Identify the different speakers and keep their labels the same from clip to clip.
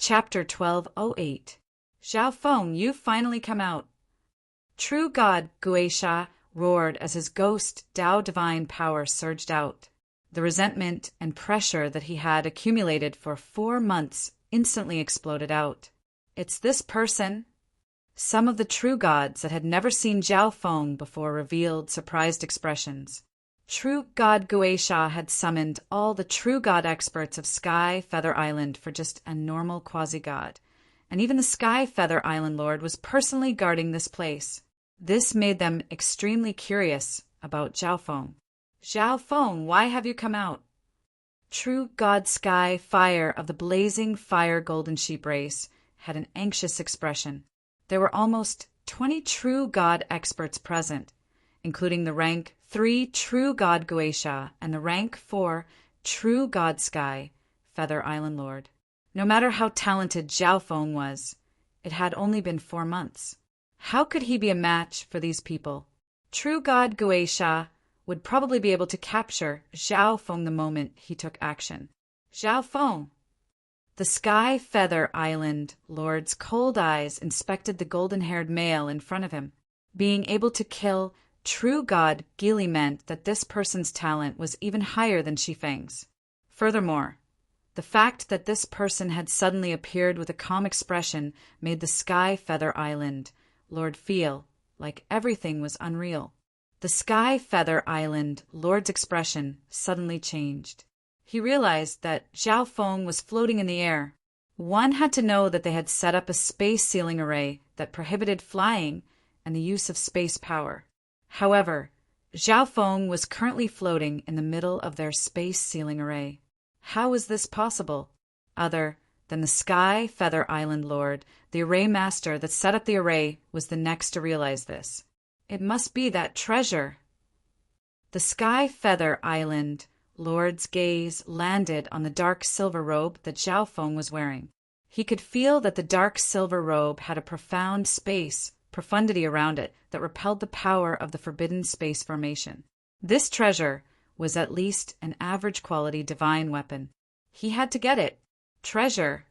Speaker 1: Chapter 1208. Zhao Feng, you've finally come out. True God Guisha roared as his ghost Tao divine power surged out. The resentment and pressure that he had accumulated for 4 months instantly exploded out. It's this person. Some of the true gods that had never seen Zhao Feng before revealed surprised expressions. True God Guisha had summoned all the true god experts of Sky Feather Island for just a normal quasi-god, and even the Sky Feather Island Lord was personally guarding this place. This made them extremely curious about Zhao Feng. Zhao Feng, why have you come out? True God Sky Fire of the blazing fire golden sheep race had an anxious expression. There were almost 20 true god experts present, including the rank 3 True God Guisha and the rank 4 True God Sky Feather Island Lord. No matter how talented Zhao Feng was, it had only been 4 months. How could he be a match for these people? True God Guisha would probably be able to capture Zhao Feng the moment he took action. Zhao Feng! The Sky Feather Island Lord's cold eyes inspected the golden-haired male in front of him. Being able to kill True God Gili meant that this person's talent was even higher than Shifeng's. Furthermore, the fact that this person had suddenly appeared with a calm expression made the Sky Feather Island Lord feel like everything was unreal. The Sky Feather Island Lord's expression suddenly changed. He realized that Zhao Feng was floating in the air. One had to know that they had set up a space sealing array that prohibited flying and the use of space power. However, Zhao Feng was currently floating in the middle of their space sealing array. How was this possible? Other than the Sky Feather Island Lord, the array master that set up the array was the next to realize this. It must be that treasure. The Sky Feather Island Lord's gaze landed on the dark silver robe that Zhao Feng was wearing. He could feel that the dark silver robe had a profound profundity around it that repelled the power of the forbidden space formation. This treasure was at least an average quality divine weapon. He had to get it. Treasure.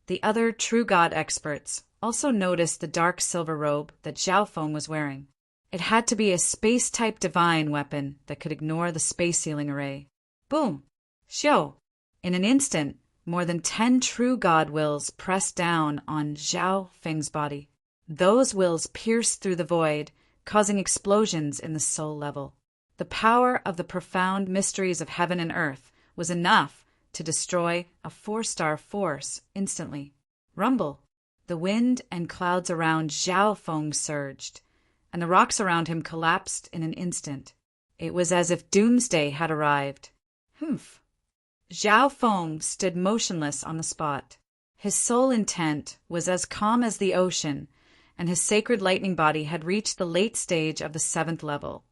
Speaker 1: The other true god experts also noticed the dark silver robe that Zhao Feng was wearing. It had to be a space-type divine weapon that could ignore the space sealing array. Boom! Xiu! In an instant, more than 10 true god wills pressed down on Zhao Feng's body. Those wills pierced through the void, causing explosions in the soul level. The power of the profound mysteries of heaven and earth was enough to destroy a 4-star force instantly. Rumble! The wind and clouds around Zhao Feng surged, and the rocks around him collapsed in an instant. It was as if doomsday had arrived. Humph! Zhao Feng stood motionless on the spot. His sole intent was as calm as the ocean, and his sacred lightning body had reached the late stage of the 7th level,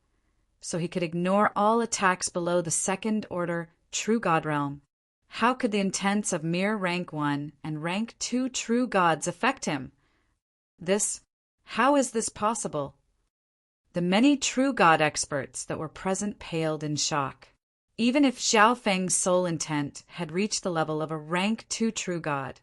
Speaker 1: so he could ignore all attacks below the 2nd order true god realm. How could the intents of mere rank 1 and rank 2 true gods affect him? How is this possible? The many true god experts that were present paled in shock. Even if Zhao Feng's soul intent had reached the level of a rank 2 true god,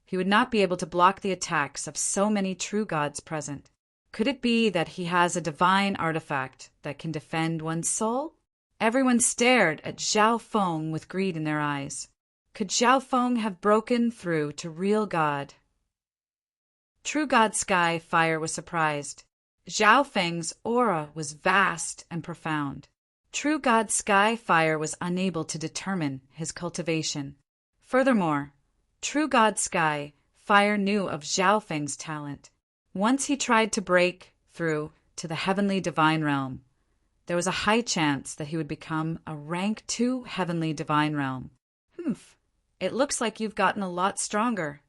Speaker 1: he would not be able to block the attacks of so many true gods present. Could it be that he has a divine artifact that can defend one's soul? Everyone stared at Zhao Feng with greed in their eyes. Could Zhao Feng have broken through to real God? True God Sky Fire was surprised. Zhao Feng's aura was vast and profound. True God Sky Fire was unable to determine his cultivation. Furthermore, True God Sky Fire knew of Zhao Feng's talent. Once he tried to break through to the heavenly divine realm, there was a high chance that he would become a rank 2 heavenly divine realm. Humph! It looks like you've gotten a lot stronger.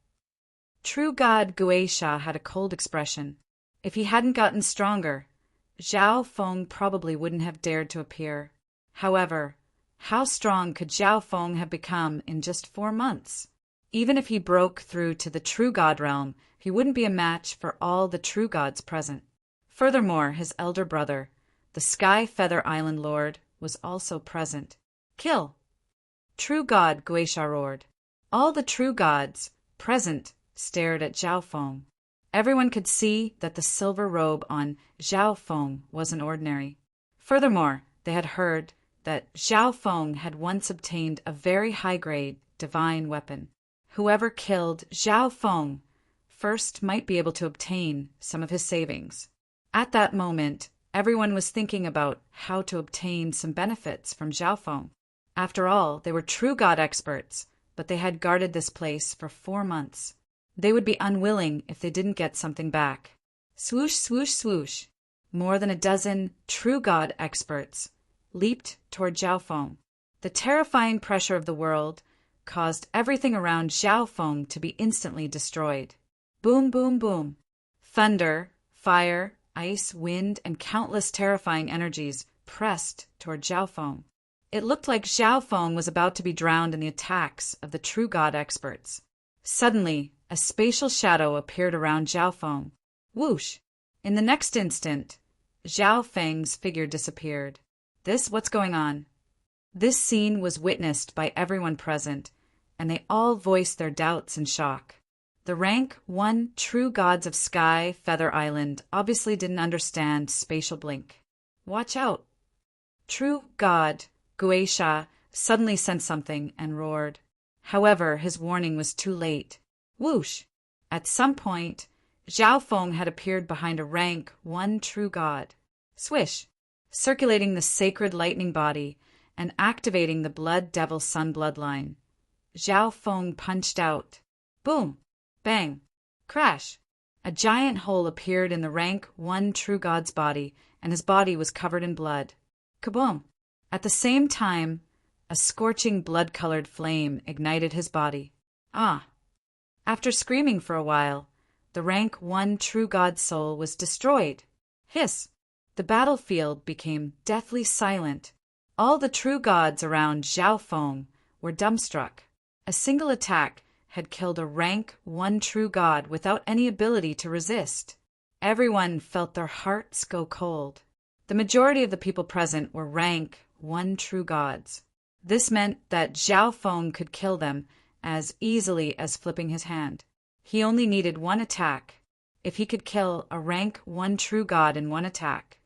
Speaker 1: True God Guisha had a cold expression. If he hadn't gotten stronger, Zhao Feng probably wouldn't have dared to appear. However, how strong could Zhao Feng have become in just 4 months? Even if he broke through to the true god realm, he wouldn't be a match for all the true gods present. Furthermore, his elder brother, the Sky Feather Island Lord, was also present. Kill! True God Guisha roared. All the true gods present stared at Zhao Feng. Everyone could see that the silver robe on Zhao Feng wasn't ordinary. Furthermore, they had heard that Zhao Feng had once obtained a very high-grade divine weapon. Whoever killed Zhao Feng first might be able to obtain some of his savings. At that moment, everyone was thinking about how to obtain some benefits from Zhao Feng. After all, they were true god experts, but they had guarded this place for 4 months. They would be unwilling if they didn't get something back. Swoosh, swoosh, swoosh. More than a dozen true god experts leaped toward Zhao Feng. The terrifying pressure of the world caused everything around Zhao Feng to be instantly destroyed. Boom, boom, boom. Thunder, fire, ice, wind, and countless terrifying energies pressed toward Zhao Feng. It looked like Zhao Feng was about to be drowned in the attacks of the true god experts. Suddenly, a spatial shadow appeared around Zhao Feng. Whoosh! In the next instant, Zhao Feng's figure disappeared. What's going on? This scene was witnessed by everyone present, and they all voiced their doubts and shock. The rank 1 true gods of Sky Feather Island obviously didn't understand spatial blink. Watch out! True god Guisha suddenly sensed something and roared. However, his warning was too late. Whoosh! At some point, Zhao Feng had appeared behind a rank 1 true god. Swish! Circulating the sacred lightning body and activating the blood devil sun bloodline. Zhao Feng punched out. Boom! Bang! Crash! A giant hole appeared in the rank 1 true god's body, and his body was covered in blood. Kaboom! At the same time, a scorching blood-colored flame ignited his body. Ah! After screaming for a while, the rank 1 true god soul was destroyed. Hiss! The battlefield became deathly silent. All the true gods around Zhao Feng were dumbstruck. A single attack had killed a rank 1 true god without any ability to resist. Everyone felt their hearts go cold. The majority of the people present were rank 1 true gods. This meant that Zhao Feng could kill them as easily as flipping his hand. He only needed 1 attack. If he could kill a rank 1 true god in 1 attack,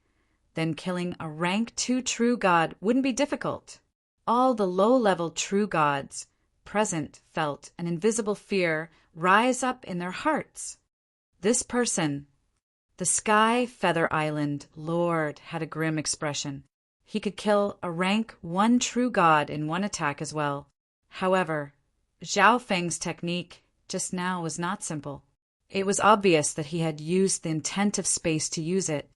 Speaker 1: then killing a rank 2 true god wouldn't be difficult. All the low-level true gods present felt an invisible fear rise up in their hearts. This person, the Sky Feather Island Lord, had a grim expression. He could kill a rank 1 true god in 1 attack as well. However, Zhao Feng's technique just now was not simple. It was obvious that he had used the intent of space to use it.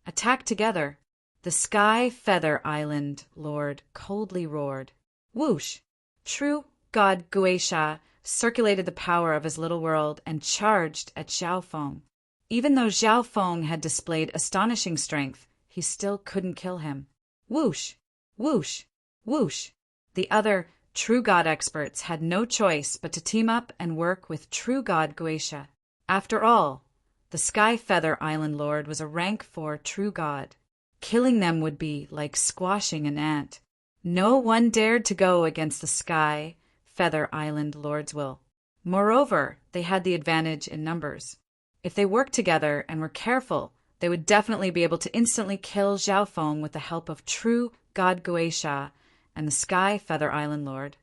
Speaker 1: Attacked together, the Sky Feather Island Lord coldly roared. Whoosh! True god Guisha circulated the power of his little world and charged at Zhao Feng. Even though Zhao Feng had displayed astonishing strength, he still couldn't kill him. Whoosh! Whoosh! Whoosh! The other true god experts had no choice but to team up and work with true god Guisha. After all, the Sky Feather Island Lord was a rank 4 true god. Killing them would be like squashing an ant. No one dared to go against the Sky Feather Island Lord's will. Moreover, they had the advantage in numbers. If they worked together and were careful, they would definitely be able to instantly kill Zhao Feng with the help of true god Guisha and the Sky Feather Island Lord.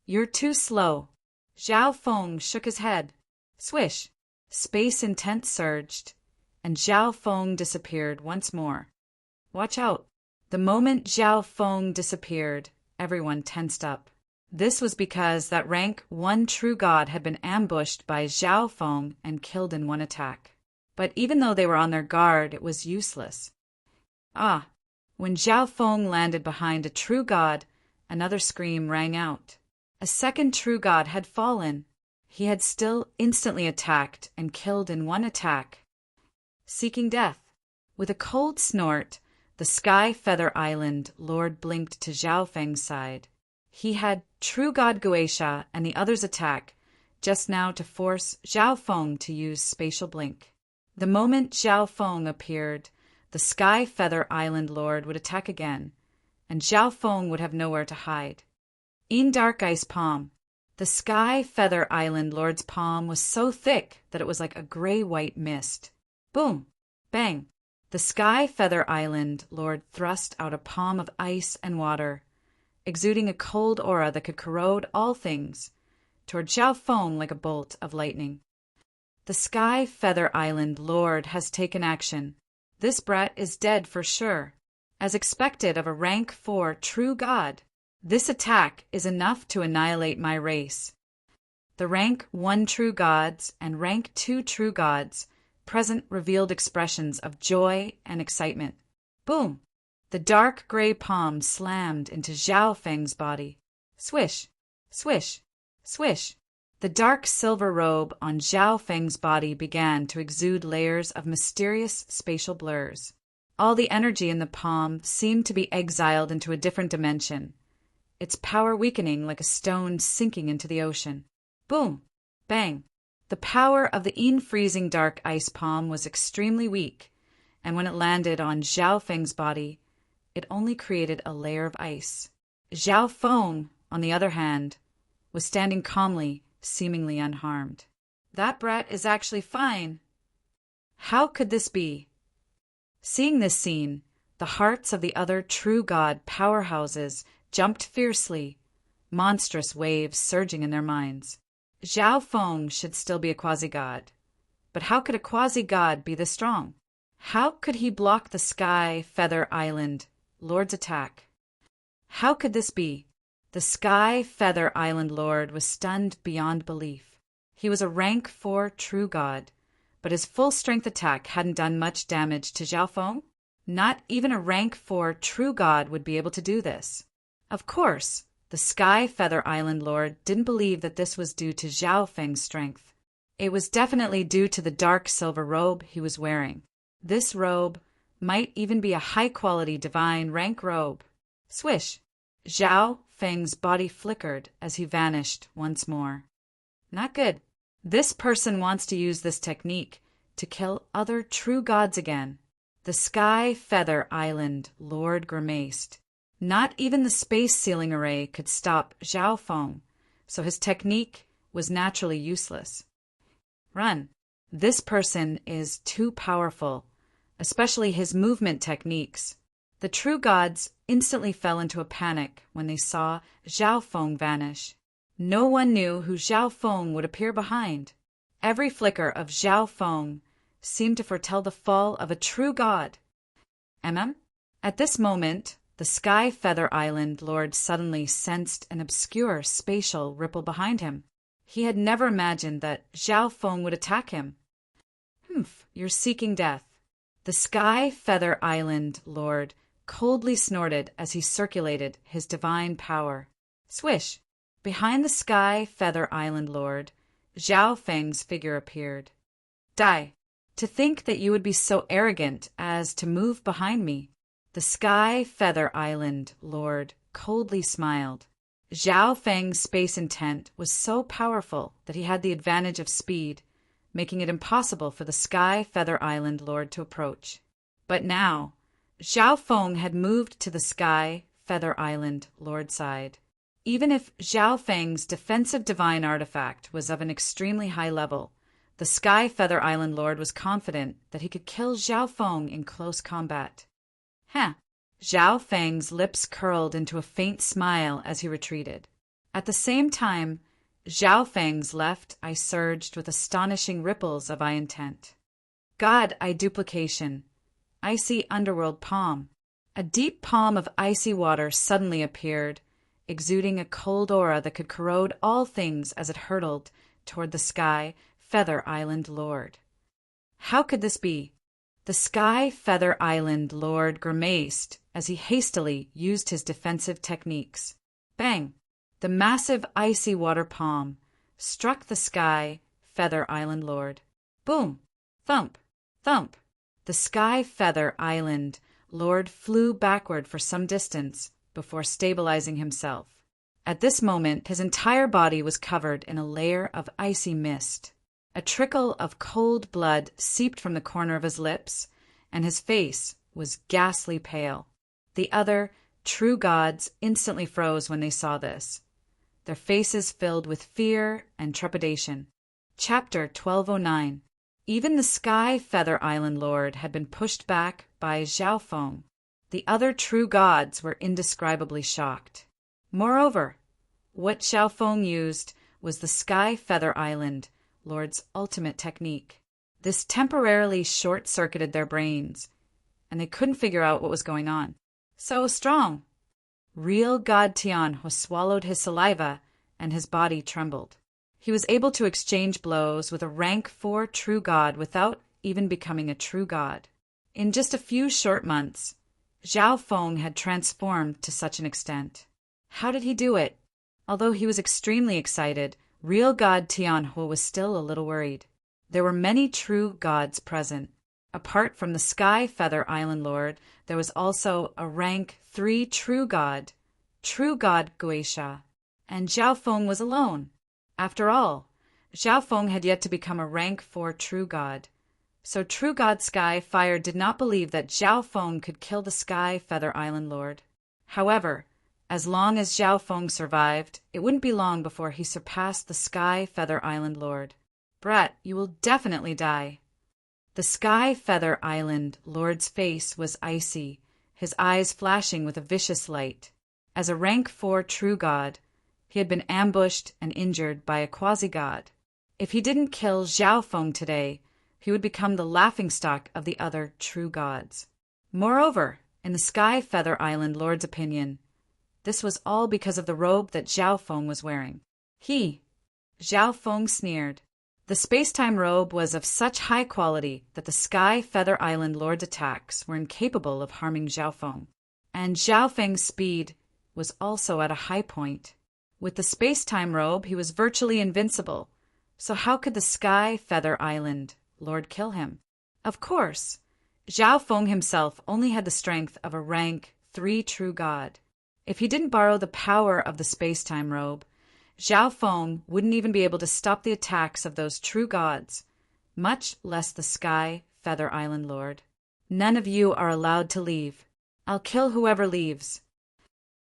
Speaker 1: You're too slow. Zhao Feng shook his head. Swish! Space intent surged, and Zhao Feng disappeared once more. Watch out! The moment Zhao Feng disappeared, everyone tensed up. This was because that rank 1 true god had been ambushed by Zhao Feng and killed in 1 attack. But even though they were on their guard, it was useless. Ah! When Zhao Feng landed behind a true god, another scream rang out. A second true god had fallen. He had still instantly attacked and killed in 1 attack. Seeking death. With a cold snort, the Sky Feather Island Lord blinked to Zhao Feng's side. He had true god Guisha and the others attack, just now to force Zhao Feng to use spatial blink. The moment Zhao Feng appeared, the Sky Feather Island Lord would attack again, and Zhao Feng would have nowhere to hide. In Dark Ice Palm, The Sky Feather Island Lord's palm was so thick that it was like a gray-white mist. Boom! Bang! The Sky Feather Island Lord thrust out a palm of ice and water, exuding a cold aura that could corrode all things, toward Zhao Feng like a bolt of lightning. The Sky Feather Island Lord has taken action. This brat is dead for sure. As expected of a rank 4 true god, this attack is enough to annihilate my race. The rank 1 true gods and rank 2 true gods present revealed expressions of joy and excitement. Boom! The dark gray palm slammed into Zhao Feng's body. Swish! Swish! Swish! The dark silver robe on Zhao Feng's body began to exude layers of mysterious spatial blurs. All the energy in the palm seemed to be exiled into a different dimension, its power weakening like a stone sinking into the ocean. Boom! Bang! The power of the freezing dark ice palm was extremely weak, and when it landed on Zhao Feng's body, it only created a layer of ice. Zhao Feng, on the other hand, was standing calmly, seemingly unharmed. That brat is actually fine. How could this be? Seeing this scene, the hearts of the other true god powerhouses jumped fiercely, monstrous waves surging in their minds. Zhao Feng should still be a quasi-god. But how could a quasi-god be this strong? How could he block the Sky Feather Island Lord's attack? How could this be? The Sky Feather Island Lord was stunned beyond belief. He was a rank 4 true god, but his full-strength attack hadn't done much damage to Zhao Feng. Not even a rank 4 true god would be able to do this. Of course, the Sky Feather Island Lord didn't believe that this was due to Zhao Feng's strength. It was definitely due to the dark silver robe he was wearing. This robe might even be a high-quality divine rank robe. Swish! Zhao Feng's body flickered as he vanished once more. Not good. This person wants to use this technique to kill other true gods again. The Sky Feather Island Lord grimaced. Not even the space sealing array could stop Zhao Feng, so his technique was naturally useless. Run. This person is too powerful, especially his movement techniques. The true gods instantly fell into a panic when they saw Zhao Feng vanish. No one knew who Zhao Feng would appear behind. Every flicker of Zhao Feng seemed to foretell the fall of a true god. At this moment, the Sky Feather Island Lord suddenly sensed an obscure spatial ripple behind him. He had never imagined that Zhao Feng would attack him. You're seeking death. The Sky Feather Island Lord coldly snorted as he circulated his divine power. Swish! Behind the Sky Feather Island Lord, Zhao Feng's figure appeared. Die! To think that you would be so arrogant as to move behind me. The Sky Feather Island Lord coldly smiled. Zhao Feng's space intent was so powerful that he had the advantage of speed, making it impossible for the Sky Feather Island Lord to approach. But now, Zhao Feng had moved to the Sky Feather Island Lord's side. Even if Zhao Feng's defensive divine artifact was of an extremely high level, the Sky Feather Island Lord was confident that he could kill Zhao Feng in close combat. Zhao Feng's lips curled into a faint smile as he retreated. At the same time, Zhao Feng's left eye surged with astonishing ripples of eye intent. God eye duplication. Icy underworld palm. A deep palm of icy water suddenly appeared, exuding a cold aura that could corrode all things as it hurtled toward the Sky Feather Island Lord. How could this be? The Sky Feather Island Lord grimaced as he hastily used his defensive techniques. Bang! The massive icy water palm struck the Sky Feather Island Lord. Boom! Thump! Thump! The Sky Feather Island Lord flew backward for some distance before stabilizing himself. At this moment, his entire body was covered in a layer of icy mist. A trickle of cold blood seeped from the corner of his lips, and his face was ghastly pale. The other true gods instantly froze when they saw this. their faces filled with fear and trepidation. Chapter 1209. Even the Sky Feather Island Lord had been pushed back by Zhao Feng. The other true gods were indescribably shocked. Moreover, what Zhao Feng used was the Sky Feather Island Lord's ultimate technique. This temporarily short-circuited their brains, and they couldn't figure out what was going on. So strong! Real God Tianhe swallowed his saliva, and his body trembled. He was able to exchange blows with a rank 4 true god without even becoming a true god. In just a few short months, Zhao Feng had transformed to such an extent. How did he do it? Although he was extremely excited, real God Tianhe was still a little worried. There were many true gods present. Apart from the Sky Feather Island Lord, there was also a rank 3 true god Guisha, and Zhao Feng was alone. After all, Zhao Feng had yet to become a rank 4 true god. So true god Sky Fire did not believe that Zhao Feng could kill the Sky Feather Island Lord. However, as long as Zhao Feng survived, it wouldn't be long before he surpassed the Sky Feather Island Lord. Brat, you will definitely die. The Sky Feather Island Lord's face was icy, his eyes flashing with a vicious light. As a rank 4 true god, he had been ambushed and injured by a quasi-god. If he didn't kill Zhao Feng today, he would become the laughingstock of the other true gods. Moreover, in the Sky Feather Island Lord's opinion, this was all because of the robe that Zhao Feng was wearing. Zhao Feng sneered. The space-time robe was of such high quality that the Sky Feather Island Lord's attacks were incapable of harming Zhao Feng. And Zhao Feng's speed was also at a high point. With the space-time robe, he was virtually invincible. So how could the Sky Feather Island Lord kill him? Of course, Zhao Feng himself only had the strength of a rank 3 true god. If he didn't borrow the power of the space-time robe, Zhao Feng wouldn't even be able to stop the attacks of those true gods, much less the Sky Feather Island Lord. None of you are allowed to leave. I'll kill whoever leaves.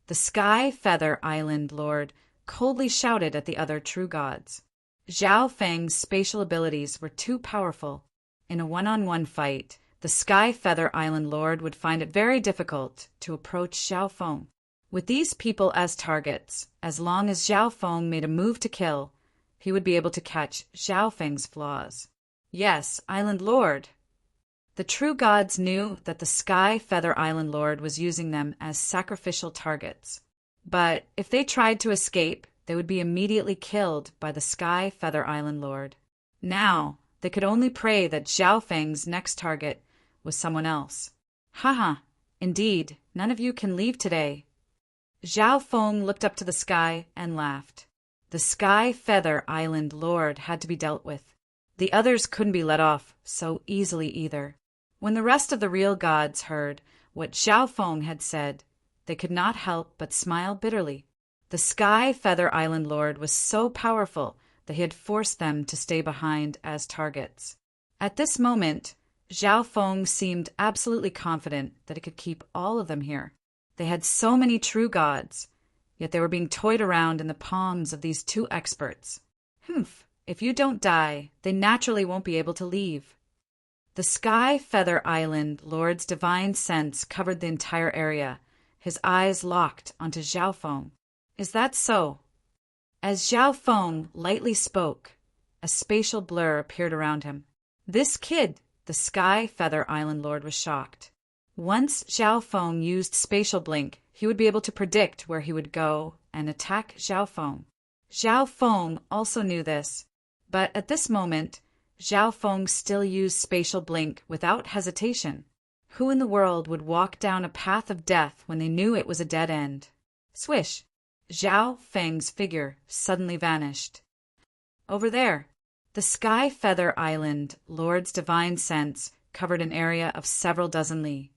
Speaker 1: The Sky Feather Island Lord coldly shouted at the other true gods. Zhao Feng's spatial abilities were too powerful. In a one-on-one fight, the Sky Feather Island Lord would find it very difficult to approach Zhao Feng. With these people as targets, as long as Zhao Feng made a move to kill, he would be able to catch Zhao Feng's flaws. Yes, Island Lord. The true gods knew that the Sky Feather Island Lord was using them as sacrificial targets. But if they tried to escape, they would be immediately killed by the Sky Feather Island Lord. Now, they could only pray that Zhao Feng's next target was someone else. Haha, indeed, none of you can leave today. Zhao Feng looked up to the sky and laughed. The Sky Feather Island Lord had to be dealt with. The others couldn't be let off so easily either. When the rest of the real gods heard what Zhao Feng had said, they could not help but smile bitterly. The Sky Feather Island Lord was so powerful that he had forced them to stay behind as targets. At this moment, Zhao Feng seemed absolutely confident that he could keep all of them here. They had so many true gods, yet they were being toyed around in the palms of these 2 experts. If you don't die, they naturally won't be able to leave. The Sky Feather Island Lord's divine sense covered the entire area, his eyes locked onto Zhao Feng. Is that so? As Zhao Feng lightly spoke, a spatial blur appeared around him. This kid, the Sky Feather Island Lord, was shocked. Once Zhao Feng used spatial blink, he would be able to predict where he would go and attack Zhao Feng. Zhao Feng also knew this, but at this moment, Zhao Feng still used spatial blink without hesitation. Who in the world would walk down a path of death when they knew it was a dead end? Swish! Zhao Feng's figure suddenly vanished. Over there, the Sky Feather Island Lord's divine sense covered an area of several dozen li,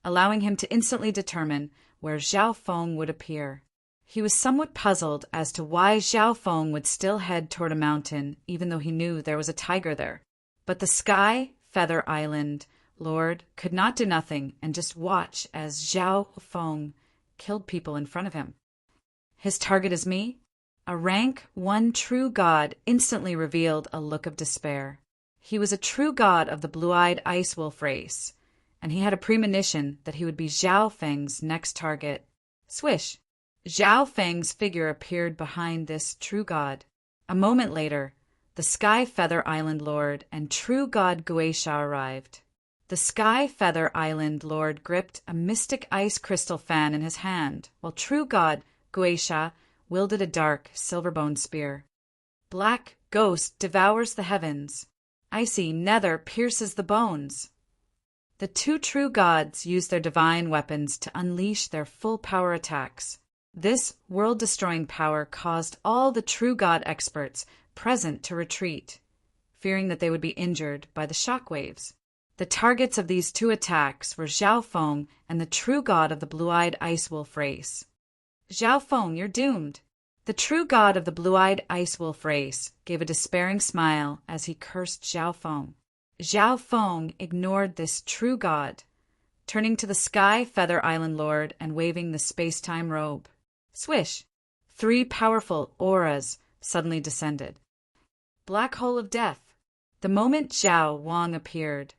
Speaker 1: allowing him to instantly determine where Zhao Feng would appear. He was somewhat puzzled as to why Zhao Feng would still head toward a mountain, even though he knew there was a tiger there. But the Sky Feather Island Lord could not do nothing and just watch as Zhao Feng killed people in front of him. His target is me? A rank one true god instantly revealed a look of despair. He was a true god of the blue-eyed ice wolf race, and he had a premonition that he would be Zhao Feng's next target. Swish! Zhao Feng's figure appeared behind this true god. A moment later, the Sky Feather Island Lord and true god Guisha arrived. The Sky Feather Island Lord gripped a mystic ice crystal fan in his hand, while true god Guisha wielded a dark, silver-boned spear. Black ghost devours the heavens. Icy nether pierces the bones. The two true gods used their divine weapons to unleash their full-power attacks. This world-destroying power caused all the true god experts present to retreat, fearing that they would be injured by the shock waves. The targets of these two attacks were Zhao Feng and the true god of the blue-eyed ice wolf race. Zhao Feng, you're doomed. The true god of the blue-eyed ice wolf race gave a despairing smile as he cursed Zhao Feng. Zhao Feng ignored this true god, turning to the Sky Feather Island Lord and waving the space-time robe. Swish! 3 powerful auras suddenly descended. Black Hole of Death. The moment Zhao Wang appeared,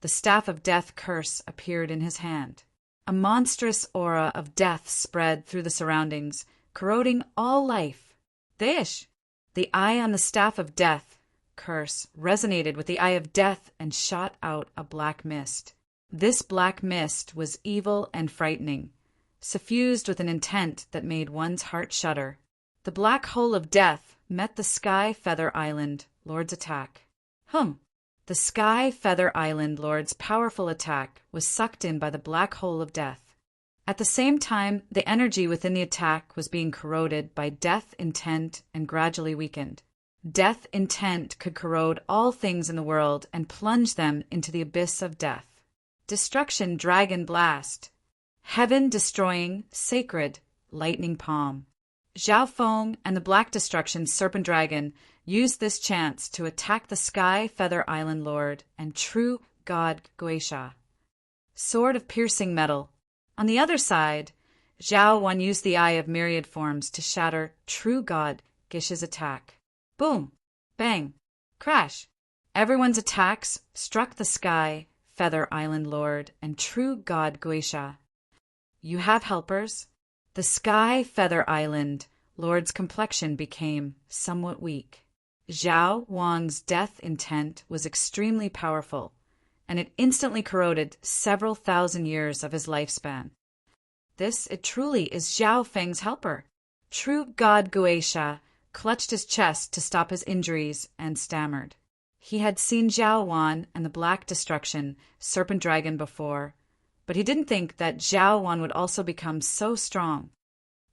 Speaker 1: the Staff of Death curse appeared in his hand. A monstrous aura of death spread through the surroundings, corroding all life. Dish! The eye on the Staff of Death curse resonated with the Eye of Death and shot out a black mist. This black mist was evil and frightening, suffused with an intent that made one's heart shudder. The Black Hole of Death met the Sky Feather Island Lord's attack. The Sky Feather Island Lord's powerful attack was sucked in by the Black Hole of Death. At the same time, the energy within the attack was being corroded by death intent and gradually weakened. Death intent could corrode all things in the world and plunge them into the abyss of death. Destruction Dragon Blast. Heaven-destroying, sacred, lightning palm. Zhao Feng and the Black Destruction Serpent Dragon used this chance to attack the Sky Feather Island Lord and true god Guisha. Sword of Piercing Metal. On the other side, Zhao Wan used the Eye of Myriad Forms to shatter true god Guisha's attack. Boom! Bang! Crash! Everyone's attacks struck the Sky Feather Island Lord and true god Guisha. You have helpers? The Sky Feather Island Lord's complexion became somewhat weak. Zhao Wang's death intent was extremely powerful, and it instantly corroded several thousand years of his lifespan. It truly is Zhao Feng's helper. True god Guisha clutched his chest to stop his injuries and stammered. He had seen Zhao Wan and the Black Destruction Serpent Dragon before, but he didn't think that Zhao Wan would also become so strong.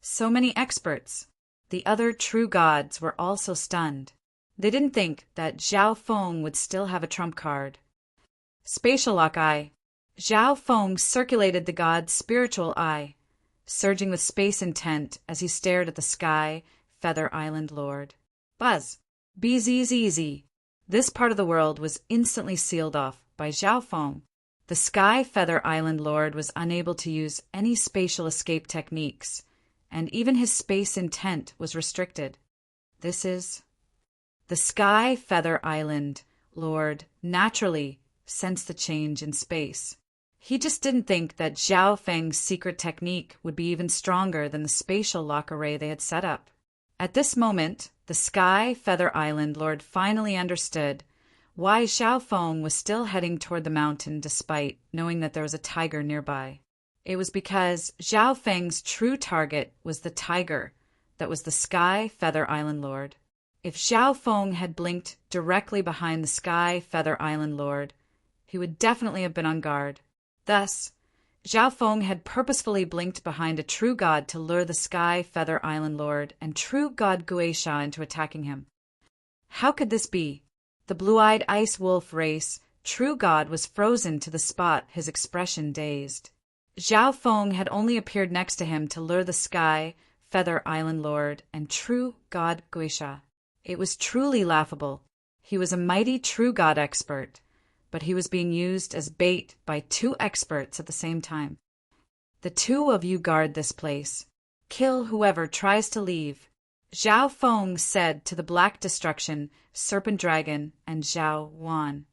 Speaker 1: So many experts, the other true gods, were also stunned. They didn't think that Zhao Feng would still have a trump card. Spatial Lock Eye. Zhao Feng circulated the god's spiritual eye, surging with space intent as he stared at the Sky Feather Island Lord. Buzz. BZZZ. This part of the world was instantly sealed off by Zhao Feng. The Sky Feather Island Lord was unable to use any spatial escape techniques, and even his space intent was restricted. The Sky Feather Island Lord naturally sensed the change in space. He just didn't think that Zhao Feng's secret technique would be even stronger than the spatial lock array they had set up. At this moment, the Sky Feather Island Lord finally understood why Zhao Feng was still heading toward the mountain despite knowing that there was a tiger nearby. It was because Zhao Feng's true target was the tiger that was the Sky Feather Island Lord. If Zhao Feng had blinked directly behind the Sky Feather Island Lord, he would definitely have been on guard. Thus, Zhao Feng had purposefully blinked behind a true god to lure the Sky Feather Island Lord and true god Guisha into attacking him. How could this be? The blue-eyed ice wolf race true god was frozen to the spot, his expression dazed. Zhao Feng had only appeared next to him to lure the Sky Feather Island Lord and true god Guisha. It was truly laughable. He was a mighty true god expert, but he was being used as bait by 2 experts at the same time. The 2 of you guard this place. Kill whoever tries to leave. Zhao Feng said to the Black Destruction, Serpent Dragon, and Zhao Wan.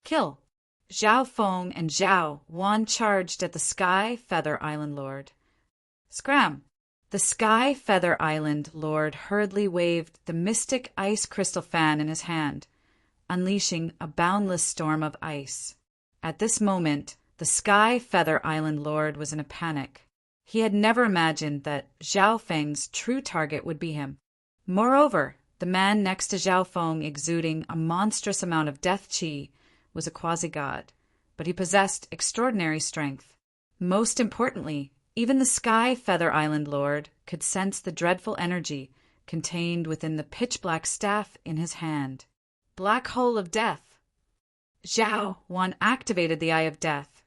Speaker 1: Kill! Zhao Feng and Zhao Wan charged at the Sky Feather Island Lord. Scram! The Sky Feather Island Lord hurriedly waved the mystic ice crystal fan in his hand, unleashing a boundless storm of ice. At this moment, the Sky Feather Island Lord was in a panic. He had never imagined that Zhao Feng's true target would be him. Moreover, the man next to Zhao Feng exuding a monstrous amount of death qi was a quasi-god, but he possessed extraordinary strength. Most importantly, even the Sky Feather Island Lord could sense the dreadful energy contained within the pitch-black staff in his hand. Black hole of death. Zhao Wan activated the Eye of Death,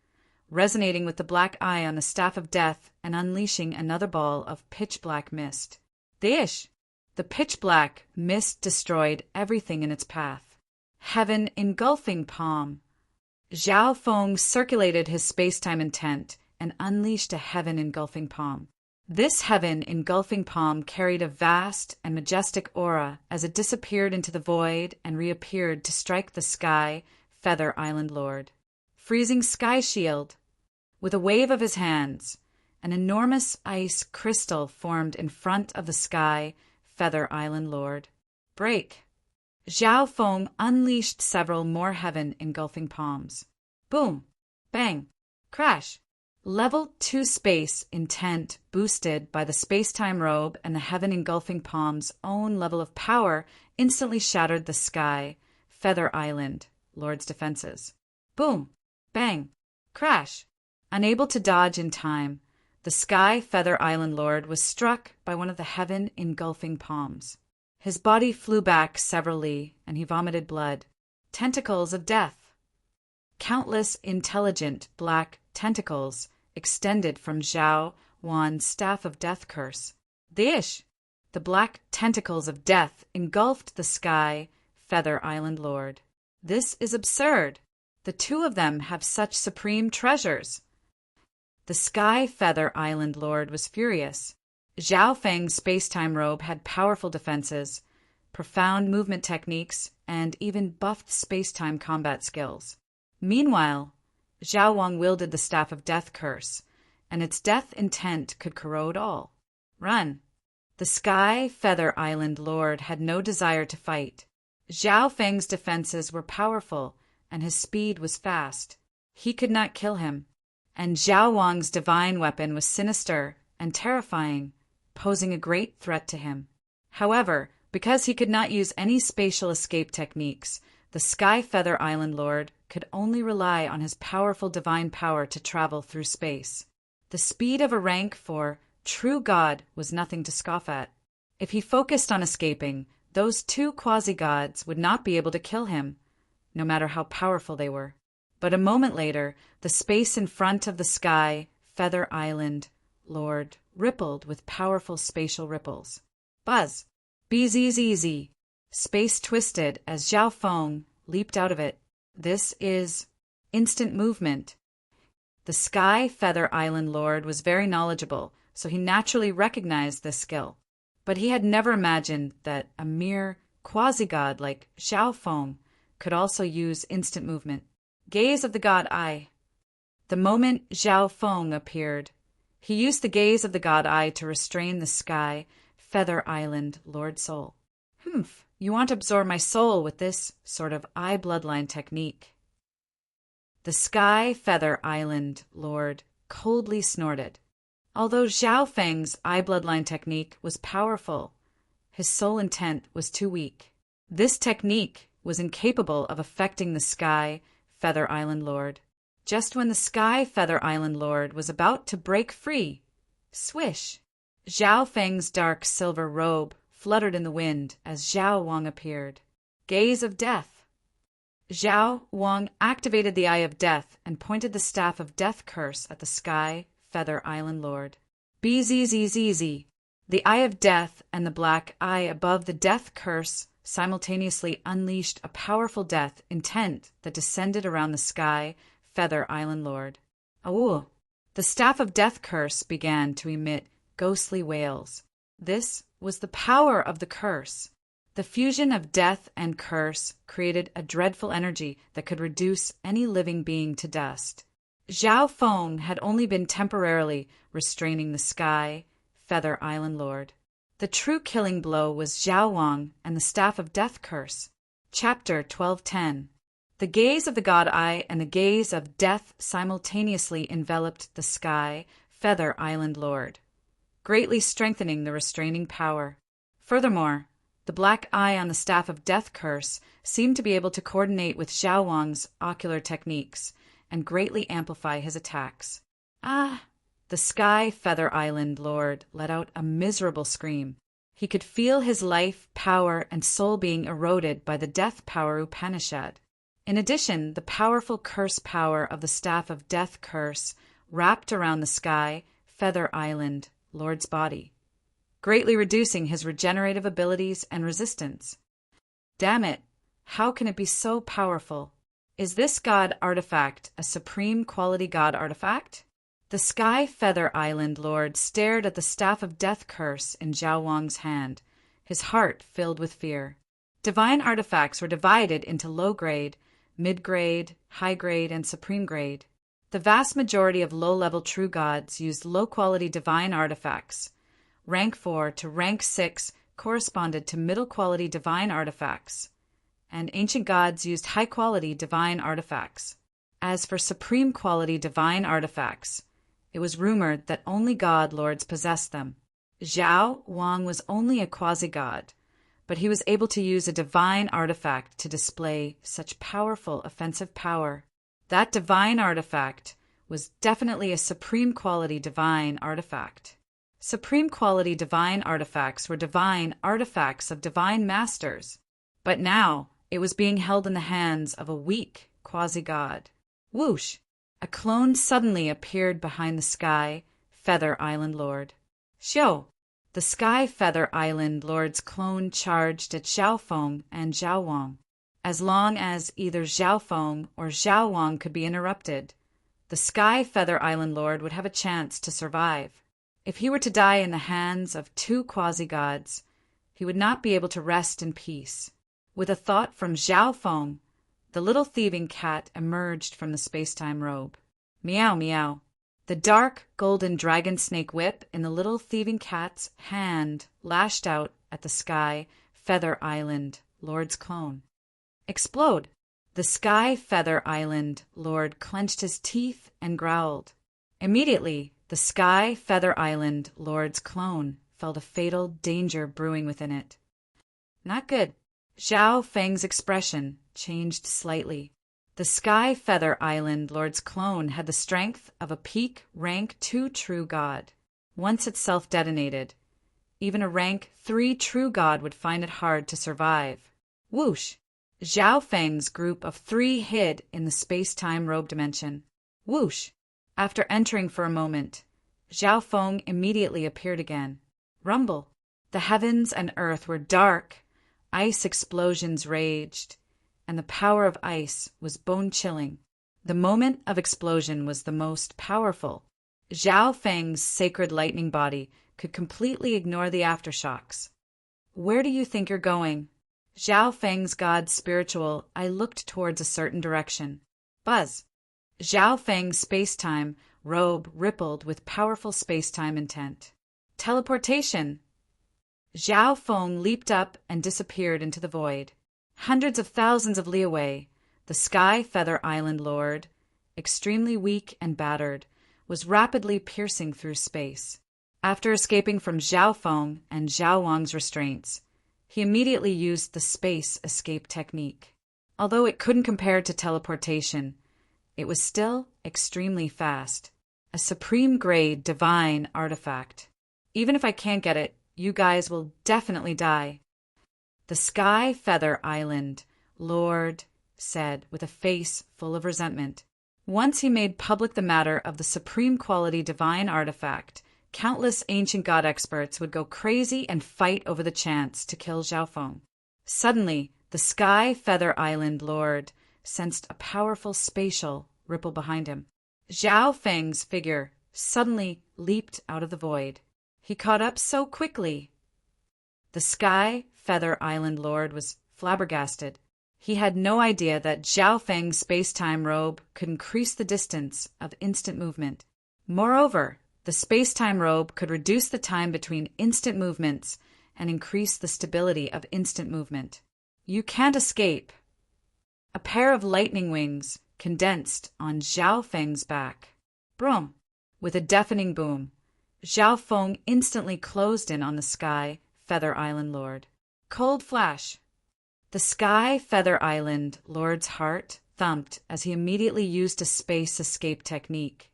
Speaker 1: resonating with the black eye on the staff of death and unleashing another ball of pitch-black mist. Dish! The pitch-black mist destroyed everything in its path. Heaven engulfing palm. Zhao Feng circulated his space-time intent and unleashed a heaven engulfing palm. This heaven engulfing palm carried a vast and majestic aura as it disappeared into the void and reappeared to strike the Sky Feather Island Lord. Freezing sky shield. With a wave of his hands, an enormous ice crystal formed in front of the Sky Feather Island Lord. Break. Zhao Feng unleashed several more heaven engulfing palms. Boom. Bang. Crash. Level 2 space intent boosted by the space-time robe and the heaven engulfing palm's own level of power instantly shattered the Sky Feather Island Lord's defenses. Boom. Bang. Crash. Unable to dodge in time, the Sky Feather Island Lord was struck by one of the heaven engulfing palms. His body flew back several li, and he vomited blood. Tentacles of death. Countless intelligent black tentacles extended from Zhao Wan's staff of death curse. Dish! The black tentacles of death engulfed the Sky Feather Island Lord. This is absurd. The two of them have such supreme treasures. The Sky Feather Island Lord was furious. Zhao Feng's space-time robe had powerful defenses, profound movement techniques, and even buffed space-time combat skills. Meanwhile, Zhao Wang wielded the Staff of Death curse, and its death intent could corrode all. Run! The Sky Feather Island Lord had no desire to fight. Zhao Feng's defenses were powerful, and his speed was fast. He could not kill him. And Zhao Wang's divine weapon was sinister and terrifying, posing a great threat to him. However, because he could not use any spatial escape techniques, the Sky Feather Island Lord could only rely on his powerful divine power to travel through space. The speed of a rank 4 true god was nothing to scoff at. If he focused on escaping, those two quasi-gods would not be able to kill him, no matter how powerful they were. But a moment later, the space in front of the Sky Feather Island Lord rippled with powerful spatial ripples. Buzz! BZZZ! Space twisted as Zhao Feng leaped out of it. This is instant movement. The Sky Feather Island Lord was very knowledgeable, so he naturally recognized this skill. But he had never imagined that a mere quasi-god like Zhao Feng could also use instant movement. Gaze of the God Eye. The moment Zhao Feng appeared, he used the gaze of the God Eye to restrain the Sky Feather Island Lord Soul. You want to absorb my soul with this sort of eye bloodline technique. The Sky Feather Island Lord coldly snorted. Although Zhao Feng's eye bloodline technique was powerful, his soul intent was too weak. This technique was incapable of affecting the Sky Feather Island Lord. Just when the Sky Feather Island Lord was about to break free, swish! Zhao Feng's dark silver robe fluttered in the wind as Zhao Wang appeared. Gaze of death. Zhao Wang activated the Eye of Death and pointed the Staff of Death curse at the Sky Feather Island Lord. BZZZZ. The Eye of Death and the black eye above the death curse simultaneously unleashed a powerful death intent that descended around the Sky Feather Island Lord. The Staff of Death curse began to emit ghostly wails. This was the power of the curse. The fusion of death and curse created a dreadful energy that could reduce any living being to dust. Zhao Feng had only been temporarily restraining the Sky Feather Island Lord. The true killing blow was Zhao Wang and the Staff of Death curse. Chapter 12:10. The gaze of the God Eye and the gaze of death simultaneously enveloped the Sky Feather Island Lord, greatly strengthening the restraining power. Furthermore, the black eye on the Staff of Death curse seemed to be able to coordinate with Zhao Wang's ocular techniques and greatly amplify his attacks. Ah! The Sky Feather Island Lord let out a miserable scream. He could feel his life, power, and soul being eroded by the death power Upanishad. In addition, the powerful curse power of the Staff of Death curse wrapped around the Sky Feather Island Lord's body, greatly reducing his regenerative abilities and resistance. Damn it! How can it be so powerful? Is this God artifact a supreme quality God artifact? The Sky Feather Island Lord stared at the Staff of Death curse in Zhao Wang's hand, his heart filled with fear. Divine artifacts were divided into low-grade, mid-grade, high-grade, and supreme grade. The vast majority of low-level true gods used low-quality divine artifacts. Rank 4 to Rank 6 corresponded to middle-quality divine artifacts, and ancient gods used high-quality divine artifacts. As for supreme-quality divine artifacts, it was rumored that only god lords possessed them. Zhao Wang was only a quasi-god, but he was able to use a divine artifact to display such powerful offensive power. That divine artifact was definitely a supreme quality divine artifact. Supreme quality divine artifacts were divine artifacts of divine masters, but now it was being held in the hands of a weak quasi-god. Whoosh! A clone suddenly appeared behind the Sky Feather Island Lord. Xiao! The Sky Feather Island Lord's clone charged at Zhao Feng and Zhao Wang. As long as either Zhao Feng or Zhao Wang could be interrupted, the Sky Feather Island Lord would have a chance to survive. If he were to die in the hands of two quasi-gods, he would not be able to rest in peace. With a thought from Zhao Feng, the little thieving cat emerged from the space-time robe. Meow, meow. The dark, golden dragon snake whip in the little thieving cat's hand lashed out at the Sky Feather Island Lord's clone. Explode! The Sky Feather Island Lord clenched his teeth and growled. Immediately, the Sky Feather Island Lord's clone felt a fatal danger brewing within it. Not good. Zhao Feng's expression changed slightly. The Sky Feather Island Lord's clone had the strength of a peak Rank 2 true god. Once itself detonated, even a Rank 3 true god would find it hard to survive. Whoosh! Zhao Feng's group of 3 hid in the space-time robe dimension. Whoosh! After entering for a moment, Zhao Feng immediately appeared again. Rumble! The heavens and earth were dark. Ice explosions raged, and the power of ice was bone-chilling. The moment of explosion was the most powerful. Zhao Feng's sacred lightning body could completely ignore the aftershocks. Where do you think you're going? Zhao Feng's god spiritual eye looked towards a certain direction. Buzz! Zhao Feng's space-time robe rippled with powerful space-time intent. Teleportation! Zhao Feng leaped up and disappeared into the void. Hundreds of thousands of li away, the Sky Feather Island Lord, extremely weak and battered, was rapidly piercing through space. After escaping from Zhao Feng and Zhao Wang's restraints, he immediately used the space escape technique. Although it couldn't compare to teleportation, it was still extremely fast. A supreme-grade divine artifact. Even if I can't get it, you guys will definitely die. The Sky Feather Island Lord said with a face full of resentment. Once he made public the matter of the supreme quality divine artifact, countless ancient god experts would go crazy and fight over the chance to kill Zhao Feng. Suddenly, the Sky Feather Island Lord sensed a powerful spatial ripple behind him. Zhao Feng's figure suddenly leaped out of the void. He caught up so quickly. The Sky Feather Island Lord was flabbergasted. He had no idea that Zhao Feng's space-time robe could increase the distance of instant movement. Moreover, the space-time robe could reduce the time between instant movements and increase the stability of instant movement. You can't escape. A pair of lightning wings condensed on Zhao Feng's back. Broom! With a deafening boom, Zhao Feng instantly closed in on the Sky Feather Island Lord. Cold flash! The Sky Feather Island Lord's heart thumped as he immediately used a space escape technique,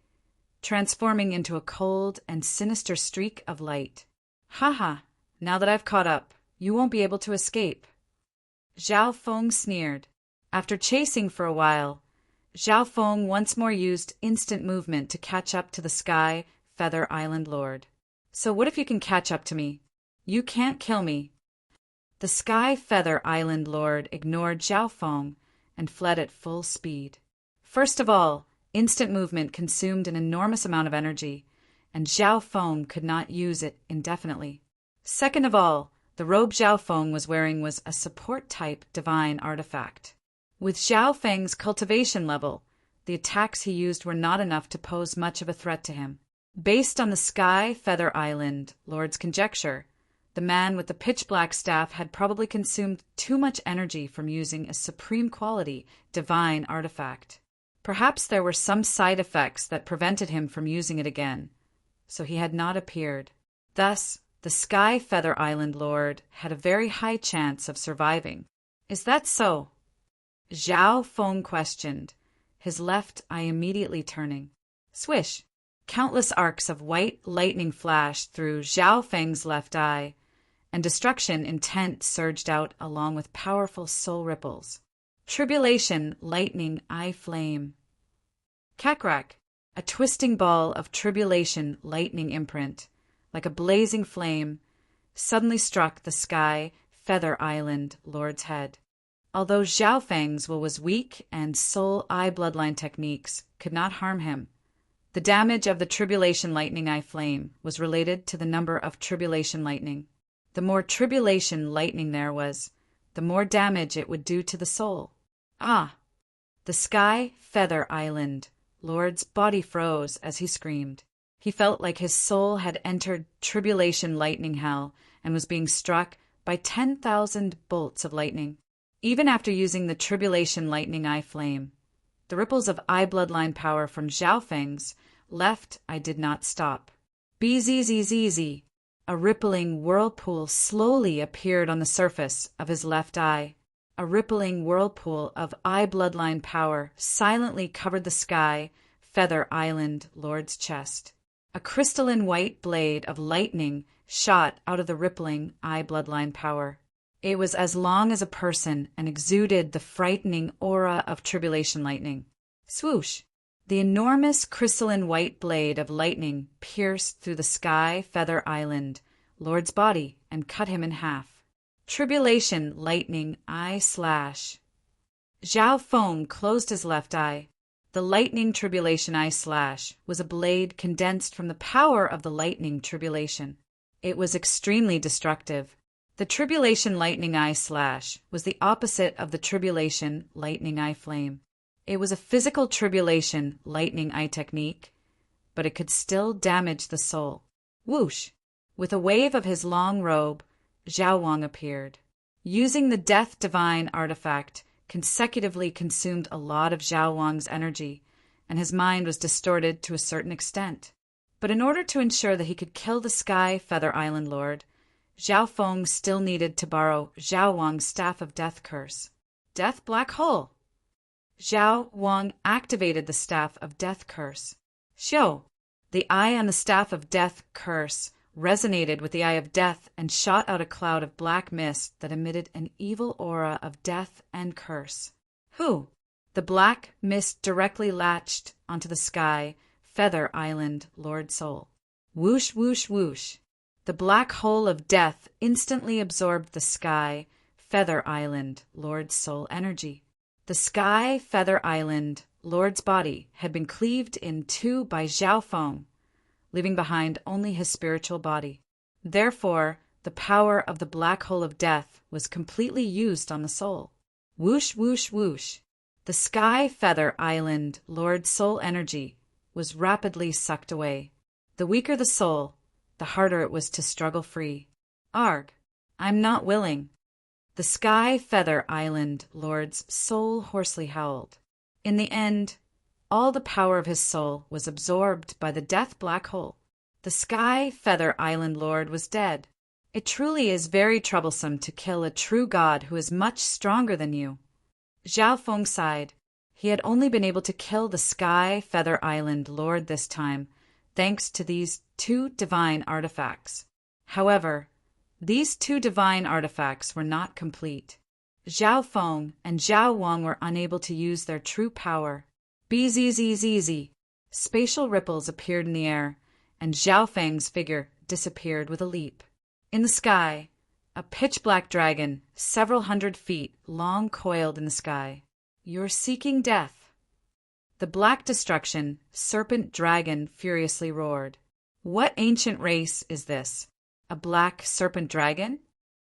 Speaker 1: transforming into a cold and sinister streak of light. Haha, now that I've caught up, you won't be able to escape. Zhao Feng sneered. After chasing for a while, Zhao Feng once more used instant movement to catch up to the Sky Feather Island Lord. So what if you can catch up to me? You can't kill me. The Sky Feather Island Lord ignored Zhao Feng and fled at full speed. First of all, instant movement consumed an enormous amount of energy, and Zhao Feng could not use it indefinitely. Second of all, the robe Zhao Feng was wearing was a support-type divine artifact. With Zhao Feng's cultivation level, the attacks he used were not enough to pose much of a threat to him. Based on the Sky Feather Island Lord's conjecture, the man with the pitch-black staff had probably consumed too much energy from using a supreme quality divine artifact. Perhaps there were some side effects that prevented him from using it again, so he had not appeared. Thus, the Sky Feather Island Lord had a very high chance of surviving. Is that so? Zhao Feng questioned, his left eye immediately turning. Swish! Countless arcs of white lightning flashed through Zhao Feng's left eye, and destruction intent surged out along with powerful soul ripples. Tribulation lightning eye flame. Kakrak! A twisting ball of tribulation lightning imprint, like a blazing flame, suddenly struck the Sky Feather Island Lord's head. Although Zhao Feng's will was weak and soul eye bloodline techniques could not harm him, the damage of the tribulation lightning eye flame was related to the number of tribulation lightning. The more tribulation lightning there was, the more damage it would do to the soul. Ah! The Sky Feather Island Lord's body froze as he screamed. He felt like his soul had entered tribulation lightning hell and was being struck by 10,000 bolts of lightning. Even after using the tribulation lightning eye flame, the ripples of eye bloodline power from Zhao Feng's left eye did not stop. Bzzz. A rippling whirlpool slowly appeared on the surface of his left eye. A rippling whirlpool of eye bloodline power silently covered the Sky Feather Island Lord's chest. A crystalline white blade of lightning shot out of the rippling eye bloodline power. It was as long as a person and exuded the frightening aura of tribulation lightning. Swoosh! The enormous crystalline white blade of lightning pierced through the Sky Feather Island Lord's body and cut him in half. Tribulation lightning eye slash. Zhao Feng closed his left eye. The lightning tribulation eye slash was a blade condensed from the power of the lightning tribulation. It was extremely destructive. The tribulation lightning eye slash was the opposite of the tribulation lightning eye flame. It was a physical tribulation lightning eye technique, but it could still damage the soul. Whoosh! With a wave of his long robe, Zhao Wang appeared. Using the Death Divine artifact consecutively consumed a lot of Zhao Wang's energy, and his mind was distorted to a certain extent. But in order to ensure that he could kill the Sky Feather Island Lord, Zhao Feng still needed to borrow Zhao Wang's Staff of Death curse. Death Black Hole! Zhao Wang activated the Staff of Death curse. Xiao! The eye on the Staff of Death curse resonated with the Eye of Death and shot out a cloud of black mist that emitted an evil aura of death and curse. Who? The black mist directly latched onto the Sky Feather Island Lord Soul. Whoosh, whoosh, whoosh. The black hole of death instantly absorbed the Sky Feather Island Lord's soul energy. The Sky Feather Island Lord's body had been cleaved in two by Zhao Feng, leaving behind only his spiritual body. Therefore, the power of the black hole of death was completely used on the soul. Whoosh, whoosh, whoosh. The Sky Feather Island Lord's soul energy was rapidly sucked away. The weaker the soul, the harder it was to struggle free. Arg, I'm not willing. The Sky Feather Island Lord's soul hoarsely howled. In the end, all the power of his soul was absorbed by the death black hole. The Sky Feather Island Lord was dead. It truly is very troublesome to kill a true god who is much stronger than you. Zhao Feng sighed. He had only been able to kill the Sky Feather Island Lord this time, thanks to these 2 divine artifacts. However, these 2 divine artifacts were not complete. Zhao Feng and Zhao Wang were unable to use their true power. Bzzz. Spatial ripples appeared in the air, and Zhao Feng's figure disappeared with a leap. In the sky, a pitch-black dragon, several hundred feet long, coiled in the sky. You're seeking death. The black destruction, serpent dragon furiously roared. What ancient race is this? A black serpent dragon?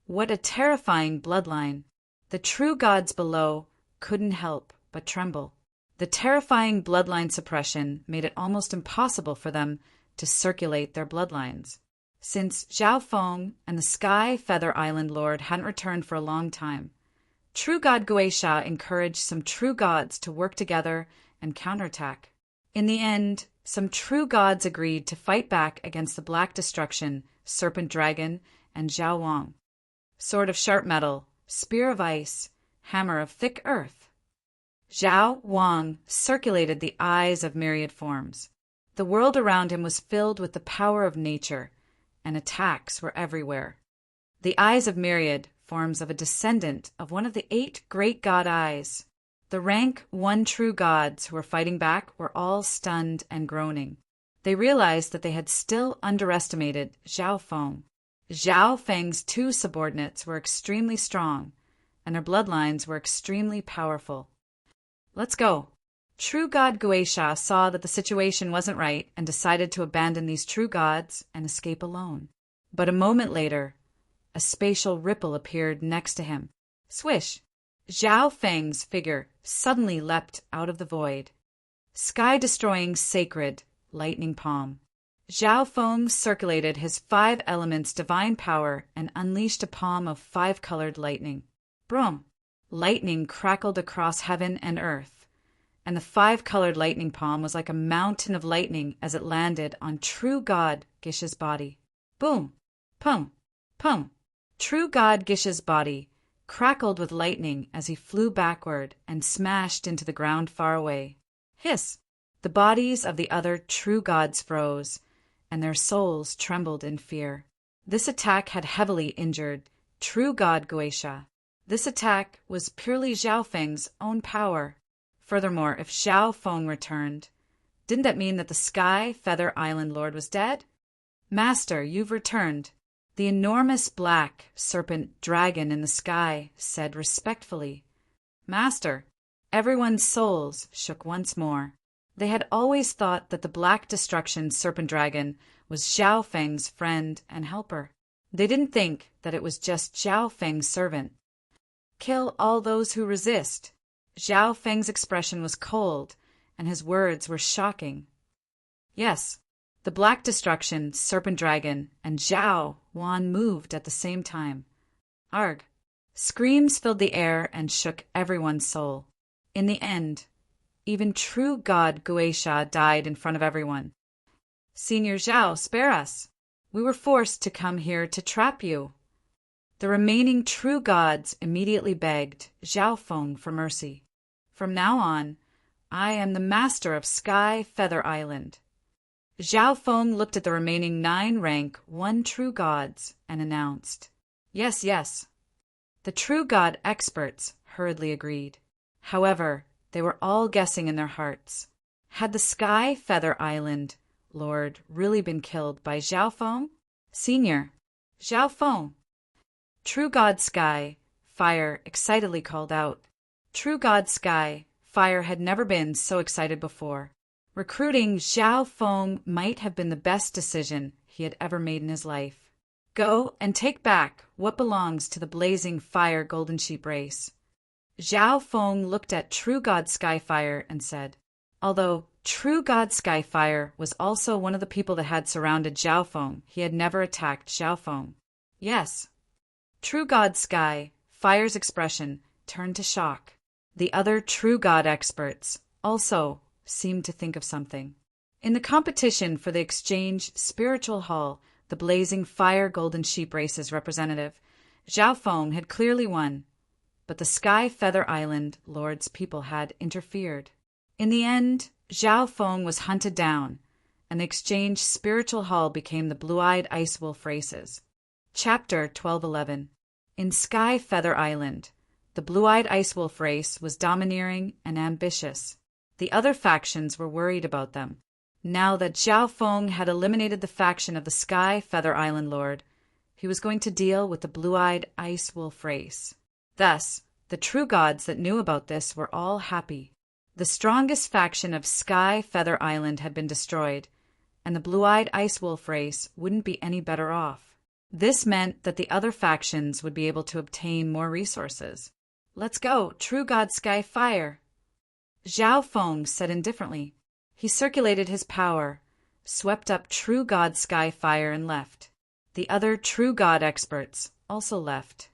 Speaker 1: What a terrifying bloodline. The true gods below couldn't help but tremble. The terrifying bloodline suppression made it almost impossible for them to circulate their bloodlines. Since Zhao Feng and the Sky Feather Island Lord hadn't returned for a long time, true god Guisha encouraged some true gods to work together and counterattack. In the end, some true gods agreed to fight back against the Black Destruction, Serpent Dragon, and Zhao Wang. Sword of sharp metal, spear of ice, hammer of thick earth. Zhao Wang circulated the eyes of myriad forms. The world around him was filled with the power of nature, and attacks were everywhere. The eyes of myriad forms of a descendant of one of the 8 great god eyes. The rank 1 true gods who were fighting back were all stunned and groaning. They realized that they had still underestimated Zhao Feng. Zhao Feng's 2 subordinates were extremely strong, and their bloodlines were extremely powerful. Let's go. True god Guisha saw that the situation wasn't right and decided to abandon these true gods and escape alone. But a moment later, a spatial ripple appeared next to him. Swish! Zhao Feng's figure suddenly leapt out of the void. Sky-destroying sacred lightning palm. Zhao Feng circulated his 5 elements divine power and unleashed a palm of 5-colored lightning. Brum! Lightning crackled across heaven and earth, and the 5-colored lightning palm was like a mountain of lightning as it landed on true god Gisha's body. Boom! Pum! Pum! True god Gisha's body crackled with lightning as he flew backward and smashed into the ground far away. Hiss! The bodies of the other true gods froze, and their souls trembled in fear. This attack had heavily injured true god Guisha. This attack was purely Zhao Feng's own power. Furthermore, if Zhao Feng returned, didn't that mean that the Sky Feather Island Lord was dead? Master, you've returned. The enormous black serpent dragon in the sky said respectfully. Master, everyone's souls shook once more. They had always thought that the Black Destruction Serpent Dragon was Zhao Feng's friend and helper. They didn't think that it was just Zhao Feng's servant. Kill all those who resist. Zhao Feng's expression was cold, and his words were shocking. Yes, the Black Destruction Serpent Dragon and Zhao Wan moved at the same time. Arg! Screams filled the air and shook everyone's soul. In the end, even true god Guisha died in front of everyone. Senior Zhao, spare us. We were forced to come here to trap you. The remaining true gods immediately begged Zhao Feng for mercy. From now on, I am the master of Sky Feather Island. Zhao Feng looked at the remaining 9 rank 1 true gods and announced, Yes, yes. The true god experts hurriedly agreed. However, they were all guessing in their hearts. Had the Sky Feather Island Lord really been killed by Zhao Feng? Senior, Zhao Feng. True God Sky, Fire excitedly called out. True God Sky, Fire had never been so excited before. Recruiting Zhao Feng might have been the best decision he had ever made in his life. Go and take back what belongs to the blazing fire golden sheep race. Zhao Feng looked at True God Skyfire and said, although True God Skyfire was also one of the people that had surrounded Zhao Feng, he had never attacked Zhao Feng. Yes. True God Sky Fire's expression turned to shock. The other True God experts also seemed to think of something. In the competition for the Exchange Spiritual Hall, the blazing fire golden sheep race's representative, Zhao Feng had clearly won, but the Sky Feather Island Lord's people had interfered. In the end, Zhao Feng was hunted down, and the Exchange Spiritual Hall became the Blue-Eyed Ice Wolf races. Chapter 1211. In Sky Feather Island, the Blue-Eyed Ice Wolf race was domineering and ambitious. The other factions were worried about them. Now that Zhao Feng had eliminated the faction of the Sky Feather Island Lord, he was going to deal with the Blue-Eyed Ice Wolf race. Thus, the true gods that knew about this were all happy. The strongest faction of Sky Feather Island had been destroyed, and the Blue-Eyed Ice Wolf race wouldn't be any better off. This meant that the other factions would be able to obtain more resources. Let's go, True God Sky Fire! Zhao Feng said indifferently. He circulated his power, swept up True God Sky Fire and left. The other True God experts also left.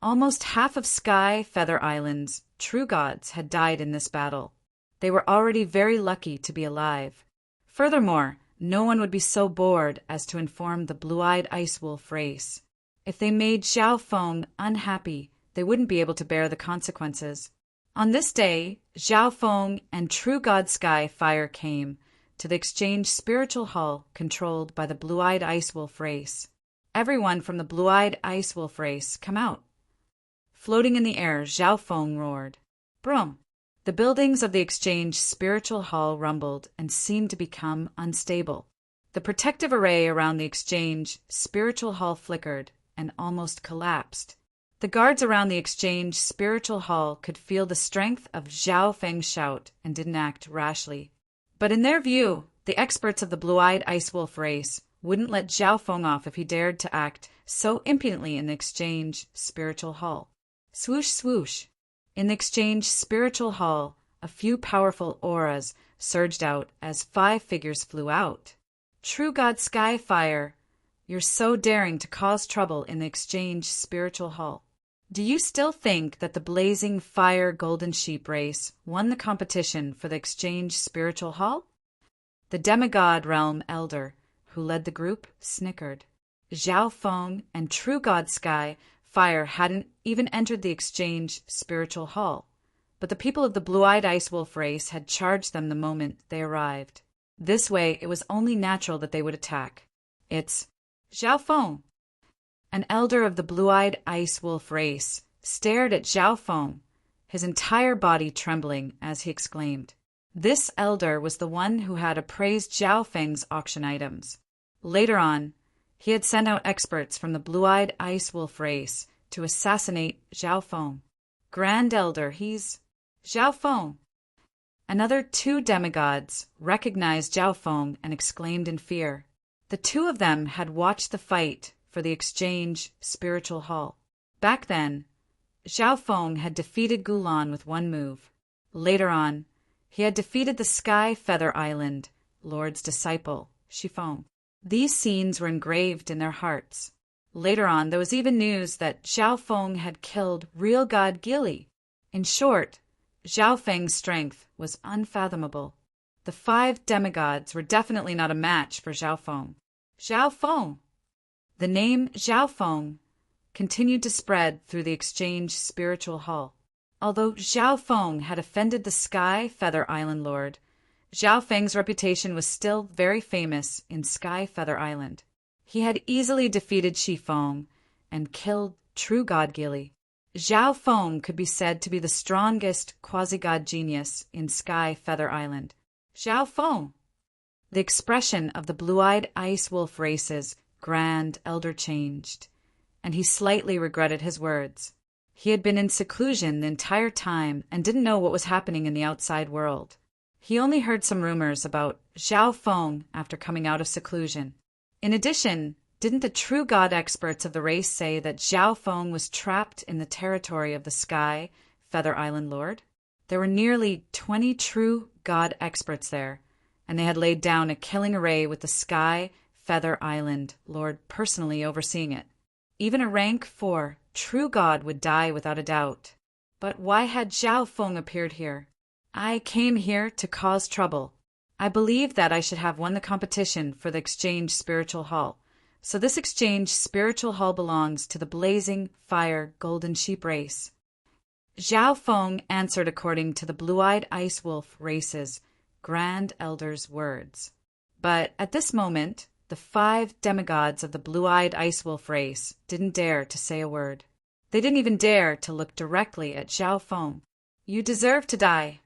Speaker 1: Almost half of Sky Feather Island's True Gods had died in this battle. They were already very lucky to be alive. Furthermore, no one would be so bored as to inform the Blue-Eyed Ice Wolf race. If they made Zhao Feng unhappy, they wouldn't be able to bear the consequences. On this day, Zhao Feng and True God Sky Fire came to the Exchange Spiritual Hall controlled by the Blue-Eyed Ice Wolf race. Everyone from the Blue-Eyed Ice Wolf race, come out. Floating in the air, Zhao Feng roared. Broom! The buildings of the Exchange Spiritual Hall rumbled and seemed to become unstable. The protective array around the Exchange Spiritual Hall flickered and almost collapsed. The guards around the Exchange Spiritual Hall could feel the strength of Zhao Feng's shout and didn't act rashly. But in their view, the experts of the Blue-Eyed Ice Wolf race wouldn't let Zhao Feng off if he dared to act so impudently in the Exchange Spiritual Hall. Swoosh, swoosh. In the Exchange Spiritual Hall, a few powerful auras surged out as 5 figures flew out. True God Skyfire, you're so daring to cause trouble in the Exchange Spiritual Hall. Do you still think that the blazing fire golden sheep race won the competition for the Exchange Spiritual Hall? The demigod realm elder, who led the group, snickered. Zhao Feng and True God Sky Fire hadn't even entered the Exchange Spiritual Hall, but the people of the Blue-Eyed Ice Wolf race had charged them the moment they arrived. This way, it was only natural that they would attack. It's Zhao Feng! An elder of the Blue-Eyed Ice Wolf race stared at Zhao Feng, his entire body trembling as he exclaimed. This elder was the one who had appraised Zhao Feng's auction items. Later on, he had sent out experts from the Blue-Eyed Ice Wolf race to assassinate Zhao Feng. Grand Elder, he's Zhao Feng. Another 2 demigods recognized Zhao Feng and exclaimed in fear. The 2 of them had watched the fight for the Exchange Spiritual Hall. Back then, Zhao Feng had defeated Gulan with 1 move. Later on, he had defeated the Sky Feather Island Lord's disciple, Shifeng. These scenes were engraved in their hearts. Later on, there was even news that Zhao Feng had killed real god Gili. In short, Zhao Feng's strength was unfathomable. The 5 demigods were definitely not a match for Zhao Feng. Zhao Feng! The name Zhao Feng continued to spread through the Exchange Spiritual Hall. Although Zhao Feng had offended the Sky Feather Island Lord, Zhao Feng's reputation was still very famous in Sky Feather Island. He had easily defeated Shifeng and killed True God Gili. Zhao Feng could be said to be the strongest quasi-god genius in Sky Feather Island. Zhao Feng! The expression of the Blue-Eyed Ice Wolf race's Grand Elder changed, and he slightly regretted his words. He had been in seclusion the entire time and didn't know what was happening in the outside world. He only heard some rumors about Zhao Feng after coming out of seclusion. In addition, Didn't the true god experts of the race say that Zhao Feng was trapped in the territory of the Sky Feather Island Lord? There were nearly 20 true god experts there, and they had laid down a killing array with the Sky Feather Island Lord personally overseeing it. Even a rank 4 true god would die without a doubt. But why had Zhao Feng appeared here? I came here to cause trouble. I believed that I should have won the competition for the Exchange Spiritual Hall. So this Exchange Spiritual Hall belongs to the Blazing Fire Golden Sheep race. Zhao Feng answered according to the Blue-Eyed Ice Wolf race's Grand Elder's words. But at this moment, the 5 demigods of the Blue-Eyed Ice Wolf race didn't dare to say a word. They didn't even dare to look directly at Zhao Feng. You deserve to die.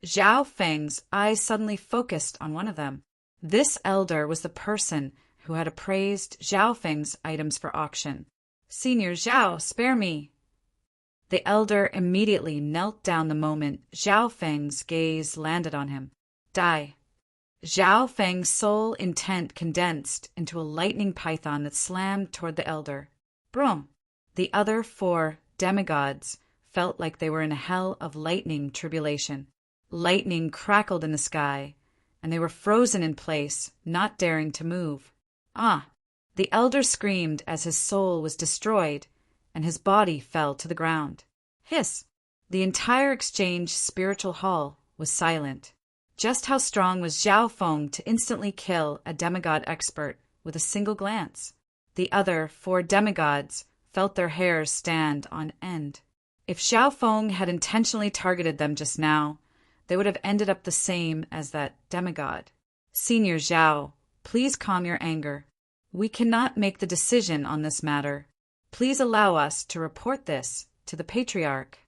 Speaker 1: Zhao Feng's eyes suddenly focused on one of them. This elder was the person who had appraised Zhao Feng's items for auction. Senior Zhao, spare me. The elder immediately knelt down the moment Zhao Feng's gaze landed on him. Die. Zhao Feng's soul intent condensed into a lightning python that slammed toward the elder. Broom! The other 4 demigods felt like they were in a hell of lightning tribulation. Lightning crackled in the sky, and they were frozen in place, not daring to move. Ah! The elder screamed as his soul was destroyed, and his body fell to the ground. Hiss! The entire Exchange Spiritual Hall was silent. Just how strong was Zhao Feng to instantly kill a demigod expert with a single glance? The other 4 demigods felt their hairs stand on end. If Zhao Feng had intentionally targeted them just now, they would have ended up the same as that demigod. Senior Zhao, please calm your anger. We cannot make the decision on this matter. Please allow us to report this to the Patriarch.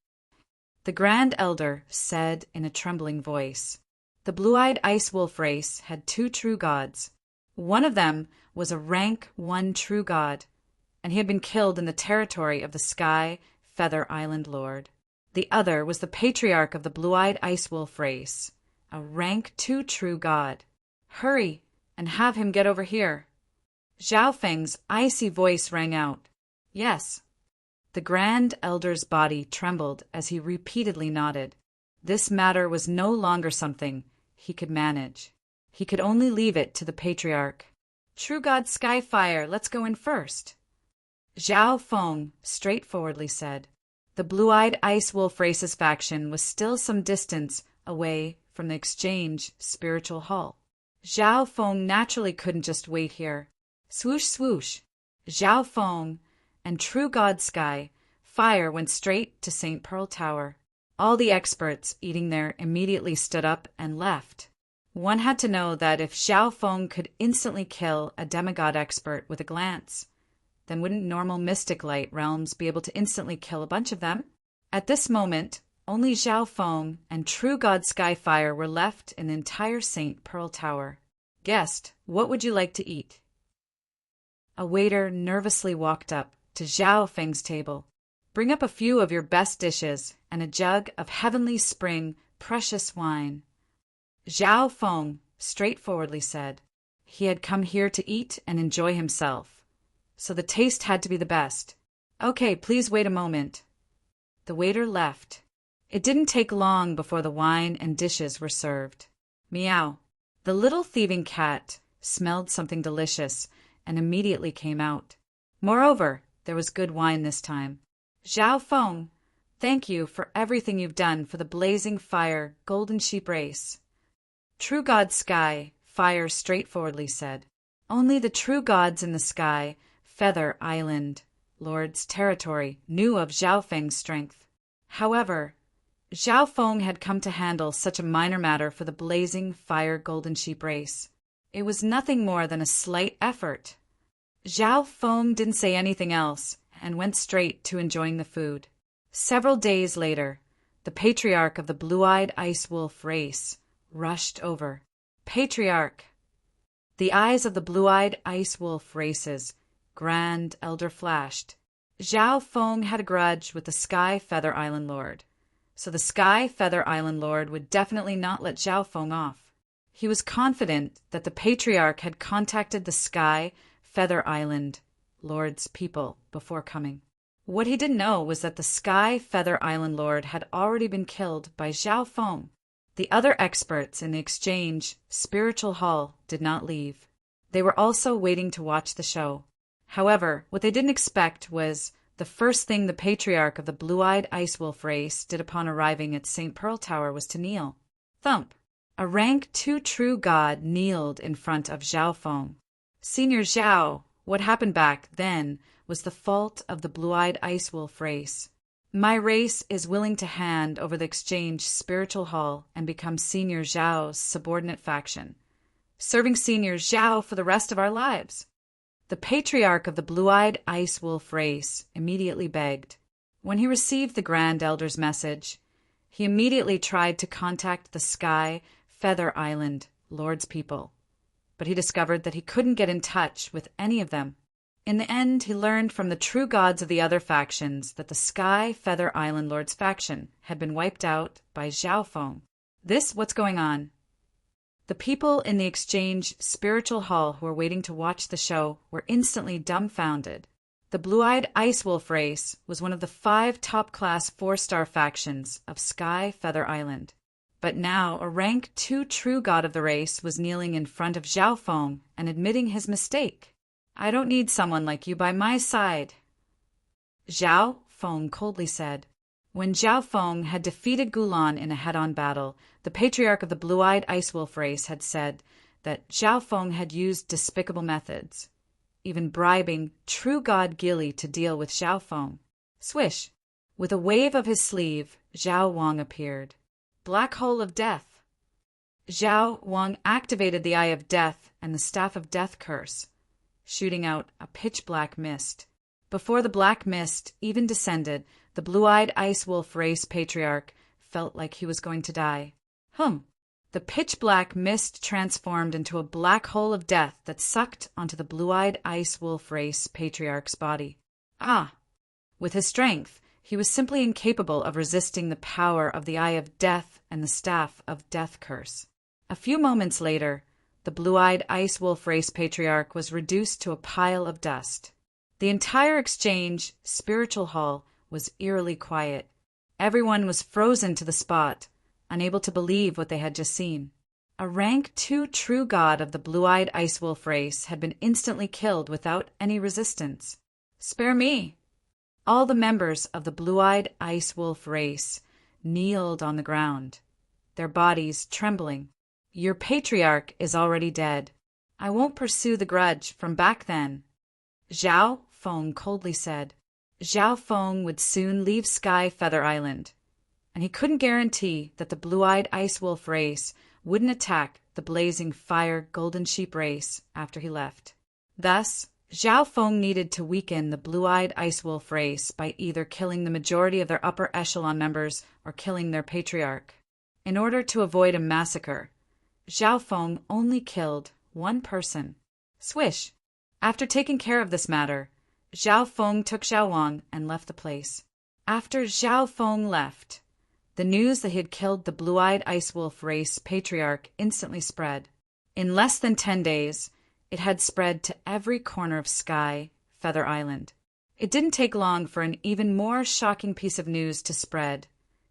Speaker 1: The Grand Elder said in a trembling voice. The Blue-Eyed Ice Wolf race had 2 true gods. One of them was a rank 1 true god, and he had been killed in the territory of the Sky Feather Island Lord. The other was the Patriarch of the Blue-Eyed Ice Wolf race, a rank 2 true god. Hurry and have him get over here. Zhao Feng's icy voice rang out. Yes. The Grand Elder's body trembled as he repeatedly nodded. This matter was no longer something he could manage. He could only leave it to the Patriarch. True God Skyfire, let's go in first. Zhao Feng straightforwardly said. The Blue-Eyed Ice Wolf race's faction was still some distance away from the Exchange Spiritual Hall. Zhao Feng naturally couldn't just wait here. Swoosh, swoosh. Zhao Feng and True God Sky Fire went straight to St. Pearl Tower. All the experts eating there immediately stood up and left. One had to know that if Zhao Feng could instantly kill a demigod expert with a glance, then wouldn't normal mystic light realms be able to instantly kill a bunch of them? At this moment, only Zhao Feng and True God Skyfire were left in the entire St. Pearl Tower. Guest, what would you like to eat? A waiter nervously walked up to Zhao Feng's table. Bring up a few of your best dishes and a jug of heavenly spring precious wine. Zhao Feng straightforwardly said. He had come here to eat and enjoy himself, so the taste had to be the best. Okay, please wait a moment. The waiter left. It didn't take long before the wine and dishes were served. Meow. The little thieving cat smelled something delicious and immediately came out. Moreover, there was good wine this time. Zhao Feng, thank you for everything you've done for the Blazing Fire Golden Sheep race. True God Sky Fire straightforwardly said. Only the true gods in the Sky Feather Island Lord's territory knew of Zhao Feng's strength. However, Zhao Feng had come to handle such a minor matter for the Blazing Fire Golden Sheep race. It was nothing more than a slight effort. Zhao Feng didn't say anything else and went straight to enjoying the food. Several days later, the Patriarch of the Blue-Eyed Ice Wolf race rushed over. Patriarch! The eyes of the Blue-Eyed Ice Wolf race's Grand Elder flashed. Zhao Feng had a grudge with the Sky Feather Island Lord, so the Sky Feather Island Lord would definitely not let Zhao Feng off. He was confident that the Patriarch had contacted the Sky Feather Island Lord's people before coming. What he didn't know was that the Sky Feather Island Lord had already been killed by Xiao Feng. The other experts in the exchange spiritual hall did not leave. They were also waiting to watch the show. However, what they didn't expect was the first thing the patriarch of the blue-eyed ice wolf race did upon arriving at St. Pearl Tower was to kneel. Thump! A rank 2 true god kneeled in front of Xiao Feng. Senior Xiao, what happened back then was the fault of the blue-eyed ice wolf race. My race is willing to hand over the exchange spiritual hall and become Senior Xiao's subordinate faction, serving Senior Xiao for the rest of our lives. The patriarch of the blue-eyed ice wolf race immediately begged. When he received the Grand Elder's message, he immediately tried to contact the Sky Feather Island Lord's people, but he discovered that he couldn't get in touch with any of them. In the end, he learned from the true gods of the other factions that the Sky Feather Island Lord's faction had been wiped out by Xiao Feng. What's going on? The people in the exchange spiritual hall who were waiting to watch the show were instantly dumbfounded. The blue-eyed ice wolf race was one of the 5 top-class 4-star factions of Sky Feather Island. But now a rank 2 true god of the race was kneeling in front of Xiao Feng and admitting his mistake. I don't need someone like you by my side, Xiao Feng coldly said. When Xiao Feng had defeated Gulan in a head-on battle, the patriarch of the blue-eyed ice wolf race had said that Xiao Feng had used despicable methods, even bribing true god Gili to deal with Xiao Feng. Swish! With a wave of his sleeve, Zhao Wang appeared. Black Hole of Death. Zhao Wang activated the Eye of Death and the Staff of Death curse, shooting out a pitch-black mist. Before the black mist even descended, the blue-eyed ice wolf race patriarch felt like he was going to die. The pitch-black mist transformed into a black hole of death that sucked onto the blue-eyed ice wolf race patriarch's body. With his strength, he was simply incapable of resisting the power of the Eye of Death and the Staff of Death curse. A few moments later, the blue-eyed ice wolf race patriarch was reduced to a pile of dust. The entire exchange spiritual hall was eerily quiet. Everyone was frozen to the spot, unable to believe what they had just seen. A rank 2 true god of the blue-eyed ice wolf race had been instantly killed without any resistance. Spare me! All the members of the blue-eyed ice wolf race kneeled on the ground, their bodies trembling. Your patriarch is already dead. I won't pursue the grudge from back then, Xiao Feng coldly said. Xiao Feng would soon leave Sky Feather Island, and he couldn't guarantee that the blue-eyed ice wolf race wouldn't attack the blazing fire golden sheep race after he left. Thus, Xiao Feng needed to weaken the blue-eyed ice wolf race by either killing the majority of their upper echelon members or killing their patriarch. In order to avoid a massacre, Xiao Feng only killed one person. Swish! After taking care of this matter, Xiao Feng took Xiao Wang and left the place. After Xiao Feng left, the news that he had killed the blue-eyed ice wolf race patriarch instantly spread. In less than 10 days, it had spread to every corner of Sky Feather Island. It didn't take long for an even more shocking piece of news to spread.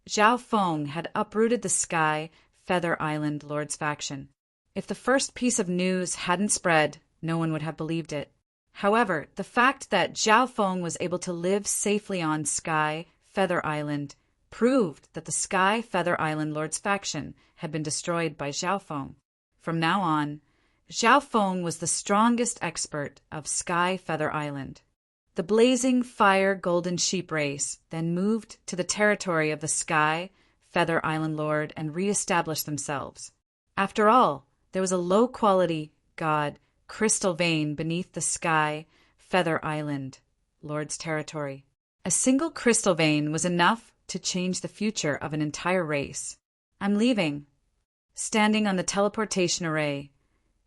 Speaker 1: Xiao Feng had uprooted the Sky Feather Island Lord's faction. If the first piece of news hadn't spread, no one would have believed it. However, the fact that Xiao Feng was able to live safely on Sky Feather Island proved that the Sky Feather Island Lord's faction had been destroyed by Xiao Feng. From now on, Xiao Feng was the strongest expert of Sky Feather Island. The blazing fire golden sheep race then moved to the territory of the Sky Feather Island Lord and re-established themselves. After all, there was a low-quality god crystal vein beneath the Sky Feather Island Lord's territory. A single crystal vein was enough to change the future of an entire race. I'm leaving. Standing on the teleportation array,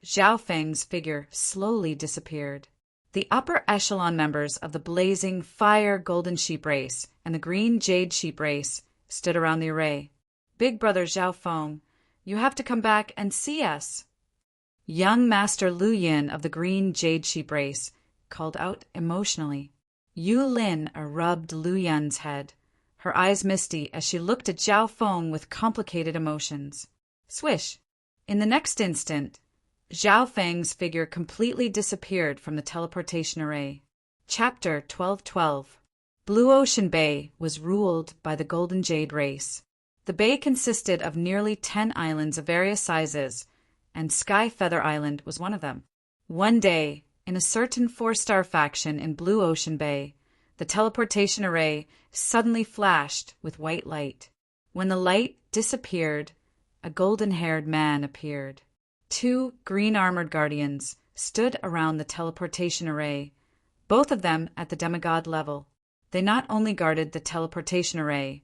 Speaker 1: Xiao Feng's figure slowly disappeared. The upper echelon members of the blazing fire golden sheep race and the green jade sheep race stood around the array. Big brother Xiao Feng, you have to come back and see us. Young Master Lu Yin of the Green Jade Sheep race called out emotionally. Yu Lin rubbed Lu Yin's head, her eyes misty as she looked at Zhao Feng with complicated emotions. Swish! In the next instant, Zhao Feng's figure completely disappeared from the teleportation array. Chapter 1212. Blue Ocean Bay was ruled by the Golden Jade race. The bay consisted of nearly 10 islands of various sizes, and Sky Feather Island was one of them. One day, in a certain 4-star faction in Blue Ocean Bay, the teleportation array suddenly flashed with white light. When the light disappeared, a golden-haired man appeared. 2 green-armored guardians stood around the teleportation array, both of them at the demigod level. They not only guarded the teleportation array,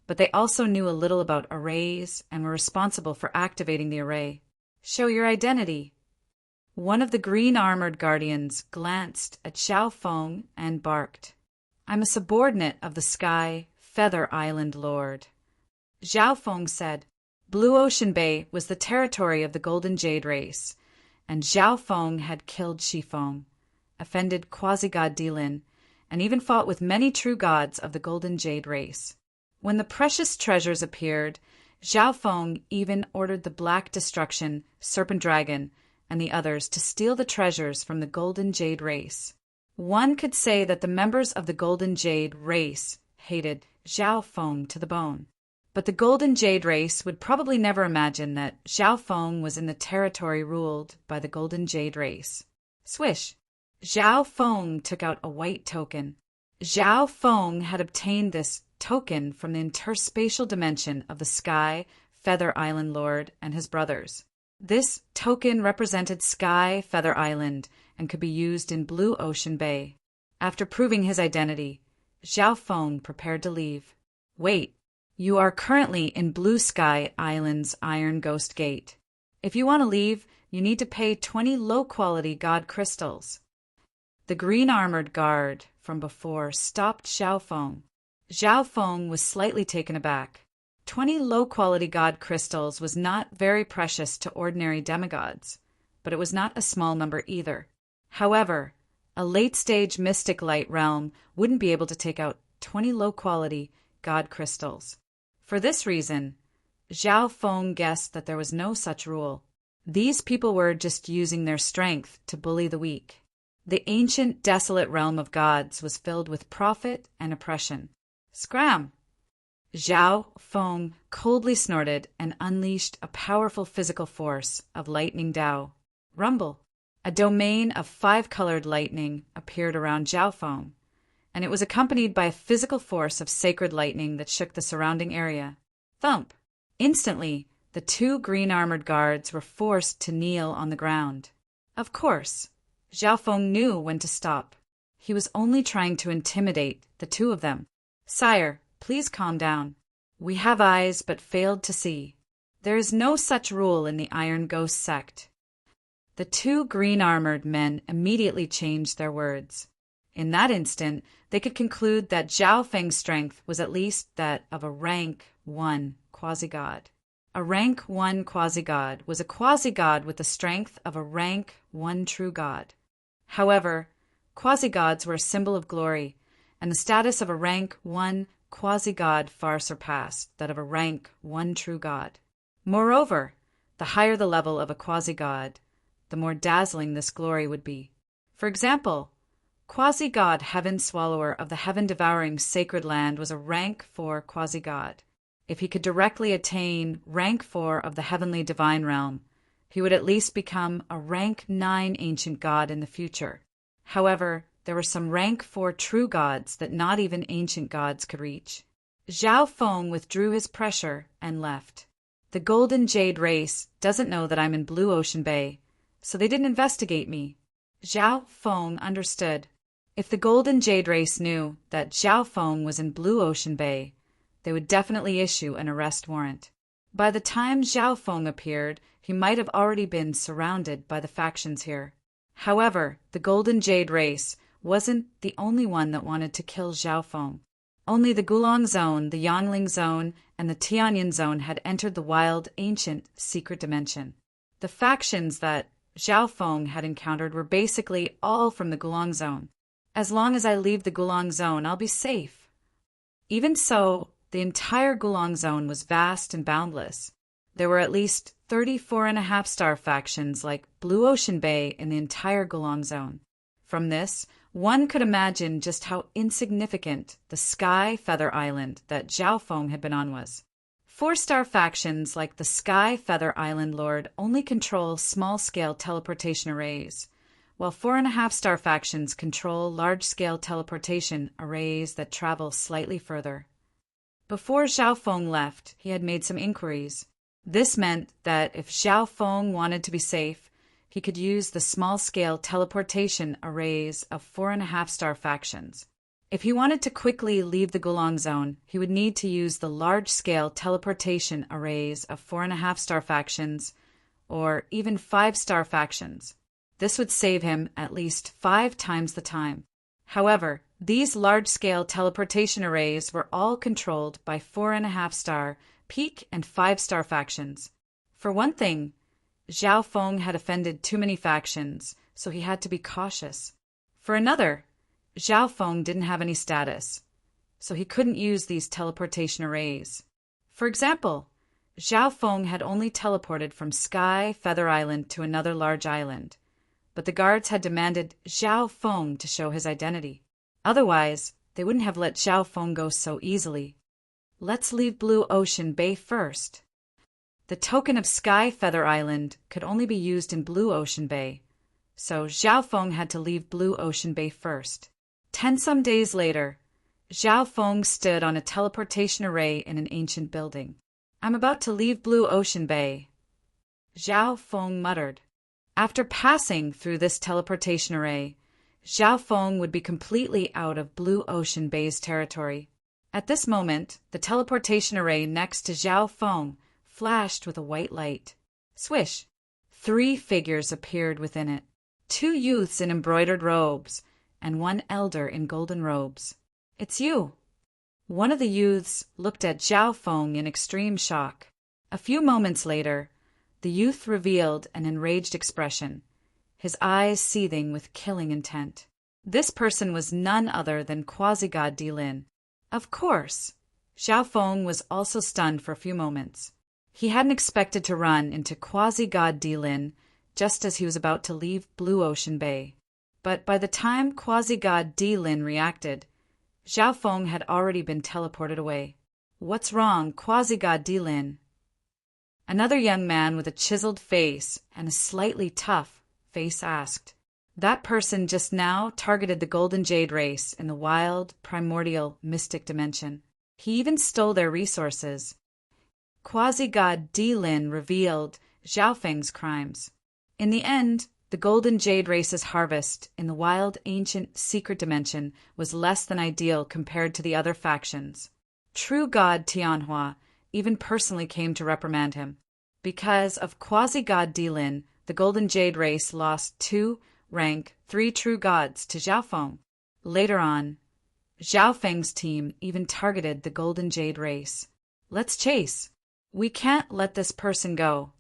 Speaker 1: but they also knew a little about arrays and were responsible for activating the array. Show your identity. One of the green-armored guardians glanced at Zhao Feng and barked. I'm a subordinate of the Sky Feather Island Lord. Zhao Feng said, Blue Ocean Bay was the territory of the Golden Jade race, and Zhao Feng had killed Shifeng, offended quasi-god Dilin, and even fought with many true gods of the Golden Jade race. When the precious treasures appeared, Zhao Feng even ordered the Black Destruction, Serpent Dragon, and the others to steal the treasures from the Golden Jade race. One could say that the members of the Golden Jade race hated Zhao Feng to the bone. But the Golden Jade race would probably never imagine that Zhao Feng was in the territory ruled by the Golden Jade race. Swish! Zhao Feng took out a white token. Zhao Feng had obtained this token from the interspatial dimension of the Sky Feather Island Lord and his brothers. This token represented Sky Feather Island and could be used in Blue Ocean Bay. After proving his identity, Zhao Feng prepared to leave. Wait. You are currently in Blue Sky Island's Iron Ghost Gate. If you want to leave, you need to pay 20 low-quality god crystals. The green-armored guard from before stopped Zhao Feng. Zhao Feng was slightly taken aback. 20 low-quality god crystals was not very precious to ordinary demigods, but it was not a small number either. However, a late-stage mystic light realm wouldn't be able to take out 20 low-quality god crystals. For this reason, Zhao Feng guessed that there was no such rule. These people were just using their strength to bully the weak. The ancient, desolate realm of gods was filled with profit and oppression. Scram! Zhao Feng coldly snorted and unleashed a powerful physical force of lightning Dao. Rumble! A domain of 5-colored lightning appeared around Zhao Feng, and it was accompanied by a physical force of sacred lightning that shook the surrounding area. Thump! Instantly, the 2 green-armored guards were forced to kneel on the ground. Of course, Zhao Feng knew when to stop. He was only trying to intimidate the 2 of them. Sire, please calm down. We have eyes but failed to see. There is no such rule in the Iron Ghost sect. The 2 green-armored men immediately changed their words. In that instant, they could conclude that Zhao Feng's strength was at least that of a rank 1 quasi-god. A rank 1 quasi-god was a quasi-god with the strength of a rank 1 true god. However, quasi-gods were a symbol of glory, and the status of a rank 1 quasi-god far surpassed that of a rank 1 true god. Moreover, the higher the level of a quasi-god, the more dazzling this glory would be. For example, quasi-god Heaven Swallower of the heaven-devouring sacred land was a rank 4 quasi-god. If he could directly attain rank 4 of the heavenly divine realm, he would at least become a rank 9 ancient god in the future. However, there were some rank 4 true gods that not even ancient gods could reach. Zhao Feng withdrew his pressure and left. The Golden Jade race doesn't know that I'm in Blue Ocean Bay, so they didn't investigate me. Zhao Feng understood. If the Golden Jade race knew that Zhao Feng was in Blue Ocean Bay, they would definitely issue an arrest warrant. By the time Zhao Feng appeared, he might have already been surrounded by the factions here. However, the Golden Jade race wasn't the only one that wanted to kill Zhao Feng. Only the Gulong Zone, the Yangling Zone, and the Tianyin Zone had entered the wild, ancient, secret dimension. The factions that Zhao Feng had encountered were basically all from the Gulong Zone. As long as I leave the Gulong Zone, I'll be safe. Even so, the entire Gulong Zone was vast and boundless. There were at least 34.5-star factions like Blue Ocean Bay in the entire Gulong Zone. From this, one could imagine just how insignificant the Sky Feather Island that Zhao Feng had been on was. 4-star factions like the Sky Feather Island Lord only control small-scale teleportation arrays, while 4.5-star factions control large-scale teleportation arrays that travel slightly further. Before Zhao Feng left, he had made some inquiries. This meant that if Zhao Feng wanted to be safe, he could use the small-scale teleportation arrays of 4.5-star factions. If he wanted to quickly leave the Gulong Zone, he would need to use the large-scale teleportation arrays of 4.5-star factions, or even 5-star factions. This would save him at least 5 times the time. However, these large-scale teleportation arrays were all controlled by 4.5-star, peak, and 5-star factions. For one thing, Zhao Feng had offended too many factions, so he had to be cautious. For another, Zhao Feng didn't have any status, so he couldn't use these teleportation arrays. For example, Zhao Feng had only teleported from Sky Feather Island to another large island, but the guards had demanded Zhao Feng to show his identity. Otherwise, they wouldn't have let Zhao Feng go so easily. Let's leave Blue Ocean Bay first. The token of Sky Feather Island could only be used in Blue Ocean Bay, so Zhao Feng had to leave Blue Ocean Bay first. 10-some days later, Zhao Feng stood on a teleportation array in an ancient building. I'm about to leave Blue Ocean Bay, Zhao Feng muttered. After passing through this teleportation array, Zhao Feng would be completely out of Blue Ocean Bay's territory. At this moment, the teleportation array next to Zhao Feng flashed with a white light. Swish! 3 figures appeared within it. 2 youths in embroidered robes, and 1 elder in golden robes. It's you. One of the youths looked at Zhao Feng in extreme shock. A few moments later, the youth revealed an enraged expression, his eyes seething with killing intent. This person was none other than Quasi-God Dilin. Of course, Zhao Feng was also stunned for a few moments. He hadn't expected to run into Quasi-God Dilin just as he was about to leave Blue Ocean Bay. But by the time Quasi-God Dilin reacted, Zhao Feng had already been teleported away. What's wrong, Quasi-God Dilin? Another young man with a chiseled face and a slightly tough face asked. That person just now targeted the Golden Jade race in the wild, primordial, mystic dimension. He even stole their resources. Quasi-God Dilin revealed Zhao Feng's crimes. In the end, the Golden Jade race's harvest in the wild, ancient, secret dimension was less than ideal compared to the other factions. True God Tianhua even personally came to reprimand him. Because of Quasi-God Dilin, the Golden Jade race lost 2 rank 3 true gods to Zhao Feng. Later on, Zhao Feng's team even targeted the Golden Jade race. Let's chase. We can't let this person go,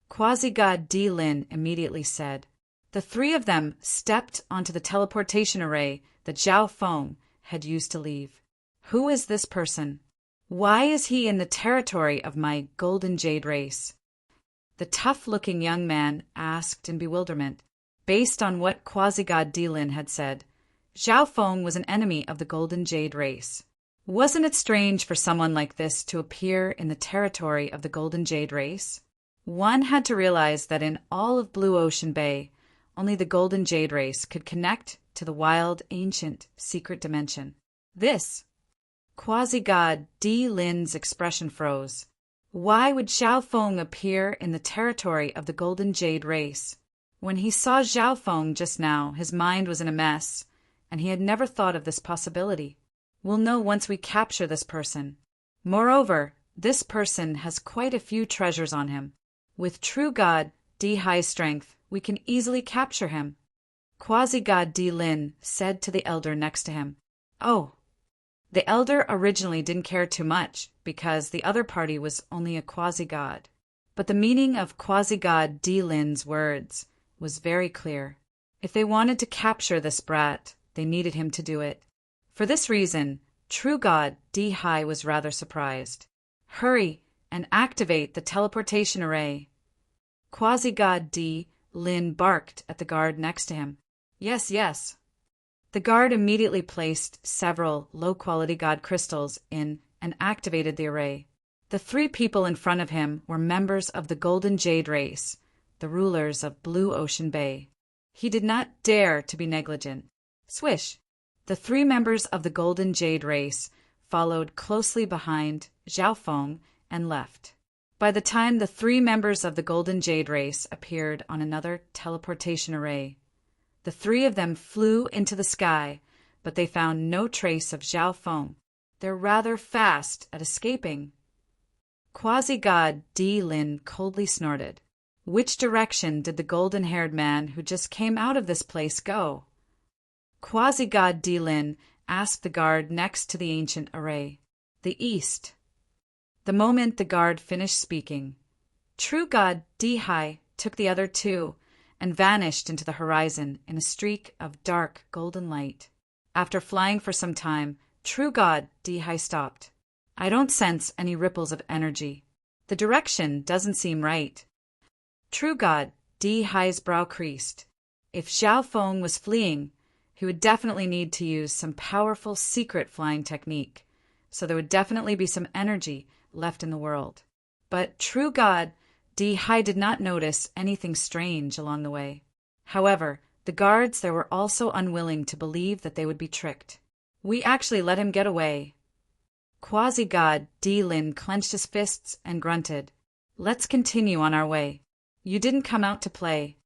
Speaker 1: Quasi-God Dilin immediately said. The 3 of them stepped onto the teleportation array that Zhao Feng had used to leave. Who is this person? Why is he in the territory of my Golden Jade race? The tough-looking young man asked in bewilderment. Based on what Quasi-God Dilin had said, Zhao Feng was an enemy of the Golden Jade race. Wasn't it strange for someone like this to appear in the territory of the Golden Jade race? One had to realize that in all of Blue Ocean Bay, only the Golden Jade race could connect to the wild, ancient, secret dimension. This, Quasi-God Dilin's expression froze. Why would Zhao Feng appear in the territory of the Golden Jade race? When he saw Zhao Feng just now, his mind was in a mess, and he had never thought of this possibility. We'll know once we capture this person. Moreover, this person has quite a few treasures on him. With True God D high strength, we can easily capture him. Quasi-God Dilin said to the elder next to him. Oh. The elder originally didn't care too much because the other party was only a quasi-god. But the meaning of Quasi-God Dilin's words was very clear. If they wanted to capture this brat, they needed him to do it. For this reason, True God D-High was rather surprised. Hurry and activate the teleportation array. Quasi-God D-Lin barked at the guard next to him. Yes, yes. The guard immediately placed several low-quality God crystals in and activated the array. The 3 people in front of him were members of the Golden Jade race, the rulers of Blue Ocean Bay. He did not dare to be negligent. Swish! The 3 members of the Golden Jade race followed closely behind Zhao Feng and left. By the time the 3 members of the Golden Jade race appeared on another teleportation array, the 3 of them flew into the sky, but they found no trace of Zhao Feng. They're rather fast at escaping. Quasi-God D-Lin coldly snorted. Which direction did the golden-haired man who just came out of this place go? Quasi-God D-Lin asked the guard next to the ancient array. The east. The moment the guard finished speaking, True God D-High took the other 2 and vanished into the horizon in a streak of dark golden light. After flying for some time, True God D-High stopped. I don't sense any ripples of energy. The direction doesn't seem right. True God D-High's brow creased. If Zhao Feng was fleeing, he would definitely need to use some powerful secret flying technique, so there would definitely be some energy left in the world. But True God D-High did not notice anything strange along the way. However, the guards there were also unwilling to believe that they would be tricked. We actually let him get away. Quasi-God D-Lin clenched his fists and grunted. Let's continue on our way. You didn't come out to play.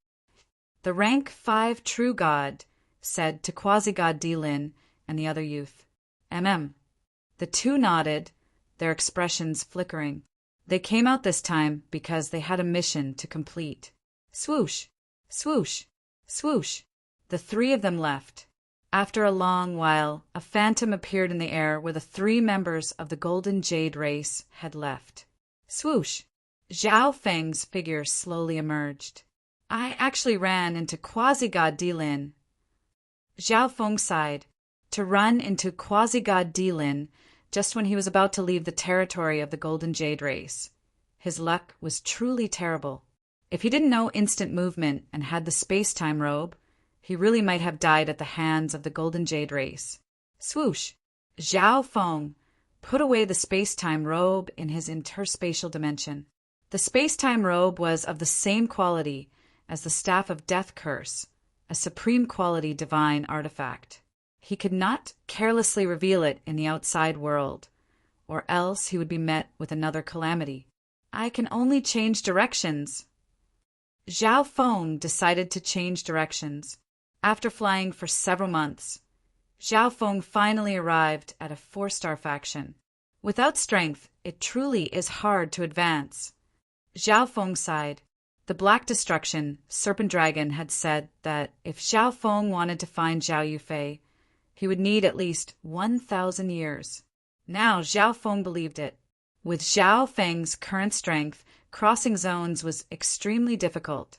Speaker 1: The rank 5 True God said to Quasi-God D-Lin and the other youth. The 2 nodded, their expressions flickering. They came out this time because they had a mission to complete. Swoosh! Swoosh! Swoosh! The 3 of them left. After a long while, a phantom appeared in the air where the 3 members of the Golden Jade race had left. Swoosh! Zhao Feng's figure slowly emerged. I actually ran into Quasi-God D-Lin. Zhao Feng sighed. To run into Quasi-God D-Lin just when he was about to leave the territory of the Golden Jade race. His luck was truly terrible. If he didn't know instant movement and had the space-time robe, he really might have died at the hands of the Golden Jade race. Swoosh! Zhao Feng put away the space-time robe in his interspatial dimension. The space-time robe was of the same quality as the Staff of Death Curse, a supreme quality divine artifact. He could not carelessly reveal it in the outside world, or else he would be met with another calamity. I can only change directions. Zhao Feng decided to change directions. After flying for several months, Zhao Feng finally arrived at a 4-star faction. Without strength, it truly is hard to advance. Zhao Feng sighed. The Black Destruction, Serpent Dragon, had said that if Zhao Feng wanted to find Zhao Yufei, he would need at least 1,000 years. Now Zhao Feng believed it. With Zhao Feng's current strength, crossing zones was extremely difficult,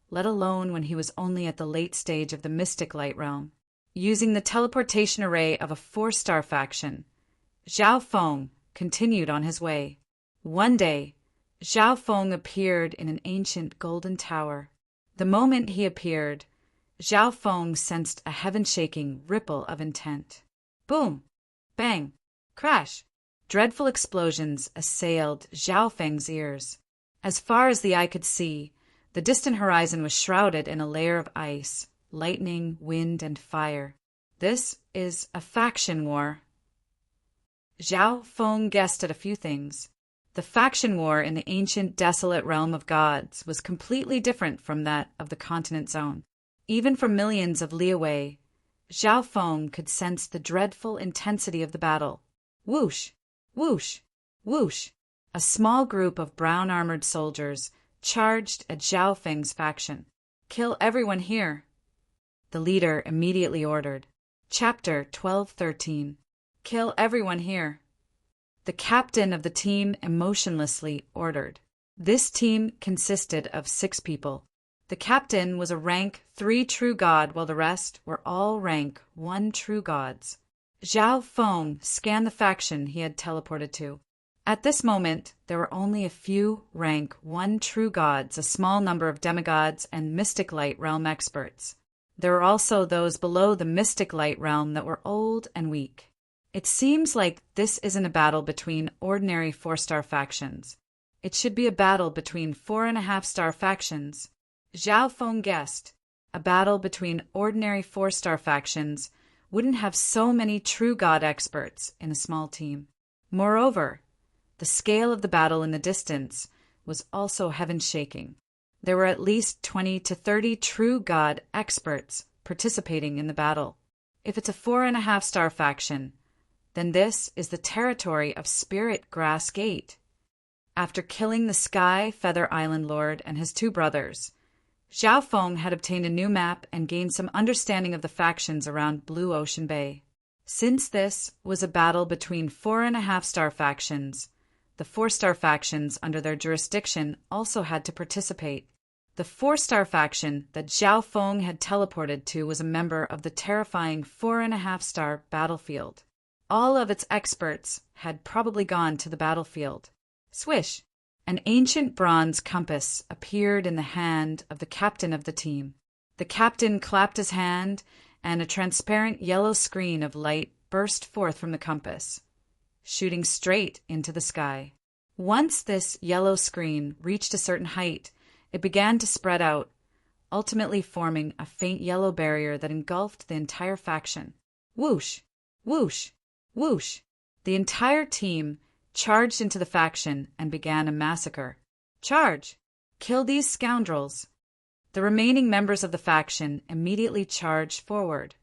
Speaker 1: let alone when he was only at the late stage of the Mystic Light Realm. Using the teleportation array of a 4-star faction, Zhao Feng continued on his way. One day, Zhao Feng appeared in an ancient golden tower. The moment he appeared, Zhao Feng sensed a heaven-shaking ripple of intent. Boom! Bang! Crash! Dreadful explosions assailed Zhao Feng's ears. As far as the eye could see, the distant horizon was shrouded in a layer of ice, lightning, wind, and fire. This is a faction war. Zhao Feng guessed at a few things. The faction war in the ancient desolate realm of gods was completely different from that of the continent zone. Even from millions of li away, Zhao Feng could sense the dreadful intensity of the battle. Whoosh! Whoosh! Whoosh! A small group of brown-armored soldiers charged at Zhao Feng's faction. Kill everyone here, the leader immediately ordered. Chapter 12:13. Kill everyone here. The captain of the team emotionlessly ordered. This team consisted of 6 people. The captain was a rank 3 true god, while the rest were all rank 1 true gods. Zhao Feng scanned the faction he had teleported to. At this moment, there were only a few rank 1 true gods, a small number of demigods, and Mystic Light Realm experts. There were also those below the Mystic Light Realm that were old and weak. It seems like this isn't a battle between ordinary 4-star factions. It should be a battle between 4.5-star factions. Zhao Feng guessed. A battle between ordinary 4-star factions wouldn't have so many true god experts in a small team. Moreover, the scale of the battle in the distance was also heaven-shaking. There were at least 20 to 30 true god experts participating in the battle. If it's a 4.5-star faction, then this is the territory of Spirit Grass Gate. After killing the Sky Feather Island Lord and his 2 brothers, Zhao Feng had obtained a new map and gained some understanding of the factions around Blue Ocean Bay. Since this was a battle between 4.5-star factions, the 4-star factions under their jurisdiction also had to participate. The 4-star faction that Zhao Feng had teleported to was a member of the terrifying 4.5-star battlefield. All of its experts had probably gone to the battlefield. Swish! An ancient bronze compass appeared in the hand of the captain of the team. The captain clapped his hand, and a transparent yellow screen of light burst forth from the compass, shooting straight into the sky. Once this yellow screen reached a certain height, it began to spread out, ultimately forming a faint yellow barrier that engulfed the entire faction. Whoosh! Whoosh! Whoosh! The entire team charged into the faction and began a massacre. Charge! Kill these scoundrels! The remaining members of the faction immediately charged forward,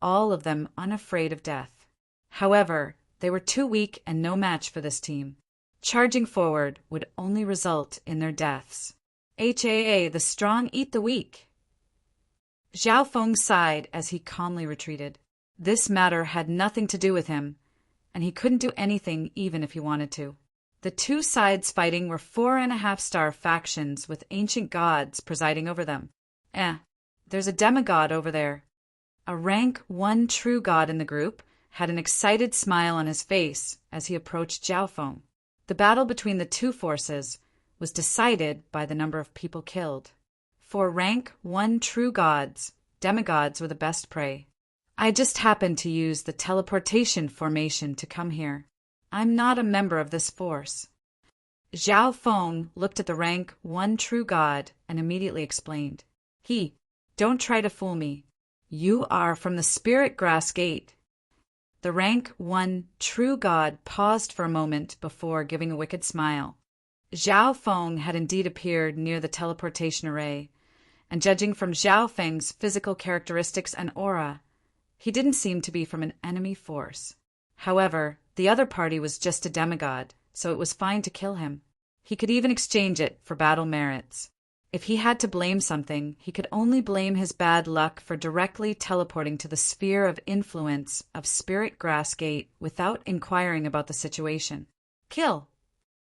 Speaker 1: all of them unafraid of death. However, they were too weak and no match for this team. Charging forward would only result in their deaths. The strong eat the weak. Zhao Feng sighed as he calmly retreated. This matter had nothing to do with him, and he couldn't do anything even if he wanted to. The 2 sides fighting were 4.5-star factions with ancient gods presiding over them. There's a demigod over there. A rank 1 true god in the group had an excited smile on his face as he approached Zhao Feng. The battle between the 2 forces was decided by the number of people killed. For rank 1 true gods, demigods were the best prey. I just happened to use the teleportation formation to come here. I'm not a member of this force. Zhao Feng looked at the rank 1 true god and immediately explained. Don't try to fool me. You are from the Spirit Grass Gate. The rank 1 true god paused for a moment before giving a wicked smile. Zhao Feng had indeed appeared near the teleportation array, and judging from Zhao Feng's physical characteristics and aura, he didn't seem to be from an enemy force. However, the other party was just a demigod, so it was fine to kill him. He could even exchange it for battle merits. If he had to blame something, he could only blame his bad luck for directly teleporting to the sphere of influence of Spirit Grass Gate without inquiring about the situation. Kill!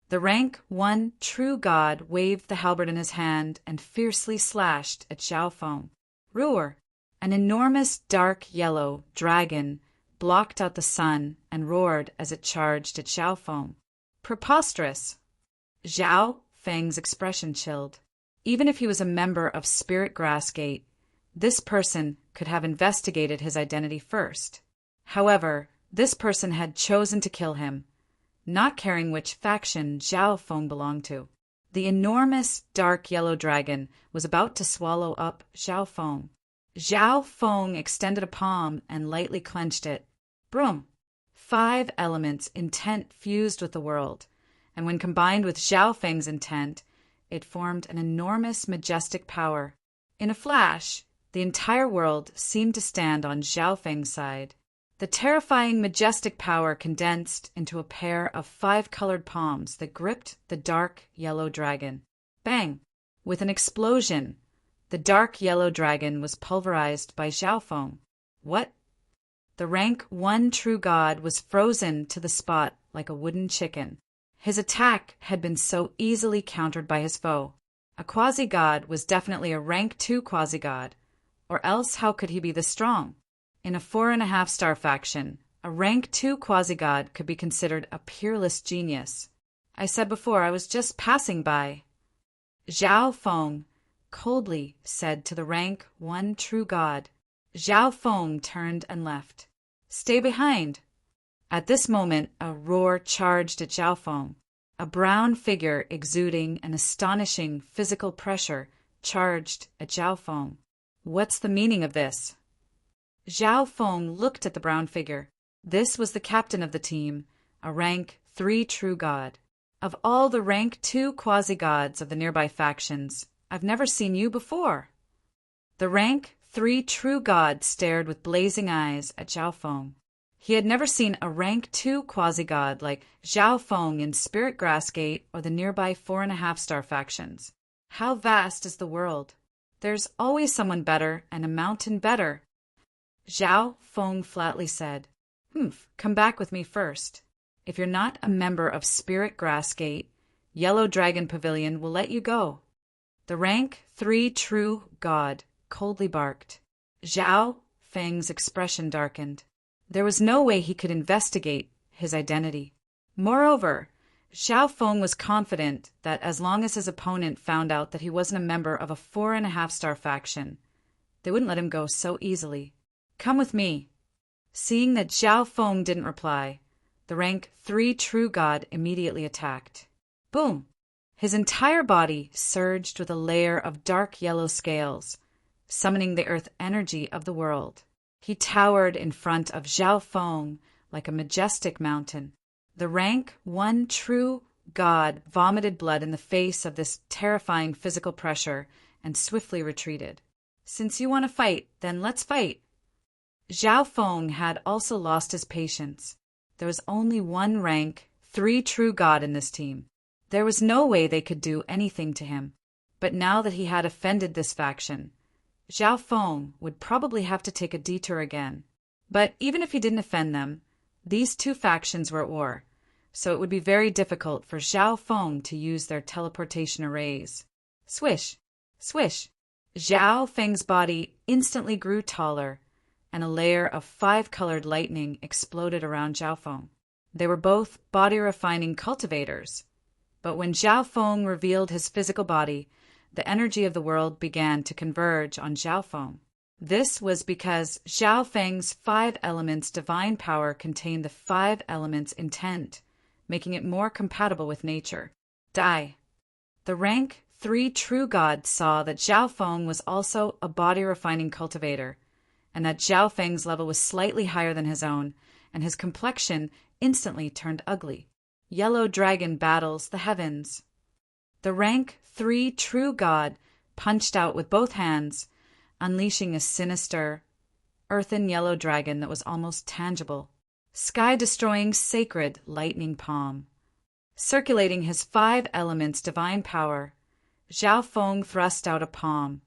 Speaker 1: The rank 1 true god waved the halberd in his hand and fiercely slashed at Zhao Feng. Roar! An enormous dark yellow dragon blocked out the sun and roared as it charged at Zhao Feng. Preposterous! Zhao Feng's expression chilled. Even if he was a member of Spirit Grass Gate, this person could have investigated his identity first. However, this person had chosen to kill him, not caring which faction Zhao Feng belonged to. The enormous dark yellow dragon was about to swallow up Zhao Feng. Zhao Feng extended a palm and lightly clenched it. Broom! 5 elements' intent fused with the world, and when combined with Zhao Feng's intent, it formed an enormous, majestic power. In a flash, the entire world seemed to stand on Zhao Feng's side. The terrifying, majestic power condensed into a pair of 5-colored palms that gripped the dark yellow dragon. Bang! With an explosion, the dark yellow dragon was pulverized by Zhao Feng. What? The rank 1 true god was frozen to the spot like a wooden chicken. His attack had been so easily countered by his foe. A quasi-god was definitely a rank 2 quasi-god, or else how could he be this strong? In a 4.5-star faction, a rank 2 quasi-god could be considered a peerless genius. I said before I was just passing by. Zhao Feng coldly said to the rank 1 true god. Zhao Feng turned and left. Stay behind. At this moment, a roar charged at Zhao Feng. A brown figure exuding an astonishing physical pressure charged at Zhao Feng. What's the meaning of this? Zhao Feng looked at the brown figure. This was the captain of the team, a rank 3 true god. Of all the rank 2 quasi-gods of the nearby factions, I've never seen you before. The rank 3 true god stared with blazing eyes at Zhao Feng. He had never seen a rank 2 quasi-god like Zhao Feng in Spirit Grassgate or the nearby 4.5-star factions. How vast is the world! There's always someone better and a mountain better. Zhao Feng flatly said, come back with me first. If you're not a member of Spirit Grassgate, Yellow Dragon Pavilion will let you go. The rank 3 true god coldly barked. Zhao Feng's expression darkened. There was no way he could investigate his identity. Moreover, Zhao Feng was confident that as long as his opponent found out that he wasn't a member of a 4.5-star faction, they wouldn't let him go so easily. Come with me. Seeing that Zhao Feng didn't reply, the rank 3 true god immediately attacked. Boom! His entire body surged with a layer of dark yellow scales, summoning the earth energy of the world. He towered in front of Zhao Feng like a majestic mountain. The rank 1 true god vomited blood in the face of this terrifying physical pressure and swiftly retreated. Since you want to fight, then let's fight. Zhao Feng had also lost his patience. There was only one rank 3 true god in this team. There was no way they could do anything to him. But now that he had offended this faction, Zhao Feng would probably have to take a detour again. But even if he didn't offend them, these two factions were at war, so it would be very difficult for Zhao Feng to use their teleportation arrays. Swish! Swish! Zhao Feng's body instantly grew taller, and a layer of 5-colored lightning exploded around Zhao Feng. They were both body-refining cultivators, but when Zhao Feng revealed his physical body, the energy of the world began to converge on Zhao Feng. This was because Zhao Feng's 5 elements divine power contained the 5 elements intent, making it more compatible with nature. Die. The rank 3 true gods saw that Zhao Feng was also a body-refining cultivator, and that Zhao Feng's level was slightly higher than his own, and his complexion instantly turned ugly. Yellow Dragon battles the heavens. The rank 3 true god punched out with both hands, unleashing a sinister, earthen yellow dragon that was almost tangible. Sky-destroying sacred lightning palm. Circulating his 5 elements divine power, Zhao Feng thrust out a palm,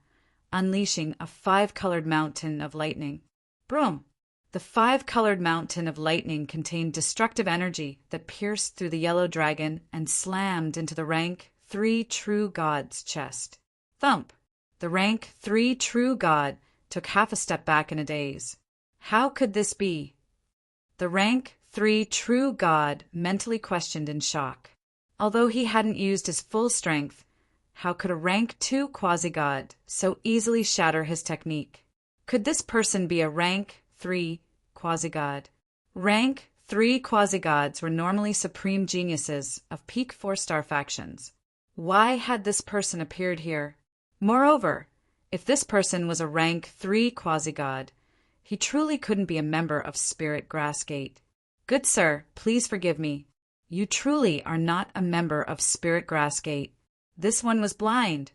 Speaker 1: unleashing a 5-colored mountain of lightning. Broom! The 5-colored mountain of lightning contained destructive energy that pierced through the yellow dragon and slammed into the rank 3 true god's chest. Thump! The rank 3 true god took half a step back in a daze. How could this be? The rank 3 true god mentally questioned in shock. Although he hadn't used his full strength, how could a rank 2 quasi-god so easily shatter his technique? Could this person be a rank 3 quasi-god? Rank 3 quasi-gods were normally supreme geniuses of peak 4-star factions. Why had this person appeared here? Moreover, if this person was a rank 3 quasi-god, he truly couldn't be a member of Spirit Grassgate. Good sir, please forgive me. You truly are not a member of Spirit Grassgate. This one was blind.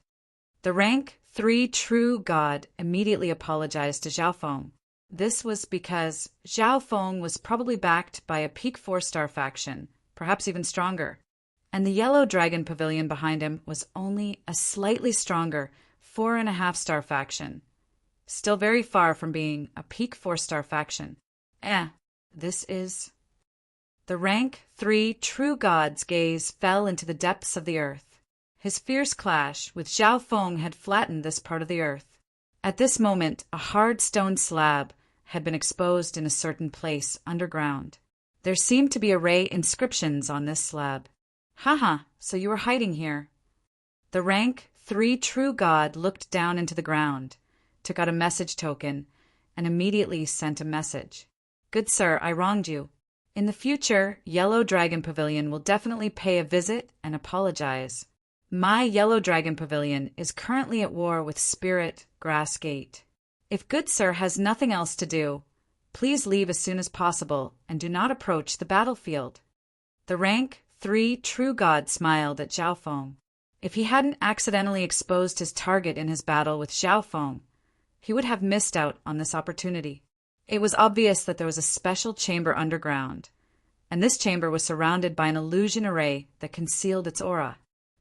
Speaker 1: The rank 3 true god immediately apologized to Zhao Feng. This was because Zhao Feng was probably backed by a peak 4-star faction, perhaps even stronger. And the Yellow Dragon Pavilion behind him was only a slightly stronger 4.5-star faction. Still very far from being a peak 4-star faction. This is... The rank 3 true god's gaze fell into the depths of the earth. His fierce clash with Zhao Feng had flattened this part of the earth. At this moment, a hard stone slab had been exposed in a certain place underground. There seemed to be array inscriptions on this slab. Haha, so you were hiding here. The rank 3 true god looked down into the ground, took out a message token, and immediately sent a message. Good sir, I wronged you. In the future, Yellow Dragon Pavilion will definitely pay a visit and apologize. My Yellow Dragon Pavilion is currently at war with Spirit Grass Gate. If good sir has nothing else to do, please leave as soon as possible and do not approach the battlefield. The rank 3 true god smiled at Zhao Feng. If he hadn't accidentally exposed his target in his battle with Zhao Feng, he would have missed out on this opportunity. It was obvious that there was a special chamber underground, and this chamber was surrounded by an illusion array that concealed its aura.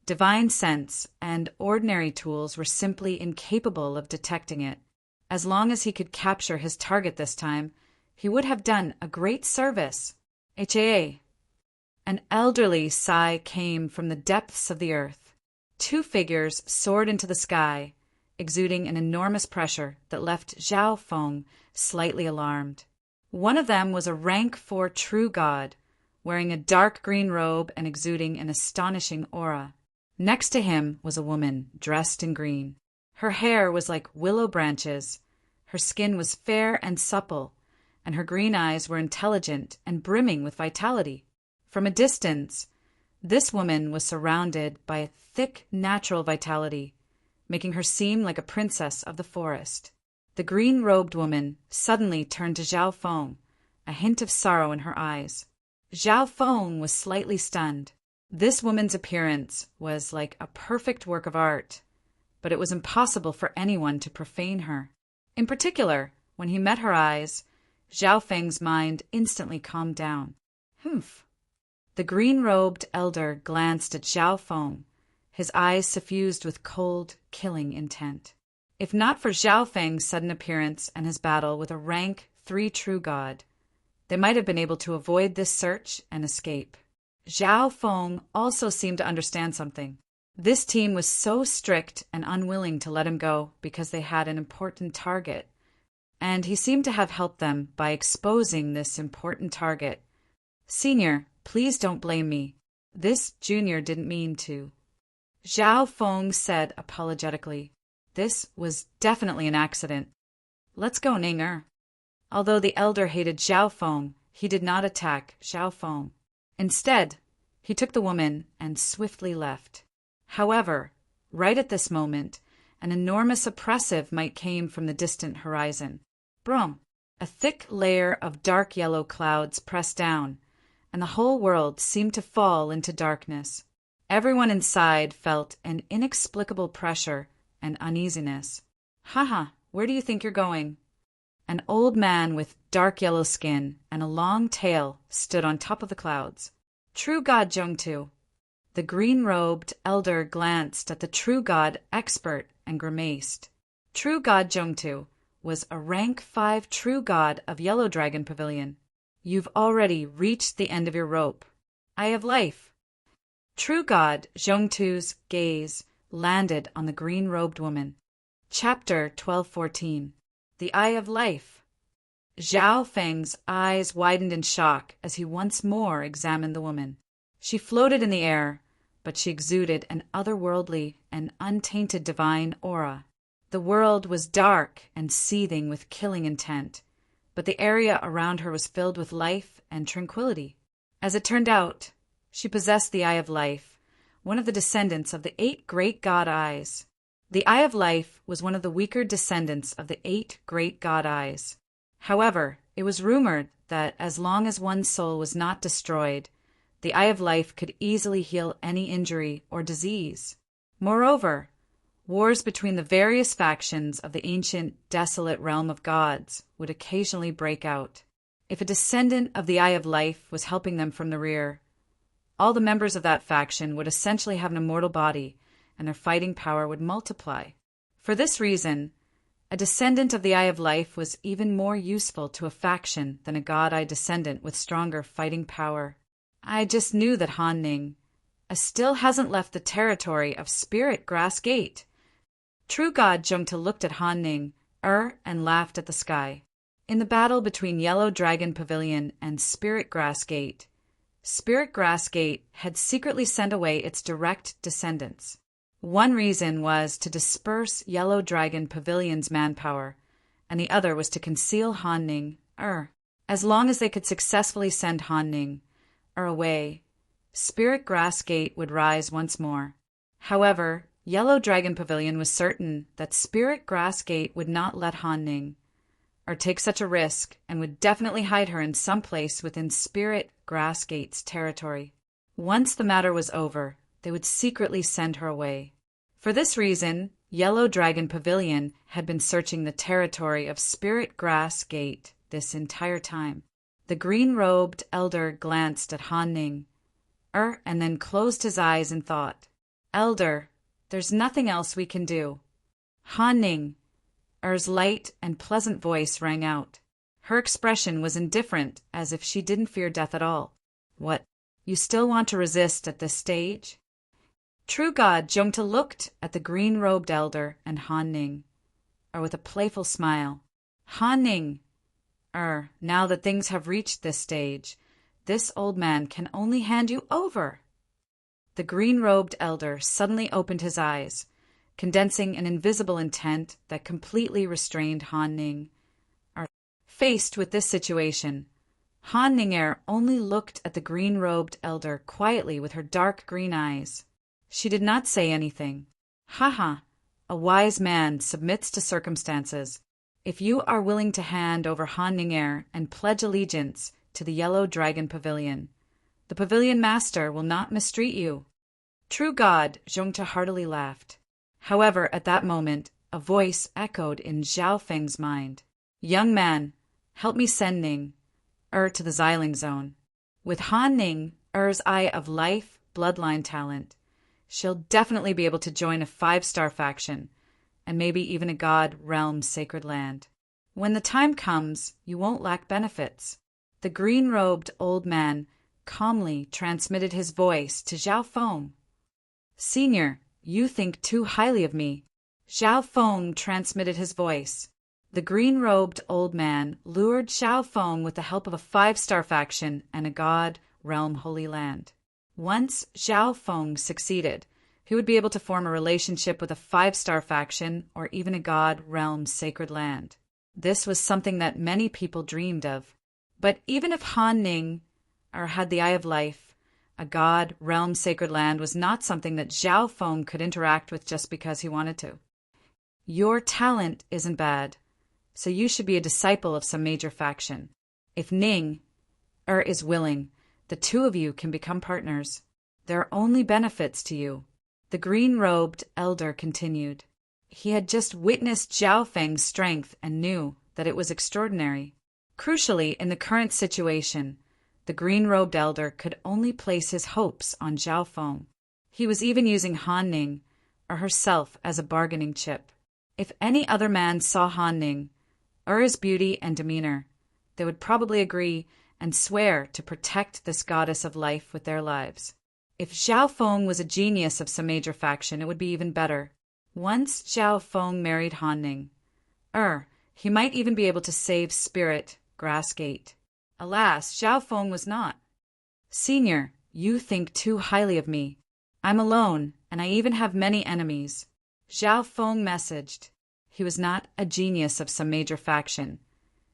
Speaker 1: Divine sense and ordinary tools were simply incapable of detecting it. As long as he could capture his target this time, he would have done a great service. HAA. An elderly sigh came from the depths of the earth. 2 figures soared into the sky, exuding an enormous pressure that left Zhao Feng slightly alarmed. One of them was a rank 4 true god, wearing a dark green robe and exuding an astonishing aura. Next to him was a woman dressed in green. Her hair was like willow branches, her skin was fair and supple, and her green eyes were intelligent and brimming with vitality. From a distance, this woman was surrounded by a thick natural vitality, making her seem like a princess of the forest. The green-robed woman suddenly turned to Zhao Feng, a hint of sorrow in her eyes. Zhao Feng was slightly stunned. This woman's appearance was like a perfect work of art, but it was impossible for anyone to profane her. In particular, when he met her eyes, Zhao Feng's mind instantly calmed down. Humph. The green-robed elder glanced at Zhao Feng, his eyes suffused with cold, killing intent. If not for Zhao Feng's sudden appearance and his battle with a rank 3 true god, they might have been able to avoid this search and escape. Zhao Feng also seemed to understand something. This team was so strict and unwilling to let him go because they had an important target, and he seemed to have helped them by exposing this important target. Senior, please don't blame me. This junior didn't mean to. Zhao Feng said apologetically. This was definitely an accident. Let's go, Ninger. Although the elder hated Zhao Feng, he did not attack Zhao Feng. Instead, he took the woman and swiftly left. However, right at this moment, an enormous oppressive might came from the distant horizon. Brum! A thick layer of dark yellow clouds pressed down, and the whole world seemed to fall into darkness. Everyone inside felt an inexplicable pressure and uneasiness. Haha, where do you think you're going? An old man with dark yellow skin and a long tail stood on top of the clouds. True God Zhongtu. The green-robed elder glanced at the true god expert and grimaced. True God Zhongtu was a rank 5 true god of Yellow Dragon Pavilion. You've already reached the end of your rope. Eye of Life. True God Zhongtu's gaze landed on the green-robed woman. Chapter 1214. The Eye of Life. Zhao Feng's eyes widened in shock as he once more examined the woman. She floated in the air, but she exuded an otherworldly and untainted divine aura. The world was dark and seething with killing intent, but the area around her was filled with life and tranquility. As it turned out, she possessed the Eye of Life, one of the descendants of the 8 great god eyes. The Eye of Life was one of the weaker descendants of the 8 great god eyes. However, it was rumored that as long as one's soul was not destroyed, the Eye of Life could easily heal any injury or disease. Moreover, wars between the various factions of the ancient, desolate realm of gods would occasionally break out. If a descendant of the Eye of Life was helping them from the rear, all the members of that faction would essentially have an immortal body, and their fighting power would multiply. For this reason, a descendant of the Eye of Life was even more useful to a faction than a god-eye descendant with stronger fighting power. I just knew that Han Ning, still hasn't left the territory of Spirit Grass Gate. True God Zhongta looked at Han Ning, and laughed at the sky. In the battle between Yellow Dragon Pavilion and Spirit Grass Gate had secretly sent away its direct descendants. One reason was to disperse Yellow Dragon Pavilion's manpower, and the other was to conceal Han Ning, As long as they could successfully send Han Ning, away, Spirit Grass Gate would rise once more. However, Yellow Dragon Pavilion was certain that Spirit Grass Gate would not let Han Ning, take such a risk, and would definitely hide her in some place within Spirit Grass Gate's territory. Once the matter was over, they would secretly send her away. For this reason, Yellow Dragon Pavilion had been searching the territory of Spirit Grass Gate this entire time. The green-robed elder glanced at Han Ning, and then closed his eyes and thought, "Elder, there's nothing else we can do." Han Ning, light and pleasant voice rang out. Her expression was indifferent, as if she didn't fear death at all. "What, you still want to resist at this stage?" True God Zhongta looked at the green-robed elder and Han Ning, with a playful smile. "Han Ning, now that things have reached this stage, this old man can only hand you over." The green-robed elder suddenly opened his eyes, condensing an invisible intent that completely restrained Han Ning. Faced with this situation, Han Ning only looked at the green-robed elder quietly with her dark green eyes. She did not say anything. "Ha! A wise man submits to circumstances. If you are willing to hand over Han Ning and pledge allegiance to the Yellow Dragon Pavilion, the pavilion master will not mistreat you." True God Zhongta heartily laughed. However, at that moment, a voice echoed in Zhao Feng's mind. "Young man, help me send Ning, to the Xiling Zone. With Han Ning's Eye of Life bloodline talent, she'll definitely be able to join a 5-star faction, and maybe even a God Realm Sacred Land. When the time comes, you won't lack benefits." The green-robed old man calmly transmitted his voice to Zhao Feng. "Senior, you think too highly of me." Zhao Feng transmitted his voice. The green-robed old man lured Zhao Feng with the help of a 5-star faction and a God Realm Holy Land. Once Zhao Feng succeeded, he would be able to form a relationship with a 5-star faction or even a God Realm Sacred Land. This was something that many people dreamed of. But even if Han Ning had the Eye of Life, a God Realm Sacred Land was not something that Zhao Feng could interact with just because he wanted to. "Your talent isn't bad, so you should be a disciple of some major faction. If Ning is willing, the two of you can become partners. There are only benefits to you," the green-robed elder continued. He had just witnessed Zhao Feng's strength and knew that it was extraordinary. Crucially, in the current situation, the green-robed elder could only place his hopes on Zhao Feng. He was even using Han Ning, herself, as a bargaining chip. If any other man saw Han Ning, his beauty and demeanor, they would probably agree and swear to protect this goddess of life with their lives. If Zhao Feng was a genius of some major faction, it would be even better. Once Zhao Feng married Han Ning, he might even be able to save Spirit Grass Gate. Alas, Zhao Feng was not. "Senior, you think too highly of me. I'm alone, and I even have many enemies," Zhao Feng messaged. He was not a genius of some major faction,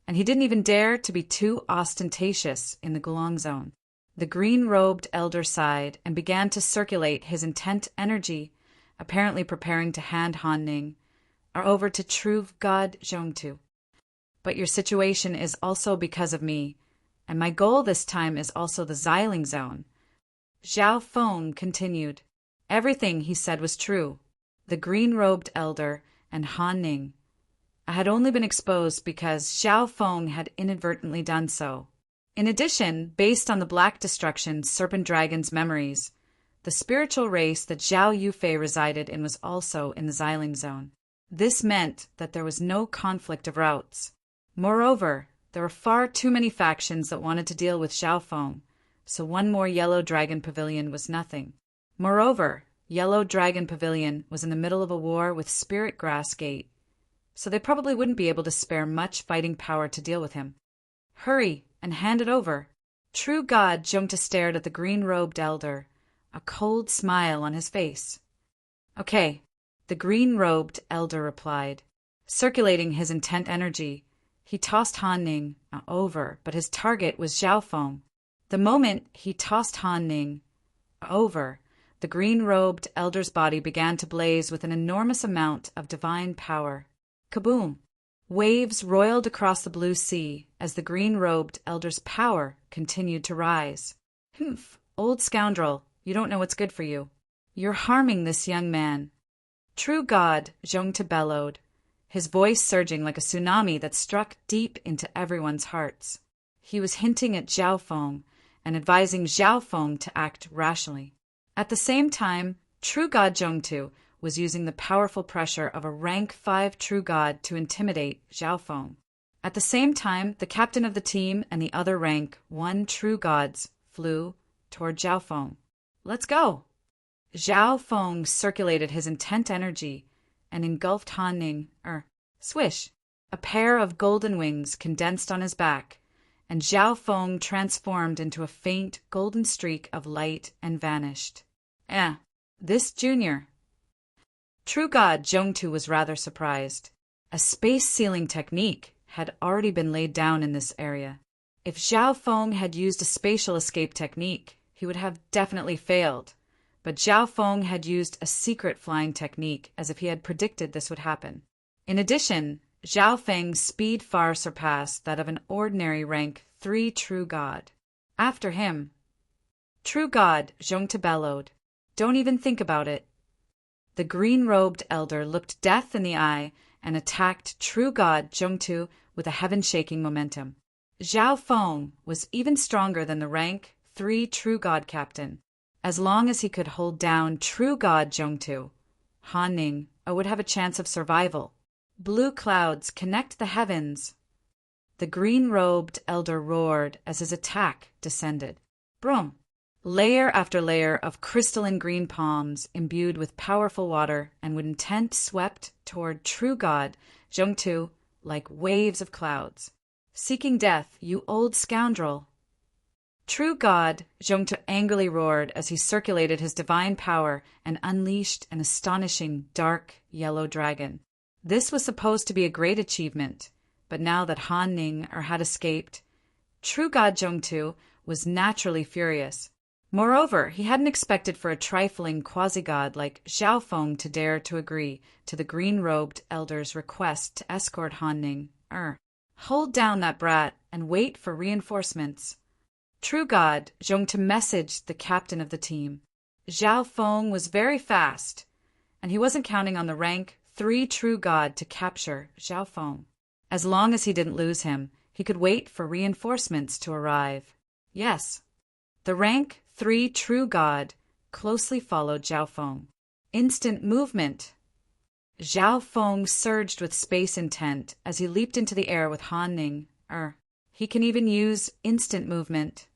Speaker 1: and he didn't even dare to be too ostentatious in the Gulong Zone. The green-robed elder sighed and began to circulate his intent energy, apparently preparing to hand Han Ning over to True God Zhongtu. "But your situation is also because of me, and my goal this time is also the Xiling Zone," Zhao Feng continued. Everything he said was true. The green-robed elder and Han Ning had only been exposed because Zhao Feng had inadvertently done so. In addition, based on the Black Destruction Serpent Dragon's memories, the spiritual race that Zhao Yufei resided in was also in the Xiling Zone. This meant that there was no conflict of routes. Moreover, there were far too many factions that wanted to deal with Zhao Feng, so one more Yellow Dragon Pavilion was nothing. Moreover, Yellow Dragon Pavilion was in the middle of a war with Spirit Grass Gate, so they probably wouldn't be able to spare much fighting power to deal with him. Hurry and hand it over. True God Jungta stared at the green-robed elder, a cold smile on his face. Okay, the green-robed elder replied. Circulating his intent energy, he tossed Han Ning over, but his target was Zhao Feng. The moment he tossed Han Ning over, the green-robed elder's body began to blaze with an enormous amount of divine power. Kaboom! Waves roiled across the blue sea as the green-robed elder's power continued to rise. Humph, old scoundrel, you don't know what's good for you. You're harming this young man. True God, Zhongta bellowed, his voice surging like a tsunami that struck deep into everyone's hearts. He was hinting at Zhao Feng and advising Zhao Feng to act rationally. At the same time, True God Zhongtu was using the powerful pressure of a rank 5 True God to intimidate Zhao Feng. At the same time, the captain of the team and the other rank 1 True Gods flew toward Zhao Feng. Let's go! Zhao Feng circulated his intent energy and engulfed Han Ning. Swish! A pair of golden wings condensed on his back, and Zhao Feng transformed into a faint golden streak of light and vanished. This junior. True God Zhongtu was rather surprised. A space sealing technique had already been laid down in this area. If Zhao Feng had used a spatial escape technique, he would have definitely failed. But Zhao Feng had used a secret flying technique as if he had predicted this would happen. In addition, Zhao Feng's speed far surpassed that of an ordinary rank 3 True God. After him. True God, Zhongta bellowed. Don't even think about it. The green-robed elder looked death in the eye and attacked True God Zhongtu with a heaven-shaking momentum. Zhao Feng was even stronger than the rank 3 True God captain. As long as he could hold down True God Zhongtu, Han Ning would have a chance of survival. Blue clouds connect the heavens. The green-robed elder roared as his attack descended. Broom! Layer after layer of crystalline green palms imbued with powerful water and with intent swept toward True God Zhongtu like waves of clouds. Seeking death, you old scoundrel! True God Zhongtu angrily roared as he circulated his divine power and unleashed an astonishing dark yellow dragon. This was supposed to be a great achievement, but now that Han Ning had escaped, True God Zhongtu was naturally furious. Moreover, he hadn't expected for a trifling quasi-god like Zhao Feng to dare to agree to the green-robed elder's request to escort Han Ning. Hold down that brat and wait for reinforcements. True God Zhongta messaged the captain of the team. Zhao Feng was very fast, and he wasn't counting on the rank 3 True God to capture Zhao Feng. As long as he didn't lose him, he could wait for reinforcements to arrive. Yes, the rank 3 True God closely followed Zhao Feng. Instant movement. Zhao Feng surged with space intent as he leaped into the air with Han Ning. He can even use instant movement.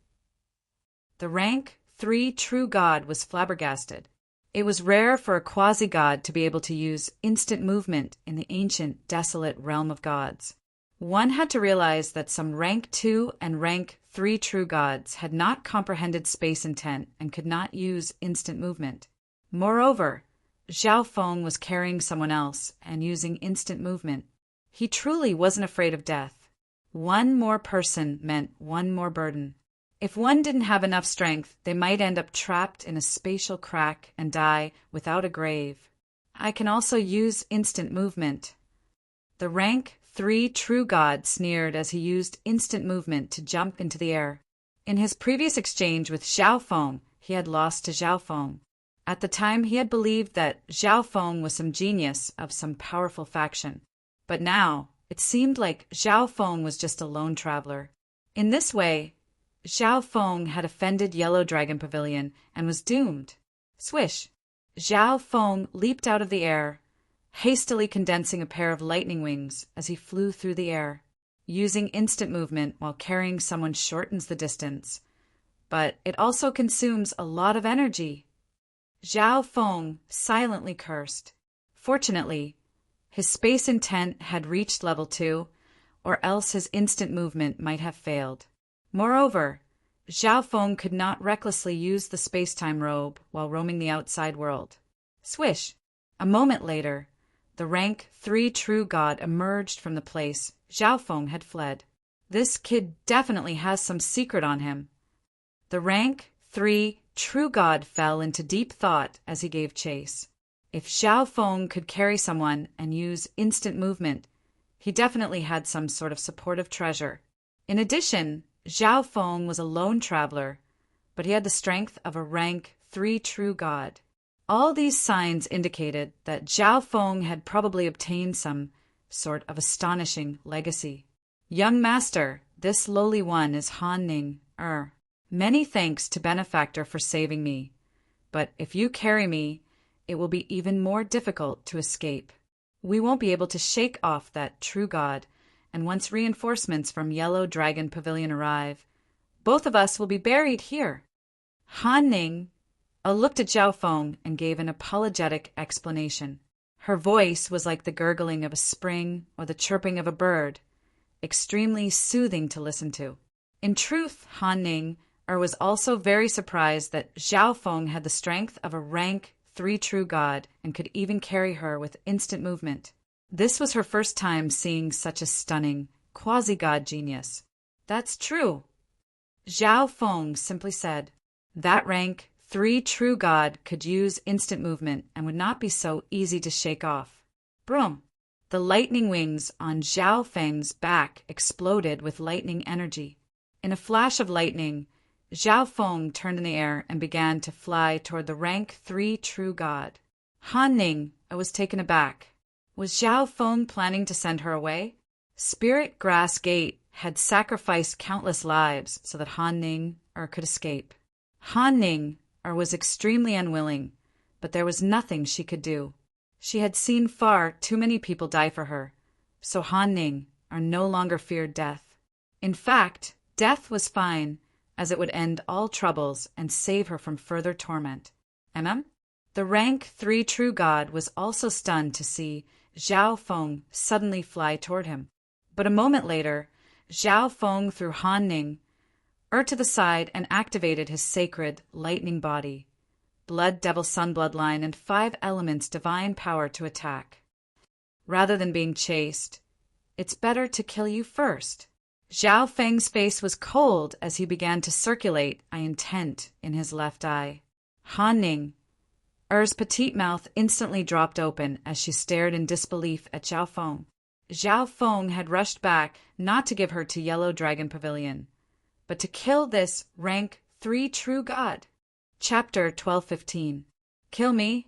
Speaker 1: The rank 3 True God was flabbergasted. It was rare for a quasi-god to be able to use instant movement in the ancient, desolate realm of gods. One had to realize that some rank 2 and rank 3 True Gods had not comprehended space intent and could not use instant movement. Moreover, Zhao Feng was carrying someone else and using instant movement. He truly wasn't afraid of death. One more person meant one more burden. If one didn't have enough strength, they might end up trapped in a spatial crack and die without a grave. I can also use instant movement. The rank 3 True God sneered as he used instant movement to jump into the air. In his previous exchange with Zhao Feng, he had lost to Zhao Feng. At the time, he had believed that Zhao Feng was some genius of some powerful faction. But now, it seemed like Zhao Feng was just a lone traveler. In this way, Zhao Feng had offended Yellow Dragon Pavilion and was doomed. Swish! Zhao Feng leaped out of the air, hastily condensing a pair of lightning wings as he flew through the air. Using instant movement while carrying someone shortens the distance, but it also consumes a lot of energy. Zhao Feng silently cursed. Fortunately, his space intent had reached level 2, or else his instant movement might have failed. Moreover, Zhao Feng could not recklessly use the space-time robe while roaming the outside world. Swish! A moment later, the rank 3 true god emerged from the place Zhao Feng had fled. This kid definitely has some secret on him. The rank 3 true god fell into deep thought as he gave chase. If Zhao Feng could carry someone and use instant movement, he definitely had some sort of supportive treasure. In addition, Zhao Feng was a lone traveler, but he had the strength of a rank 3 true god. All these signs indicated that Zhao Feng had probably obtained some sort of astonishing legacy. Young master, this lowly one is Han Ning. Many thanks to benefactor for saving me, but if you carry me, it will be even more difficult to escape. We won't be able to shake off that true god, and once reinforcements from Yellow Dragon Pavilion arrive, both of us will be buried here. Han Ning looked at Zhao Feng and gave an apologetic explanation. Her voice was like the gurgling of a spring or the chirping of a bird, extremely soothing to listen to. In truth, Han Ning was also very surprised that Zhao Feng had the strength of a rank 3 true god and could even carry her with instant movement. This was her first time seeing such a stunning, quasi-god genius. That's true. Zhao Feng simply said, that rank 3 true god could use instant movement and would not be so easy to shake off. Broom! The lightning wings on Zhao Feng's back exploded with lightning energy. In a flash of lightning, Zhao Feng turned in the air and began to fly toward the rank 3 true god. Han Ning was taken aback. Was Zhao Feng planning to send her away? Spirit Grass Gate had sacrificed countless lives so that Han Ning could escape. Han Ning was extremely unwilling, but there was nothing she could do. She had seen far too many people die for her, so Han Ning no longer feared death. In fact, death was fine, as it would end all troubles and save her from further torment. The rank 3 true god was also stunned to see Zhao Feng suddenly fly toward him. But a moment later, Zhao Feng threw Han Ning to the side and activated his sacred lightning body, Blood Devil Sun bloodline, and 5 elements divine power to attack. Rather than being chased, it's better to kill you first. Zhao Feng's face was cold as he began to circulate intent in his left eye. Han Ning petite mouth instantly dropped open as she stared in disbelief at Zhao Feng. Zhao Feng had rushed back not to give her to Yellow Dragon Pavilion, but to kill this rank 3 true god. Chapter 1215. Kill me?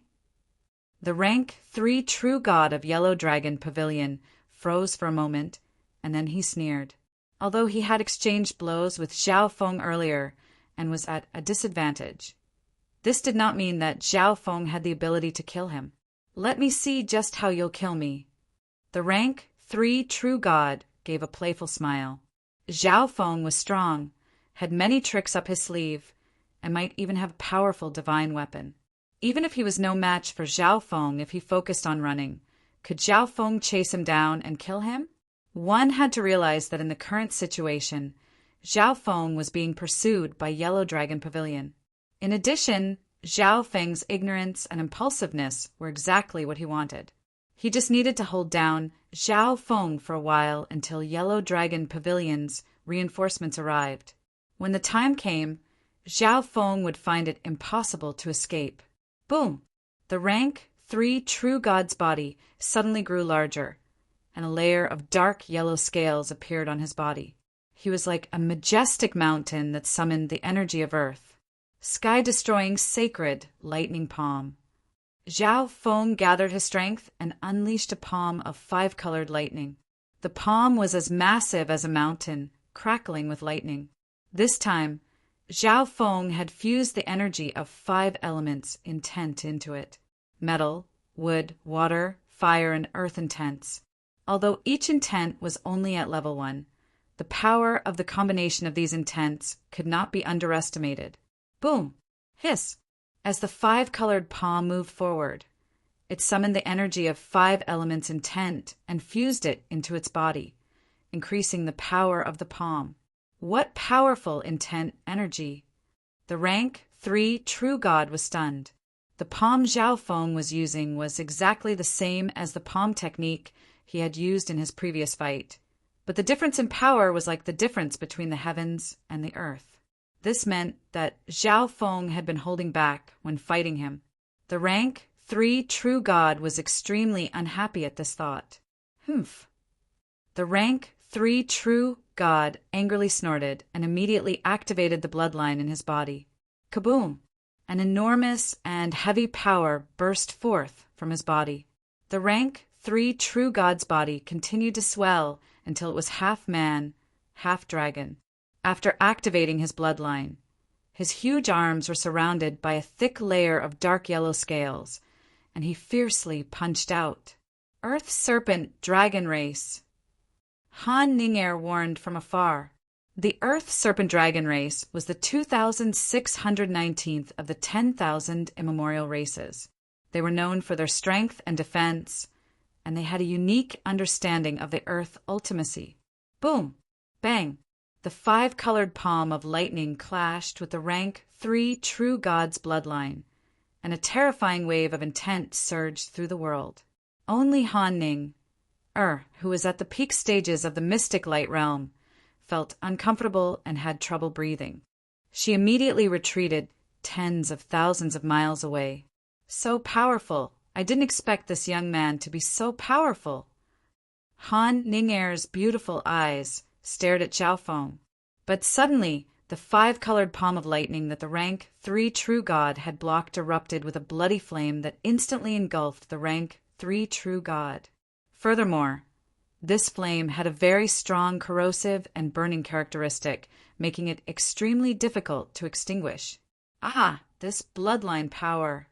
Speaker 1: The rank 3 true god of Yellow Dragon Pavilion froze for a moment, and then he sneered. Although he had exchanged blows with Zhao Feng earlier and was at a disadvantage, this did not mean that Zhao Feng had the ability to kill him. Let me see just how you'll kill me. The rank 3 true god gave a playful smile. Zhao Feng was strong, had many tricks up his sleeve, and might even have a powerful divine weapon. Even if he was no match for Zhao Feng if he focused on running, could Zhao Feng chase him down and kill him? One had to realize that in the current situation, Zhao Feng was being pursued by Yellow Dragon Pavilion. In addition, Zhao Feng's ignorance and impulsiveness were exactly what he wanted. He just needed to hold down Zhao Feng for a while until Yellow Dragon Pavilion's reinforcements arrived. When the time came, Zhao Feng would find it impossible to escape. Boom! The rank 3 true god's body suddenly grew larger, and a layer of dark yellow scales appeared on his body. He was like a majestic mountain that summoned the energy of earth. Sky-destroying sacred lightning palm. Zhao Feng gathered his strength and unleashed a palm of 5-colored lightning. The palm was as massive as a mountain, crackling with lightning. This time, Zhao Feng had fused the energy of 5 elements intent into it. Metal, wood, water, fire, and earth intents. Although each intent was only at level 1, the power of the combination of these intents could not be underestimated. Boom! Hiss! As the five-colored palm moved forward, it summoned the energy of 5 elements intent and fused it into its body, increasing the power of the palm. What powerful intent energy! The rank 3 true god was stunned. The palm Zhao Feng was using was exactly the same as the palm technique he had used in his previous fight, but the difference in power was like the difference between the heavens and the earth. This meant that Zhao Feng had been holding back when fighting him. The rank 3 true god was extremely unhappy at this thought. Humph. The rank 3 true god angrily snorted and immediately activated the bloodline in his body. Kaboom! An enormous and heavy power burst forth from his body. The rank 3 true god's body continued to swell until it was half man, half dragon. After activating his bloodline, his huge arms were surrounded by a thick layer of dark yellow scales, and he fiercely punched out. Earth Serpent Dragon Race. Han Ninger warned from afar. The Earth Serpent Dragon Race was the 2,619th of the 10,000 immemorial races. They were known for their strength and defense, and they had a unique understanding of the Earth ultimacy. Boom! Bang! The 5-colored palm of lightning clashed with the rank 3 true god's bloodline, and a terrifying wave of intent surged through the world. Only Han Ning, who was at the peak stages of the mystic light realm, felt uncomfortable and had trouble breathing. She immediately retreated tens of thousands of miles away. So powerful! I didn't expect this young man to be so powerful. Han Ninger's beautiful eyes stared at Zhao Feng, but suddenly the 5-colored palm of lightning that the rank 3 true god had blocked erupted with a bloody flame that instantly engulfed the rank 3 true god. Furthermore, this flame had a very strong corrosive and burning characteristic, making it extremely difficult to extinguish. This bloodline power!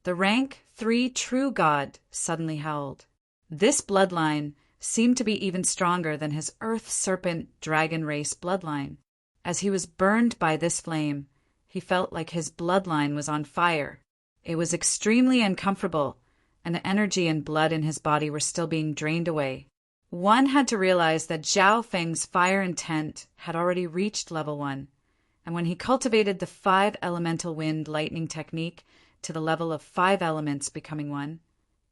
Speaker 1: The rank 3 true god suddenly howled. This bloodline seemed to be even stronger than his Earth Serpent Dragon Race bloodline. As he was burned by this flame, he felt like his bloodline was on fire. It was extremely uncomfortable, and the energy and blood in his body were still being drained away. One had to realize that Zhao Feng's fire intent had already reached level 1, and when he cultivated the 5 elemental wind lightning technique to the level of 5 elements becoming 1,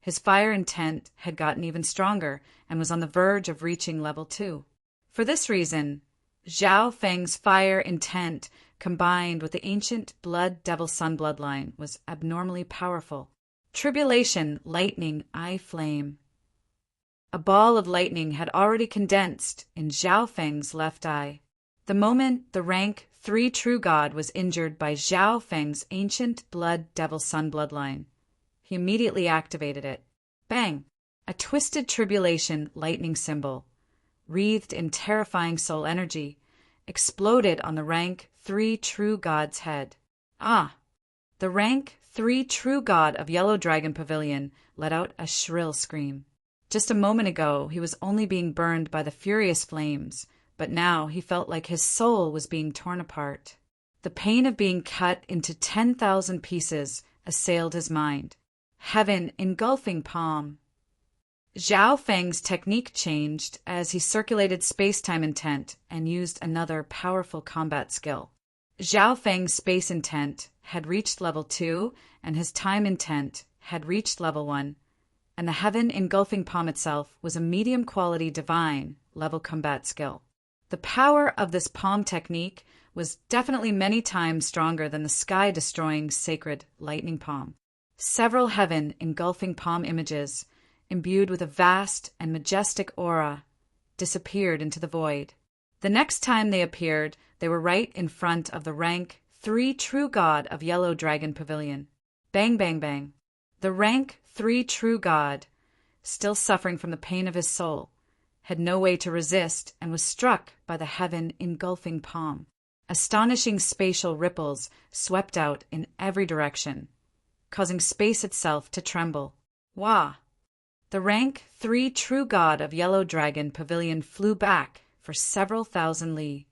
Speaker 1: his fire intent had gotten even stronger and was on the verge of reaching level 2. For this reason, Zhao Feng's fire intent combined with the ancient blood devil sun bloodline was abnormally powerful. Tribulation lightning eye flame. A ball of lightning had already condensed in Zhao Feng's left eye. The moment the rank 3 true god was injured by Zhao Feng's ancient blood devil sun bloodline, he immediately activated it. Bang! A twisted tribulation lightning symbol, wreathed in terrifying soul energy, exploded on the rank 3 true god's head. The rank 3 true god of Yellow Dragon Pavilion let out a shrill scream. Just a moment ago, he was only being burned by the furious flames, but now he felt like his soul was being torn apart. The pain of being cut into 10,000 pieces assailed his mind. Heaven engulfing palm. Zhao Feng's technique changed as he circulated space-time intent and used another powerful combat skill. Zhao Feng's space intent had reached level 2 and his time intent had reached level 1, and the heaven engulfing palm itself was a medium-quality divine level combat skill. The power of this palm technique was definitely many times stronger than the sky-destroying sacred lightning palm. Several heaven engulfing palm images, imbued with a vast and majestic aura, disappeared into the void. The next time they appeared, they were right in front of the rank 3 true god of Yellow Dragon Pavilion. Bang, bang, bang. The rank 3 true god, still suffering from the pain of his soul, had no way to resist and was struck by the heaven engulfing palm. Astonishing spatial ripples swept out in every direction, causing space itself to tremble. Wah! The rank 3 true god of Yellow Dragon Pavilion flew back for several thousand li,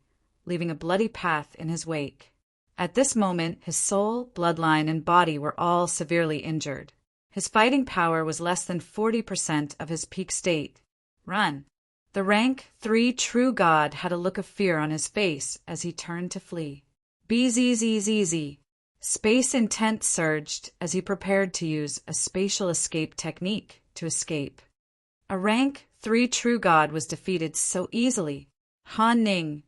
Speaker 1: leaving a bloody path in his wake. At this moment, his soul, bloodline, and body were all severely injured. His fighting power was less than 40% of his peak state. Run. The rank 3 true god had a look of fear on his face as he turned to flee. Bzzz. Space intent surged as he prepared to use a spatial escape technique to escape. A rank 3 true god was defeated so easily. Han Ning.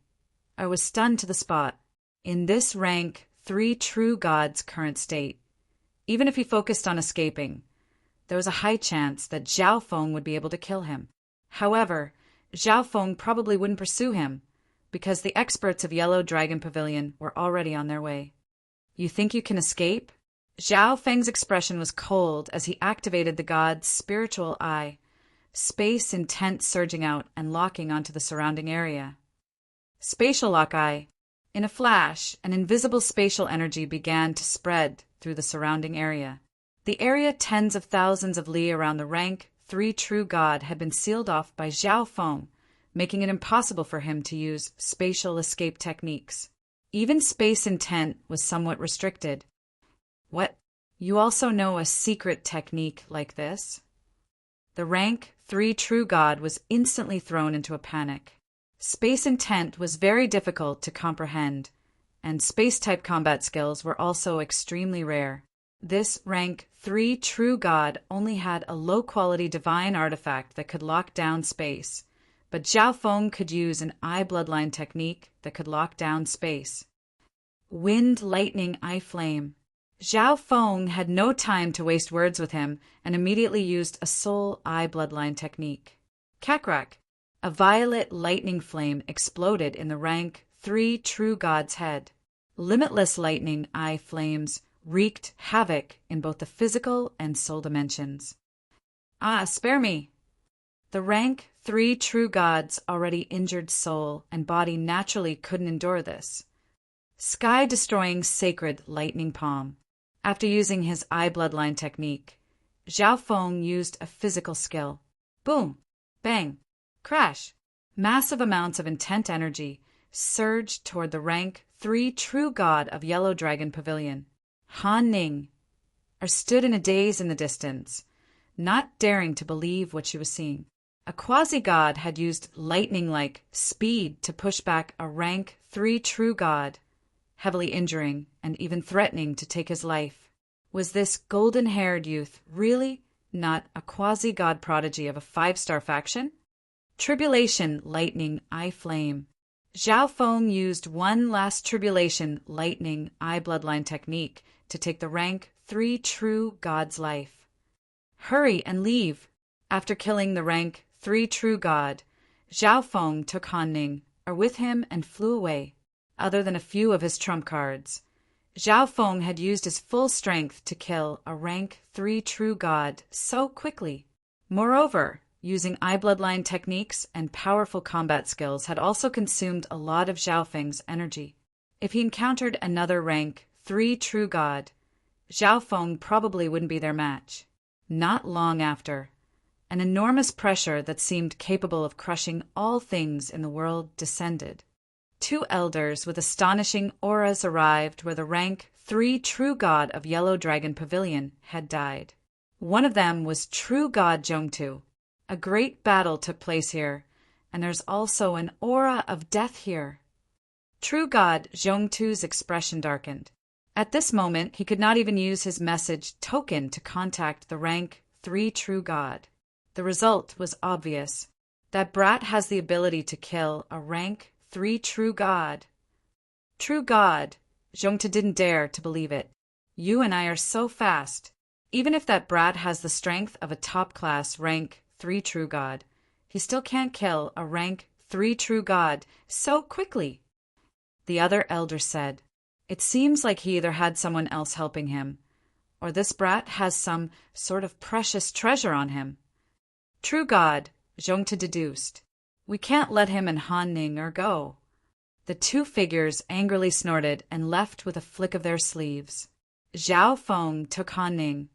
Speaker 1: I was stunned to the spot. In this rank 3 true god's current state, even if he focused on escaping, there was a high chance that Zhao Feng would be able to kill him. However, Zhao Feng probably wouldn't pursue him, because the experts of Yellow Dragon Pavilion were already on their way. You think you can escape? Zhao Feng's expression was cold as he activated the god's spiritual eye, space intent surging out and locking onto the surrounding area. Spatial lock eye. In a flash, an invisible spatial energy began to spread through the surrounding area. The area tens of thousands of li around the rank 3 true god had been sealed off by Zhao Feng, making it impossible for him to use spatial escape techniques. Even space intent was somewhat restricted. What? You also know a secret technique like this? The rank 3 true god was instantly thrown into a panic. Space intent was very difficult to comprehend, and space-type combat skills were also extremely rare. This rank 3 true god only had a low-quality divine artifact that could lock down space, but Zhao Feng could use an eye bloodline technique that could lock down space. Wind Lightning Eye Flame. Zhao Feng had no time to waste words with him and immediately used a soul eye bloodline technique. Kakrak. A violet lightning flame exploded in the rank 3 true god's head. Limitless lightning eye flames wreaked havoc in both the physical and soul dimensions. Spare me! The rank 3 true god's already injured soul and body naturally couldn't endure this. Sky-destroying sacred lightning palm. After using his eye bloodline technique, Zhao Feng used a physical skill. Boom! Bang! Crash! Massive amounts of intent energy surged toward the rank 3 true god of Yellow Dragon Pavilion. Han Ning stood in a daze in the distance, not daring to believe what she was seeing. A quasi-god had used lightning-like speed to push back a rank 3 true god, heavily injuring and even threatening to take his life. Was this golden-haired youth really not a quasi-god prodigy of a 5-star faction? Tribulation Lightning Eye Flame. Zhao Feng used one last Tribulation Lightning Eye Bloodline technique to take the rank 3 true god's life. Hurry and leave. After killing the rank 3 true god, Zhao Feng took Han Ning with him and flew away. Other than a few of his trump cards, Zhao Feng had used his full strength to kill a rank 3 true god so quickly. Moreover, using eye bloodline techniques and powerful combat skills had also consumed a lot of Zhao Feng's energy. If he encountered another rank 3 true god, Zhao Feng probably wouldn't be their match. Not long after, an enormous pressure that seemed capable of crushing all things in the world descended. 2 elders with astonishing auras arrived where the rank 3 true god of Yellow Dragon Pavilion had died. One of them was true god Zhongtu. A great battle took place here, and there's also an aura of death here. True god Zhongtu's expression darkened. At this moment, he could not even use his message token to contact the rank 3 true god. The result was obvious. That brat has the ability to kill a rank 3 true god. True god, Zhongtu didn't dare to believe it. You and I are so fast. Even if that brat has the strength of a top-class rank 3 true god, he still can't kill a rank 3 true god so quickly. The other elder said, "It seems like he either had someone else helping him, or this brat has some sort of precious treasure on him." True god, Zhongtu deduced. We can't let him and Han Ning go. The 2 figures angrily snorted and left with a flick of their sleeves. Zhao Feng took Han Ning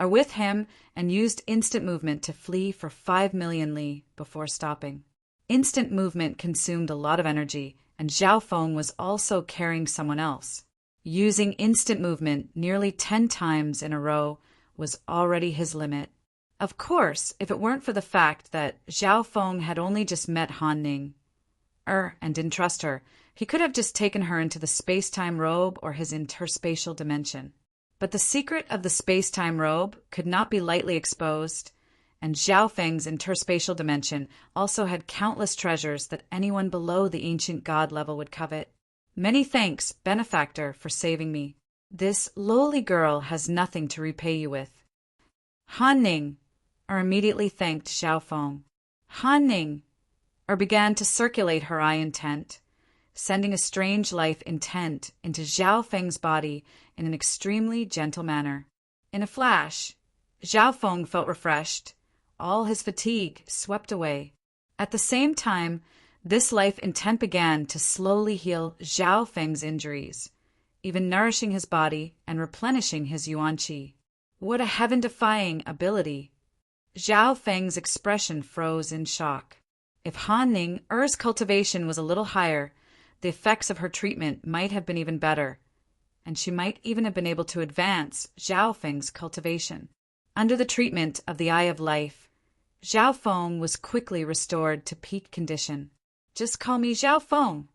Speaker 1: with him and used instant movement to flee for 5 million li before stopping. Instant movement consumed a lot of energy, and Zhao Feng was also carrying someone else. Using instant movement nearly 10 times in a row was already his limit. Of course, if it weren't for the fact that Zhao Feng had only just met Han Ning, and didn't trust her, he could have just taken her into the space-time robe or his interspatial dimension. But the secret of the space-time robe could not be lightly exposed, and Zhao Feng's interspatial dimension also had countless treasures that anyone below the ancient god level would covet. Many thanks, benefactor, for saving me. This lowly girl has nothing to repay you with. Han Ning immediately thanked Zhao Feng. Han Ning began to circulate her eye intent, sending a strange life intent into Zhao Feng's body in an extremely gentle manner. In a flash, Zhao Feng felt refreshed, all his fatigue swept away. At the same time, this life intent began to slowly heal Zhao Feng's injuries, even nourishing his body and replenishing his yuan qi. What a heaven-defying ability! Zhao Feng's expression froze in shock. If Han Ning's cultivation was a little higher, the effects of her treatment might have been even better, and she might even have been able to advance Zhao Feng's cultivation. Under the treatment of the Eye of Life, Zhao Feng was quickly restored to peak condition. "Just call me Zhao Feng."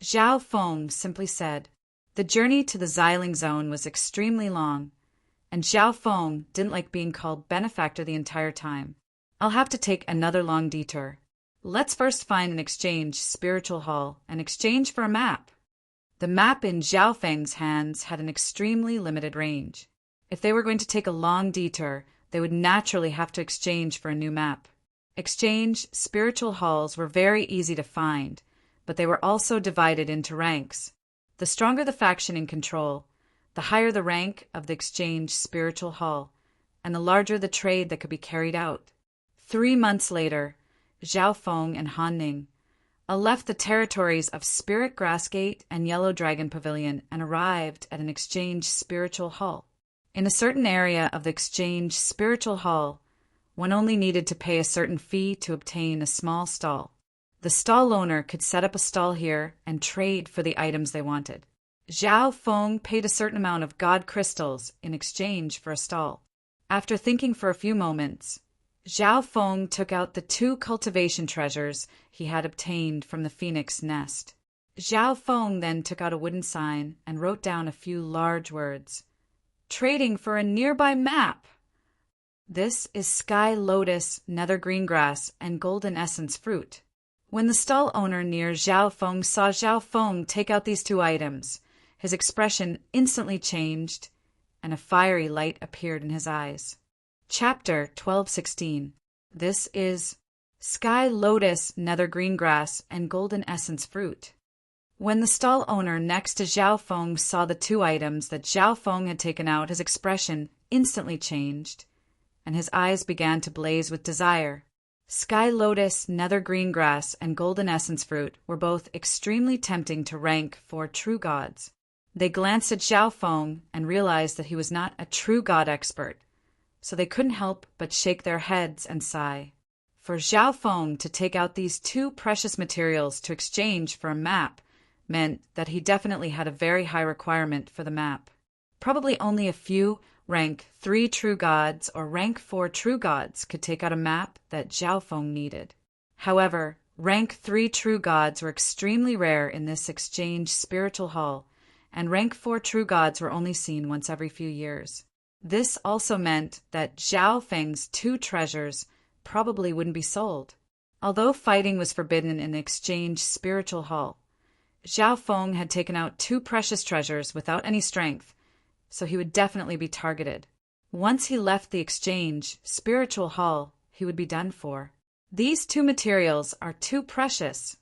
Speaker 1: Zhao Feng simply said. The journey to the Xiling Zone was extremely long, and Zhao Feng didn't like being called benefactor the entire time. "I'll have to take another long detour. Let's first find an exchange spiritual hall and exchange for a map." The map in Zhao Feng's hands had an extremely limited range. If they were going to take a long detour, they would naturally have to exchange for a new map. Exchange spiritual halls were very easy to find, but they were also divided into ranks. The stronger the faction in control, the higher the rank of the exchange spiritual hall, and the larger the trade that could be carried out. 3 months later, Zhao Feng and Han Ning left the territories of Spirit Grassgate and Yellow Dragon Pavilion and arrived at an exchange spiritual hall. In a certain area of the exchange spiritual hall, one only needed to pay a certain fee to obtain a small stall. The stall owner could set up a stall here and trade for the items they wanted. Zhao Feng paid a certain amount of god crystals in exchange for a stall. After thinking for a few moments, Zhao Feng took out the 2 cultivation treasures he had obtained from the phoenix nest. Zhao Feng then took out a wooden sign and wrote down a few large words. "Trading for a nearby map. This is Sky Lotus, Nether Green Grass, and Golden Essence Fruit." When the stall owner near Zhao Feng saw Zhao Feng take out these 2 items, his expression instantly changed, and a fiery light appeared in his eyes. Chapter 12:16. This is Sky Lotus, Nether Green Grass, and Golden Essence Fruit. When the stall owner next to Zhao Feng saw the 2 items that Zhao Feng had taken out, his expression instantly changed, and his eyes began to blaze with desire. Sky Lotus, Nether Green Grass, and Golden Essence Fruit were both extremely tempting to rank for true gods. They glanced at Zhao Feng and realized that he was not a true god expert, so they couldn't help but shake their heads and sigh. For Zhao Feng to take out these 2 precious materials to exchange for a map meant that he definitely had a very high requirement for the map. Probably only a few rank 3 true gods or rank 4 true gods could take out a map that Zhao Feng needed. However, rank 3 true gods were extremely rare in this exchange spiritual hall, and rank 4 true gods were only seen once every few years. This also meant that Zhao Feng's 2 treasures probably wouldn't be sold. Although fighting was forbidden in the exchange spiritual hall, Zhao Feng had taken out 2 precious treasures without any strength, so he would definitely be targeted. Once he left the exchange spiritual hall, he would be done for. These 2 materials are too precious.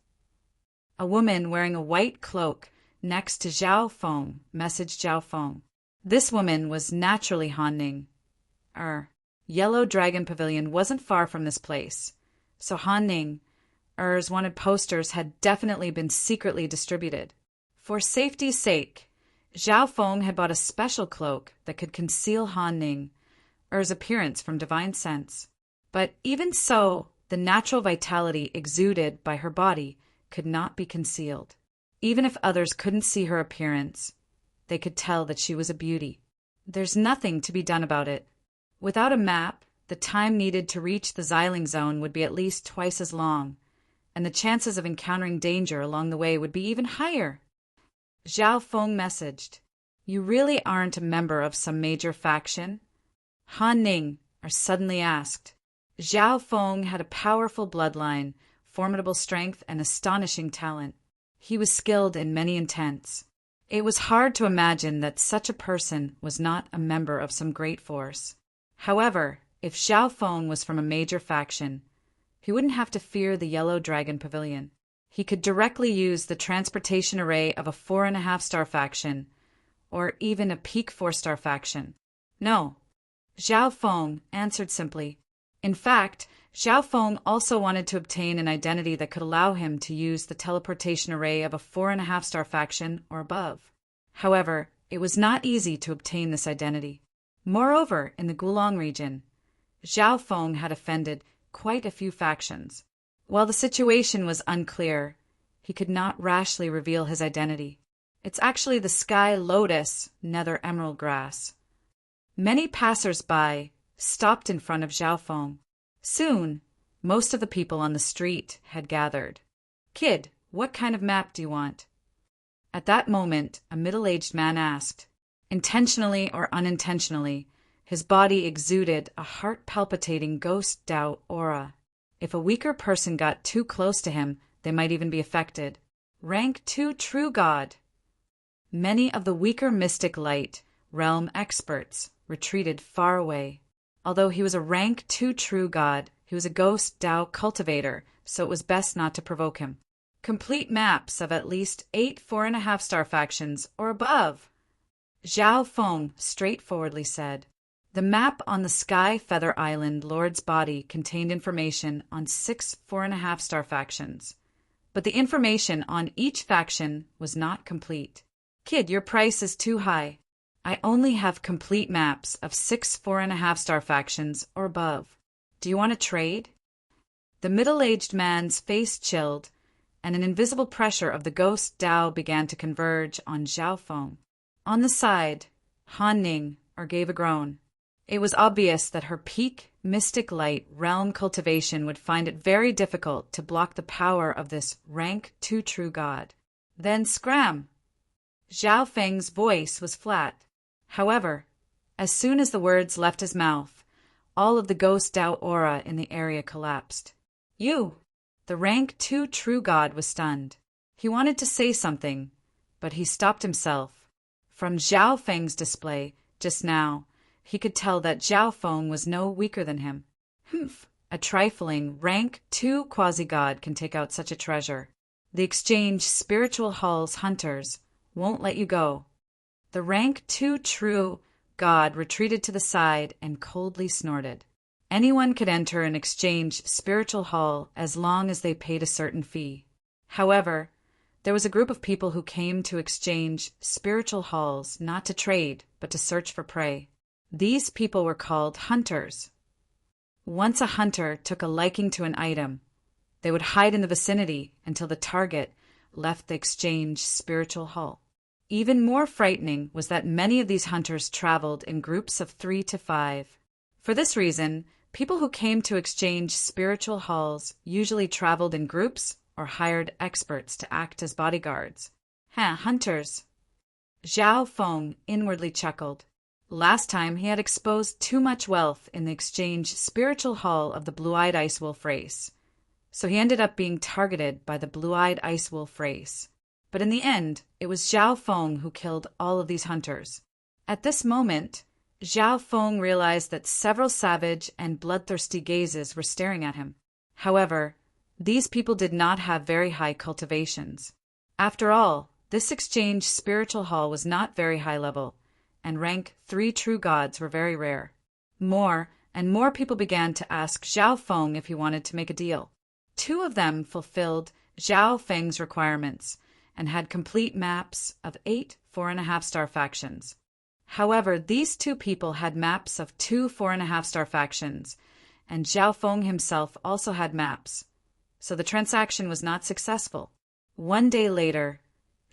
Speaker 1: A woman wearing a white cloak next to Zhao Feng messaged Zhao Feng. This woman was naturally Han Ning. Yellow Dragon Pavilion wasn't far from this place, so Han Ning's wanted posters had definitely been secretly distributed. For safety's sake, Zhao Feng had bought a special cloak that could conceal Han Ning's appearance from divine sense. But even so, the natural vitality exuded by her body could not be concealed. Even if others couldn't see her appearance, they could tell that she was a beauty. There's nothing to be done about it. Without a map, the time needed to reach the Xiling Zone would be at least twice as long, and the chances of encountering danger along the way would be even higher. Zhao Feng messaged, "You really aren't a member of some major faction?" Han Ning suddenly asked. Zhao Feng had a powerful bloodline, formidable strength, and astonishing talent. He was skilled in many intents. It was hard to imagine that such a person was not a member of some great force. However, if Zhao Feng was from a major faction, he wouldn't have to fear the Yellow Dragon Pavilion. He could directly use the transportation array of a 4.5-star faction, or even a peak 4-star faction. No, Zhao Feng answered simply. In fact, Zhao Feng also wanted to obtain an identity that could allow him to use the teleportation array of a 4.5-star faction or above. However, it was not easy to obtain this identity. Moreover, in the Gulong region, Zhao Feng had offended quite a few factions. While the situation was unclear, he could not rashly reveal his identity. It's actually the Sky Lotus Nether Emerald Grass. Many passers-by stopped in front of Zhao Feng. Soon, most of the people on the street had gathered. "Kid, what kind of map do you want?" At that moment, a middle-aged man asked. Intentionally or unintentionally, his body exuded a heart-palpitating ghost Dao aura. If a weaker person got too close to him, they might even be affected. Rank 2 True God. Many of the weaker mystic light realm experts retreated far away. Although he was a rank 2 True God, he was a ghost Dao cultivator, so it was best not to provoke him. Complete maps of at least 8 4.5-star factions or above. Zhao Feng straightforwardly said. The map on the Sky Feather Island Lord's body contained information on 6 4.5-star factions, but the information on each faction was not complete. "Kid, your price is too high. I only have complete maps of 6 4.5-star factions or above. Do you want to trade?" The middle-aged man's face chilled, and an invisible pressure of the ghost Dao began to converge on Zhao Feng. On the side, Han Ning gave a groan. It was obvious that her peak mystic light realm cultivation would find it very difficult to block the power of this rank 2 True God. Then scram! Zhao Feng's voice was flat. However, as soon as the words left his mouth, all of the ghost Dao aura in the area collapsed. "You!" The rank 2 True God was stunned. He wanted to say something, but he stopped himself. From Zhao Feng's display just now, he could tell that Zhao Feng was no weaker than him. Humph! A trifling rank 2 quasi-god can take out such a treasure. The Exchange Spiritual Hall's hunters won't let you go. The rank 2 True God retreated to the side and coldly snorted. Anyone could enter an Exchange Spiritual Hall as long as they paid a certain fee. However, there was a group of people who came to Exchange Spiritual Halls not to trade, but to search for prey. These people were called hunters. Once a hunter took a liking to an item, they would hide in the vicinity until the target left the Exchange Spiritual Hall. Even more frightening was that many of these hunters traveled in groups of 3 to 5. For this reason, people who came to Exchange Spiritual Halls usually traveled in groups or hired experts to act as bodyguards. Hunters. Zhao Feng inwardly chuckled. Last time he had exposed too much wealth in the Exchange Spiritual Hall of the Blue-Eyed Ice Wolf race, so he ended up being targeted by the Blue-Eyed Ice Wolf race. But in the end, it was Zhao Feng who killed all of these hunters. At this moment, Zhao Feng realized that several savage and bloodthirsty gazes were staring at him. However, these people did not have very high cultivations. After all, this Exchange Spiritual Hall was not very high level, and rank 3 True Gods were very rare. More and more people began to ask Zhao Feng if he wanted to make a deal. 2 of them fulfilled Zhao Feng's requirements and had complete maps of 8 4.5-star factions. However, these 2 people had maps of 2 4.5-star factions, and Zhao Feng himself also had maps, so the transaction was not successful. One day later,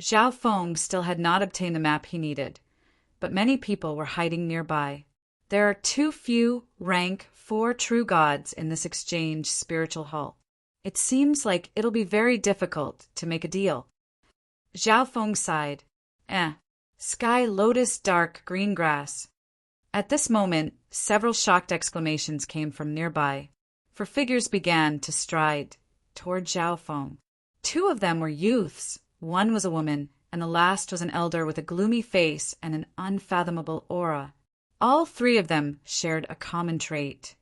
Speaker 1: Zhao Feng still had not obtained the map he needed, but many people were hiding nearby. There are too few rank 4 true gods in this exchange spiritual hall. It seems like it'll be very difficult to make a deal. Zhao Feng sighed. Sky lotus dark green grass. At this moment, several shocked exclamations came from nearby, for figures began to stride toward Zhao Feng. 2 of them were youths. One was a woman, and the last was an elder with a gloomy face and an unfathomable aura. All 3 of them shared a common trait.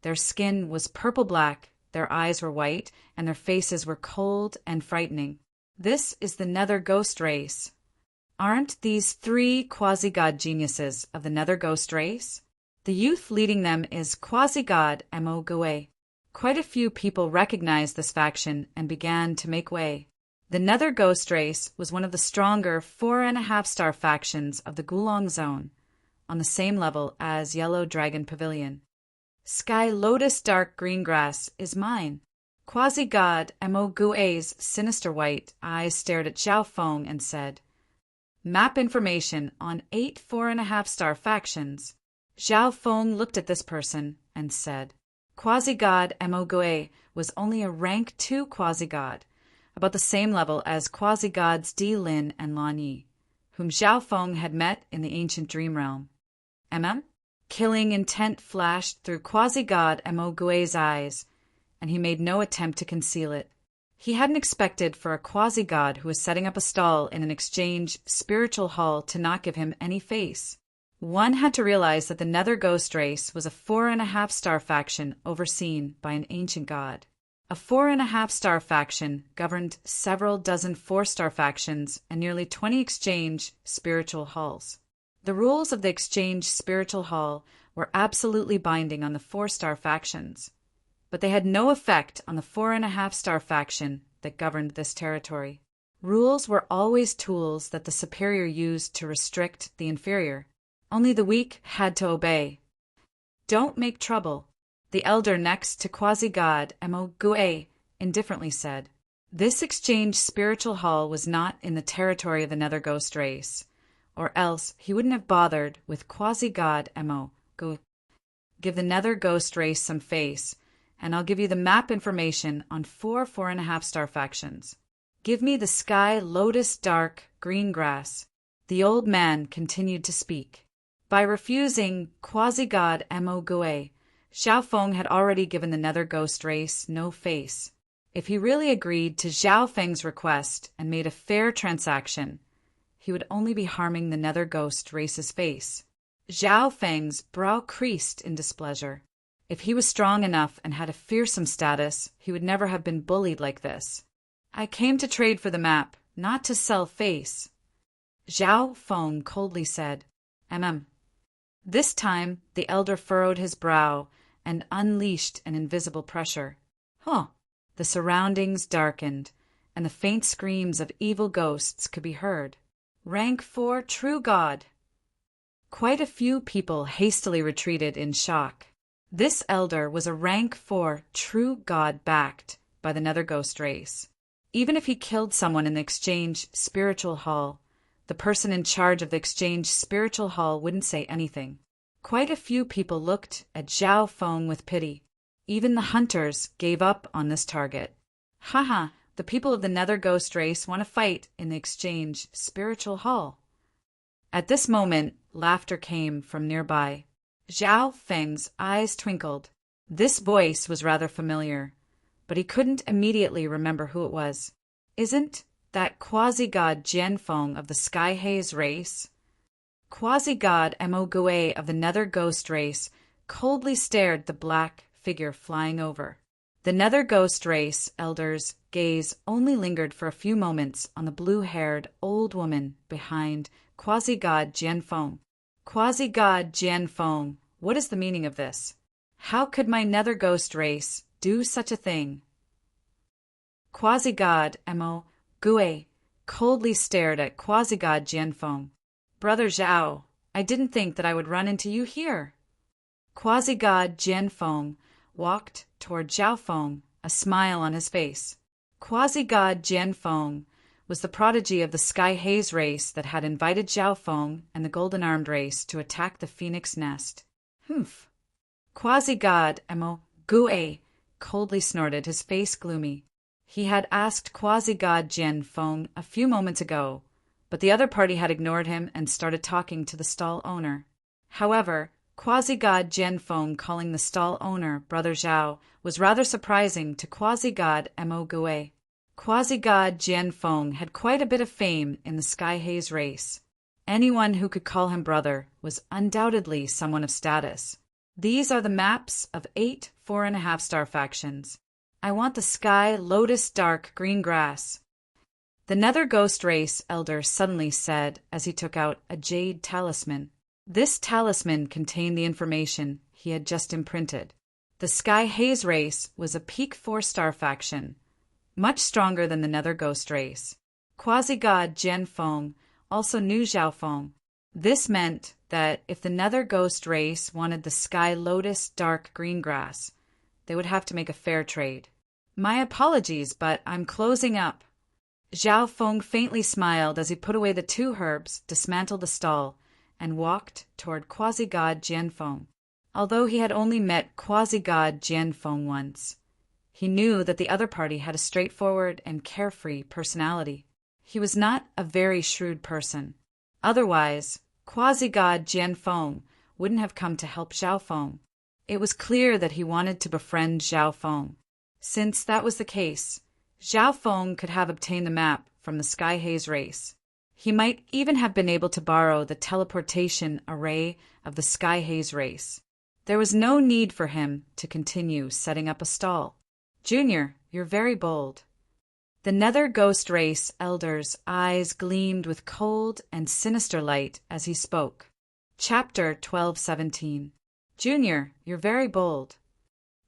Speaker 1: Their skin was purple-black, their eyes were white, and their faces were cold and frightening. This is the Nether Ghost race. Aren't these 3 quasi-god geniuses of the Nether Ghost race? The youth leading them is quasi-god Mo Gue. Quite a few people recognized this faction and began to make way. The Nether Ghost race was one of the stronger 4.5-star factions of the Gulong Zone, on the same level as Yellow Dragon Pavilion. Sky Lotus Dark Green Grass is mine. Quasi-god Mo Gue's sinister white eyes stared at Zhao Feng and said, "Map information on 8 4.5-star factions." Zhao Feng looked at this person and said, Quasi-god Mo Gue was only a rank 2 quasi-god, about the same level as quasi-gods Di Lin and Lan Yi, whom Zhao Feng had met in the ancient dream realm. Killing intent flashed through quasi-god Mo Gue's eyes, and he made no attempt to conceal it. He hadn't expected for a quasi-god who was setting up a stall in an exchange spiritual hall to not give him any face. One had to realize that the Nether Ghost race was a 4.5-star faction overseen by an ancient god. A 4.5-star faction governed several dozen 4-star factions and nearly 20 exchange spiritual halls. The rules of the exchange spiritual hall were absolutely binding on the 4-star factions, but they had no effect on the 4.5-star faction that governed this territory. Rules were always tools that the superior used to restrict the inferior. Only the weak had to obey. "Don't make trouble," the elder next to quasi-god Mo Gue indifferently said. This exchange spiritual hall was not in the territory of the Nether Ghost race, or else he wouldn't have bothered with quasi-god Mo Gue. "Give the Nether Ghost race some face, and I'll give you the map information on 4 4.5-star factions. Give me the Sky Lotus Dark Green Grass." The old man continued to speak. By refusing quasi-god Mo Gue, Zhao Feng had already given the Nether Ghost race no face. If he really agreed to Zhao Feng's request and made a fair transaction, he would only be harming the Nether Ghost race's face. Zhao Feng's brow creased in displeasure. If he was strong enough and had a fearsome status, he would never have been bullied like this. "I came to trade for the map, not to sell face," Zhao Feng coldly said. This time, the elder furrowed his brow and unleashed an invisible pressure. The surroundings darkened, and the faint screams of evil ghosts could be heard. "Rank 4 True God." Quite a few people hastily retreated in shock. This elder was a rank 4 True God backed by the Nether Ghost race. Even if he killed someone in the exchange spiritual hall, the person in charge of the exchange spiritual hall wouldn't say anything. Quite a few people looked at Zhao Feng with pity. Even the hunters gave up on this target. The people of the Nether Ghost race want to fight in the exchange spiritual hall. At this moment, laughter came from nearby. Zhao Feng's eyes twinkled. This voice was rather familiar, but he couldn't immediately remember who it was. "Isn't that quasi-god Jian Feng of the Sky Haze race?" Quasi-god Mo Gue of the Nether Ghost race coldly stared the black figure flying over. The Nether Ghost race elder's gaze only lingered for a few moments on the blue-haired old woman behind quasi-god Jian Feng. "Quasi-god Jian Feng, what is the meaning of this? How could my Nether Ghost race do such a thing?" Quasi-god Mo Gue coldly stared at quasi-god Jian Feng. "Brother Zhao, I didn't think that I would run into you here." Quasi-god Jian Feng walked toward Zhao Feng, a smile on his face. Quasi-god Jian Feng was the prodigy of the Sky Haze race that had invited Zhao Feng and the Golden Armed race to attack the Phoenix Nest. Humph. Quasi-God Emo Gue coldly snorted, his face gloomy. He had asked Quasi-God Jian Feng a few moments ago, but the other party had ignored him and started talking to the stall owner. However, Quasi-God Jian Feng calling the stall owner Brother Zhao was rather surprising to Quasi-God Mo Gue. Quasi-God Jian Feng had quite a bit of fame in the Sky Haze race. Anyone who could call him brother was undoubtedly someone of status. These are the maps of 8 4.5-star factions. I want the sky lotus dark green grass. The Nether Ghost Race elder suddenly said as he took out a jade talisman. This talisman contained the information he had just imprinted. The Sky Haze Race was a peak 4-star faction, much stronger than the Nether Ghost Race. Quasi-God Jian Feng also knew Zhao Feng. This meant that if the Nether Ghost Race wanted the Sky Lotus dark green grass, they would have to make a fair trade. My apologies, but I'm closing up. Zhao Feng faintly smiled as he put away the 2 herbs, dismantled the stall, and walked toward Quasi-God Jian Feng. Although he had only met Quasi-God Jian Feng once, he knew that the other party had a straightforward and carefree personality. He was not a very shrewd person. Otherwise, Quasi-God Jian Feng wouldn't have come to help Zhao Feng. It was clear that he wanted to befriend Zhao Feng. Since that was the case, Zhao Feng could have obtained the map from the Sky Haze race. He might even have been able to borrow the teleportation array of the Sky Haze race. There was no need for him to continue setting up a stall. Junior, you're very bold. The Nether Ghost Race elder's eyes gleamed with cold and sinister light as he spoke. Chapter 12:17. Junior, you're very bold.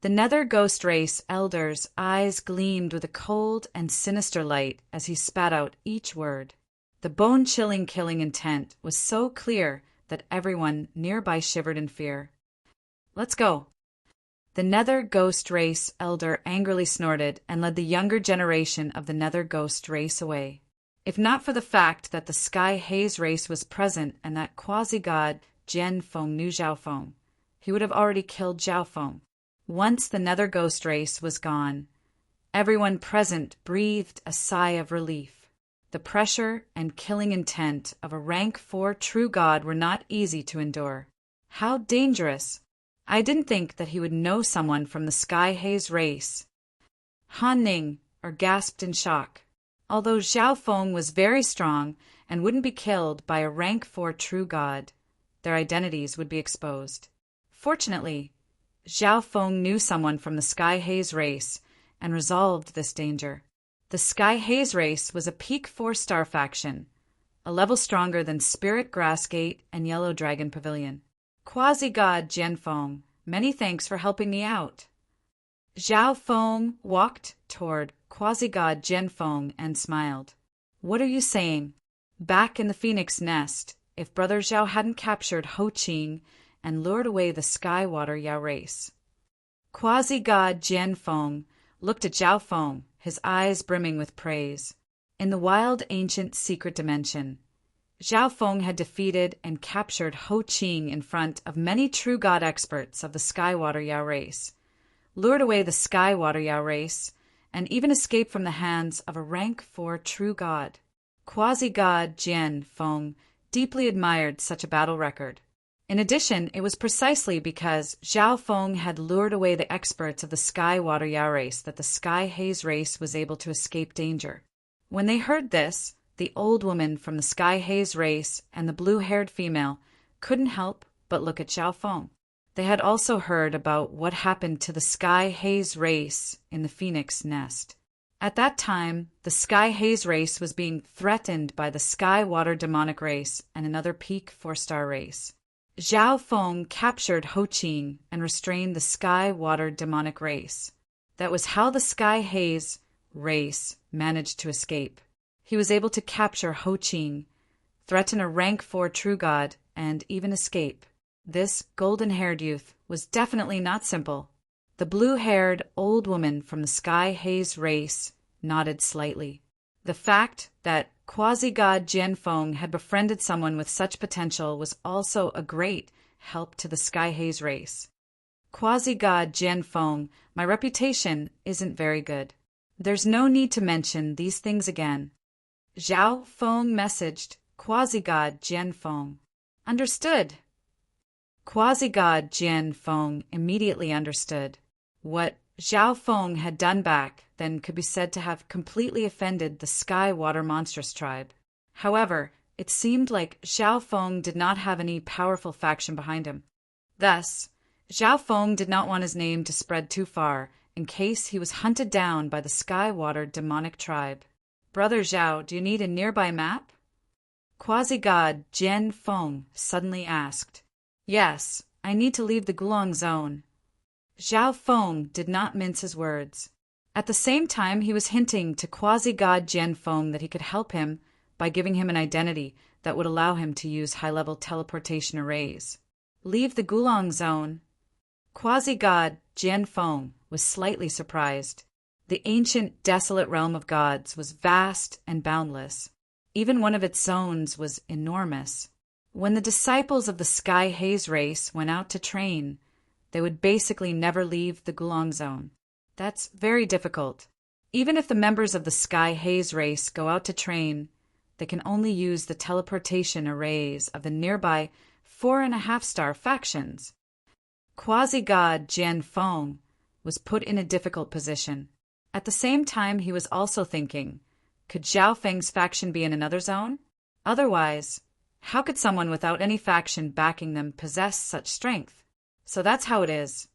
Speaker 1: The Nether Ghost Race elder's eyes gleamed with a cold and sinister light as he spat out each word. The bone-chilling killing intent was so clear that everyone nearby shivered in fear. Let's go. The Nether Ghost Race elder angrily snorted and led the younger generation of the Nether Ghost Race away. If not for the fact that the Sky Haze race was present and that Quasi-God Jian Feng knew Zhao Feng, he would have already killed Zhao Feng. Once the Nether Ghost Race was gone, everyone present breathed a sigh of relief. The pressure and killing intent of a rank 4 true god were not easy to endure. How dangerous! I didn't think that he would know someone from the Sky Haze race. Han Ning gasped in shock. Although Zhao Feng was very strong and wouldn't be killed by a rank 4 true god, their identities would be exposed. Fortunately, Zhao Feng knew someone from the Sky Haze race and resolved this danger. The Sky Haze race was a peak 4-star faction, a level stronger than Spirit Grass Gate and Yellow Dragon Pavilion. Quasi-God Jian Feng, many thanks for helping me out. Zhao Feng walked toward Quasi-God Jian Feng and smiled. What are you saying? Back in the Phoenix Nest, if Brother Zhao hadn't captured Ho Qing and lured away the Sky Water Yao race. Quasi-God Jian Feng looked at Zhao Feng, his eyes brimming with praise. In the wild ancient secret dimension, Zhao Feng had defeated and captured Ho Qing in front of many true god experts of the Sky Water Yao race, lured away the Sky Water Yao race, and even escaped from the hands of a rank 4 true god. Quasi-God Jian Feng deeply admired such a battle record. In addition, it was precisely because Zhao Feng had lured away the experts of the Sky Water Yao race that the Sky Haze race was able to escape danger. When they heard this, the old woman from the Sky Haze race and the blue-haired female couldn't help but look at Zhao Feng. They had also heard about what happened to the Sky Haze race in the Phoenix Nest. At that time, the Sky Haze race was being threatened by the Sky Water Demonic race and another peak 4-star race. Zhao Feng captured Ho Qing and restrained the Sky Water Demonic race. That was how the Sky Haze race managed to escape. He was able to capture Ho Qing, threaten a rank 4 true god, and even escape. This golden-haired youth was definitely not simple. The blue-haired old woman from the Sky Haze race nodded slightly. The fact that quasi-god Jianfeng had befriended someone with such potential was also a great help to the Sky Haze race. Quasi-god Jianfeng, my reputation isn't very good. There's no need to mention these things again. Zhao Feng messaged quasi-god Jianfeng. Understood. Quasi-god Jianfeng immediately understood. What Zhao Feng had done back then could be said to have completely offended the Sky Water Monstrous tribe. However, it seemed like Zhao Feng did not have any powerful faction behind him. Thus, Zhao Feng did not want his name to spread too far in case he was hunted down by the Sky Water demonic tribe. Brother Zhao, do you need a nearby map? Quasi-god Jian Feng suddenly asked. Yes, I need to leave the Gulong zone. Zhao Feng did not mince his words. At the same time, he was hinting to quasi-god Jian Feng that he could help him by giving him an identity that would allow him to use high-level teleportation arrays. Leave the Gulong zone. Quasi-god Jian Feng was slightly surprised. The ancient, desolate realm of gods was vast and boundless. Even one of its zones was enormous. When the disciples of the Sky Haze race went out to train, they would basically never leave the Gulong zone. That's very difficult. Even if the members of the Sky Haze race go out to train, they can only use the teleportation arrays of the nearby 4.5-star factions. Quasi-god Jian Feng was put in a difficult position. At the same time, he was also thinking, could Zhao Feng's faction be in another zone? Otherwise, how could someone without any faction backing them possess such strength? So that's how it is.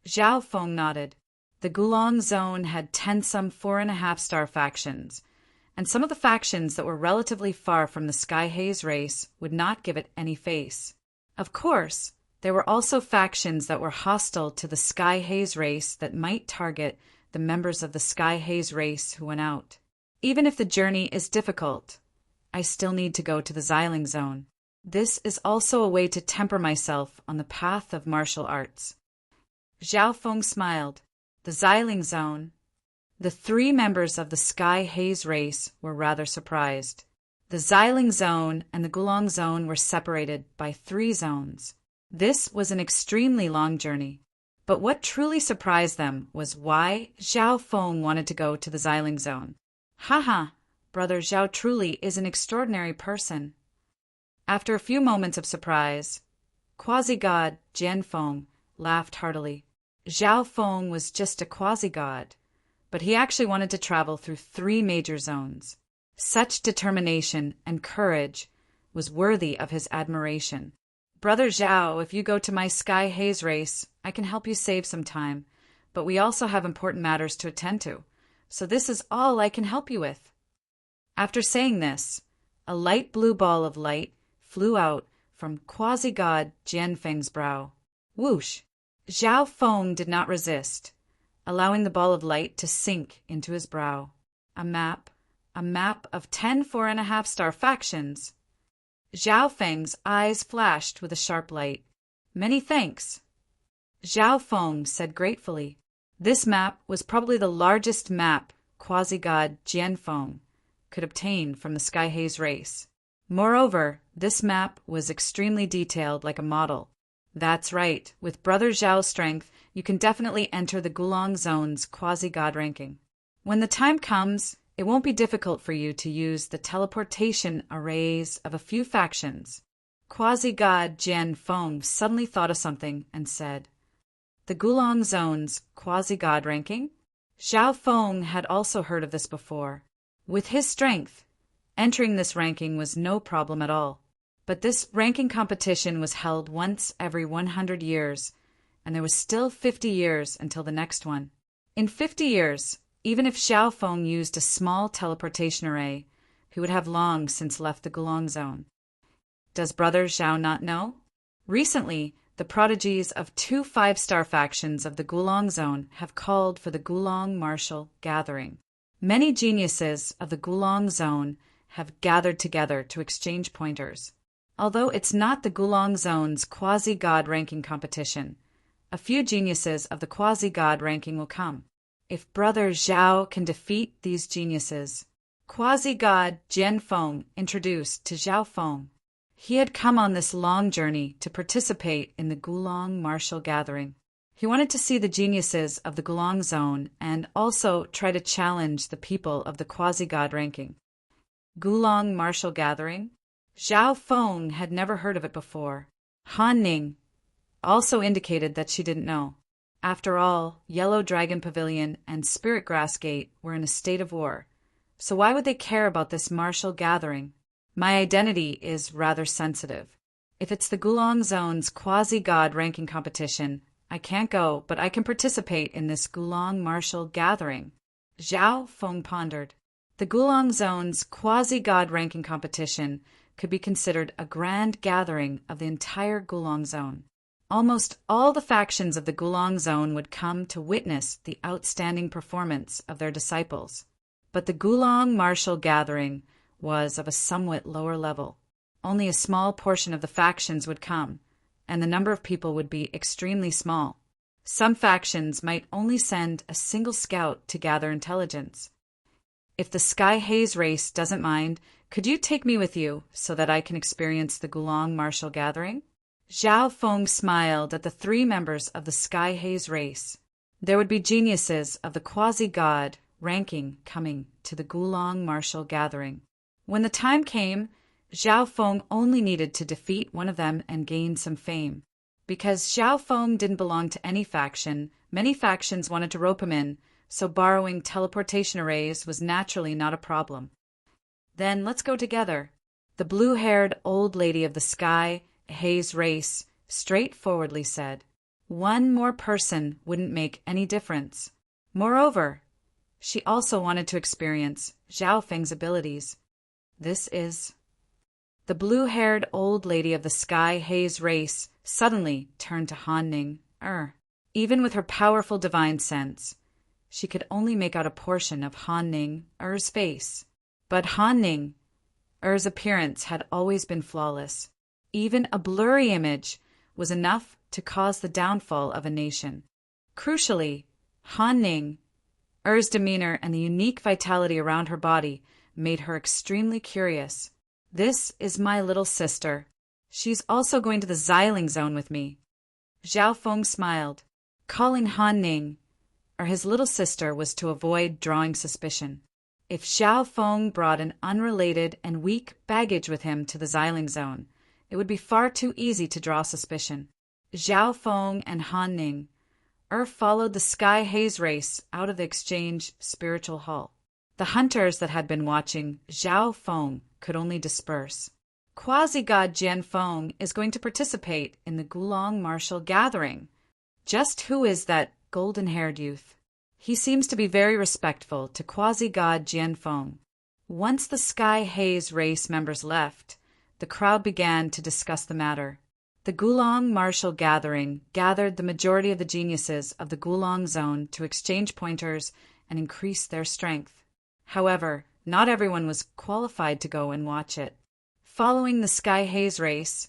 Speaker 1: Zhao Feng nodded. The Gulong zone had 10-some 4.5-star factions, and some of the factions that were relatively far from the Sky Haze race would not give it any face. Of course, there were also factions that were hostile to the Sky Haze race that might target the members of the Sky Haze race who went out. Even if the journey is difficult, I still need to go to the Xiling zone. This is also a way to temper myself on the path of martial arts. Zhao Feng smiled. The Xiling zone. The 3 members of the Sky Haze race were rather surprised. The Xiling zone and the Gulong zone were separated by 3 zones. This was an extremely long journey. But what truly surprised them was why Zhao Feng wanted to go to the Xiling zone. Haha, Brother Zhao truly is an extraordinary person. After a few moments of surprise, quasi-god Jian Feng laughed heartily. Zhao Feng was just a quasi-god, but he actually wanted to travel through 3 major zones. Such determination and courage was worthy of his admiration. Brother Zhao, if you go to my Sky Haze race, I can help you save some time, but we also have important matters to attend to, so this is all I can help you with. After saying this, a light blue ball of light flew out from quasi-god Jian Feng's brow. Whoosh! Zhao Feng did not resist, allowing the ball of light to sink into his brow. A map of 10 4.5-star factions. Zhao Feng's eyes flashed with a sharp light. Many thanks. Zhao Feng said gratefully. This map was probably the largest map quasi-god Jian Feng could obtain from the Sky Haze race. Moreover, this map was extremely detailed like a model. That's right, with Brother Zhao's strength, you can definitely enter the Gulong zone's quasi-god ranking. When the time comes, it won't be difficult for you to use the teleportation arrays of a few factions. Quasi-god Jian Feng suddenly thought of something and said, the Gulong zone's quasi-god ranking? Zhao Feng had also heard of this before. With his strength, entering this ranking was no problem at all. But this ranking competition was held once every 100 years, and there was still 50 years until the next one. In 50 years, even if Zhao Feng used a small teleportation array, he would have long since left the Gulong zone. Does Brother Zhao not know? Recently, the prodigies of 2 5-star factions of the Gulong zone have called for the Gulong martial gathering. Many geniuses of the Gulong zone have gathered together to exchange pointers. Although it's not the Gulong zone's quasi-god ranking competition, a few geniuses of the quasi-god ranking will come. If Brother Zhao can defeat these geniuses, Quasi-god Jianfeng introduced to Zhao Feng. He had come on this long journey to participate in the Gulong martial gathering. He wanted to see the geniuses of the Gulong zone and also try to challenge the people of the quasi-god ranking. Gulong martial gathering? Zhao Feng had never heard of it before. Han Ning also indicated that she didn't know. After all, Yellow Dragon Pavilion and Spirit Grass Gate were in a state of war, so why would they care about this martial gathering? My identity is rather sensitive. If it's the Gulong Zone's quasi-god ranking competition, I can't go, but I can participate in this Gulong martial gathering. Zhao Feng pondered. The Gulong Zone's quasi-god ranking competition could be considered a grand gathering of the entire Gulong Zone. Almost all the factions of the Gulong Zone would come to witness the outstanding performance of their disciples. But the Gulong martial gathering was of a somewhat lower level. Only a small portion of the factions would come, and the number of people would be extremely small. Some factions might only send a single scout to gather intelligence. If the Sky Haze race doesn't mind, could you take me with you so that I can experience the Gulong martial gathering? Zhao Feng smiled at the 3 members of the Sky Haze race. There would be geniuses of the quasi-god ranking coming to the Gulong martial gathering. When the time came, Zhao Feng only needed to defeat one of them and gain some fame. Because Zhao Feng didn't belong to any faction, many factions wanted to rope him in, so borrowing teleportation arrays was naturally not a problem. Then let's go together. The blue-haired old lady of the Sky Haze race straightforwardly said. One more person wouldn't make any difference. Moreover, she also wanted to experience Zhao Feng's abilities. This is... The blue-haired old lady of the Sky Haze race suddenly turned to Han Ning. Even with her powerful divine sense, she could only make out a portion of Han Ning-er's face. But Han Ning-er's appearance had always been flawless. Even a blurry image was enough to cause the downfall of a nation. Crucially, Han Ning-er's demeanor and the unique vitality around her body made her extremely curious. This is my little sister. She's also going to the Xiling Zone with me. Zhao Feng smiled. Calling Han Ning, or his little sister, was to avoid drawing suspicion. If Zhao Feng brought an unrelated and weak baggage with him to the Xiling Zone, it would be far too easy to draw suspicion. Zhao Feng and Han Ning followed the Sky Haze race out of the Exchange Spiritual Hall. The hunters that had been watching Zhao Feng could only disperse. Quasi-god Jianfeng is going to participate in the Gulong martial gathering. Just who is that golden-haired youth? He seems to be very respectful to quasi-god Jianfeng. Once the Sky Haze race members left, the crowd began to discuss the matter. The Gulong martial gathering gathered the majority of the geniuses of the Gulong Zone to exchange pointers and increase their strength. However, not everyone was qualified to go and watch it. Following the Sky Haze race,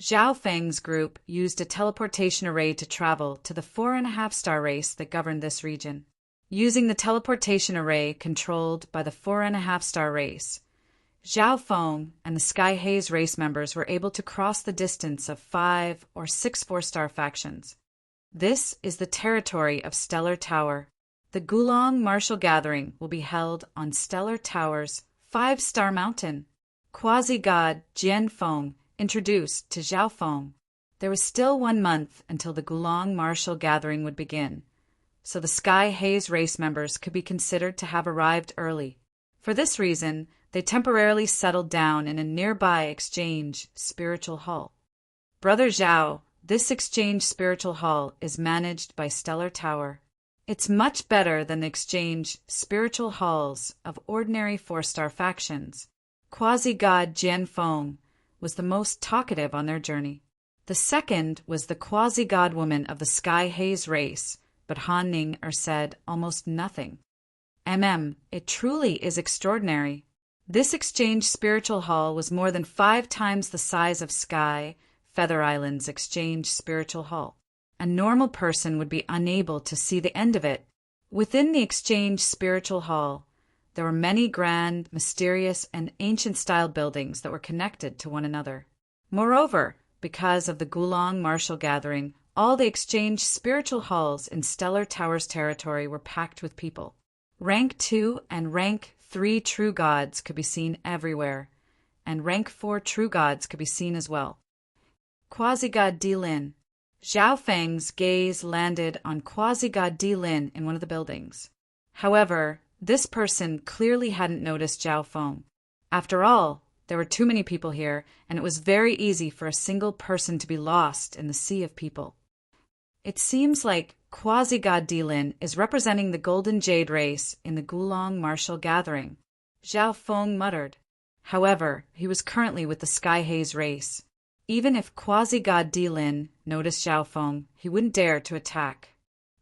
Speaker 1: Zhao Feng's group used a teleportation array to travel to the 4.5-star race that governed this region. Using the teleportation array controlled by the 4.5-star race, Zhao Feng and the Sky Haze race members were able to cross the distance of 5 or 6 4-star factions. This is the territory of Stellar Tower. The Gulong martial gathering will be held on Stellar Tower's 5-star mountain. Quasi-god Jianfeng introduced to Zhao Feng. There was still 1 month until the Gulong martial gathering would begin, so the Sky Haze race members could be considered to have arrived early. For this reason, they temporarily settled down in a nearby exchange spiritual hall. Brother Zhao, this exchange spiritual hall is managed by Stellar Tower. It's much better than the exchange spiritual halls of ordinary 4-star factions. Quasi-god Jianfeng was the most talkative on their journey. The second was the quasi-god woman of the Sky Haze race, but Han Ning said almost nothing. It truly is extraordinary. This exchange spiritual hall was more than 5 times the size of Sky Feather Island's exchange spiritual hall. A normal person would be unable to see the end of it. Within the exchange spiritual hall, There were many grand, mysterious, and ancient-style buildings that were connected to one another. Moreover, because of the Gulong martial gathering, all the exchange spiritual halls in Stellar Towers territory were packed with people. Rank 2 and Rank 3 true gods could be seen everywhere, and Rank 4 true gods could be seen as well. Quasi-God Di Lin. Zhao Feng's gaze landed on Quasi-God Di Lin in one of the buildings. However, this person clearly hadn't noticed Zhao Feng. After all, there were too many people here, and it was very easy for a single person to be lost in the sea of people. It seems like Quasi-God Di Lin is representing the Golden Jade race in the Gulong martial gathering, Zhao Feng muttered. However, he was currently with the Sky Haze race. Even if Quasi-God Di Lin noticed Zhao Feng, he wouldn't dare to attack.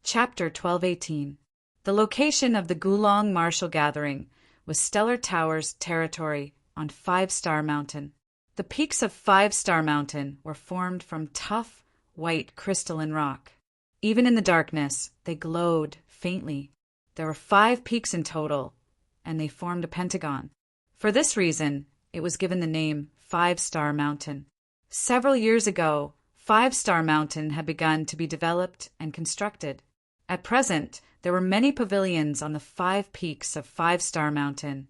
Speaker 1: Chapter 1218. The location of the Gulong martial gathering was Stellar Towers territory on 5-Star Mountain. The peaks of 5-Star Mountain were formed from tough, white crystalline rock. Even in the darkness, they glowed faintly. There were 5 peaks in total, and they formed a pentagon. For this reason, it was given the name 5-Star Mountain. Several years ago, 5-Star Mountain had begun to be developed and constructed. At present, there were many pavilions on the 5 peaks of 5-Star Mountain,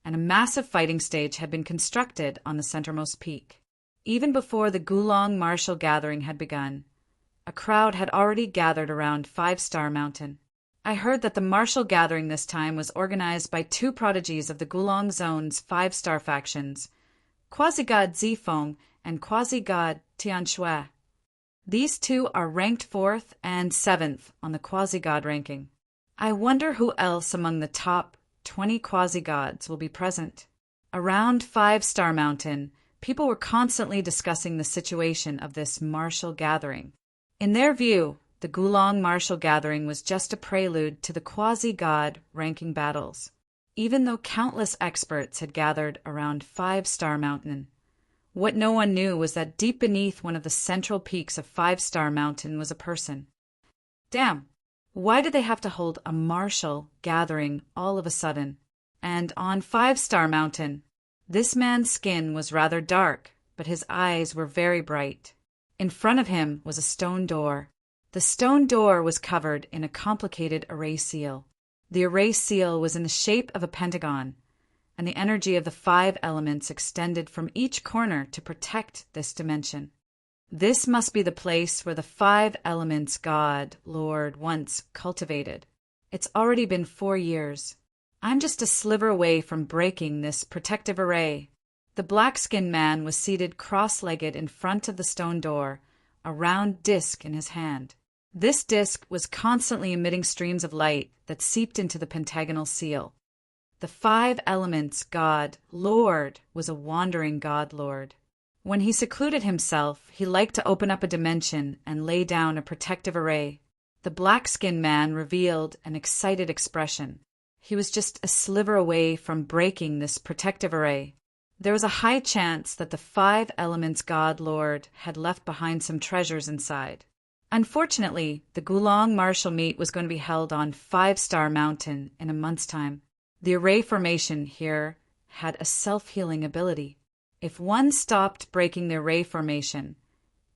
Speaker 1: and a massive fighting stage had been constructed on the centermost peak. Even before the Gulong martial gathering had begun, a crowd had already gathered around 5-Star Mountain. I heard that the martial gathering this time was organized by 2 prodigies of the Gulong Zone's 5-Star factions, Quasi-God Zifeng and Quasi-God Tianshui. These 2 are ranked 4th and 7th on the Quasi-God ranking. I wonder who else among the top 20 Quasi-Gods will be present. Around 5-Star Mountain, people were constantly discussing the situation of this martial gathering. In their view, the Gulong martial gathering was just a prelude to the Quasi-God ranking battles. Even though countless experts had gathered around 5-Star Mountain, what no one knew was that deep beneath one of the central peaks of 5-Star Mountain was a person. Damn, why did they have to hold a martial gathering all of a sudden? And on 5-Star Mountain, this man's skin was rather dark, but his eyes were very bright. In front of him was a stone door. The stone door was covered in a complicated array seal. The array seal was in the shape of a pentagon, and the energy of the 5 elements extended from each corner to protect this dimension. This must be the place where the 5 elements God, Lord, once cultivated. It's already been 4 years. I'm just a sliver away from breaking this protective array. The black-skinned man was seated cross-legged in front of the stone door, a round disc in his hand. This disc was constantly emitting streams of light that seeped into the pentagonal seal. The 5 elements God, Lord, was a wandering God Lord. When he secluded himself, he liked to open up a dimension and lay down a protective array. The black-skinned man revealed an excited expression. He was just a sliver away from breaking this protective array. There was a high chance that the 5 elements God Lord had left behind some treasures inside. Unfortunately, the Gulong martial meet was going to be held on 5-Star Mountain in a month's time. The array formation here had a self-healing ability. If one stopped breaking the array formation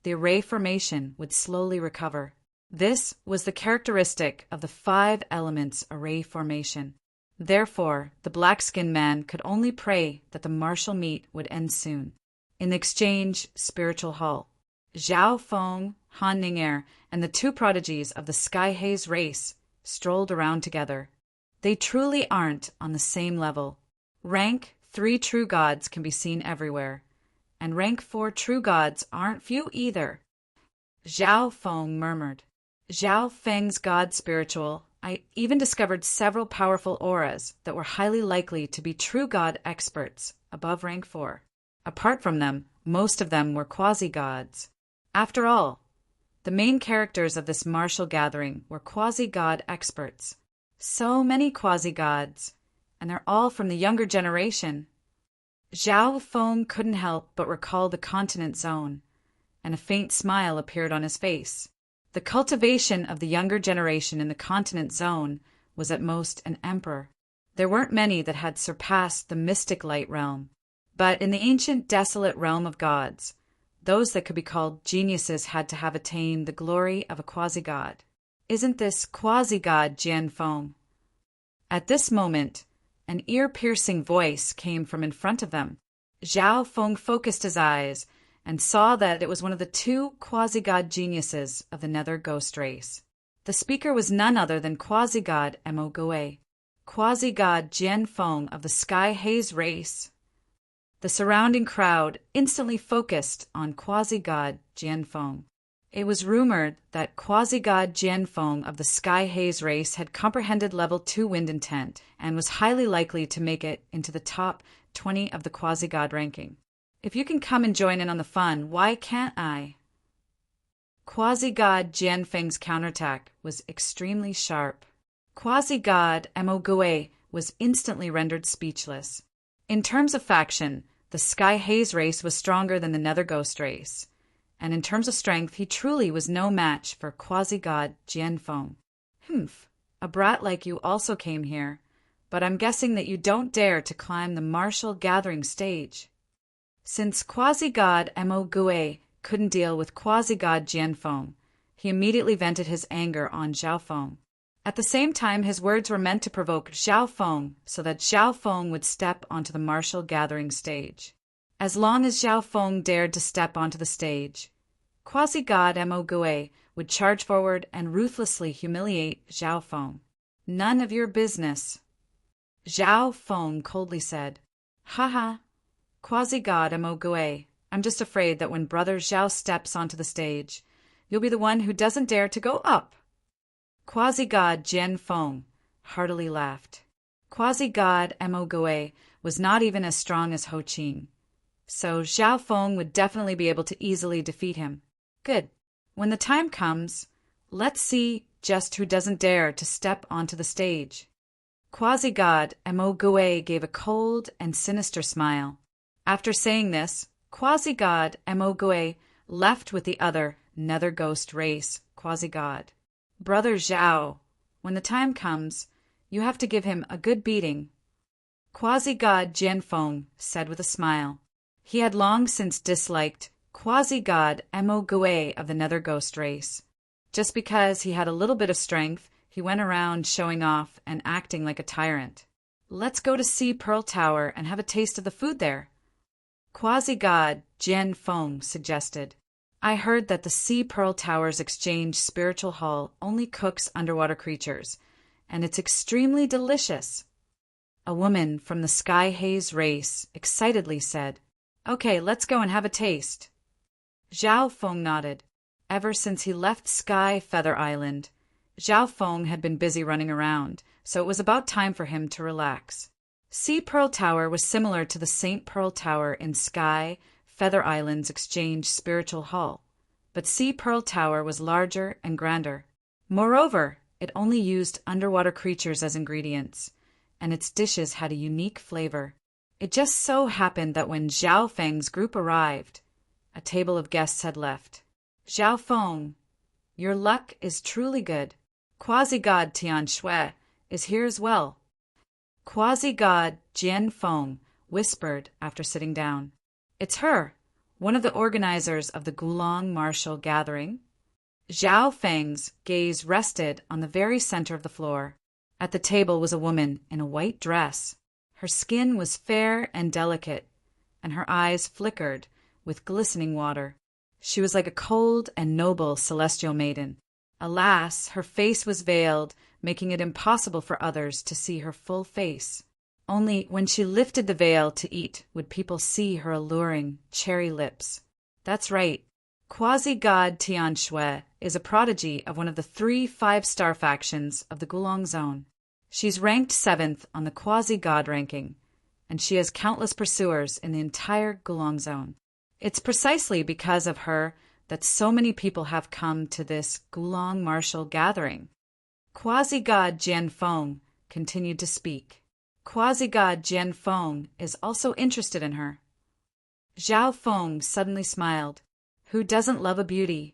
Speaker 1: would slowly recover. This was the characteristic of the 5 elements array formation. Therefore, the black-skinned man could only pray that the martial meet would end soon. In the exchange spiritual hall, Zhao Feng, Han Ning'er, and the 2 prodigies of the Sky Haze race strolled around together. They truly aren't on the same level. Rank 3 true gods can be seen everywhere, and rank 4 true gods aren't few either. Zhao Feng murmured. Zhao Feng's god spiritual. I even discovered several powerful auras that were highly likely to be true god experts above rank 4. Apart from them, most of them were quasi-gods. After all, the main characters of this martial gathering were quasi-god experts. So many quasi-gods, and they're all from the younger generation. Zhao Feng couldn't help but recall the continent zone, and a faint smile appeared on his face. The cultivation of the younger generation in the continent zone was at most an emperor. There weren't many that had surpassed the mystic light realm, but in the ancient desolate realm of gods, those that could be called geniuses had to have attained the glory of a quasi-god. Isn't this quasi-god Jian Feng? At this moment, an ear-piercing voice came from in front of them. Zhao Feng focused his eyes and saw that it was one of the two quasi-god geniuses of the Nether Ghost race. The speaker was none other than quasi-god Mo Gui, quasi-god Jian Feng of the Sky Haze race. The surrounding crowd instantly focused on quasi-god Jian Feng. It was rumored that quasi-god Jian Feng of the Sky Haze race had comprehended level 2 wind intent and was highly likely to make it into the top 20 of the quasi-god ranking. If you can come and join in on the fun, why can't I? Quasi-god Jian Feng's counterattack was extremely sharp. Quasi-god Mo Gui was instantly rendered speechless. In terms of faction, the Sky Haze race was stronger than the Nether Ghost race, and in terms of strength, he truly was no match for quasi-god Jian Feng. Humph, a brat like you also came here, but I'm guessing that you don't dare to climb the martial gathering stage. Since quasi-god Mo Gui couldn't deal with quasi-god Jian Feng, he immediately vented his anger on Zhao Feng. At the same time, his words were meant to provoke Zhao Feng so that Zhao Feng would step onto the martial gathering stage. As long as Zhao Feng dared to step onto the stage, quasi-god Mo Gui would charge forward and ruthlessly humiliate Zhao Feng. None of your business. Zhao Feng coldly said, "Haha, quasi-god Mo Gui, I'm just afraid that when brother Zhao steps onto the stage, you'll be the one who doesn't dare to go up." Quasi-god Jian Feng heartily laughed. Quasi-god Mo Gui was not even as strong as Ho Qing, so Zhao Feng would definitely be able to easily defeat him. Good. When the time comes, let's see just who doesn't dare to step onto the stage. Quasi-god Mo Gui gave a cold and sinister smile. After saying this, quasi-god Mo Gui left with the other Nether Ghost race quasi-god. Brother Zhao, when the time comes, you have to give him a good beating. Quasi-god Jian Feng said with a smile. He had long since disliked quasi-god Mo Gui of the Nether Ghost race. Just because he had a little bit of strength, he went around showing off and acting like a tyrant. Let's go to Sea Pearl Tower and have a taste of the food there. Quasi-god Jian Feng suggested. I heard that the Sea Pearl Tower's exchange spiritual hall only cooks underwater creatures, and it's extremely delicious. A woman from the Sky Haze race excitedly said, "Okay, let's go and have a taste." Zhao Feng nodded. Ever since he left Sky Feather Island, Zhao Feng had been busy running around, so it was about time for him to relax. Sea Pearl Tower was similar to the St. Pearl Tower in Sky Feather Island's exchange spiritual hall, but Sea Pearl Tower was larger and grander. Moreover, it only used underwater creatures as ingredients, and its dishes had a unique flavor. It just so happened that when Zhao Feng's group arrived, a table of guests had left. Zhao Feng, your luck is truly good. Quasi-god Tian Shui is here as well. Quasi-god Jian Feng whispered after sitting down. It's her, one of the organizers of the Gulong martial gathering. Zhao Feng's gaze rested on the very center of the floor. At the table was a woman in a white dress. Her skin was fair and delicate, and her eyes flickered with glistening water. She was like a cold and noble celestial maiden. Alas, her face was veiled, making it impossible for others to see her full face. Only when she lifted the veil to eat would people see her alluring cherry lips. That's right. Quasi-god Tian Shui is a prodigy of one of the 3 5-star factions of the Gulong Zone. She's ranked 7th on the quasi-god ranking, and she has countless pursuers in the entire Gulong Zone. It's precisely because of her that so many people have come to this Gulong martial gathering. Quasi-god Jian Feng continued to speak. Quasi-god Jian Feng is also interested in her. Zhao Feng suddenly smiled. Who doesn't love a beauty?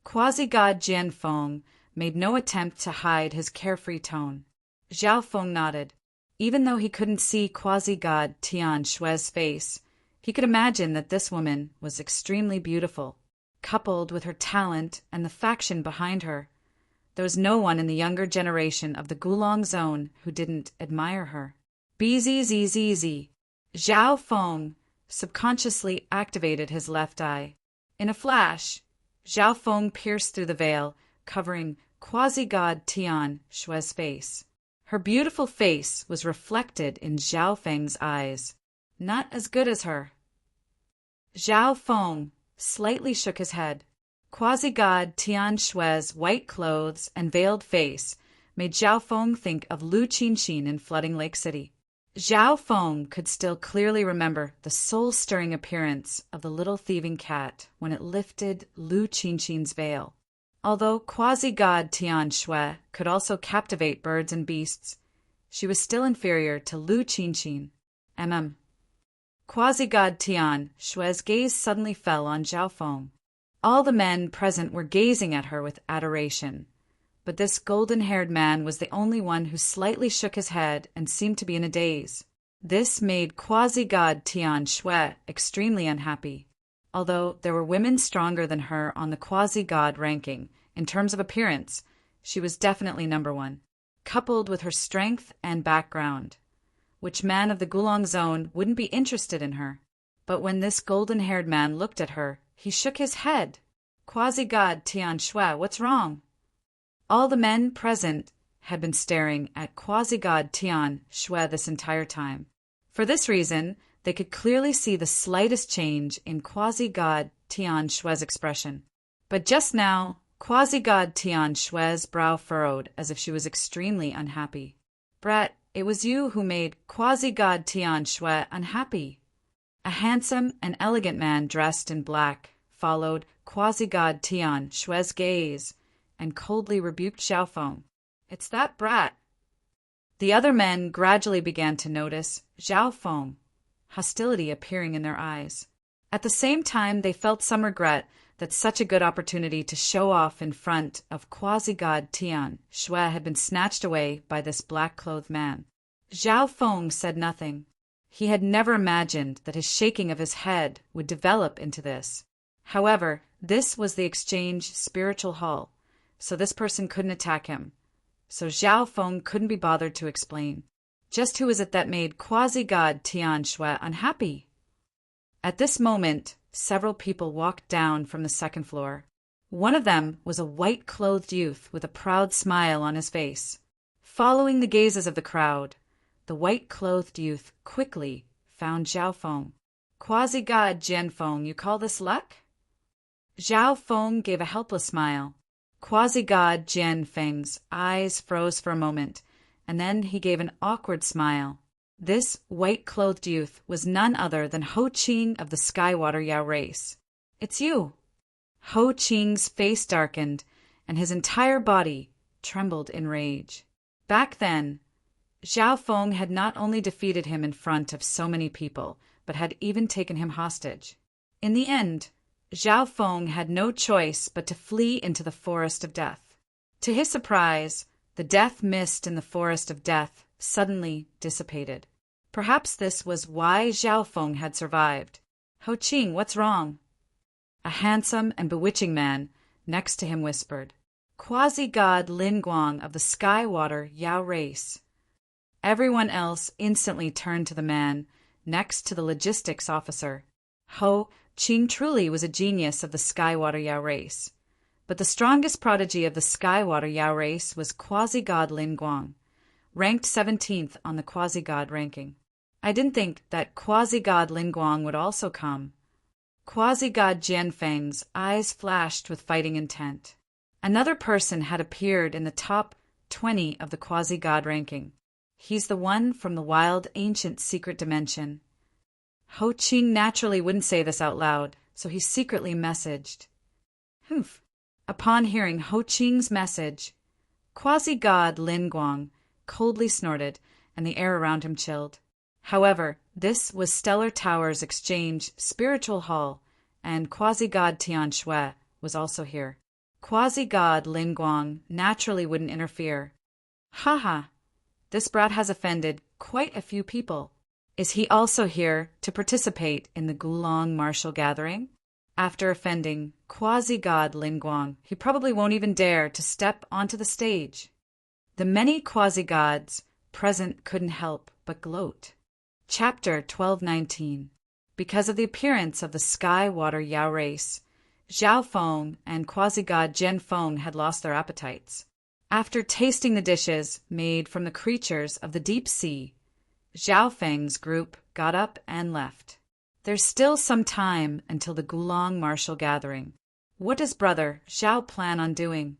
Speaker 1: Quasi-god Jian Feng made no attempt to hide his carefree tone. Zhao Feng nodded. Even though he couldn't see quasi-god Tian Shue's face, he could imagine that this woman was extremely beautiful. Coupled with her talent and the faction behind her, there was no one in the younger generation of the Gulong Zone who didn't admire her. Bzzz. Zhao Feng subconsciously activated his left eye. In a flash, Zhao Feng pierced through the veil, covering quasi-god Tian Shue's face. Her beautiful face was reflected in Zhao Feng's eyes. Not as good as her. Zhao Feng slightly shook his head. Quasi-god Tian Shue's white clothes and veiled face made Zhao Feng think of Lu Qinxin in Flooding Lake City. Zhao Feng could still clearly remember the soul-stirring appearance of the little thieving cat when it lifted Lu Qinxin's veil. Although quasi-god Tian Shui could also captivate birds and beasts, she was still inferior to Lu Qinxin. Quasi-god Tian Shui's gaze suddenly fell on Zhao Feng. All the men present were gazing at her with adoration, but this golden-haired man was the only one who slightly shook his head and seemed to be in a daze. This made quasi-god Tian Shui extremely unhappy. Although there were women stronger than her on the quasi-god ranking, in terms of appearance, she was definitely number one. Coupled with her strength and background, which man of the Gulong Zone wouldn't be interested in her? But when this golden-haired man looked at her, he shook his head. Quasi-god Tian Shui, what's wrong? All the men present had been staring at quasi-god Tian Shui this entire time. For this reason, they could clearly see the slightest change in quasi-god Tian Shui's expression. But just now, quasi-god Tian Shui's brow furrowed as if she was extremely unhappy. Brat, it was you who made quasi-god Tian Shui unhappy. A handsome and elegant man dressed in black followed quasi-god Tian Shui's gaze and coldly rebuked Zhao Feng. It's that brat. The other men gradually began to notice Zhao Feng, hostility appearing in their eyes. At the same time, they felt some regret that such a good opportunity to show off in front of quasi-god Tian Shui had been snatched away by this black-clothed man. Zhao Feng said nothing. He had never imagined that his shaking of his head would develop into this. However, this was the exchange spiritual hall, so this person couldn't attack him. So Zhao Feng couldn't be bothered to explain. Just who is it that made quasi-god Tian Shui unhappy? At this moment, several people walked down from the second floor. One of them was a white-clothed youth with a proud smile on his face. Following the gazes of the crowd, the white-clothed youth quickly found Zhao Feng. Quasi-god Jian Feng, you call this luck? Zhao Feng gave a helpless smile. Quasi-god Jian Feng's eyes froze for a moment, and then he gave an awkward smile. This white-clothed youth was none other than Ho Qing of the Skywater Yao race. It's you. Ho Qing's face darkened, and his entire body trembled in rage. Back then, Zhao Feng had not only defeated him in front of so many people, but had even taken him hostage. In the end, Zhao Feng had no choice but to flee into the forest of death. To his surprise, the death mist in the forest of death suddenly dissipated. Perhaps this was why Zhao Feng had survived. Ho Qing, what's wrong? A handsome and bewitching man next to him whispered. Quasi-god Lin Guang of the Skywater Yao race. Everyone else instantly turned to the man next to the logistics officer. Ho Qing truly was a genius of the Skywater Yao race, but the strongest prodigy of the Skywater Yao race was quasi-god Lin Guang, ranked 17th on the quasi-god ranking. I didn't think that quasi-god Lin Guang would also come. Quasi-god Jian Feng's eyes flashed with fighting intent. Another person had appeared in the top 20 of the quasi-god ranking. He's the one from the wild ancient secret dimension. Ho Qing naturally wouldn't say this out loud, so he secretly messaged. Humph. Upon hearing Ho Qing's message, quasi-god Lin Guang coldly snorted, and the air around him chilled. However, this was Stellar Tower's exchange spiritual hall, and quasi-god Tian Shui was also here. Quasi-god Lin Guang naturally wouldn't interfere. Haha, this brat has offended quite a few people. Is he also here to participate in the Gulong martial gathering? After offending quasi-god Lin Guang, he probably won't even dare to step onto the stage. The many quasi-gods present couldn't help but gloat. Chapter 1219. Because of the appearance of the sky-water Yao race, Zhao Feng and quasi-god Jian Feng had lost their appetites. After tasting the dishes made from the creatures of the deep sea, Zhao Feng's group got up and left. There's still some time until the Gulong martial gathering. What does brother Zhao plan on doing?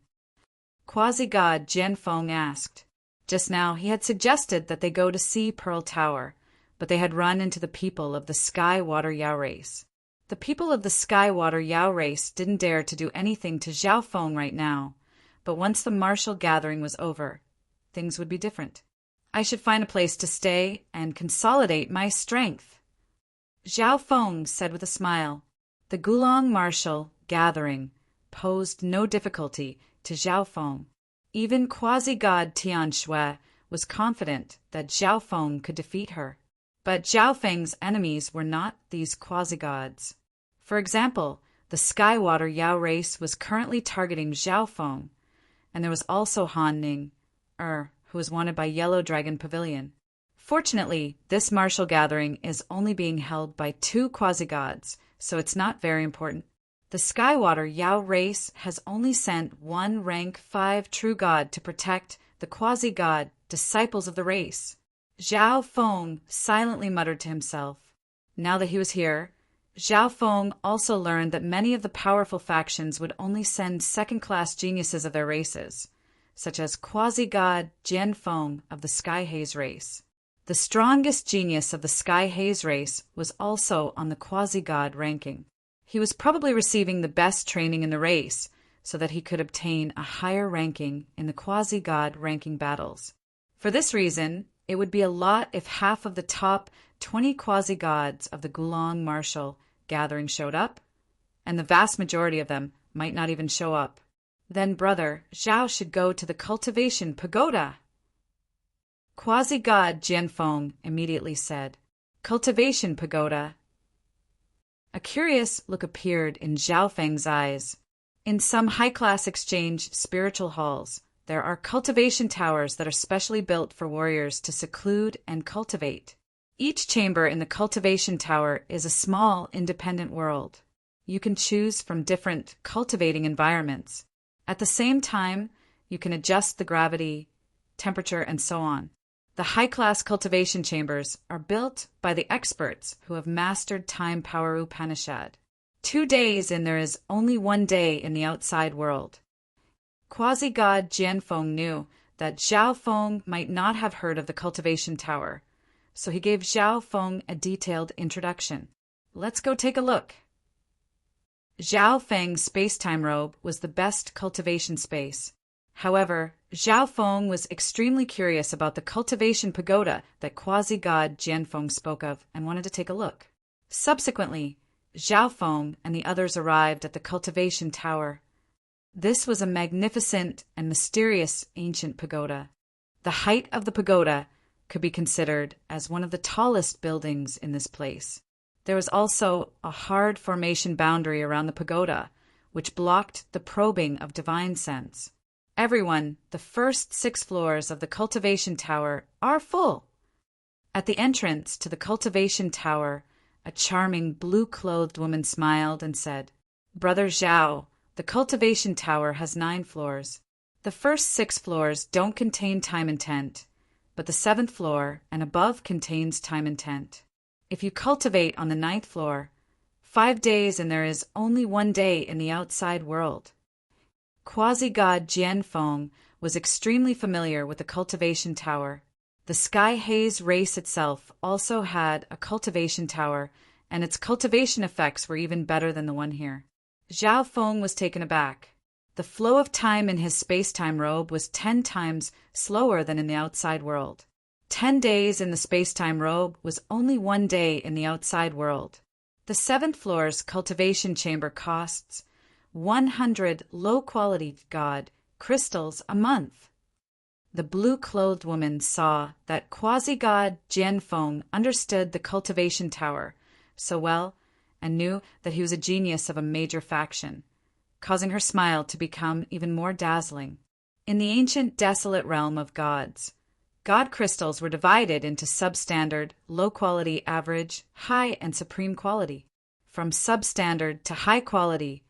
Speaker 1: Quasi-god Jian Feng asked. Just now he had suggested that they go to see Pearl Tower, but they had run into the people of the Sky-Water Yao race. The people of the Sky-Water Yao race didn't dare to do anything to Zhao Feng right now, but once the martial gathering was over, things would be different. I should find a place to stay and consolidate my strength. Zhao Feng said with a smile. The Gulong martial gathering posed no difficulty to Zhao Feng. Even quasi-god Tian Shui was confident that Zhao Feng could defeat her. But Zhao Feng's enemies were not these quasi-gods. For example, the Sky-Water Yao race was currently targeting Zhao Feng, and there was also Han Ning, who was wanted by Yellow Dragon Pavilion. Fortunately, this martial gathering is only being held by 2 quasi-gods, so it's not very important. The Sky-Water Yao race has only sent 1 rank 5 true god to protect the quasi-god disciples of the race. Zhao Feng silently muttered to himself. Now that he was here, Zhao Feng also learned that many of the powerful factions would only send second-class geniuses of their races, such as quasi-god Jian Feng of the Sky Haze race. The strongest genius of the Sky Haze race was also on the quasi-god ranking. He was probably receiving the best training in the race so that he could obtain a higher ranking in the quasi-god ranking battles. For this reason, it would be a lot if half of the top 20 quasi-gods of the Gulong martial gathering showed up, and the vast majority of them might not even show up. Then brother Zhao should go to the cultivation pagoda. Quasi-god Jian Feng immediately said, Cultivation pagoda. A curious look appeared in Zhao Feng's eyes. In some high-class exchange spiritual halls, there are cultivation towers that are specially built for warriors to seclude and cultivate. Each chamber in the cultivation tower is a small, independent world. You can choose from different cultivating environments. At the same time, you can adjust the gravity, temperature, and so on. The high-class cultivation chambers are built by the experts who have mastered Time Power Upanishad. 2 days and there is only 1 day in the outside world. Quasi-god Jian Feng knew that Zhao Feng might not have heard of the cultivation tower, so he gave Zhao Feng a detailed introduction. Let's go take a look. Zhao Feng's space-time robe was the best cultivation space. However, Zhao Feng was extremely curious about the cultivation pagoda that quasi-god Jian Feng spoke of and wanted to take a look. Subsequently, Zhao Feng and the others arrived at the cultivation tower. This was a magnificent and mysterious ancient pagoda. The height of the pagoda could be considered as one of the tallest buildings in this place. There was also a hard formation boundary around the pagoda, which blocked the probing of divine sense. Everyone, the first 6 floors of the cultivation tower are full. At the entrance to the cultivation tower, a charming blue-clothed woman smiled and said, Brother Zhao, the cultivation tower has 9 floors. The first 6 floors don't contain time intent, but the 7th floor and above contains time intent. If you cultivate on the 9th floor, 5 days and there is only 1 day in the outside world. Quasi-god Jian Feng was extremely familiar with the cultivation tower. The Sky Haze race itself also had a cultivation tower, and its cultivation effects were even better than the one here. Zhao Feng was taken aback. The flow of time in his space-time robe was 10 times slower than in the outside world. 10 days in the space-time robe was only 1 day in the outside world. The 7th floor's cultivation chamber costs 100 low-quality god crystals a month. The blue-clothed woman saw that quasi-god Jianfeng understood the cultivation tower so well and knew that he was a genius of a major faction, causing her smile to become even more dazzling. In the ancient desolate realm of gods, god crystals were divided into substandard, low-quality, average, high, and supreme quality. From substandard to high quality,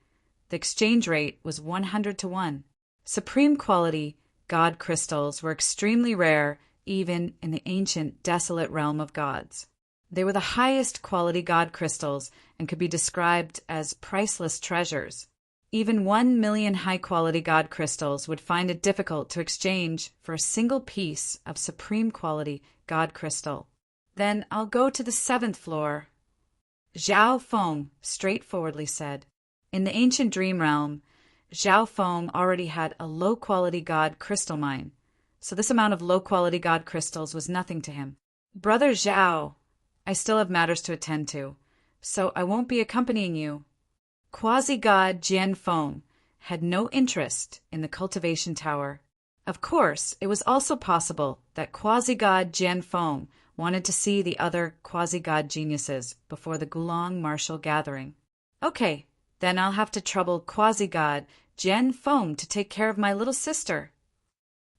Speaker 1: the exchange rate was 100 to 1. Supreme quality god crystals were extremely rare even in the ancient desolate realm of gods. They were the highest quality god crystals and could be described as priceless treasures. Even 1 million high-quality god crystals would find it difficult to exchange for a single piece of supreme quality god crystal. Then I'll go to the 7th floor, Zhao Feng straightforwardly said. In the ancient dream realm, Zhao Feng already had a low-quality god crystal mine, so this amount of low-quality god crystals was nothing to him. Brother Zhao, I still have matters to attend to, so I won't be accompanying you. Quasi-god Jianfeng had no interest in the cultivation tower. Of course, it was also possible that quasi-god Jianfeng wanted to see the other quasi-god geniuses before the Gulong martial gathering. Okay, then I'll have to trouble quasi-god Jianfeng to take care of my little sister.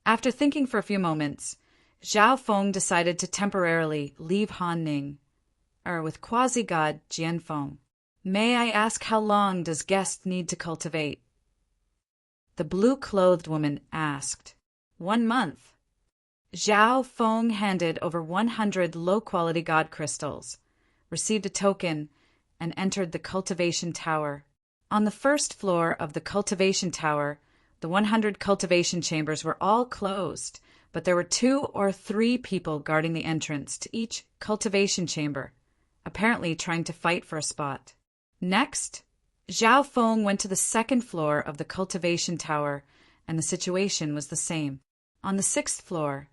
Speaker 1: After thinking for a few moments, Zhao Feng decided to temporarily leave Han Ning, with quasi-god Jianfeng. May I ask how long does guest need to cultivate? The blue-clothed woman asked. 1 month. Zhao Feng handed over 100 low-quality god crystals, received a token, and entered the cultivation tower. On the 1st floor of the cultivation tower, the 100 cultivation chambers were all closed, but there were 2 or 3 people guarding the entrance to each cultivation chamber, apparently trying to fight for a spot. Next, Zhao Feng went to the 2nd floor of the cultivation tower, and the situation was the same. On the 6th floor,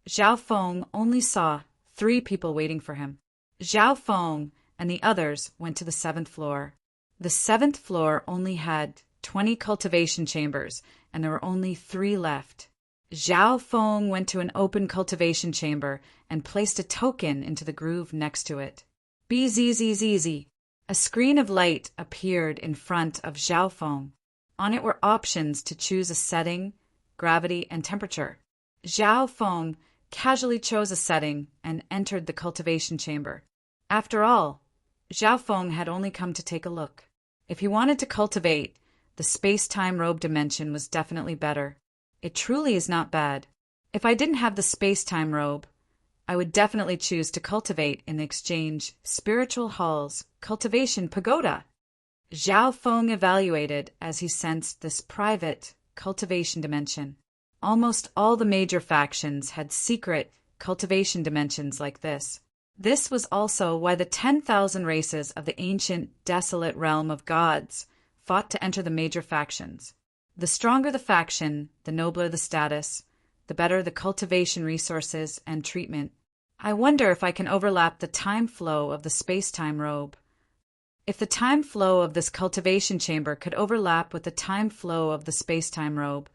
Speaker 1: Zhao Feng only saw 3 people waiting for him. Zhao Feng and the others went to the 7th floor. The 7th floor only had 20 cultivation chambers, and there were only 3 left. Zhao Feng went to an open cultivation chamber and placed a token into the groove next to it. Bzzz. A screen of light appeared in front of Zhao Feng. On it were options to choose a setting, gravity, and temperature. Zhao Feng casually chose a setting and entered the cultivation chamber. After all, Zhao Feng had only come to take a look. If he wanted to cultivate, the space-time robe dimension was definitely better. It truly is not bad. If I didn't have the space-time robe, I would definitely choose to cultivate in the exchange spiritual hall's cultivation pagoda. Zhao Feng evaluated as he sensed this private cultivation dimension. Almost all the major factions had secret cultivation dimensions like this. This was also why the 10,000 races of the ancient desolate realm of gods fought to enter the major factions. The stronger the faction, the nobler the status, the better the cultivation resources and treatment. I wonder if I can overlap the time flow of the space-time robe. If the time flow of this cultivation chamber could overlap with the time flow of the space-time robe,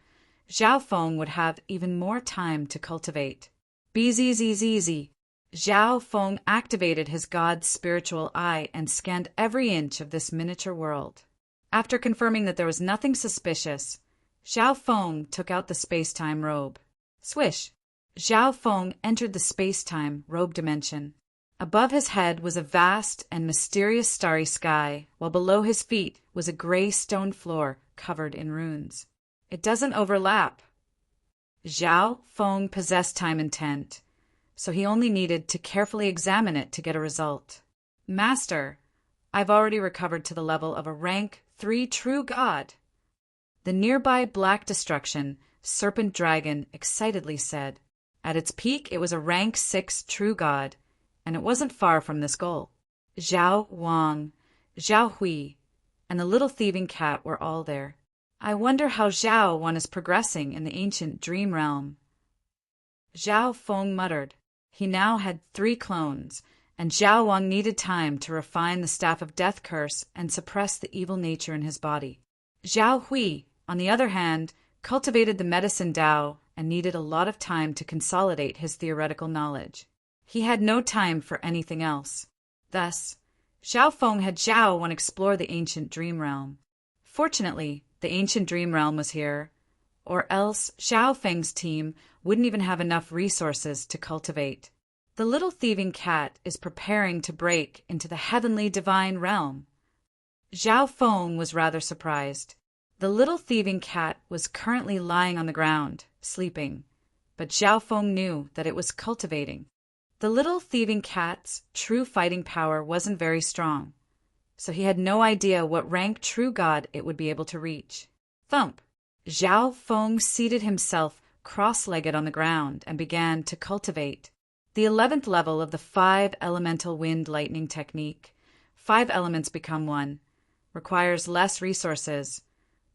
Speaker 1: Zhao Feng would have even more time to cultivate. Bzzz. Zhao Feng activated his god's spiritual eye and scanned every inch of this miniature world. After confirming that there was nothing suspicious, Zhao Feng took out the space-time robe. Swish! Zhao Feng entered the space-time robe dimension. Above his head was a vast and mysterious starry sky, while below his feet was a gray stone floor covered in runes. It doesn't overlap. Zhao Feng possessed time intent, so he only needed to carefully examine it to get a result. Master, I've already recovered to the level of a rank 3 true god. The nearby Black Destruction, Serpent Dragon, excitedly said. At its peak, it was a rank 6 true god, and it wasn't far from this goal. Zhao Wang, Zhao Hui, and the little thieving cat were all there. I wonder how Zhao Wan is progressing in the ancient dream realm. Zhao Feng muttered. He now had 3 clones, and Zhao Wang needed time to refine the Staff of Death curse and suppress the evil nature in his body. Zhao Hui, on the other hand, cultivated the medicine Dao and needed a lot of time to consolidate his theoretical knowledge. He had no time for anything else. Thus, Xiao Feng had Zhao Wan explore the ancient dream realm. Fortunately, the ancient dream realm was here, or else Xiao Feng's team wouldn't even have enough resources to cultivate. The little thieving cat is preparing to break into the heavenly divine realm. Xiao Feng was rather surprised. The little thieving cat was currently lying on the ground, sleeping, but Xiao Feng knew that it was cultivating. The little thieving cat's true fighting power wasn't very strong, so he had no idea what rank true god it would be able to reach. Thump! Xiao Feng seated himself cross-legged on the ground and began to cultivate. The 11th level of the 5 elemental wind lightning technique, 5 elements become one, requires less resources,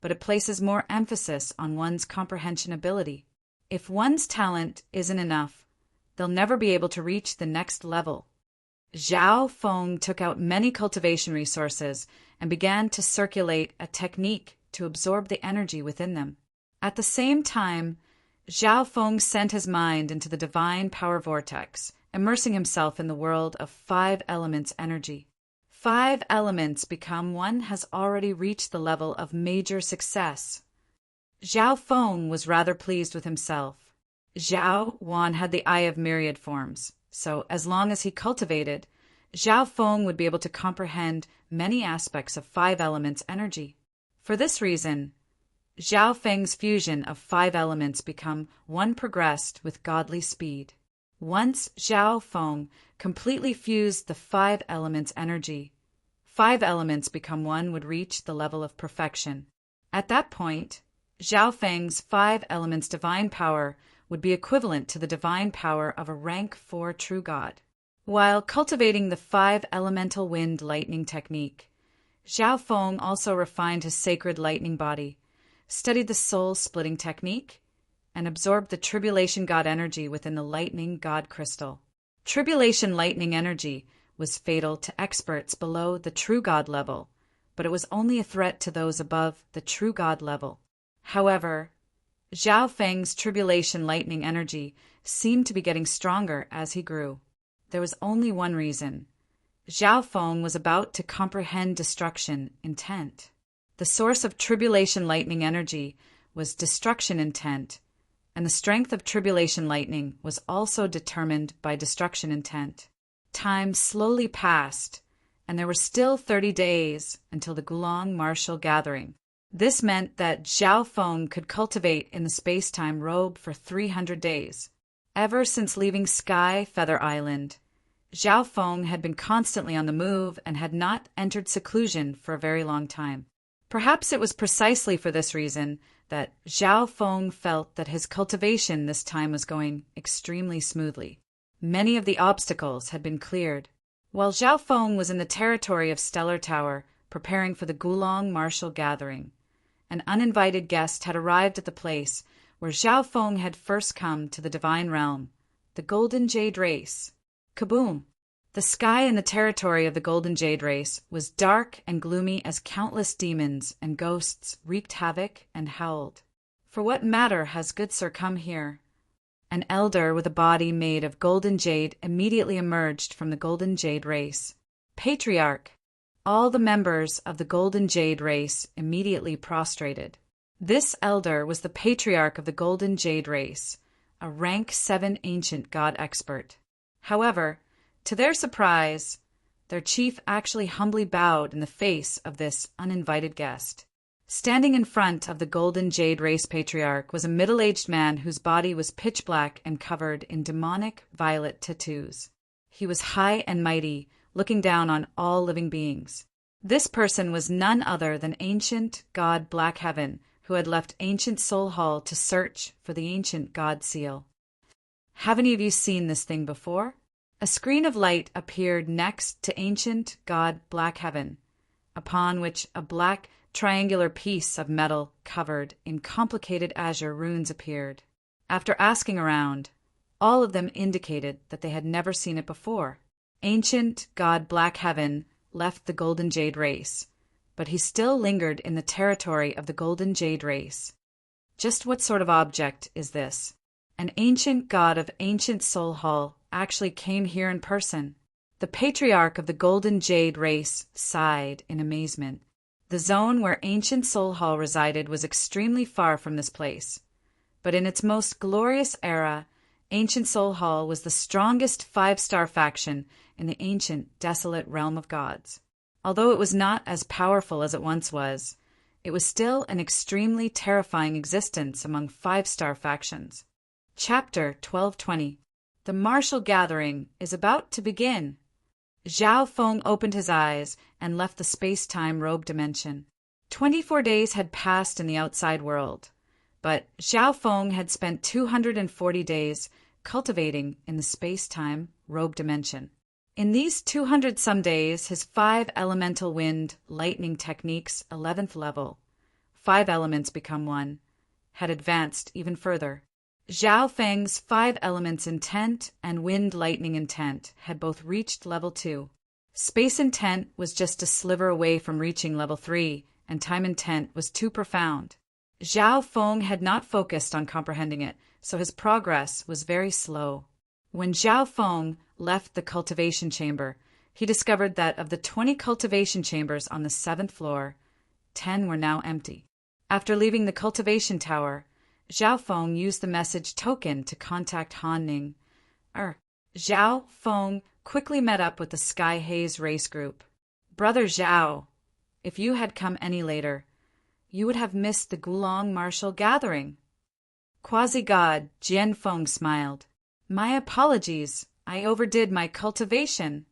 Speaker 1: but it places more emphasis on one's comprehension ability. If one's talent isn't enough, they'll never be able to reach the next level. Xiao Feng took out many cultivation resources and began to circulate a technique to absorb the energy within them. At the same time, Xiao Feng sent his mind into the divine power vortex, immersing himself in the world of 5 elements energy. 5 elements become one has already reached the level of major success. Xiao Feng was rather pleased with himself. Zhao Wan had the eye of myriad forms, so as long as he cultivated, Xiao Feng would be able to comprehend many aspects of 5 elements energy. For this reason, Xiao Feng's fusion of 5 elements become one progressed with godly speed. Once Xiao Feng completely fused the 5 elements energy, 5 elements become one would reach the level of perfection. At that point, Xiao Feng's 5 elements divine power would be equivalent to the divine power of a rank 4 true god. While cultivating the 5 elemental wind lightning technique, Xiao Feng also refined his sacred lightning body, studied the soul-splitting technique, and absorbed the tribulation god energy within the lightning god crystal. Tribulation lightning energy was fatal to experts below the true god level, but it was only a threat to those above the true god level. However, Xiao Feng's tribulation lightning energy seemed to be getting stronger as he grew. There was only one reason. Xiao Feng was about to comprehend destruction intent. The source of tribulation lightning energy was destruction intent, and the strength of tribulation lightning was also determined by destruction intent. Time slowly passed, and there were still 30 days until the Gulong martial gathering. This meant that Xiao Feng could cultivate in the space-time robe for 300 days. Ever since leaving Sky Feather Island, Xiao Feng had been constantly on the move and had not entered seclusion for a very long time. Perhaps it was precisely for this reason that Xiao Feng felt that his cultivation this time was going extremely smoothly. Many of the obstacles had been cleared. While Xiao Feng was in the territory of Stellar Tower preparing for the Gulong martial gathering, an uninvited guest had arrived at the place where Xiao Feng had first come to the divine realm, the Golden Jade Race. Kaboom! The sky in the territory of the Golden Jade Race was dark and gloomy as countless demons and ghosts wreaked havoc and howled. For what matter has good sir come here? An elder with a body made of golden jade immediately emerged from the Golden Jade Race. Patriarch! All the members of the Golden Jade Race immediately prostrated. This elder was the patriarch of the Golden Jade Race, a rank 7 ancient god expert. However, to their surprise, their chief actually humbly bowed in the face of this uninvited guest. Standing in front of the Golden Jade Race patriarch was a middle-aged man whose body was pitch black and covered in demonic violet tattoos. He was high and mighty, looking down on all living beings. This person was none other than ancient god Blackheaven, who had left ancient Soul Hall to search for the ancient god seal. Have any of you seen this thing before? A screen of light appeared next to ancient god Blackheaven, upon which a black triangular piece of metal covered in complicated azure runes appeared. After asking around, all of them indicated that they had never seen it before. Ancient god Blackheaven left the Golden Jade Race, but he still lingered in the territory of the Golden Jade Race. Just what sort of object is this? An ancient god of ancient Soul Hall actually came here in person. The patriarch of the Golden Jade race sighed in amazement. The zone where ancient Soul Hall resided was extremely far from this place. But in its most glorious era, ancient Soul Hall was the strongest five-star faction in the ancient, desolate realm of gods. Although it was not as powerful as it once was, it was still an extremely terrifying existence among five-star factions. Chapter 1220. The martial gathering is about to begin. Zhao Feng opened his eyes and left the space-time robe dimension. 24 days had passed in the outside world, but Zhao Feng had spent 240 days cultivating in the space-time robe dimension. In these 200-some days, his 5 elemental wind lightning techniques, 11th level, 5 elements become 1, had advanced even further. Zhao Feng's 5 elements intent and wind lightning intent had both reached level 2. Space intent was just a sliver away from reaching level 3, and time intent was too profound. Zhao Feng had not focused on comprehending it, so his progress was very slow. When Zhao Feng left the cultivation chamber, he discovered that of the 20 cultivation chambers on the 7th floor, 10 were now empty. After leaving the cultivation tower, Zhao Feng used the message token to contact Han Ning. Zhao Feng quickly met up with the Sky Haze race group. Brother Zhao, if you had come any later, you would have missed the Gulong martial gathering. Quasi-god Jian Feng smiled. My apologies, I overdid my cultivation.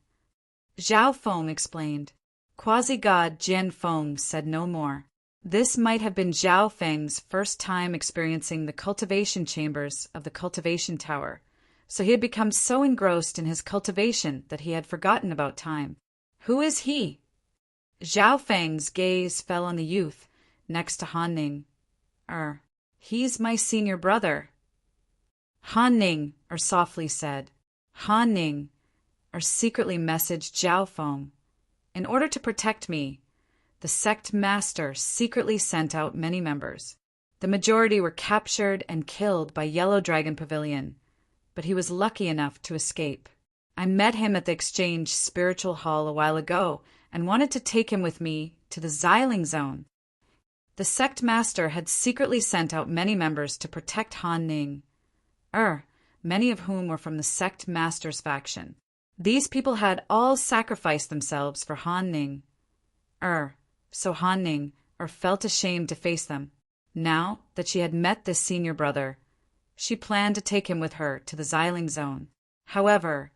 Speaker 1: Zhao Feng explained. Quasi-god Jian Feng said no more. This might have been Zhao Feng's first time experiencing the cultivation chambers of the cultivation tower, so he had become so engrossed in his cultivation that he had forgotten about time. Who is he? Zhao Feng's gaze fell on the youth next to Han Ning. He's my senior brother. Han Ning, softly said. Han Ning, secretly messaged Zhao Feng. In order to protect me, the sect master secretly sent out many members. The majority were captured and killed by Yellow Dragon Pavilion, but he was lucky enough to escape. I met him at the Exchange Spiritual Hall a while ago and wanted to take him with me to the Xiling Zone. The sect master had secretly sent out many members to protect Han Ning, many of whom were from the sect master's faction. These people had all sacrificed themselves for Han Ning. So Han Ning felt ashamed to face them. Now that she had met this senior brother, she planned to take him with her to the Xiling Zone. However,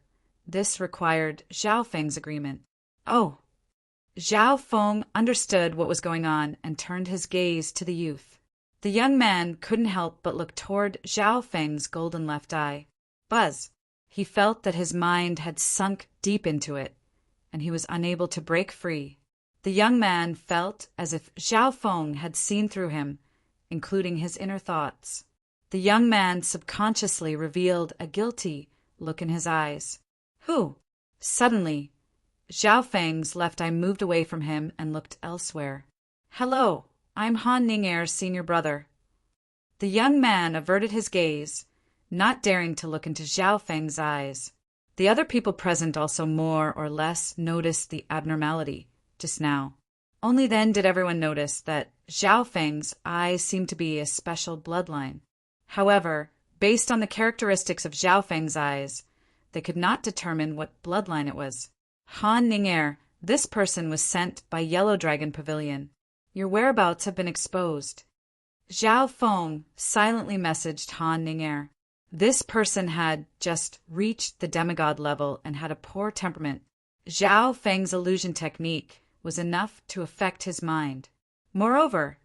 Speaker 1: this required Zhao Feng's agreement. Zhao Feng understood what was going on and turned his gaze to the youth. The young man couldn't help but look toward Zhao Feng's golden left eye. Buzz. He felt that his mind had sunk deep into it, and he was unable to break free. The young man felt as if Zhao Feng had seen through him, including his inner thoughts. The young man subconsciously revealed a guilty look in his eyes. Who? Suddenly, Zhao Feng's left eye moved away from him and looked elsewhere. Hello, I'm Han Ning'er's senior brother. The young man averted his gaze, not daring to look into Zhao Feng's eyes. The other people present also more or less noticed the abnormality just now. Only then did everyone notice that Zhao Feng's eyes seemed to be a special bloodline. However, based on the characteristics of Zhao Feng's eyes, they could not determine what bloodline it was. Han Ning'er, this person was sent by Yellow Dragon Pavilion. Your whereabouts have been exposed. Zhao Feng silently messaged Han Ning'er. This person had just reached the demigod level and had a poor temperament. Zhao Feng's illusion technique was enough to affect his mind. Moreover,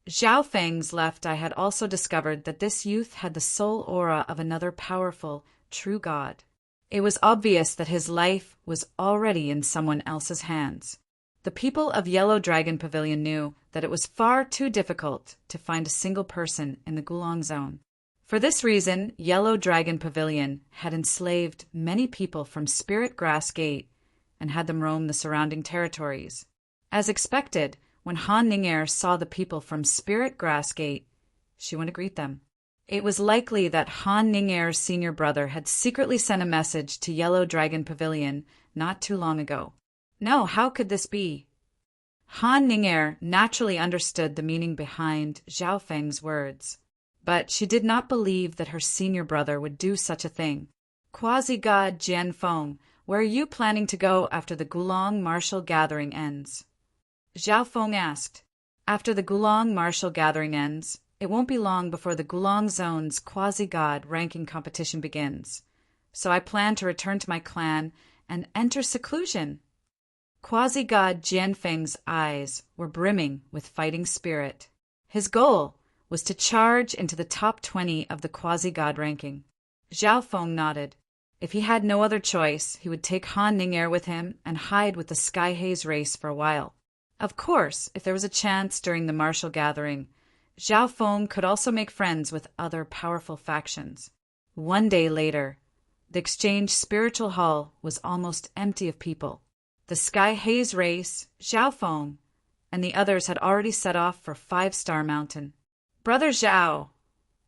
Speaker 1: Zhao Feng's left eye had also discovered that this youth had the soul aura of another powerful, true god. It was obvious that his life was already in someone else's hands. The people of Yellow Dragon Pavilion knew that it was far too difficult to find a single person in the Gulong Zone. For this reason, Yellow Dragon Pavilion had enslaved many people from Spirit Grass Gate and had them roam the surrounding territories. As expected, when Han Ning'er saw the people from Spirit Grass Gate, She went to greet them. It was likely that Han Ning'er's senior brother had secretly sent a message to Yellow Dragon Pavilion not too long ago. No, how could this be? Han Ning'er naturally understood the meaning behind Zhao Feng's words, but she did not believe that her senior brother would do such a thing. Quasi-God Jianfeng, where are you planning to go after the Gulong martial gathering ends? Zhao Feng asked. After the Gulong martial gathering ends, it won't be long before the Gulong Zone's quasi-god ranking competition begins, so I plan to return to my clan and enter seclusion. Quasi-god Jianfeng's eyes were brimming with fighting spirit. His goal was to charge into the top 20 of the quasi-god ranking. Zhao Feng nodded. If he had no other choice, he would take Han Ning'er with him and hide with the Sky Haze race for a while. Of course, if there was a chance during the martial gathering, Zhao Feng could also make friends with other powerful factions. One day later, the exchange spiritual hall was almost empty of people. The Sky Haze race, Zhao Feng, and the others had already set off for 5-Star Mountain. Brother Zhao,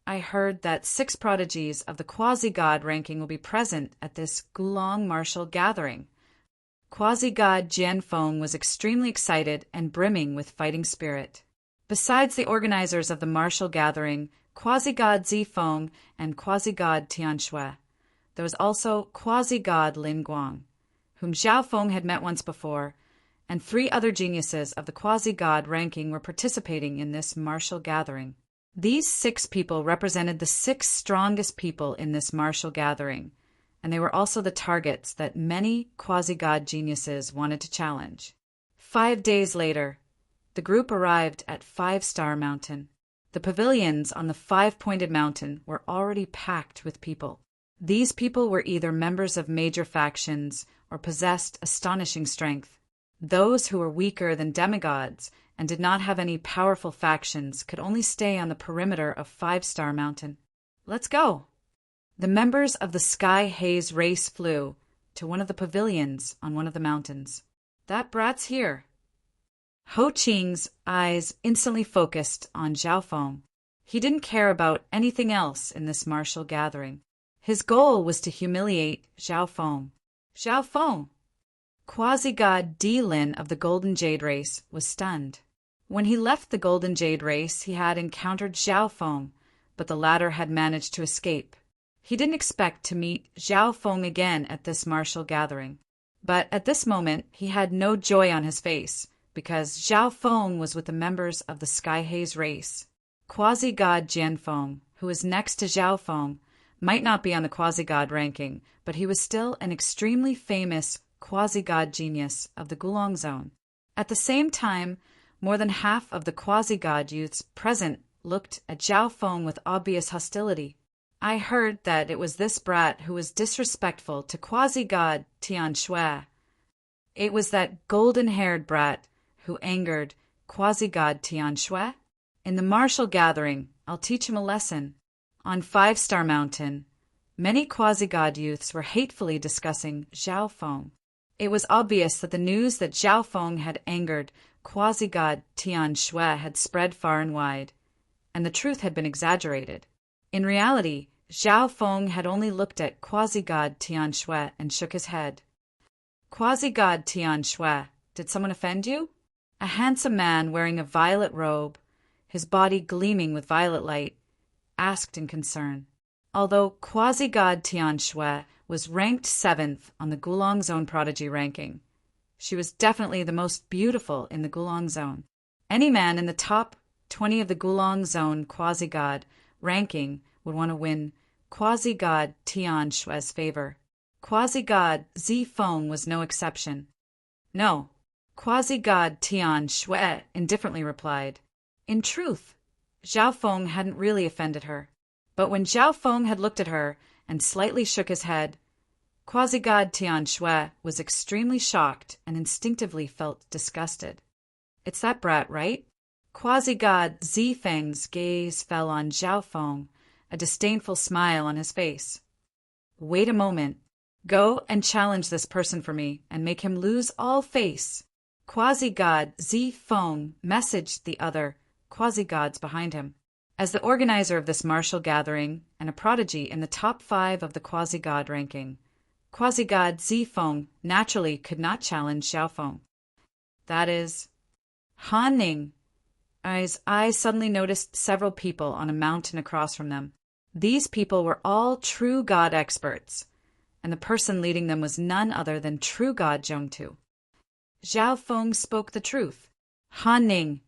Speaker 1: I heard that 6 prodigies of the quasi-god ranking will be present at this Gulong martial gathering. Quasi-god Jianfeng was extremely excited and brimming with fighting spirit. Besides the organizers of the martial gathering, quasi-god Zifeng and quasi-god Tianshui, there was also quasi-god Lin Guang, whom Zhao Feng had met once before, and 3 other geniuses of the quasi-god ranking were participating in this martial gathering. These 6 people represented the 6 strongest people in this martial gathering, and they were also the targets that many quasi-god geniuses wanted to challenge. 5 days later, the group arrived at 5-Star Mountain. The pavilions on the 5-pointed mountain were already packed with people. These people were either members of major factions or possessed astonishing strength. Those who were weaker than demigods and did not have any powerful factions could only stay on the perimeter of 5-Star Mountain. Let's go! The members of the Sky Haze race flew to one of the pavilions on one of the mountains. That brat's here. Ho Qing's eyes instantly focused on Zhao Feng. He didn't care about anything else in this martial gathering. His goal was to humiliate Zhao Feng. Zhao Feng! Quasi-god Lin of the Golden Jade race was stunned. When he left the Golden Jade race, he had encountered Zhao Feng, but the latter had managed to escape. He didn't expect to meet Zhao Feng again at this martial gathering. But at this moment, he had no joy on his face, because Zhao Feng was with the members of the Sky Haze race. Quasi-god Jianfeng, who was next to Zhao Feng, might not be on the quasi-god ranking, but he was still an extremely famous quasi-god genius of the Gulong Zone. At the same time, more than half of the quasi-god youths present looked at Zhao Feng with obvious hostility. I heard that it was this brat who was disrespectful to quasi-god Tianshui. It was that golden-haired brat who angered quasi-god Tianshui. In the martial gathering, I'll teach him a lesson. On 5-Star Mountain, many quasi-god youths were hatefully discussing Zhao Feng. It was obvious that the news that Zhao Feng had angered quasi-god Tianshui had spread far and wide, and the truth had been exaggerated. In reality, Zhao Feng had only looked at quasi-god Tianshui and shook his head. Quasi-god Tianshui, did someone offend you? A handsome man wearing a violet robe, his body gleaming with violet light, asked in concern. Although quasi-god Tianshui was ranked 7th on the Gulong Zone Prodigy ranking, she was definitely the most beautiful in the Gulong Zone. Any man in the top 20 of the Gulong Zone quasi-god ranking would want to win quasi-god Tianshui's favor. Quasi-god Zifeng was no exception. No, quasi-god Tianshui indifferently replied. In truth, Zhao Feng hadn't really offended her. But when Zhao Feng had looked at her and slightly shook his head, quasi-god Tianshui was extremely shocked and instinctively felt disgusted. It's that brat, right? Quasi-god Zifeng's gaze fell on Zhao Feng, a disdainful smile on his face. Wait a moment. Go and challenge this person for me and make him lose all face. Quasi-god Zifeng messaged the other quasi-gods behind him. As the organizer of this martial gathering and a prodigy in the top 5 of the quasi-god ranking, quasi-god Zifeng naturally could not challenge Xiaofeng. That is, Han Ning. His eyes suddenly noticed several people on a mountain across from them. These people were all true god experts, and the person leading them was none other than true god Zhongtu. Zhao Feng spoke the truth. Han Ning.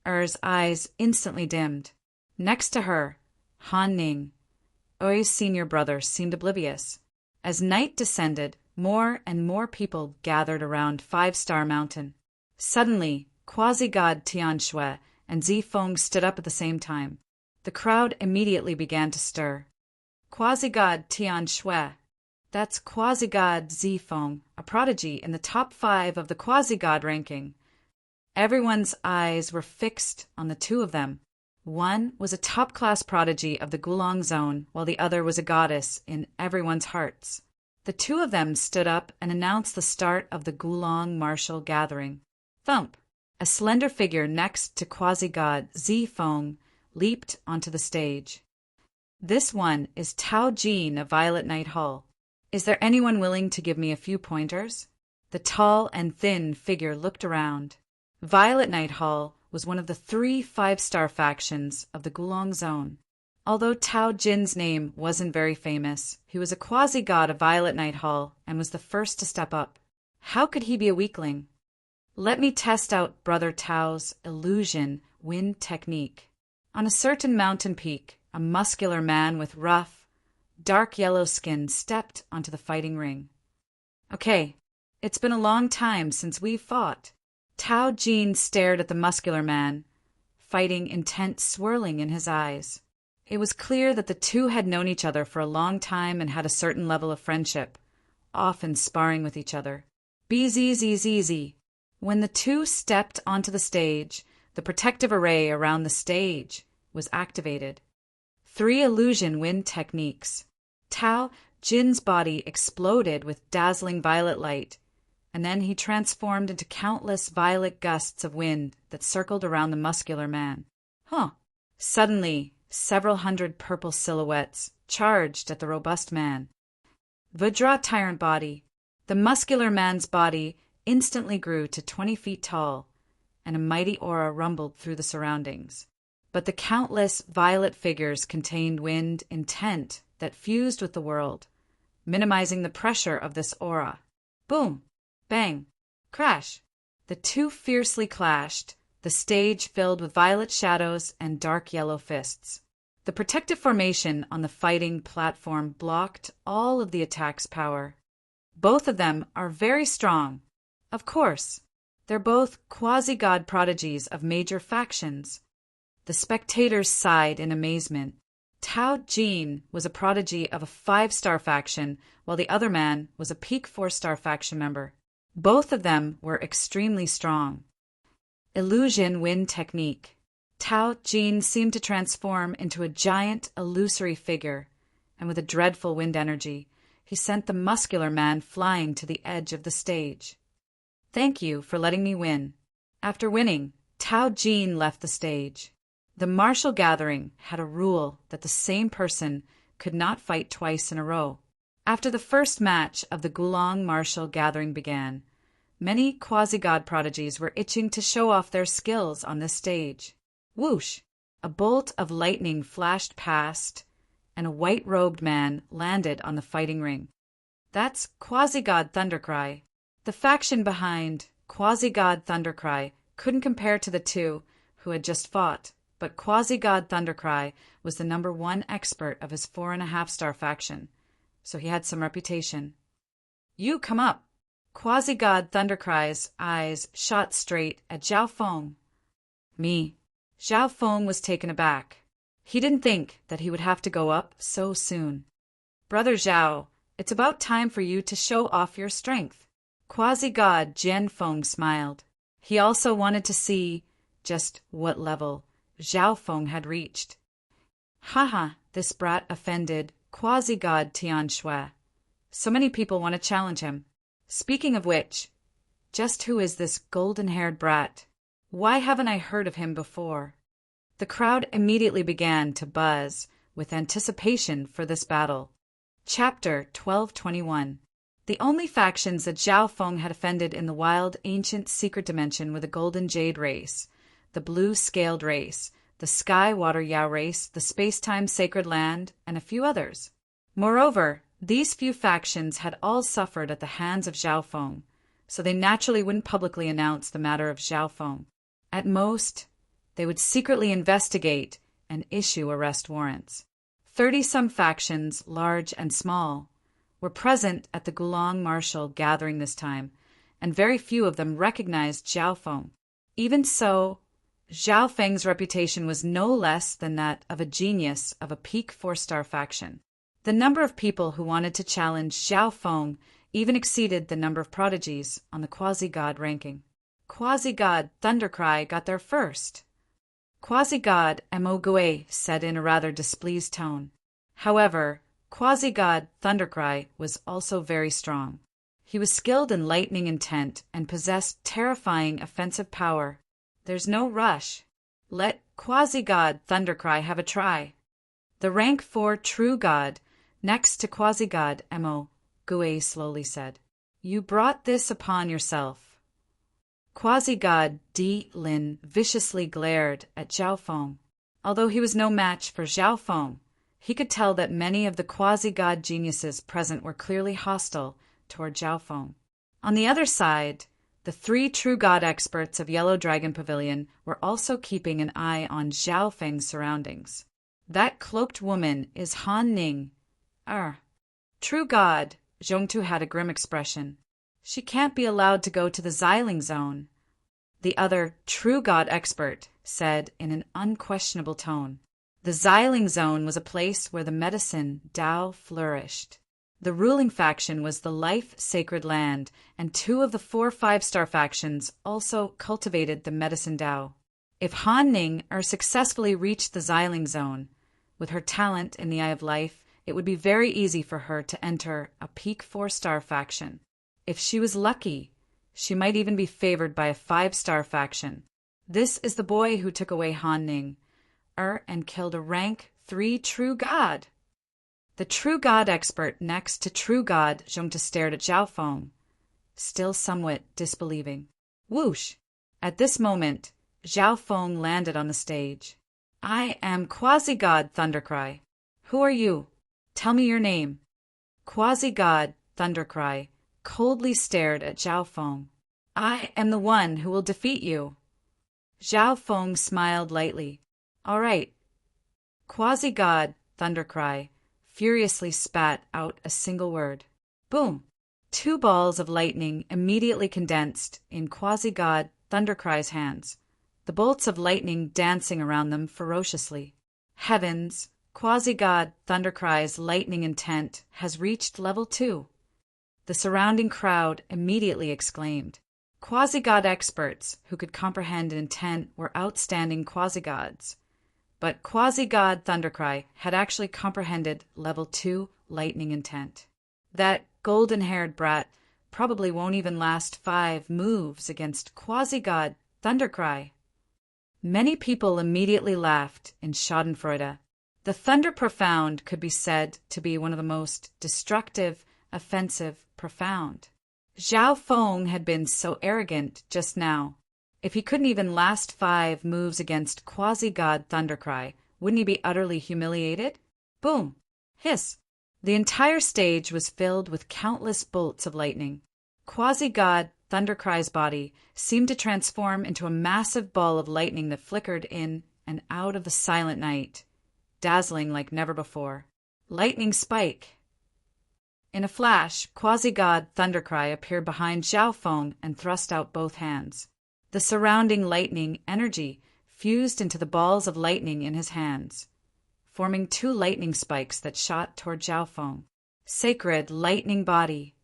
Speaker 1: Er's eyes instantly dimmed. Next to her, Han Ning, Oi's senior brother, seemed oblivious. As night descended, more and more people gathered around 5-Star Mountain. Suddenly, quasi-god Tian Shui and Zifeng stood up at the same time. The crowd immediately began to stir. Quasi-god Tian Shui. That's quasi-god Zifeng, a prodigy in the top 5 of the quasi-god ranking. Everyone's eyes were fixed on the two of them. One was a top-class prodigy of the Gulong Zone, while the other was a goddess in everyone's hearts. The two of them stood up and announced the start of the Gulong martial gathering. Thump! A slender figure next to quasi-god Zifeng leaped onto the stage. This one is Tao Jin of Violet Night Hall. Is there anyone willing to give me a few pointers? The tall and thin figure looked around. Violet Night Hall was one of the 3 5-star factions of the Gulong Zone. Although Tao Jin's name wasn't very famous, he was a quasi-god of Violet Night Hall and was the first to step up. How could he be a weakling? Let me test out Brother Tao's illusion wind technique. On a certain mountain peak, a muscular man with rough, dark yellow skin stepped onto the fighting ring. Okay, it's been a long time since we've fought. Tao Jin stared at the muscular man, fighting intent swirling in his eyes. It was clear that the two had known each other for a long time and had a certain level of friendship, often sparring with each other. BZZZZ. When the two stepped onto the stage, the protective array around the stage was activated. 3 illusion wind techniques. Tao Jin's body exploded with dazzling violet light, and then he transformed into countless violet gusts of wind that circled around the muscular man. Suddenly, several hundred purple silhouettes charged at the robust man. Vajra tyrant body. The muscular man's body instantly grew to 20 feet tall, and a mighty aura rumbled through the surroundings. But the countless violet figures contained wind intent that fused with the world, minimizing the pressure of this aura. Boom! Bang! Crash! The two fiercely clashed, the stage filled with violet shadows and dark yellow fists. The protective formation on the fighting platform blocked all of the attack's power. Both of them are very strong. Of course, they're both quasi-god prodigies of major factions. The spectators sighed in amazement. Tao Jin was a prodigy of a 5-star faction, while the other man was a peak 4-star faction member. Both of them were extremely strong. Illusion wind technique. Tao Jin seemed to transform into a giant, illusory figure, and with a dreadful wind energy, he sent the muscular man flying to the edge of the stage. Thank you for letting me win. After winning, Tao Jin left the stage. The martial gathering had a rule that the same person could not fight twice in a row. After the first match of the Gulong martial gathering began, many quasi-god prodigies were itching to show off their skills on this stage. Whoosh! A bolt of lightning flashed past, and a white-robed man landed on the fighting ring. That's quasi-god Thundercry. The faction behind quasi-god Thundercry couldn't compare to the two who had just fought, but quasi-god Thundercry was the number 1 expert of his 4.5-star faction, so he had some reputation. You come up! Quasi-god Thundercry's eyes shot straight at Zhao Feng. Me. Zhao Feng was taken aback. He didn't think that he would have to go up so soon. Brother Zhao, it's about time for you to show off your strength. Quasi-god Jian Feng smiled. He also wanted to see just what level Zhao Feng had reached. Haha, this brat offended quasi-god Tian Shui. So many people want to challenge him. Speaking of which, just who is this golden-haired brat? Why haven't I heard of him before? The crowd immediately began to buzz with anticipation for this battle. Chapter 1221. The only factions that Zhao Feng had offended in the wild, ancient, secret dimension were the Golden Jade race, the Blue Scaled race, the Sky Water Yao race, the Space-Time Sacred Land, and a few others. Moreover, these few factions had all suffered at the hands of Zhao Feng, so they naturally wouldn't publicly announce the matter of Zhao Feng. At most, they would secretly investigate and issue arrest warrants. 30-some factions, large and small, were present at the Gulong martial gathering this time, and very few of them recognized Zhao Feng. Even so, Zhao Feng's reputation was no less than that of a genius of a peak 4-star faction. The number of people who wanted to challenge Zhao Feng even exceeded the number of prodigies on the quasi-god ranking. Quasi-god Thundercry got there first. Quasi-god Mo Gui said in a rather displeased tone. However, Quasi-god Thundercry was also very strong. He was skilled in lightning intent and possessed terrifying offensive power. There's no rush. Let Quasi-god Thundercry have a try. The rank 4 true god, next to Quasi-god Mo Gui slowly said. You brought this upon yourself. Quasi-god Di Lin viciously glared at Zhao Feng. Although he was no match for Zhao Feng, he could tell that many of the quasi-god geniuses present were clearly hostile toward Zhao Feng. On the other side, the 3 true god experts of Yellow Dragon Pavilion were also keeping an eye on Zhao Feng's surroundings. That cloaked woman is Han Ning. True god, Zhongtu had a grim expression. She can't be allowed to go to the Xiling Zone. The other true god expert said in an unquestionable tone. The Xiling Zone was a place where the medicine Tao flourished. The ruling faction was the Life Sacred Land, and 2 of the 4 5-star factions also cultivated the medicine Tao. If Han Ning successfully reached the Xiling Zone, with her talent in the Eye of Life, it would be very easy for her to enter a peak 4-star faction. If she was lucky, she might even be favored by a 5-star faction. This is the boy who took away Han Ning, and killed a rank 3 true god. The true god expert next to true god Zhongta stared at Zhao Feng, still somewhat disbelieving. Whoosh! At this moment, Zhao Feng landed on the stage. I am Quasi-god Thundercry. Who are you? Tell me your name. Quasi-god Thundercry coldly stared at Zhao Feng. I am the one who will defeat you. Zhao Feng smiled lightly. All right. Quasi-god Thundercry furiously spat out a single word. Boom! 2 balls of lightning immediately condensed in Quasi-god Thundercry's hands, the bolts of lightning dancing around them ferociously. Heavens! Quasi-god Thundercry's lightning intent has reached level 2. The surrounding crowd immediately exclaimed. Quasi-god experts who could comprehend intent were outstanding quasi-gods. But Quasi-god Thundercry had actually comprehended level 2 lightning intent. That golden-haired brat probably won't even last 5 moves against Quasi-god Thundercry. Many people immediately laughed in schadenfreude. The Thunder Profound could be said to be one of the most destructive, offensive, profound. Zhao Feng had been so arrogant just now. If he couldn't even last 5 moves against Quasi-god Thundercry, wouldn't he be utterly humiliated? Boom! Hiss! The entire stage was filled with countless bolts of lightning. Quasi-god Thundercry's body seemed to transform into a massive ball of lightning that flickered in and out of the silent night, dazzling like never before. Lightning spike! In a flash, Quasi-god Thundercry appeared behind Zhao Feng and thrust out both hands. The surrounding lightning energy fused into the balls of lightning in his hands, forming 2 lightning spikes that shot toward Zhao Feng. Sacred lightning body!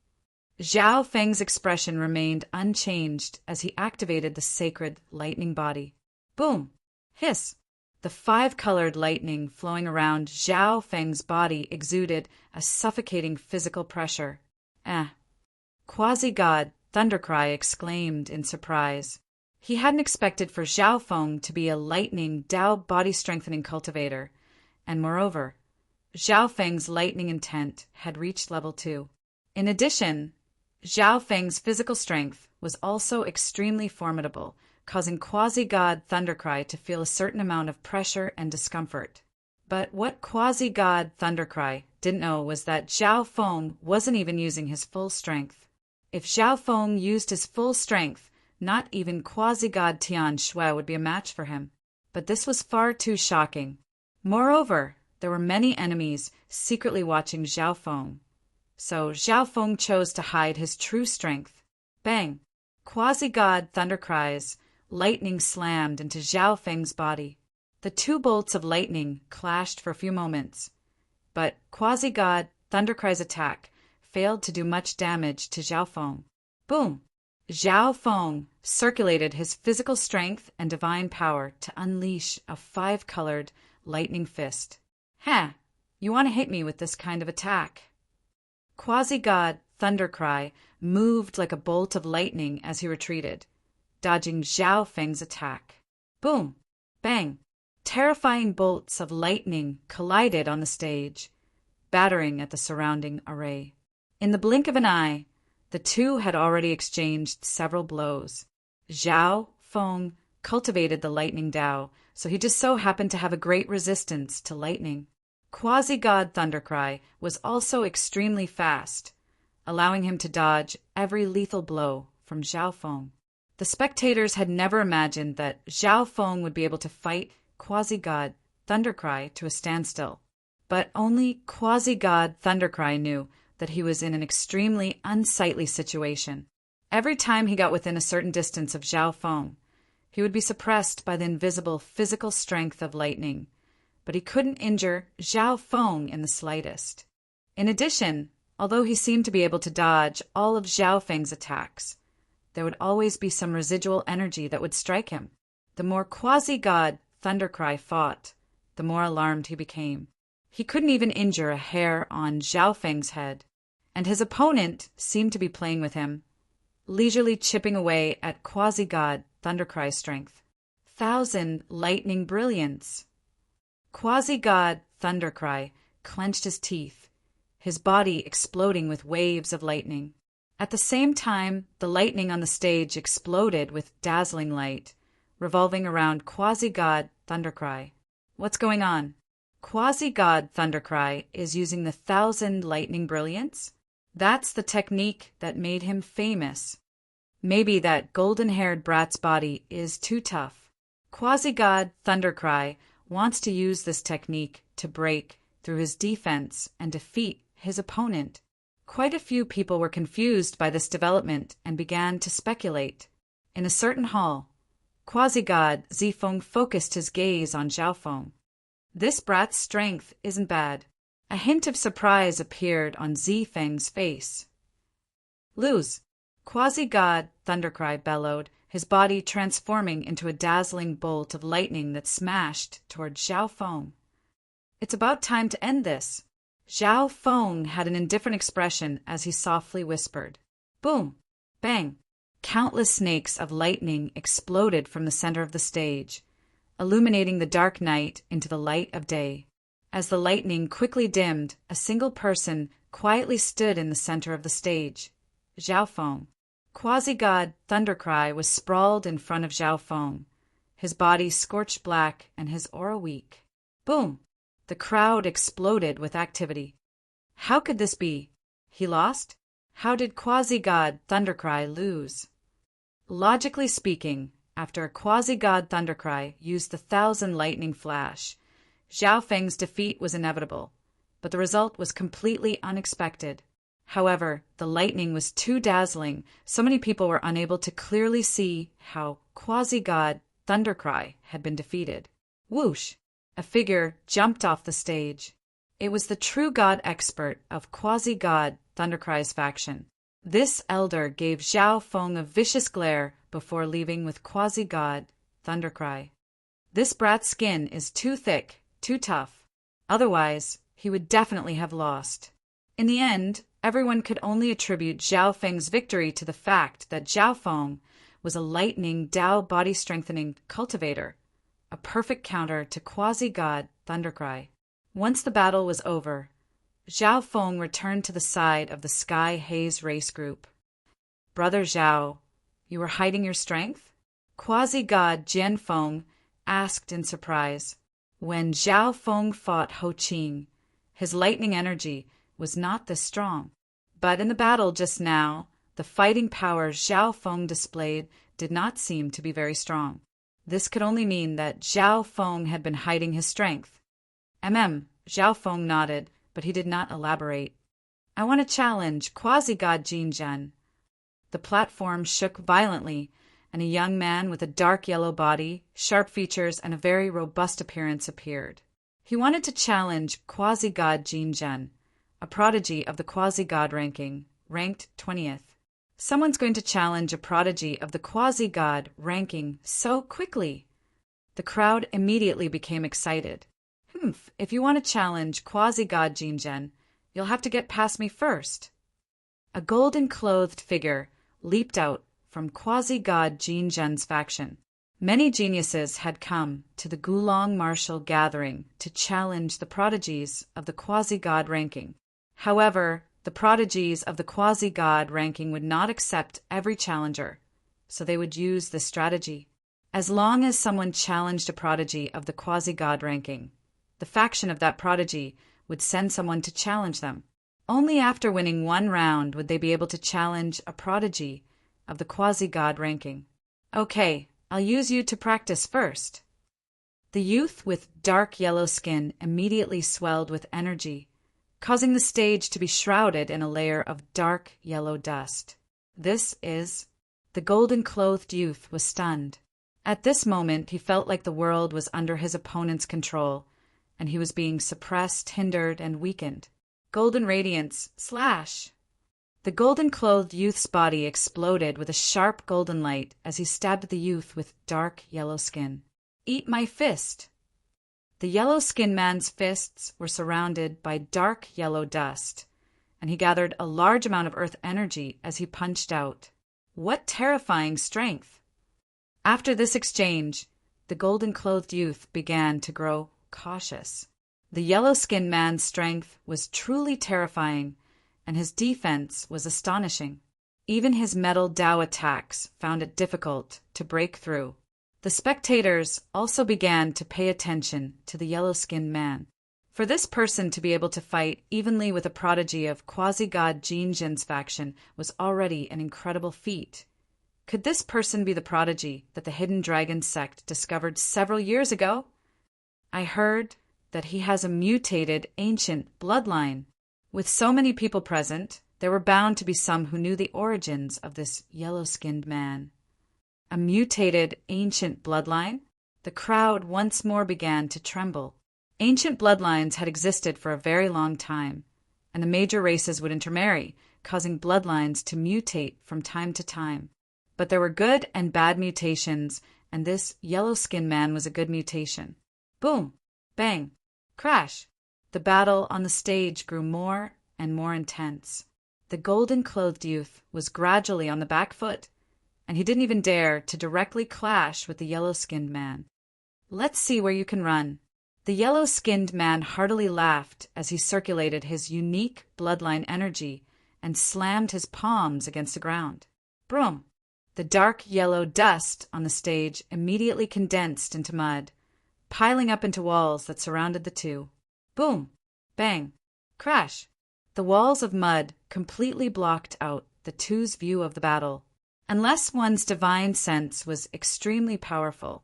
Speaker 1: Zhao Feng's expression remained unchanged as he activated the sacred lightning body. Boom! Hiss! The 5-colored lightning flowing around Zhao Feng's body exuded a suffocating physical pressure. Quasi-god Thundercry exclaimed in surprise. He hadn't expected for Zhao Feng to be a lightning Dao body-strengthening cultivator, and moreover, Zhao Feng's lightning intent had reached level 2. In addition, Zhao Feng's physical strength was also extremely formidable, causing quasi-god Thundercry to feel a certain amount of pressure and discomfort. But what quasi-god Thundercry didn't know was that Zhao Feng wasn't even using his full strength. If Zhao Feng used his full strength, not even quasi-god Tian Shui would be a match for him. But this was far too shocking. Moreover, there were many enemies secretly watching Zhao Feng. So Zhao Feng chose to hide his true strength. Bang! Quasi-god Thundercry's lightning slammed into Zhao Feng's body. The two bolts of lightning clashed for a few moments, but quasi-god Thundercry's attack failed to do much damage to Zhao Feng. Boom! Zhao Feng circulated his physical strength and divine power to unleash a 5-colored lightning fist. Ha! You want to hit me with this kind of attack? Quasi-god Thundercry moved like a bolt of lightning as he retreated, dodging Zhao Feng's attack. Boom! Bang! Terrifying bolts of lightning collided on the stage, battering at the surrounding array. In the blink of an eye, the two had already exchanged several blows. Zhao Feng cultivated the lightning Dao, so he just so happened to have a great resistance to lightning. Quasi-god Thundercry was also extremely fast, allowing him to dodge every lethal blow from Zhao Feng. The spectators had never imagined that Zhao Feng would be able to fight Quasi-god Thundercry to a standstill. But only Quasi-god Thundercry knew that he was in an extremely unsightly situation. Every time he got within a certain distance of Zhao Feng, he would be suppressed by the invisible physical strength of lightning, but he couldn't injure Zhao Feng in the slightest. In addition, although he seemed to be able to dodge all of Zhao Feng's attacks, there would always be some residual energy that would strike him. The more quasi-god Thundercry fought, the more alarmed he became. He couldn't even injure a hair on Zhao Feng's head, and his opponent seemed to be playing with him, leisurely chipping away at quasi-god Thundercry's strength. 1,000 lightning brilliance! Quasi-god Thundercry clenched his teeth, his body exploding with waves of lightning. At the same time, the lightning on the stage exploded with dazzling light, revolving around quasi-god Thundercry. What's going on? Quasi-god Thundercry is using the 1,000 lightning brilliance? That's the technique that made him famous. Maybe that golden-haired brat's body is too tough. Quasi-god Thundercry wants to use this technique to break through his defense and defeat his opponent. Quite a few people were confused by this development and began to speculate. In a certain hall, Quasi-god Zifeng focused his gaze on Zhao Feng. This brat's strength isn't bad. A hint of surprise appeared on Zifeng's face. Lose! Quasi-god Thundercry bellowed, his body transforming into a dazzling bolt of lightning that smashed toward Zhao Feng. It's about time to end this. Zhao Feng had an indifferent expression as he softly whispered. Boom! Bang! Countless snakes of lightning exploded from the center of the stage, illuminating the dark night into the light of day. As the lightning quickly dimmed, a single person quietly stood in the center of the stage, Zhao Feng. Quasi-god Thundercry was sprawled in front of Zhao Feng, his body scorched black and his aura weak. Boom! The crowd exploded with activity. How could this be? He lost? How did Quasi-god Thundercry lose? Logically speaking, after Quasi-god Thundercry used the 1,000 lightning flash, Zhao Feng's defeat was inevitable, but the result was completely unexpected. However, the lightning was too dazzling, so many people were unable to clearly see how Quasi-god Thundercry had been defeated. Whoosh! A figure jumped off the stage. It was the true god expert of Quasi-god Thundercry's faction. This elder gave Zhao Feng a vicious glare before leaving with Quasi-god Thundercry. This brat's skin is too thick, too tough. Otherwise, he would definitely have lost. In the end, everyone could only attribute Zhao Feng's victory to the fact that Zhao Feng was a lightning Tao body-strengthening cultivator, a perfect counter to quasi-god Thundercry. Once the battle was over, Zhao Feng returned to the side of the Sky Haze race group. "Brother Zhao, you were hiding your strength?" Quasi-god Jian Feng asked in surprise. When Zhao Feng fought Ho Qing, his lightning energy was not this strong. But in the battle just now, the fighting power Zhao Feng displayed did not seem to be very strong. This could only mean that Zhao Feng had been hiding his strength. Zhao Feng nodded, but he did not elaborate. "I want to challenge quasi-god Jin Zhen." The platform shook violently, and a young man with a dark yellow body, sharp features, and a very robust appearance appeared. He wanted to challenge quasi-god Jin Zhen, a prodigy of the quasi-god ranking, ranked 20th. Someone's going to challenge a prodigy of the quasi-god ranking so quickly. The crowd immediately became excited. If you want to challenge quasi-god Jin Zhen, you'll have to get past me first." A golden-clothed figure leaped out from quasi-god Jin Zhen's faction. Many geniuses had come to the Gulong martial gathering to challenge the prodigies of the quasi-god ranking. However, the prodigies of the quasi-god ranking would not accept every challenger, so they would use this strategy. As long as someone challenged a prodigy of the quasi-god ranking, the faction of that prodigy would send someone to challenge them. Only after winning one round would they be able to challenge a prodigy of the quasi-god ranking. "Okay, I'll use you to practice first." The youth with dark yellow skin immediately swelled with energy, causing the stage to be shrouded in a layer of dark yellow dust. The golden-clothed youth was stunned. At this moment, he felt like the world was under his opponent's control, and he was being suppressed, hindered, and weakened. Golden radiance, slash! The golden-clothed youth's body exploded with a sharp golden light as he stabbed the youth with dark yellow skin. "Eat my fist!" The yellow-skinned man's fists were surrounded by dark yellow dust, and he gathered a large amount of earth energy as he punched out. What terrifying strength! After this exchange, the golden-clothed youth began to grow cautious. The yellow-skinned man's strength was truly terrifying, and his defense was astonishing. Even his metal Dao attacks found it difficult to break through. The spectators also began to pay attention to the yellow-skinned man. For this person to be able to fight evenly with a prodigy of quasi-god Jin Zhen's faction was already an incredible feat. Could this person be the prodigy that the Hidden Dragon sect discovered several years ago? I heard that he has a mutated ancient bloodline. With so many people present, there were bound to be some who knew the origins of this yellow-skinned man. A mutated ancient bloodline? The crowd once more began to tremble. Ancient bloodlines had existed for a very long time, and the major races would intermarry, causing bloodlines to mutate from time to time. But there were good and bad mutations, and this yellow-skinned man was a good mutation. Boom! Bang! Crash! The battle on the stage grew more and more intense. The golden-clothed youth was gradually on the back foot, and he didn't even dare to directly clash with the yellow-skinned man. "Let's see where you can run." The yellow-skinned man heartily laughed as he circulated his unique bloodline energy and slammed his palms against the ground. Broom! The dark yellow dust on the stage immediately condensed into mud, piling up into walls that surrounded the two. Boom! Bang! Crash! The walls of mud completely blocked out the two's view of the battle. Unless one's divine sense was extremely powerful,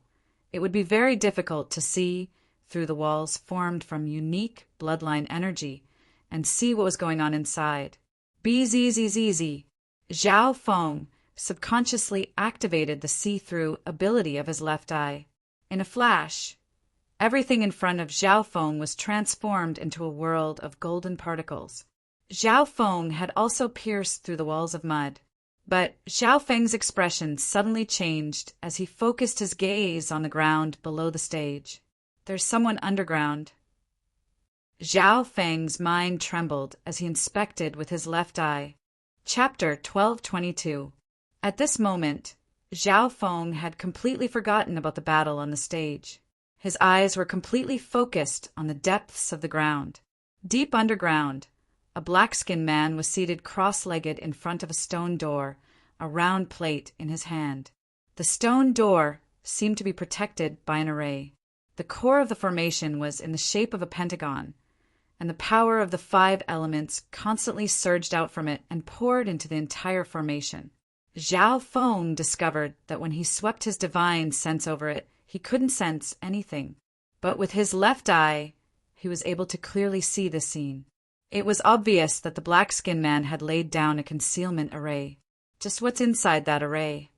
Speaker 1: it would be very difficult to see through the walls formed from unique bloodline energy and see what was going on inside. BZZZZ. Zhao Feng subconsciously activated the see-through ability of his left eye. In a flash, everything in front of Zhao Feng was transformed into a world of golden particles. Zhao Feng had also pierced through the walls of mud, but Zhao Feng's expression suddenly changed as he focused his gaze on the ground below the stage. There's someone underground. Zhao Feng's mind trembled as he inspected with his left eye. Chapter 1222. At this moment, Zhao Feng had completely forgotten about the battle on the stage. His eyes were completely focused on the depths of the ground. Deep underground, a black-skinned man was seated cross-legged in front of a stone door, a round plate in his hand. The stone door seemed to be protected by an array. The core of the formation was in the shape of a pentagon, and the power of the 5 elements constantly surged out from it and poured into the entire formation. Zhao Feng discovered that when he swept his divine sense over it, he couldn't sense anything. But with his left eye, he was able to clearly see the scene. It was obvious that the black-skinned man had laid down a concealment array. Just what's inside that array?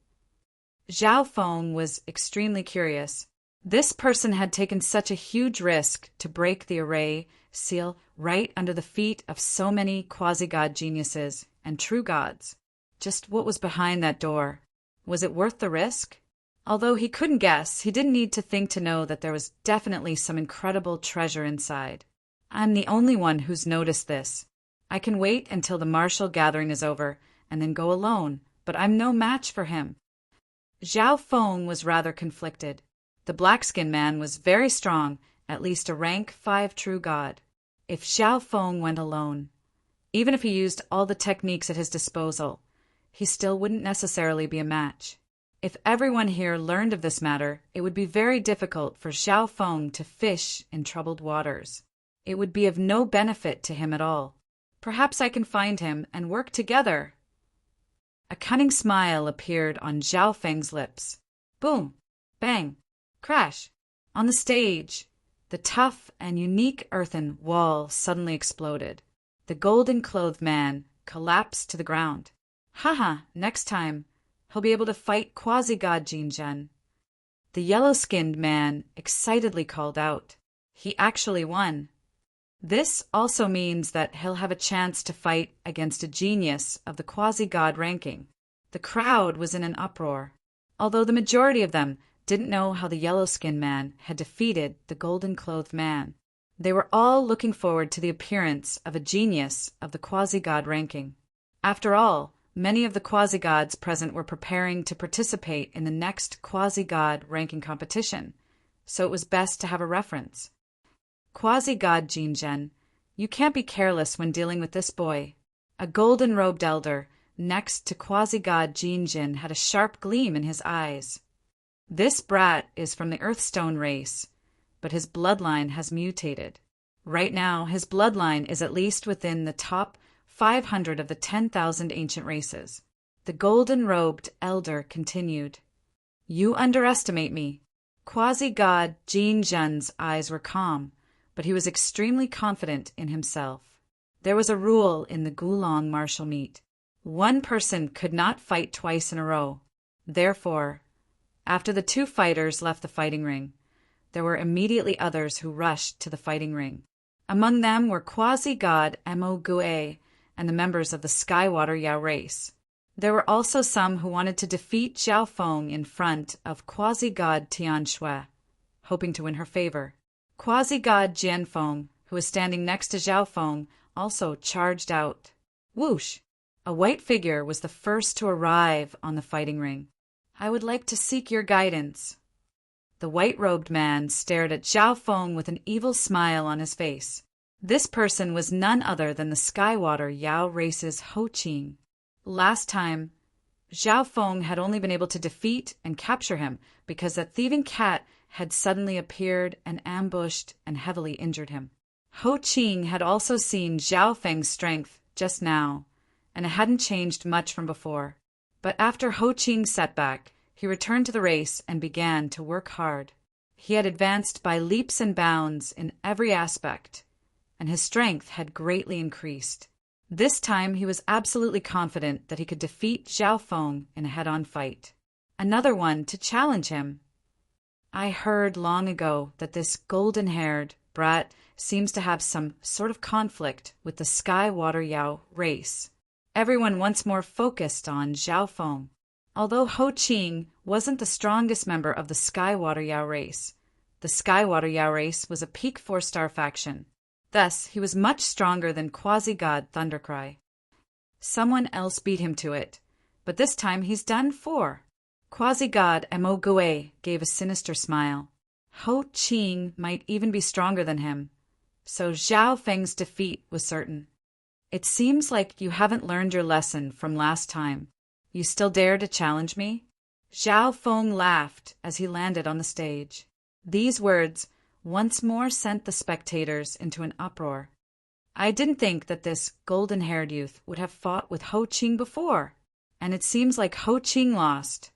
Speaker 1: Zhao Feng was extremely curious. This person had taken such a huge risk to break the array seal right under the feet of so many quasi-god geniuses and true gods. Just what was behind that door? Was it worth the risk? Although he couldn't guess, he didn't need to think to know that there was definitely some incredible treasure inside. I'm the only one who's noticed this. I can wait until the martial gathering is over and then go alone, but I'm no match for him. Zhao Feng was rather conflicted. The black-skinned man was very strong, at least a rank 5 true god. If Zhao Feng went alone, even if he used all the techniques at his disposal, he still wouldn't necessarily be a match. If everyone here learned of this matter, it would be very difficult for Zhao Feng to fish in troubled waters. It would be of no benefit to him at all. Perhaps I can find him and work together. A cunning smile appeared on Zhao Feng's lips. Boom! Bang! Crash! On the stage, the tough and unique earthen wall suddenly exploded. The golden-clothed man collapsed to the ground. Haha, next time, he'll be able to fight quasi-god Jinzhen. The yellow-skinned man excitedly called out. He actually won. This also means that he'll have a chance to fight against a genius of the quasi-god ranking. The crowd was in an uproar, although the majority of them didn't know how the yellow-skinned man had defeated the golden-clothed man. They were all looking forward to the appearance of a genius of the quasi-god ranking. After all, many of the quasi-gods present were preparing to participate in the next quasi-god ranking competition, so it was best to have a reference. Quasi-god Jinzhen, you can't be careless when dealing with this boy. A golden-robed elder next to quasi-god Jinzhen had a sharp gleam in his eyes. This brat is from the Earthstone race, but his bloodline has mutated. Right now, his bloodline is at least within the top 500 of the 10,000 ancient races. The golden-robed elder continued. You underestimate me. Quasi-god Jinzhen's eyes were calm, but he was extremely confident in himself. There was a rule in the Gulong martial meet. One person could not fight twice in a row. Therefore, after the 2 fighters left the fighting ring, there were immediately others who rushed to the fighting ring. Among them were quasi-god Mo Gue and the members of the Skywater Yao race. There were also some who wanted to defeat Zhao Feng in front of quasi-god Tian Shui, hoping to win her favor. Quasi-god Jian Feng, who was standing next to Zhao Feng, also charged out. Whoosh! A white figure was the first to arrive on the fighting ring. I would like to seek your guidance. The white-robed man stared at Zhao Feng with an evil smile on his face. This person was none other than the Skywater Yao race's Ho Qing. Last time, Zhao Feng had only been able to defeat and capture him because that thieving cat had suddenly appeared and ambushed and heavily injured him. Ho Qing had also seen Zhao Feng's strength just now, and it hadn't changed much from before. But after Ho Qing's setback, he returned to the race and began to work hard. He had advanced by leaps and bounds in every aspect, and his strength had greatly increased. This time he was absolutely confident that he could defeat Zhao Feng in a head-on fight. Another one to challenge him. I heard long ago that this golden-haired brat seems to have some sort of conflict with the Skywater Yao race. Everyone once more focused on Zhao Feng. Although Ho Qing wasn't the strongest member of the Skywater Yao race, the Skywater Yao race was a peak 4-star faction. Thus, he was much stronger than quasi-god Thundercry. Someone else beat him to it, but this time he's done for. Quasi-god Mo Gui gave a sinister smile. Ho Qing might even be stronger than him, so Zhao Feng's defeat was certain. It seems like you haven't learned your lesson from last time. You still dare to challenge me? Zhao Feng laughed as he landed on the stage. These words once more sent the spectators into an uproar. I didn't think that this golden-haired youth would have fought with Ho Qing before, and it seems like Ho Qing lost.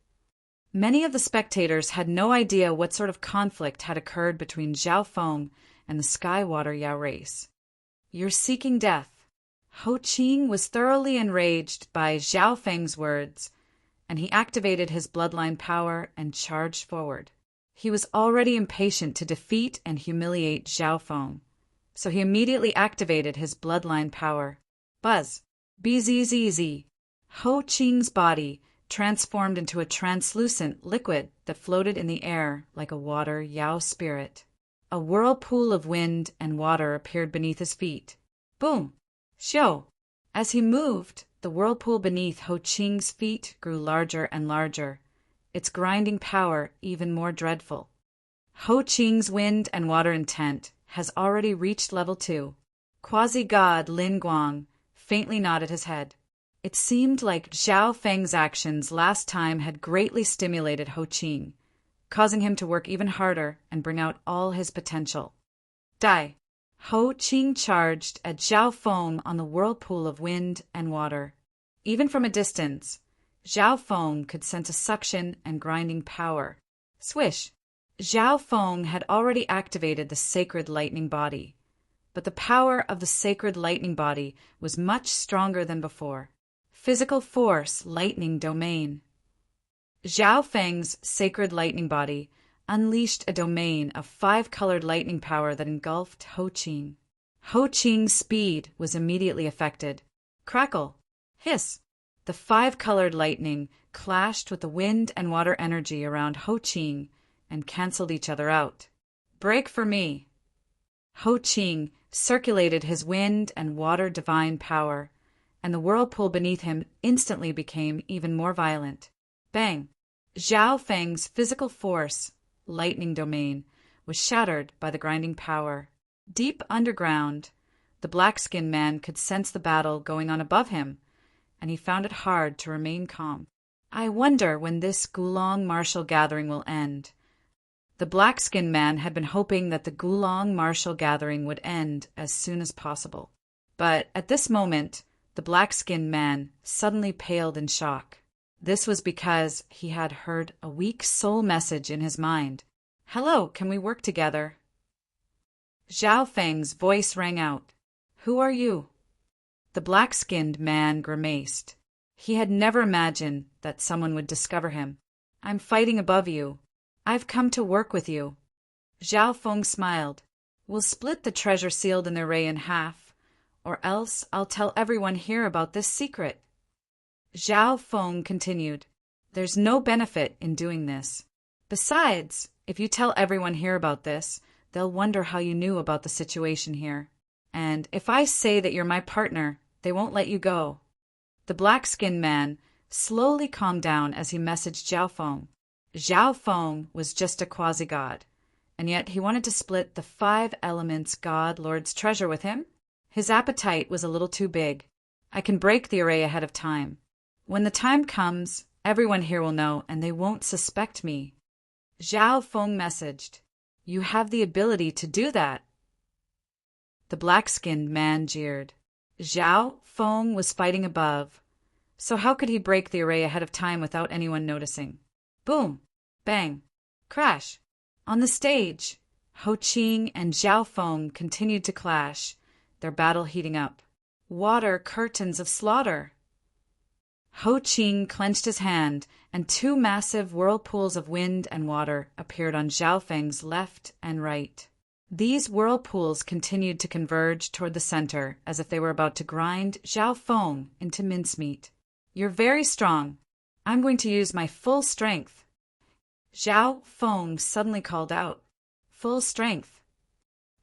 Speaker 1: Many of the spectators had no idea what sort of conflict had occurred between Zhao Feng and the Sky-Water Yao race. You're seeking death. Ho Qing was thoroughly enraged by Zhao Feng's words, and he activated his bloodline power and charged forward. He was already impatient to defeat and humiliate Zhao Feng, so he immediately activated his bloodline power. Buzz! Bzzz! Ho Qing's body transformed into a translucent liquid that floated in the air like a water Yao spirit. A whirlpool of wind and water appeared beneath his feet. Boom! Shio! As he moved, the whirlpool beneath Ho Qing's feet grew larger and larger, its grinding power even more dreadful. Ho Qing's wind and water intent has already reached level 2. Quasi-god Lin Guang faintly nodded his head. It seemed like Zhao Feng's actions last time had greatly stimulated Ho Qing, causing him to work even harder and bring out all his potential. Die! Ho Qing charged at Zhao Feng on the whirlpool of wind and water. Even from a distance, Zhao Feng could sense a suction and grinding power. Swish! Zhao Feng had already activated the sacred lightning body, but the power of the sacred lightning body was much stronger than before. Physical force lightning domain. Zhao Feng's sacred lightning body unleashed a domain of 5-colored lightning power that engulfed Ho Qing. Ho Qing's speed was immediately affected. Crackle! Hiss! The 5-colored lightning clashed with the wind and water energy around Ho Qing and canceled each other out. Break for me! Ho Qing circulated his wind and water divine power, and the whirlpool beneath him instantly became even more violent. Bang! Zhao Feng's physical force, lightning domain, was shattered by the grinding power. Deep underground, the black-skinned man could sense the battle going on above him, and he found it hard to remain calm. I wonder when this Gulong martial gathering will end. The black-skinned man had been hoping that the Gulong martial gathering would end as soon as possible. But at this moment, the black-skinned man suddenly paled in shock. This was because he had heard a weak soul message in his mind. Hello, can we work together? Zhao Feng's voice rang out. Who are you? The black-skinned man grimaced. He had never imagined that someone would discover him. I'm fighting above you. I've come to work with you. Zhao Feng smiled. We'll split the treasure sealed in the array in half, or else I'll tell everyone here about this secret. Zhao Feng continued. There's no benefit in doing this. Besides, if you tell everyone here about this, they'll wonder how you knew about the situation here. And if I say that you're my partner, they won't let you go. The black-skinned man slowly calmed down as he messaged Zhao Feng. Zhao Feng was just a quasi-god, and yet he wanted to split the 5 elements God Lord's treasure with him? His appetite was a little too big. I can break the array ahead of time. When the time comes, everyone here will know, and they won't suspect me. Zhao Feng messaged, You have the ability to do that. The black-skinned man jeered. Zhao Feng was fighting above, so how could he break the array ahead of time without anyone noticing? Boom! Bang! Crash! On the stage, Ho Qing and Zhao Feng continued to clash, their battle heating up. Water curtains of slaughter! Ho Qing clenched his hand, and 2 massive whirlpools of wind and water appeared on Zhao Feng's left and right. These whirlpools continued to converge toward the center as if they were about to grind Zhao Feng into mincemeat. You're very strong. I'm going to use my full strength. Zhao Feng suddenly called out. Full strength.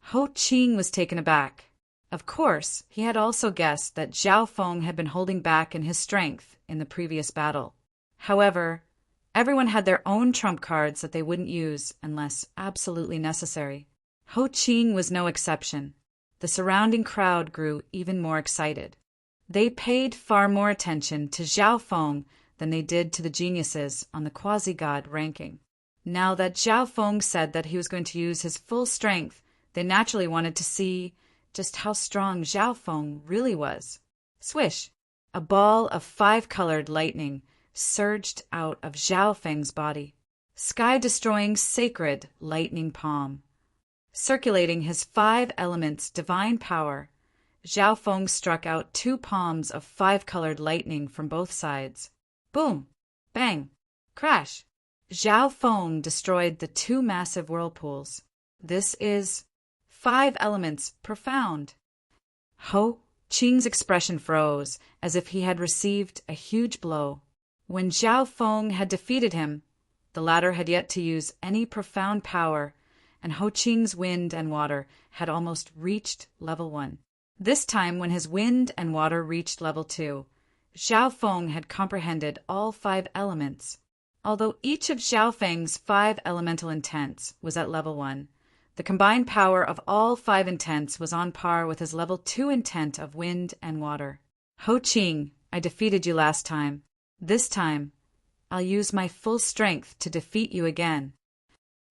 Speaker 1: Ho Qing was taken aback. Of course, he had also guessed that Zhao Feng had been holding back in his strength in the previous battle. However, Everyone had their own trump cards that they wouldn't use unless absolutely necessary. Ho Ching was no exception. The surrounding crowd grew even more excited. They paid far more attention to Zhao Feng than they did to the geniuses on the quasi-god ranking. Now that Zhao Feng said that he was going to use his full strength, they naturally wanted to see just how strong Zhao Feng really was. Swish! A ball of 5-colored lightning surged out of Zhao Feng's body. Sky-destroying sacred lightning palm. Circulating his 5 elements divine power, Zhao Feng struck out 2 palms of 5-colored lightning from both sides. Boom! Bang! Crash! Zhao Feng destroyed the 2 massive whirlpools. This is 5 elements profound. Ho Qing's expression froze, as if he had received a huge blow. When Zhao Feng had defeated him, the latter had yet to use any profound power, and Ho Qing's wind and water had almost reached level 1. This time, when his wind and water reached level 2, Zhao Feng had comprehended all 5 elements. Although each of Zhao Feng's 5 elemental intents was at level 1, the combined power of all 5 intents was on par with his level 2 intent of wind and water. Ho Qing, I defeated you last time. This time, I'll use my full strength to defeat you again.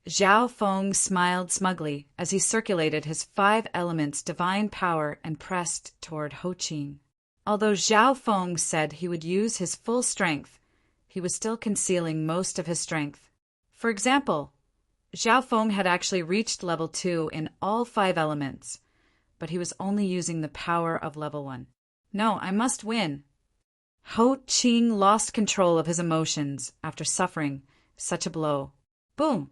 Speaker 1: Zhao Feng smiled smugly as he circulated his 5 elements divine power and pressed toward Ho Qing. Although Zhao Feng said he would use his full strength, he was still concealing most of his strength. For example, Zhao Feng had actually reached level 2 in all 5 elements, but he was only using the power of level 1. No, I must win. Ho Qing lost control of his emotions after suffering such a blow. Boom!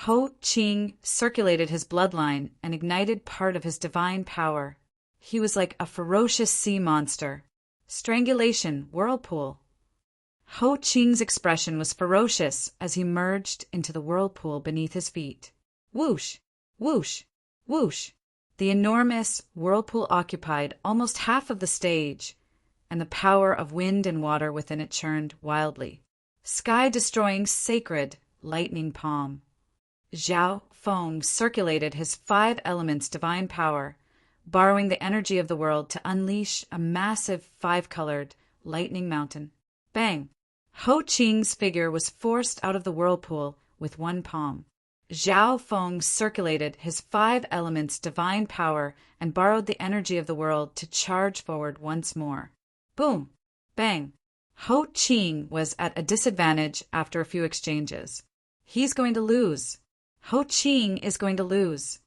Speaker 1: Ho Qing circulated his bloodline and ignited part of his divine power. He was like a ferocious sea monster. Strangulation, whirlpool. Ho Qing's expression was ferocious as he merged into the whirlpool beneath his feet. Whoosh! Whoosh! Whoosh! The enormous whirlpool occupied almost half of the stage, and the power of wind and water within it churned wildly. Sky-destroying sacred lightning palm. Zhao Feng circulated his 5 elements divine power, borrowing the energy of the world to unleash a massive 5-colored lightning mountain. Bang! Ho Qing's figure was forced out of the whirlpool with 1 palm. Zhao Feng circulated his 5 elements divine power and borrowed the energy of the world to charge forward once more. Boom! Bang! Ho Qing was at a disadvantage after a few exchanges. He's going to lose. Ho Qing is going to lose.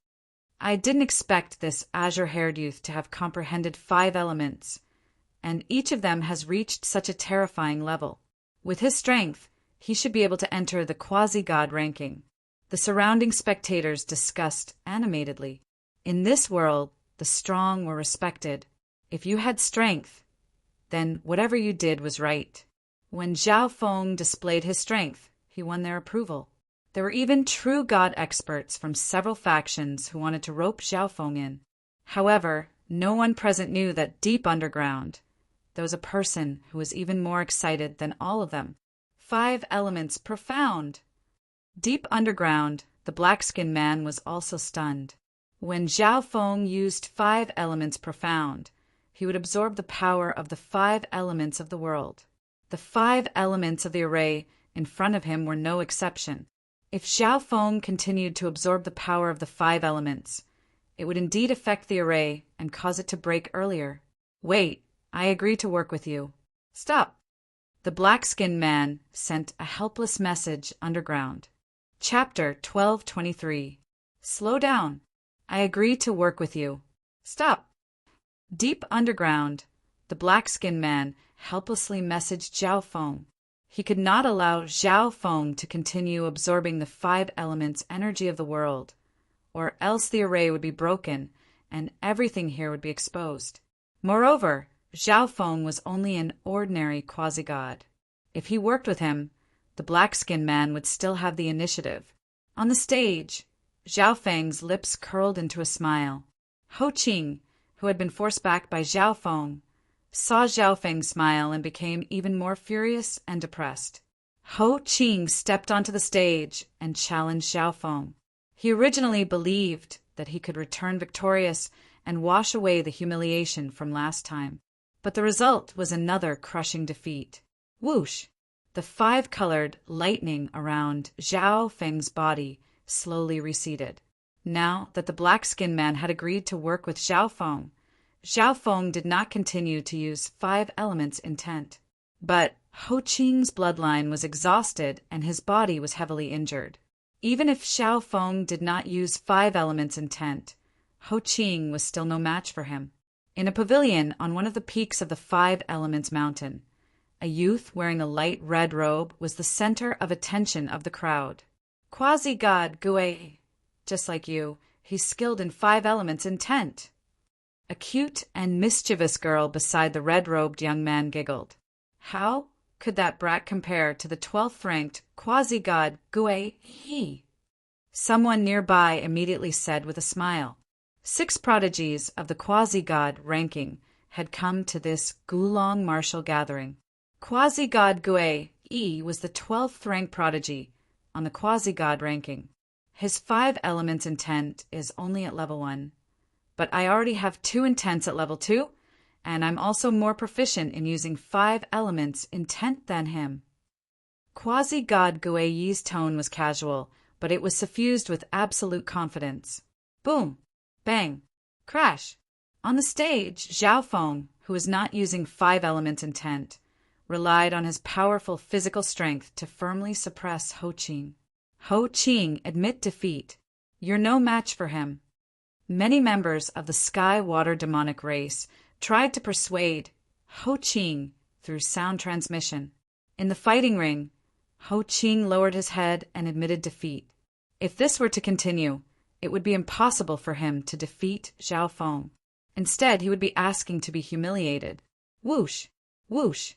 Speaker 1: I didn't expect this azure-haired youth to have comprehended 5 elements, and each of them has reached such a terrifying level. With his strength, he should be able to enter the quasi-god ranking. The surrounding spectators discussed animatedly. In this world, the strong were respected. If you had strength, then whatever you did was right. When Zhao Feng displayed his strength, he won their approval. There were even true god experts from several factions who wanted to rope Zhao Feng in. However, no one present knew that deep underground, there was a person who was even more excited than all of them. 5 elements profound. Deep underground, the black-skinned man was also stunned. When Zhao Feng used 5 elements profound, he would absorb the power of the 5 elements of the world. The 5 elements of the array in front of him were no exception. If Zhao Feng continued to absorb the power of the 5 elements, it would indeed affect the array and cause it to break earlier. Wait, I agree to work with you. Stop! The black-skinned man sent a helpless message underground. Chapter 1223. Slow down. I agree to work with you. Stop! Deep underground, the black-skinned man helplessly messaged Zhao Feng. He could not allow Zhao Feng to continue absorbing the 5 elements energy of the world, or else the array would be broken and everything here would be exposed. Moreover, Zhao Feng was only an ordinary quasi-god. If he worked with him, the black-skinned man would still have the initiative. On the stage, Zhao Feng's lips curled into a smile. Ho Qing, who had been forced back by Zhao Feng, saw Zhao Feng smile and became even more furious and depressed. Ho Qing stepped onto the stage and challenged Xiao Feng. He originally believed that he could return victorious and wash away the humiliation from last time. But the result was another crushing defeat. Whoosh! The five-colored lightning around Xiao Feng's body slowly receded. Now that the black-skinned man had agreed to work with Xiao Feng did not continue to use five elements intent. But Ho Qing's bloodline was exhausted and his body was heavily injured. Even if Xiao Feng did not use five elements intent, Ho Qing was still no match for him. In a pavilion on one of the peaks of the Five Elements Mountain, a youth wearing a light red robe was the center of attention of the crowd. Quasi-god Gui. Just like you, he's skilled in five elements intent. A cute and mischievous girl beside the red-robed young man giggled. How could that brat compare to the 12th-ranked quasi-god Gui He? Someone nearby immediately said with a smile. 6 prodigies of the quasi-god ranking had come to this Gulong martial gathering. Quasi-god Gui Yi was the 12th rank prodigy on the quasi-god ranking. His 5 elements intent is only at level 1, but I already have 2 intents at level 2, and I'm also more proficient in using 5 elements intent than him. Quasi-god Gui Yi's tone was casual, but it was suffused with absolute confidence. Boom! Bang! Crash! On the stage, Xiao Feng, who was not using 5 elements intent, relied on his powerful physical strength to firmly suppress Ho Qing. Ho Qing, admit defeat. You're no match for him. Many members of the Sky-Water demonic race tried to persuade Ho Qing through sound transmission. In the fighting ring, Ho Qing lowered his head and admitted defeat. If this were to continue, it would be impossible for him to defeat Xiao Feng. Instead, he would be asking to be humiliated. Whoosh! Whoosh!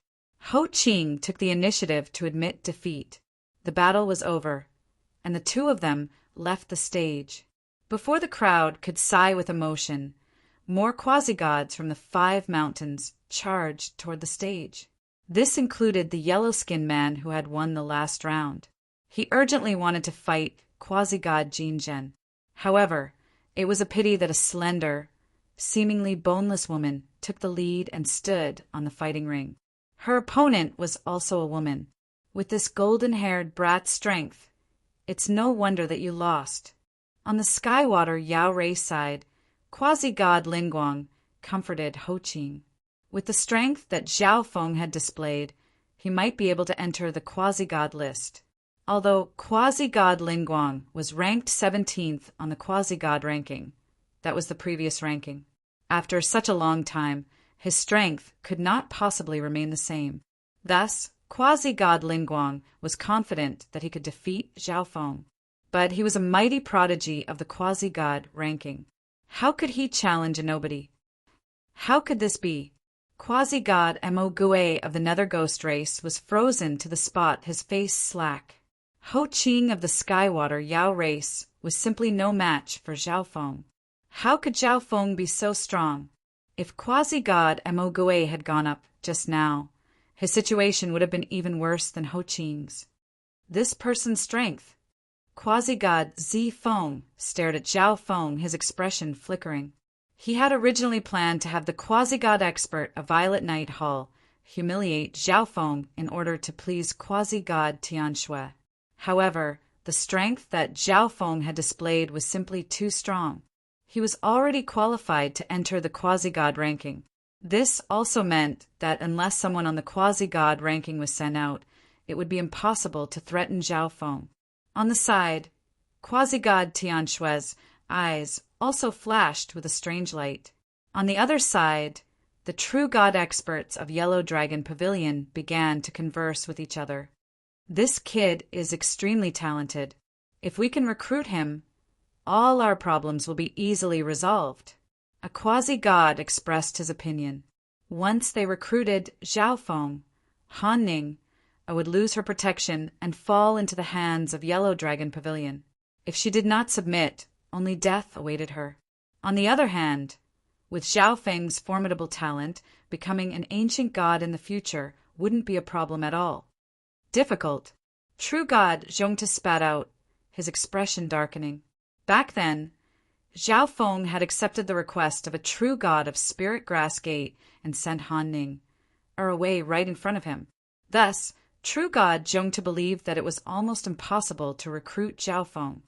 Speaker 1: Ho Qing took the initiative to admit defeat. The battle was over, and the two of them left the stage. Before the crowd could sigh with emotion, more quasi-gods from the 5 mountains charged toward the stage. This included the yellow-skinned man who had won the last round. He urgently wanted to fight quasi-god Jin Zhen. However, it was a pity that a slender, seemingly boneless woman took the lead and stood on the fighting ring. Her opponent was also a woman. With this golden-haired brat's strength, it's no wonder that you lost. On the Skywater Yao Rei side, quasi-god Linguang comforted Ho Qing. With the strength that Xiao Feng had displayed, he might be able to enter the quasi-god list. Although quasi-god Linguang was ranked 17th on the quasi-god ranking, that was the previous ranking. After such a long time, his strength could not possibly remain the same. Thus, quasi-god Linguang was confident that he could defeat Xiao Feng. But he was a mighty prodigy of the quasi-god ranking. How could he challenge a nobody? How could this be? Quasi-god Mo Gui of the Nether Ghost race was frozen to the spot, his face slack. Ho Qing of the Skywater Yao race was simply no match for Xiao Feng. How could Xiao Feng be so strong? If quasi-god Mo Gui had gone up just now, his situation would have been even worse than Ho Qing's. This person's strength. Quasi-god Zi Feng stared at Xiao Feng, his expression flickering. He had originally planned to have the quasi-god expert of Violet Night Hall humiliate Xiao Feng in order to please quasi-god Tianshui. However, the strength that Xiao Feng had displayed was simply too strong. He was already qualified to enter the quasi-god ranking. This also meant that unless someone on the quasi-god ranking was sent out, it would be impossible to threaten Xiao Feng. On the side, quasi-god Tianshui's eyes also flashed with a strange light. On the other side, the true god experts of Yellow Dragon Pavilion began to converse with each other. This kid is extremely talented. If we can recruit him, all our problems will be easily resolved. A quasi-god expressed his opinion. Once they recruited Xiao Feng, Han Ning would lose her protection and fall into the hands of Yellow Dragon Pavilion. If she did not submit, only death awaited her. On the other hand, with Xiao Feng's formidable talent, becoming an ancient god in the future wouldn't be a problem at all. Difficult, True God, Zhongta spat out, his expression darkening. Back then, Zhao Feng had accepted the request of a true god of Spirit Grass Gate and sent Han Ning away right in front of him. Thus, true god Zhongta believed that it was almost impossible to recruit Zhao Feng.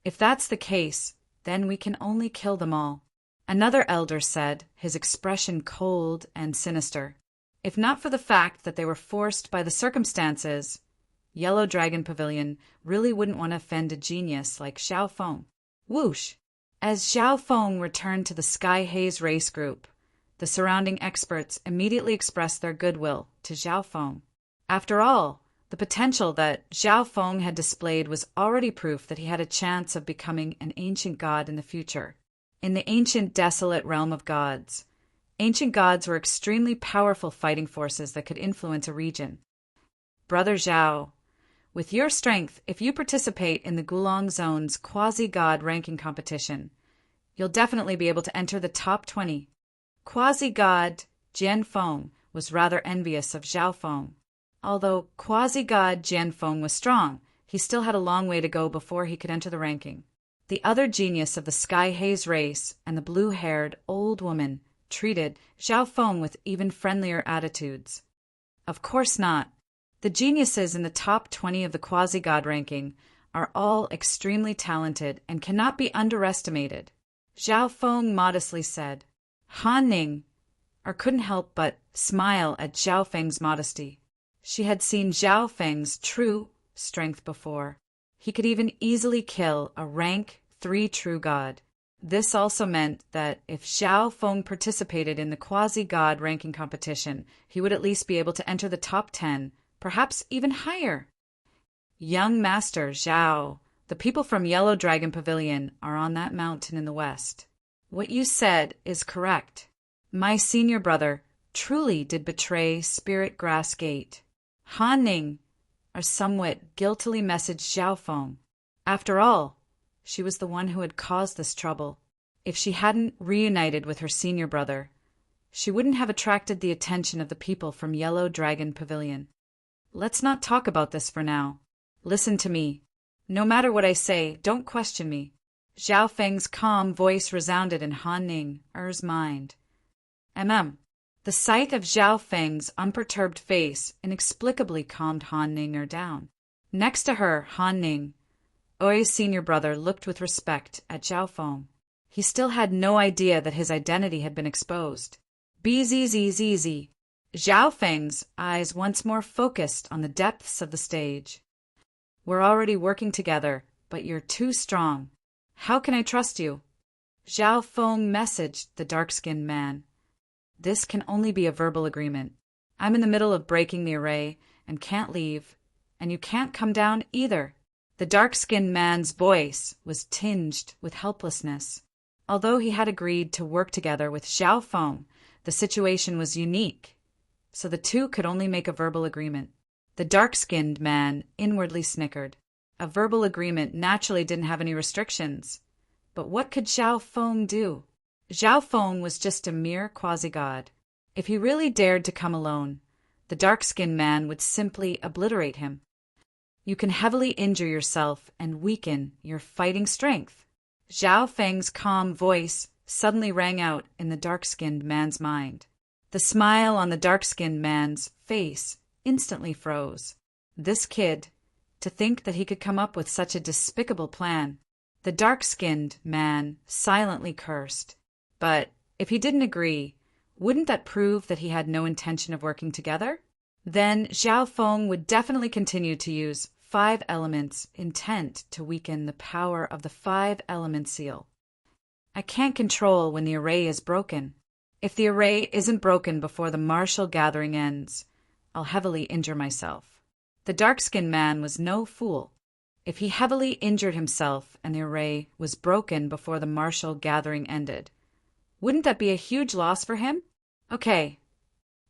Speaker 1: If that's the case, then we can only kill them all, another elder said, his expression cold and sinister. If not for the fact that they were forced by the circumstances, Yellow Dragon Pavilion really wouldn't want to offend a genius like Zhao Feng. Whoosh! As Zhao Feng returned to the Sky Haze race group, the surrounding experts immediately expressed their goodwill to Zhao Feng. After all, the potential that Zhao Feng had displayed was already proof that he had a chance of becoming an ancient god in the future. In the ancient desolate realm of gods, ancient gods were extremely powerful fighting forces that could influence a region. Brother Zhao, with your strength, if you participate in the Gulong Zone's quasi-god ranking competition, you'll definitely be able to enter the top 20. Quasi-god Jian Feng was rather envious of Zhao Feng. Although quasi-god Jian Feng was strong, he still had a long way to go before he could enter the ranking. The other genius of the Sky Haze race and the blue-haired old woman treated Zhao Feng with even friendlier attitudes. Of course not. The geniuses in the top 20 of the quasi-god ranking are all extremely talented and cannot be underestimated, Zhao Feng modestly said. Han Ning couldn't help but smile at Zhao Feng's modesty. She had seen Zhao Feng's true strength before. He could even easily kill a rank 3 true god. This also meant that if Zhao Feng participated in the quasi-god ranking competition, he would at least be able to enter the top 10, perhaps even higher. Young Master Zhao, the people from Yellow Dragon Pavilion are on that mountain in the west. What you said is correct. My senior brother truly did betray Spirit Grass Gate. Han Ning somewhat guiltily messaged Zhao Feng. After all, she was the one who had caused this trouble. If she hadn't reunited with her senior brother, she wouldn't have attracted the attention of the people from Yellow Dragon Pavilion. Let's not talk about this for now. Listen to me. No matter what I say, don't question me. Zhao Feng's calm voice resounded in Han Ning's mind. The sight of Zhao Feng's unperturbed face inexplicably calmed Han Ning down. Next to her, Han Ning, Oi's senior brother, looked with respect at Zhao Feng. He still had no idea that his identity had been exposed. Bzzz. Zhao Feng's eyes once more focused on the depths of the stage. We're already working together, but you're too strong. How can I trust you? Zhao Feng messaged the dark-skinned man. This can only be a verbal agreement. I'm in the middle of breaking the array and can't leave, and you can't come down either. The dark-skinned man's voice was tinged with helplessness. Although he had agreed to work together with Zhao Feng, the situation was unique, so the two could only make a verbal agreement. The dark-skinned man inwardly snickered. A verbal agreement naturally didn't have any restrictions. But what could Zhao Feng do? Zhao Feng was just a mere quasi-god. If he really dared to come alone, the dark-skinned man would simply obliterate him. You can heavily injure yourself and weaken your fighting strength. Zhao Feng's calm voice suddenly rang out in the dark-skinned man's mind. The smile on the dark-skinned man's face instantly froze. This kid, to think that he could come up with such a despicable plan. The dark-skinned man silently cursed. But if he didn't agree, wouldn't that prove that he had no intention of working together? Then Zhao Feng would definitely continue to use 5 elements intent to weaken the power of the 5-element seal. I can't control when the array is broken. If the array isn't broken before the martial gathering ends, I'll heavily injure myself. The dark-skinned man was no fool. If he heavily injured himself and the array was broken before the martial gathering ended, wouldn't that be a huge loss for him? Okay.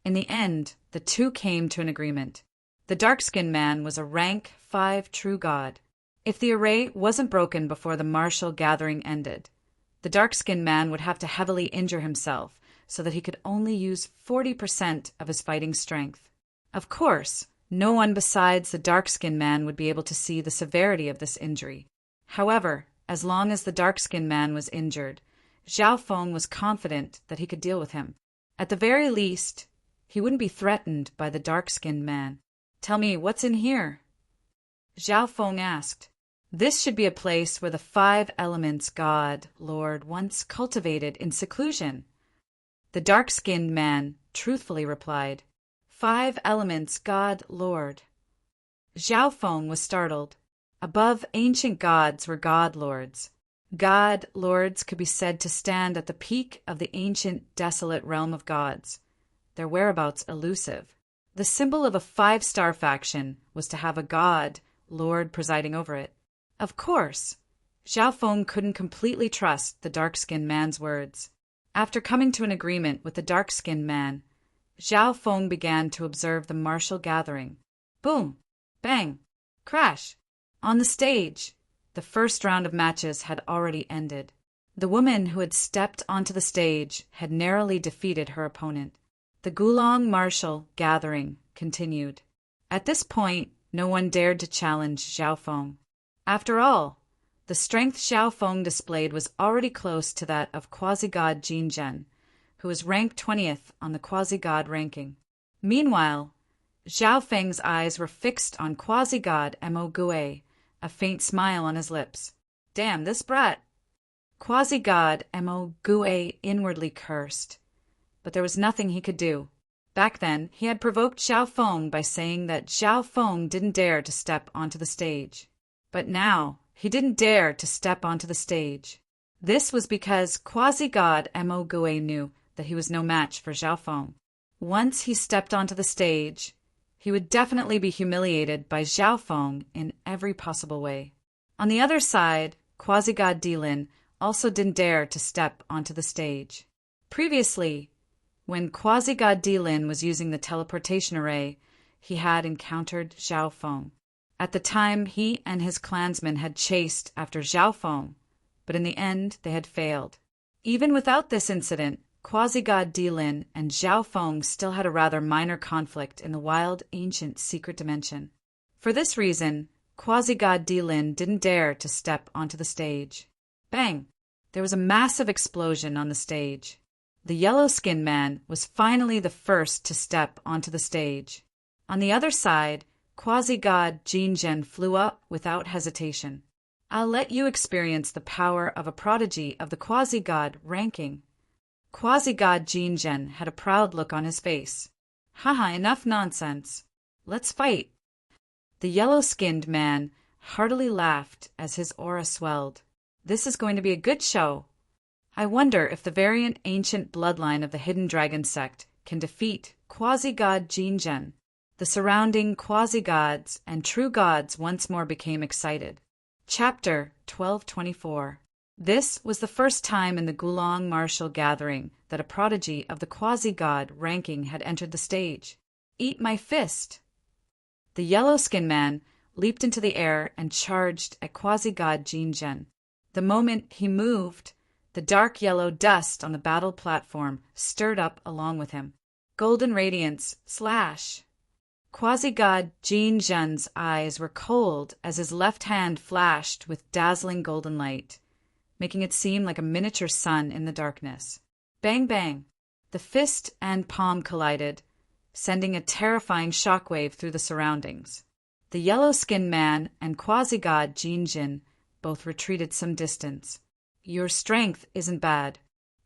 Speaker 1: In the end, the two came to an agreement. The dark-skinned man was a rank 5 true god. If the array wasn't broken before the martial gathering ended, the dark-skinned man would have to heavily injure himself so that he could only use 40% of his fighting strength. Of course, No one besides the dark-skinned man would be able to see the severity of this injury. However, as long as the dark-skinned man was injured, Zhao Feng was confident that he could deal with him. At the very least, he wouldn't be threatened by the dark-skinned man. "Tell me, what's in here?" Zhao Feng asked. "This should be a place where the 5 elements God, Lord, once cultivated in seclusion." The dark-skinned man truthfully replied, "5 elements God, Lord." Zhao Feng was startled. Above ancient gods were god-lords. God-lords could be said to stand at the peak of the ancient desolate realm of gods, their whereabouts elusive. The symbol of a 5-star faction was to have a god, lord presiding over it. Of course, Zhao Feng couldn't completely trust the dark-skinned man's words. After coming to an agreement with the dark-skinned man, Zhao Feng began to observe the martial gathering. Boom! Bang! Crash! On the stage, the first round of matches had already ended. The woman who had stepped onto the stage had narrowly defeated her opponent. The Gulong martial gathering continued. At this point, no one dared to challenge Zhao Feng. After all, the strength Zhao Feng displayed was already close to that of quasi-god Jin Zhen, who was ranked 20th on the quasi-god ranking. Meanwhile, Zhao Feng's eyes were fixed on quasi-god Mo Gue, a faint smile on his lips. "Damn, this brat!" Quasi-god Mo Gue inwardly cursed, but there was nothing he could do. Back then, he had provoked Zhao Feng by saying that Zhao Feng didn't dare to step onto the stage. But now, he didn't dare to step onto the stage. This was because quasi-god Mo Gue knew that he was no match for Zhao Feng. Once he stepped onto the stage, he would definitely be humiliated by Zhao Feng in every possible way. On the other side, quasi-god Dilin also didn't dare to step onto the stage. Previously, when quasi-god Dilin was using the teleportation array, he had encountered Zhao Feng. At the time, he and his clansmen had chased after Zhao Feng, but in the end, they had failed. Even without this incident, quasi-god Dilin and Zhao Feng still had a rather minor conflict in the wild, ancient secret dimension. For this reason, quasi-god Dilin didn't dare to step onto the stage. Bang! There was a massive explosion on the stage. The yellow-skinned man was finally the first to step onto the stage. On the other side, quasi-god Jin Zhen flew up without hesitation. "I'll let you experience the power of a prodigy of the quasi-god ranking." Quasi-god Jin Zhen had a proud look on his face. "Haha, enough nonsense. Let's fight." The yellow-skinned man heartily laughed as his aura swelled. "This is going to be a good show. I wonder if the variant ancient bloodline of the Hidden Dragon sect can defeat quasi-god Jin Zhen." The surrounding quasi-gods and true gods once more became excited. Chapter 1224. This was the first time in the Gulong martial gathering that a prodigy of the quasi-god ranking had entered the stage. "Eat my fist!" The yellow-skinned man leaped into the air and charged at quasi-god Jin Zhen. The moment he moved, the dark yellow dust on the battle platform stirred up along with him. Golden radiance, slash! Quasi-god Jin Zhen's eyes were cold as his left hand flashed with dazzling golden light, making it seem like a miniature sun in the darkness. Bang bang! The fist and palm collided, sending a terrifying shockwave through the surroundings. The yellow-skinned man and quasi-god Jin Zhen both retreated some distance. "Your strength isn't bad.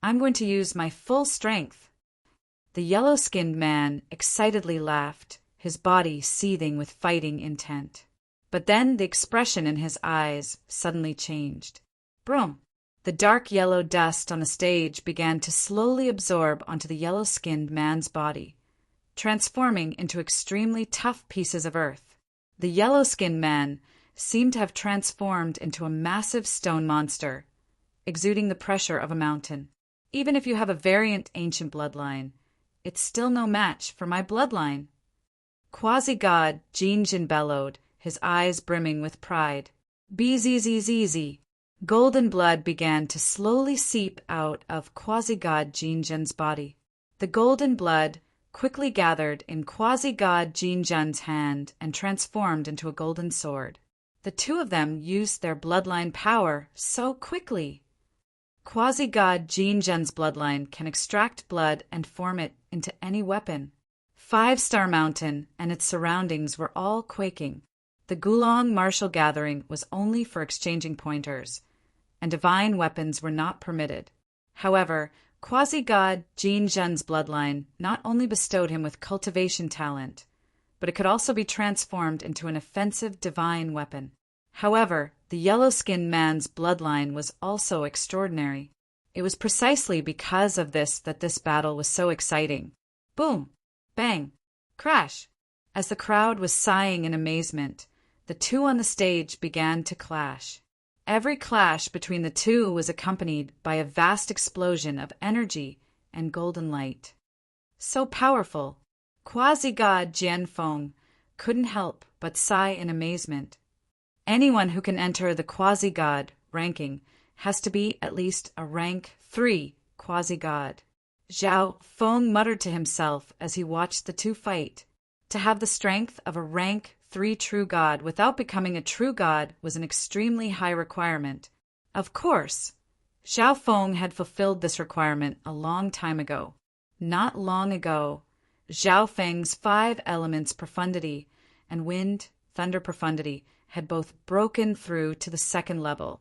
Speaker 1: I'm going to use my full strength." The yellow-skinned man excitedly laughed, his body seething with fighting intent. But then the expression in his eyes suddenly changed. Broom! The dark yellow dust on the stage began to slowly absorb onto the yellow-skinned man's body, transforming into extremely tough pieces of earth. The yellow-skinned man seemed to have transformed into a massive stone monster, exuding the pressure of a mountain. "Even if you have a variant ancient bloodline, it's still no match for my bloodline." Quasi-god Jin Zhen bellowed, his eyes brimming with pride. "Bzzz." Golden blood began to slowly seep out of quasi-god Jin Zhen's body. The golden blood quickly gathered in quasi-god Jin Jun's hand and transformed into a golden sword. The two of them used their bloodline power so quickly. Quasi-god Jin Jun's bloodline can extract blood and form it into any weapon. 5-Star Mountain and its surroundings were all quaking. The Gulong martial gathering was only for exchanging pointers, and divine weapons were not permitted. However, quasi-god Jin Jun's bloodline not only bestowed him with cultivation talent, but it could also be transformed into an offensive divine weapon. However, the yellow-skinned man's bloodline was also extraordinary. It was precisely because of this that this battle was so exciting. Boom! Bang! Crash! As the crowd was sighing in amazement, the two on the stage began to clash. Every clash between the two was accompanied by a vast explosion of energy and golden light. So powerful, quasi-god Jianfeng couldn't help but sigh in amazement. Anyone who can enter the quasi-god ranking has to be at least a rank 3 quasi-god. Zhao Feng muttered to himself as he watched the two fight. To have the strength of a rank 3 true god without becoming a true god was an extremely high requirement. Of course, Zhao Feng had fulfilled this requirement a long time ago. Not long ago, Zhao Feng's 5 elements profundity and wind, thunder profundity had both broken through to the 2nd level,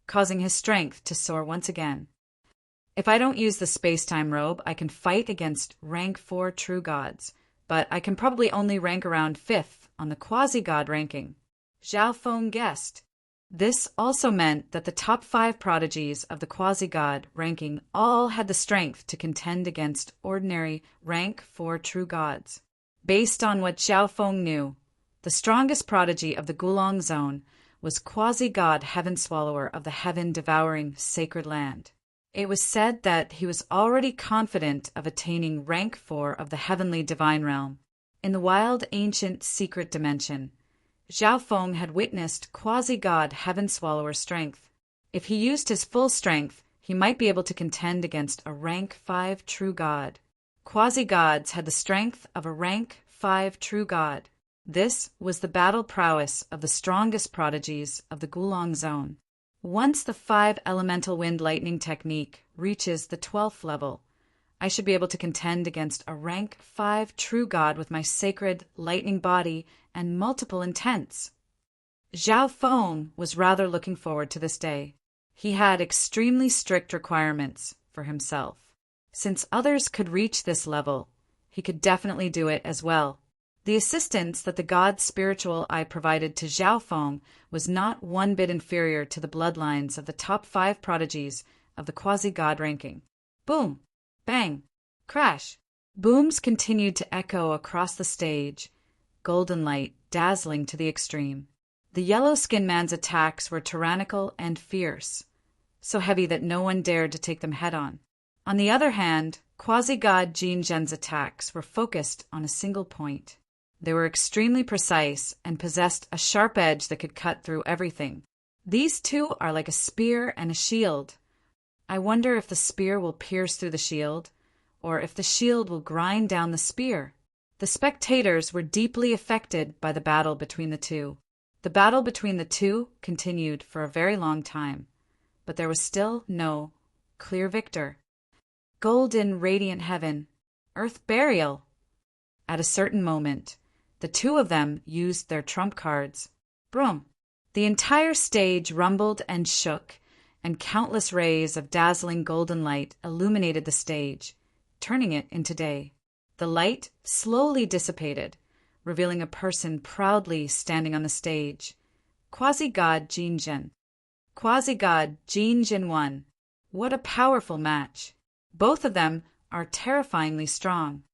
Speaker 1: causing his strength to soar once again. If I don't use the space-time robe, I can fight against rank 4 true gods, but I can probably only rank around 5th on the quasi-god ranking. Zhao Feng guessed. This also meant that the top 5 prodigies of the quasi-god ranking all had the strength to contend against ordinary rank 4 true gods. Based on what Zhao Feng knew, the strongest prodigy of the Gulong Zone was quasi-god Heaven Swallower of the heaven-devouring sacred land. It was said that he was already confident of attaining rank 4 of the heavenly divine realm. In the wild ancient secret dimension, Zhao Feng had witnessed quasi-god Heaven Swallower's strength. If he used his full strength, he might be able to contend against a rank 5 true god. Quasi-gods had the strength of a rank 5 true god. This was the battle prowess of the strongest prodigies of the Gulong Zone. Once the 5 elemental wind lightning technique reaches the 12th level, I should be able to contend against a rank 5 true god with my sacred lightning body and multiple intents. Zhao Feng was rather looking forward to this day. He had extremely strict requirements for himself. Since others could reach this level, he could definitely do it as well. The assistance that the god's spiritual eye provided to Zhao Feng was not one bit inferior to the bloodlines of the top 5 prodigies of the quasi-god ranking. Boom! Bang! Crash! Booms continued to echo across the stage, golden light dazzling to the extreme. The yellow-skinned man's attacks were tyrannical and fierce, so heavy that no one dared to take them head-on. On the other hand, quasi-god Jin Jun's attacks were focused on a single point. They were extremely precise and possessed a sharp edge that could cut through everything. These two are like a spear and a shield. I wonder if the spear will pierce through the shield, or if the shield will grind down the spear. The spectators were deeply affected by the battle between the two. The battle between the two continued for a very long time, but there was still no clear victor. Golden radiant heaven, earth burial. At a certain moment, the two of them used their trump cards. Broom! The entire stage rumbled and shook, and countless rays of dazzling golden light illuminated the stage, turning it into day. The light slowly dissipated, revealing a person proudly standing on the stage. Quasi-god Jin Jin. Quasi-god Jin Jin won. What a powerful match. Both of them are terrifyingly strong.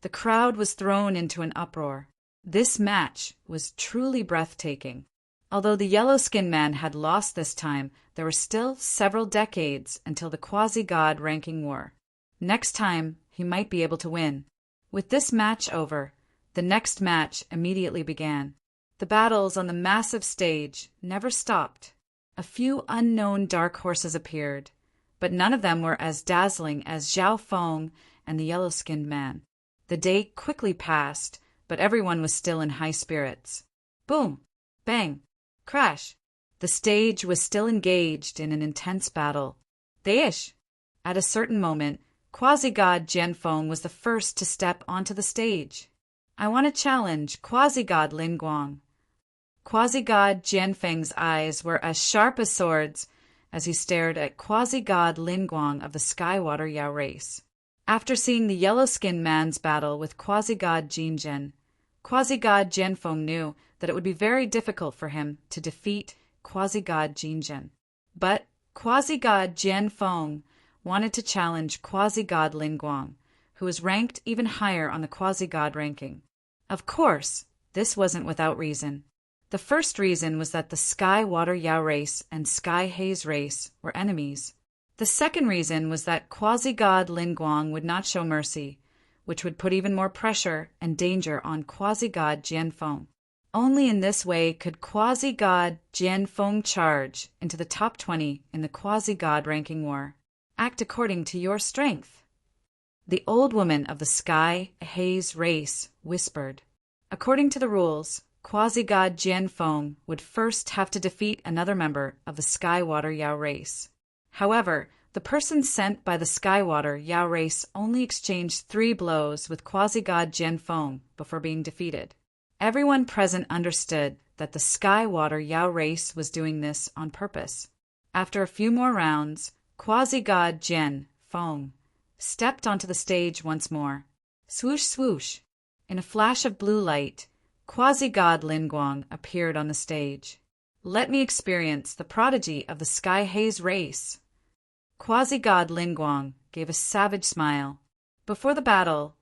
Speaker 1: The crowd was thrown into an uproar. This match was truly breathtaking. Although the yellow-skinned man had lost this time, there were still several decades until the quasi-god ranking war. Next time, he might be able to win. With this match over, the next match immediately began. The battles on the massive stage never stopped. A few unknown dark horses appeared, but none of them were as dazzling as Zhao Feng and the yellow-skinned man. The day quickly passed, but everyone was still in high spirits. Boom! Bang! Crash! The stage was still engaged in an intense battle. At a certain moment, Quasi-God Jianfeng was the first to step onto the stage. I want to challenge Quasi-God Lin Guang. Quasi-God Jianfeng's eyes were as sharp as swords as he stared at Quasi-God Lin Guang of the Skywater Yao race. After seeing the yellow-skinned man's battle with Quasi-God Jinzhen, Quasi-God Jianfeng knew that it would be very difficult for him to defeat Quasi-God Jinzhen. But Quasi-God Jianfeng wanted to challenge Quasi-God Lin Guang, who was ranked even higher on the Quasi-God ranking. Of course, this wasn't without reason. The first reason was that the Sky Water Yao race and Sky Haze race were enemies. The second reason was that Quasi-God Lin Guang would not show mercy, which would put even more pressure and danger on Quasi-God Jianfeng. Only in this way could Quasi-God Jianfeng charge into the top 20 in the Quasi-God ranking war. Act according to your strength. The old woman of the Sky Haze race whispered. According to the rules, Quasi-God Jianfeng would first have to defeat another member of the Skywater Yao race. However, the person sent by the Skywater Yao race only exchanged 3 blows with Quasi-God Jianfeng before being defeated. Everyone present understood that the Skywater Yao race was doing this on purpose. After a few more rounds, Quasi-God Jianfeng stepped onto the stage once more. Swoosh, swoosh! In a flash of blue light, Quasi-God Lin Guang appeared on the stage. Let me experience the prodigy of the Sky Haze race. Quasi-God Lin Guang gave a savage smile. Before the battle,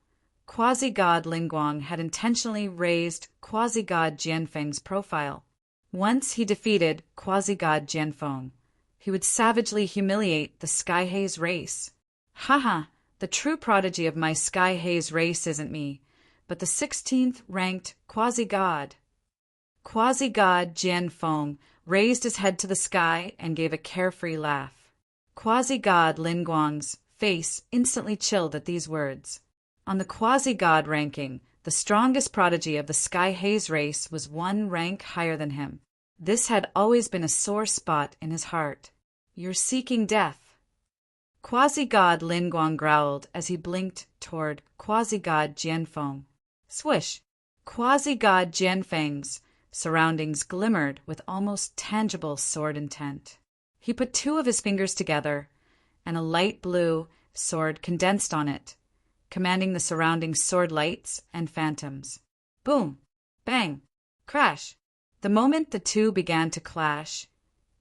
Speaker 1: Quasi-God Lin Guang had intentionally raised Quasi-God Jianfeng's profile. Once he defeated Quasi-God Jianfeng, he would savagely humiliate the Sky Haze race. Haha, the true prodigy of my Sky Haze race isn't me, but the 16th ranked Quasi-God. Quasi-God Jianfeng raised his head to the sky and gave a carefree laugh. Quasi-God Lin Guang's face instantly chilled at these words. On the Quasi-God ranking, the strongest prodigy of the Sky Haze race was 1 rank higher than him. This had always been a sore spot in his heart. You're seeking death. Quasi-God Lin Guang growled as he blinked toward Quasi-God Jianfeng. Swish! Quasi-God Jianfeng's surroundings glimmered with almost tangible sword intent. He put 2 of his fingers together, and a light blue sword condensed on it, commanding the surrounding sword lights and phantoms. Boom! Bang! Crash! The moment the 2 began to clash,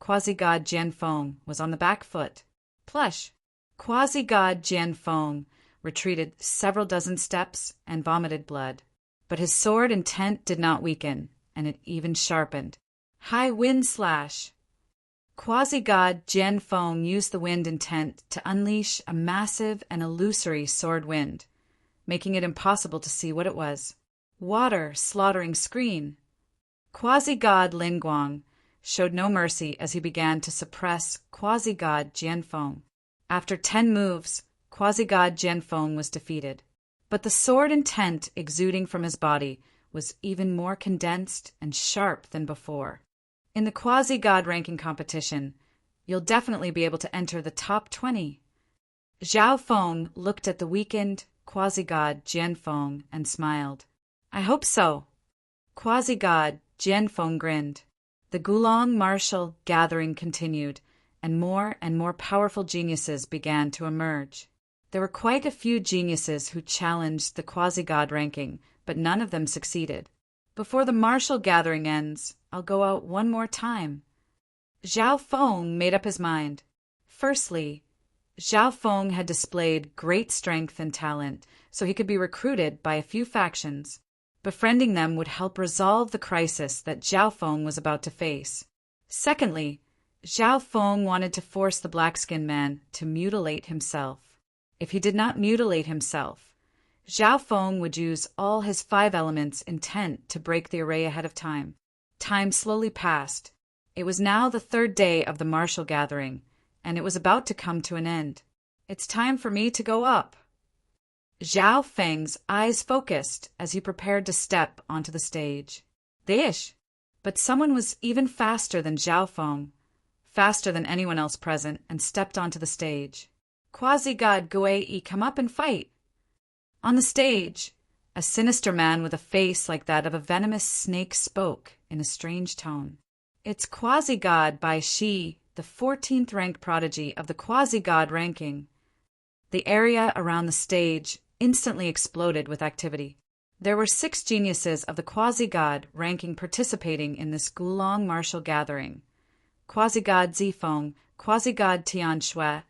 Speaker 1: Quasi-God Jianfeng was on the back foot. Plush! Quasi-God Jianfeng retreated several dozen steps and vomited blood. But his sword intent did not weaken, and it even sharpened. High wind slash! Quasi-God Jianfeng used the wind intent to unleash a massive and illusory sword wind, making it impossible to see what it was. Water slaughtering screen! Quasi-God Lin Guang showed no mercy as he began to suppress Quasi-God Jianfeng. After 10 moves, Quasi-God Jianfeng was defeated. But the sword intent exuding from his body was even more condensed and sharp than before. In the Quasi-God ranking competition, you'll definitely be able to enter the top 20. Zhao Feng looked at the weakened Quasi-God Jianfeng and smiled. I hope so. Quasi-God Jianfeng grinned. The Gulong martial gathering continued, and more powerful geniuses began to emerge. There were quite a few geniuses who challenged the Quasi-God ranking, but none of them succeeded. Before the martial gathering ends, I'll go out one more time. Zhao Feng made up his mind. Firstly, Zhao Feng had displayed great strength and talent, so he could be recruited by a few factions. Befriending them would help resolve the crisis that Zhao Feng was about to face. Secondly, Zhao Feng wanted to force the black-skinned man to mutilate himself. If he did not mutilate himself, Zhao Feng would use all his 5 elements intent to break the array ahead of time. Time slowly passed. It was now the 3rd day of the martial gathering, and it was about to come to an end. It's time for me to go up. Zhao Feng's eyes focused as he prepared to step onto the stage. They-ish. But someone was even faster than Zhao Feng, faster than anyone else present, and stepped onto the stage. Quasi-god Gui, come up and fight. On the stage, a sinister man with a face like that of a venomous snake spoke in a strange tone. It's Quasi-god Bai Shi, the 14th ranked prodigy of the Quasi-god ranking. The area around the stage instantly exploded with activity. There were 6 geniuses of the Quasi-god ranking participating in this Gulong martial gathering. Quasi-god Zifeng, Quasi-god Tian Shui,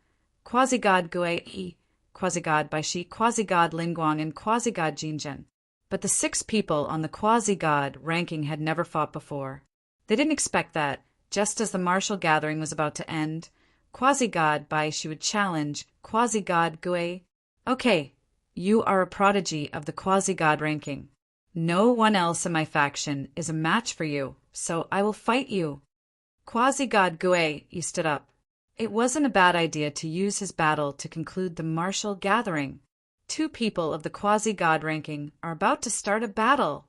Speaker 1: Quasi-god Gui, Quasi-god Baishi, Quasi-god Linguang, and Quasi-god Jinzhen. But the 6 people on the Quasi-god ranking had never fought before. They didn't expect that, just as the martial gathering was about to end, Quasi-god Baishi would challenge Quasi-god Gui. Okay, you are a prodigy of the Quasi-god ranking. No one else in my faction is a match for you, so I will fight you. Quasi-god Gui stood up. It wasn't a bad idea to use his battle to conclude the martial gathering. 2 people of the Quasi-god ranking are about to start a battle.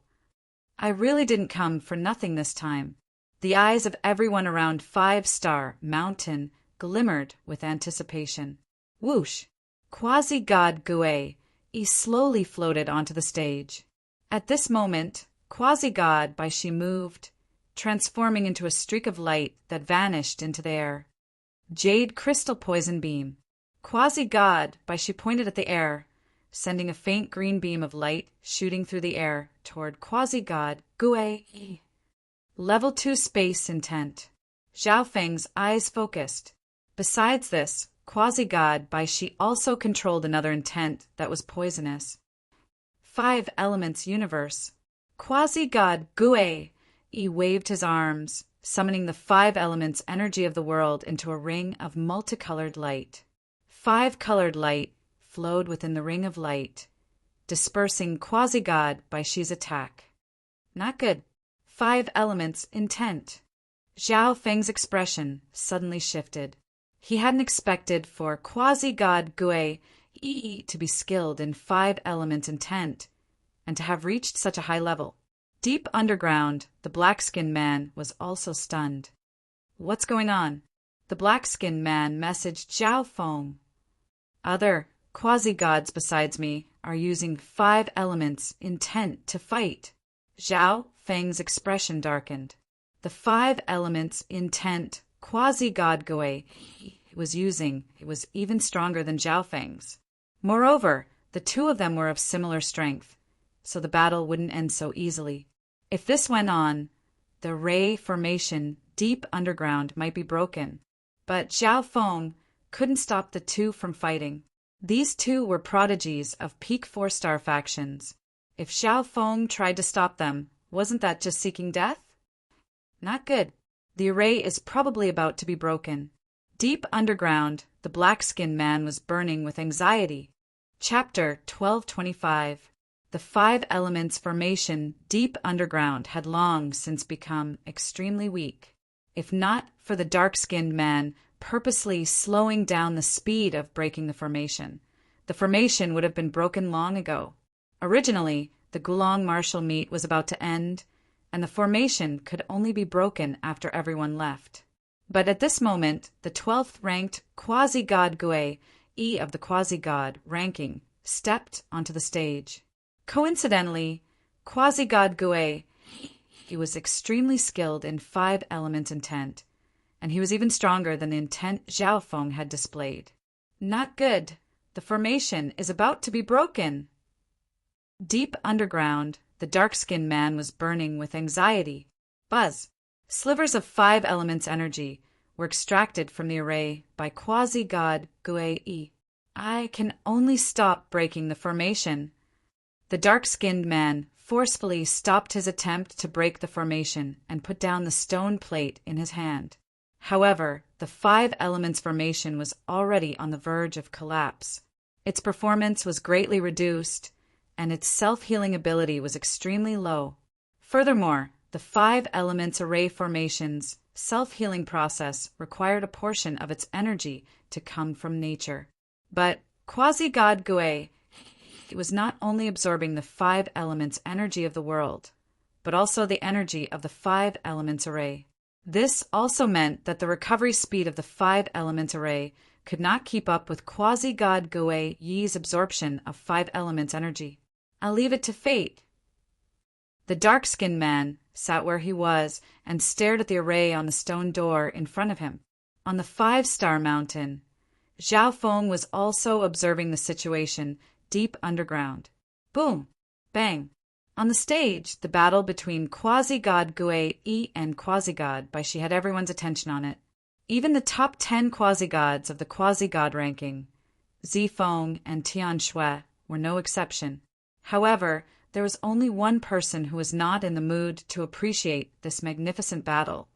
Speaker 1: I really didn't come for nothing this time. The eyes of everyone around 5-Star Mountain glimmered with anticipation. Whoosh! Quasi-god Gui slowly floated onto the stage. At this moment, Quasi-god Baishi moved, transforming into a streak of light that vanished into the air. Jade crystal poison beam. Quasi-god Baishi pointed at the air, sending a faint green beam of light shooting through the air toward Quasi-god Gui. Level 2 space intent. Zhao Feng's eyes focused. Besides this, Quasi-god Baishi also controlled another intent that was poisonous. 5 elements universe. Quasi-god Gui waved his arms, summoning the 5 elements energy of the world into a ring of multicolored light. 5 colored light flowed within the ring of light, dispersing Quasi-god Baishi's attack. Not good. 5 elements intent. Zhao Feng's expression suddenly shifted. He hadn't expected for Quasi-god Gui to be skilled in 5 elements intent, and to have reached such a high level. Deep underground, the black-skinned man was also stunned. What's going on? The black-skinned man messaged Zhao Feng. Other quasi-gods besides me are using 5 elements intent to fight. Zhao Feng's expression darkened. The 5 elements intent quasi-god Gui was using was even stronger than Zhao Feng's. Moreover, the 2 of them were of similar strength, so the battle wouldn't end so easily. If this went on, the ray formation deep underground might be broken. But Zhao Feng couldn't stop the 2 from fighting. These 2 were prodigies of peak 4-star factions. If Zhao Feng tried to stop them, wasn't that just seeking death? Not good. The array is probably about to be broken. Deep underground, the black-skinned man was burning with anxiety. Chapter 1225. The 5 elements formation deep underground had long since become extremely weak. If not for the dark-skinned man purposely slowing down the speed of breaking the formation would have been broken long ago. Originally, the Gulong martial meet was about to end, and the formation could only be broken after everyone left. But at this moment, the 12th ranked quasi-god Gui of the quasi-god ranking stepped onto the stage. Coincidentally, quasi-god Gui was extremely skilled in 5 elements intent, and he was even stronger than the intent Zhao Feng had displayed. Not good. The formation is about to be broken. Deep underground, the dark-skinned man was burning with anxiety. Buzz. Slivers of 5 elements energy were extracted from the array by quasi-god Gui. I can only stop breaking the formation. The dark-skinned man forcefully stopped his attempt to break the formation and put down the stone plate in his hand. However, the 5 elements formation was already on the verge of collapse. Its performance was greatly reduced, and its self-healing ability was extremely low. Furthermore, the 5 elements array formation's self-healing process required a portion of its energy to come from nature. But quasi-god Gui It was not only absorbing the 5 elements energy of the world, but also the energy of the 5 elements array. This also meant that the recovery speed of the 5 elements array could not keep up with quasi-god Gui Yi's absorption of 5 elements energy. I'll leave it to fate. The dark-skinned man sat where he was and stared at the array on the stone door in front of him. On the 5-star mountain, Zhao Feng was also observing the situation deep underground. Boom! Bang! On the stage, the battle between quasi-god Gui Yi and quasi-god Bai Shi had everyone's attention on it. Even the top 10 quasi-gods of the quasi-god ranking, Zifeng and Tian Shui, were no exception. However, there was only one person who was not in the mood to appreciate this magnificent battle,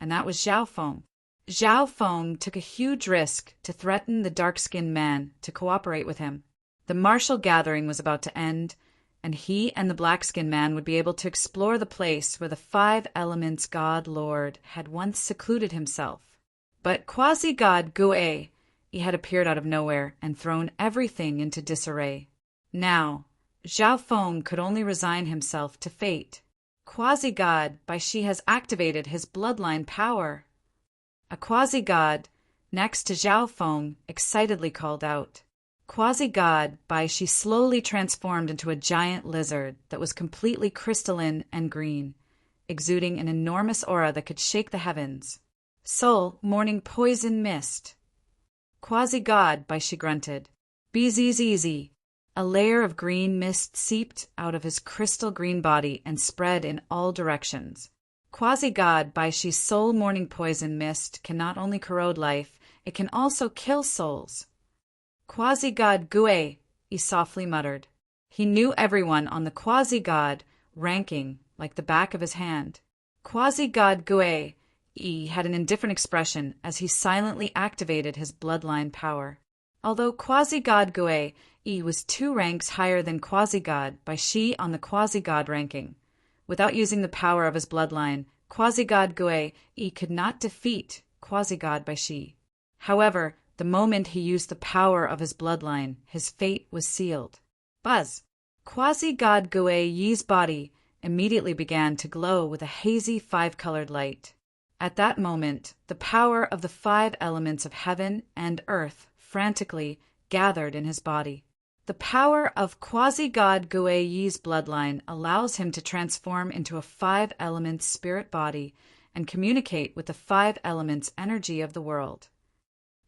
Speaker 1: and that was Zhao Feng. Zhao Feng took a huge risk to threaten the dark-skinned man to cooperate with him. The martial gathering was about to end, and he and the black-skinned man would be able to explore the place where the 5 elements god lord had once secluded himself. But quasi-god Gui had appeared out of nowhere and thrown everything into disarray. Now, Zhao Feng could only resign himself to fate. Quasi-god Bai Shi has activated his bloodline power. A quasi-god next to Zhao Feng excitedly called out. Quasi-god Bai Shi slowly transformed into a giant lizard that was completely crystalline and green, exuding an enormous aura that could shake the heavens. Soul morning poison mist. Quasi-god Bai Shi grunted. Bzzz. A layer of green mist seeped out of his crystal green body and spread in all directions. Quasi-god Bai Shi's soul morning poison mist can not only corrode life, it can also kill souls. Quasi-god Gui, he softly muttered. He knew everyone on the quasi-god ranking like the back of his hand. Quasi-god Gui had an indifferent expression as he silently activated his bloodline power. Although quasi-god Gui was 2 ranks higher than quasi-god Bai Shi on the quasi-god ranking, without using the power of his bloodline, quasi-god Gui could not defeat quasi-god Bai Shi. However, the moment he used the power of his bloodline, his fate was sealed. Buzz! Quasi-god Gui Yi's body immediately began to glow with a hazy 5-colored light. At that moment, the power of the 5 elements of heaven and earth frantically gathered in his body. The power of quasi-god Gui Yi's bloodline allows him to transform into a 5-element spirit body and communicate with the 5 elements energy of the world.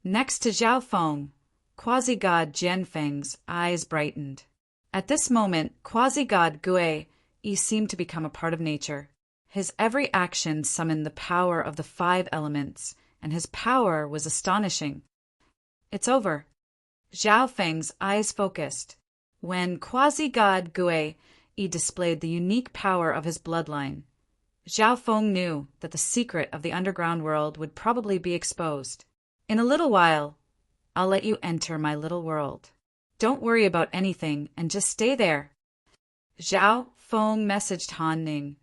Speaker 1: Next to Zhao Feng, quasi-god Jianfeng's eyes brightened. At this moment, quasi-god Gui seemed to become a part of nature. His every action summoned the power of the 5 elements, and his power was astonishing. It's over. Zhao Feng's eyes focused. When quasi-god Gui displayed the unique power of his bloodline, Zhao Feng knew that the secret of the underground world would probably be exposed. In a little while, I'll let you enter my little world. Don't worry about anything and just stay there. Zhao Feng messaged Han Ning.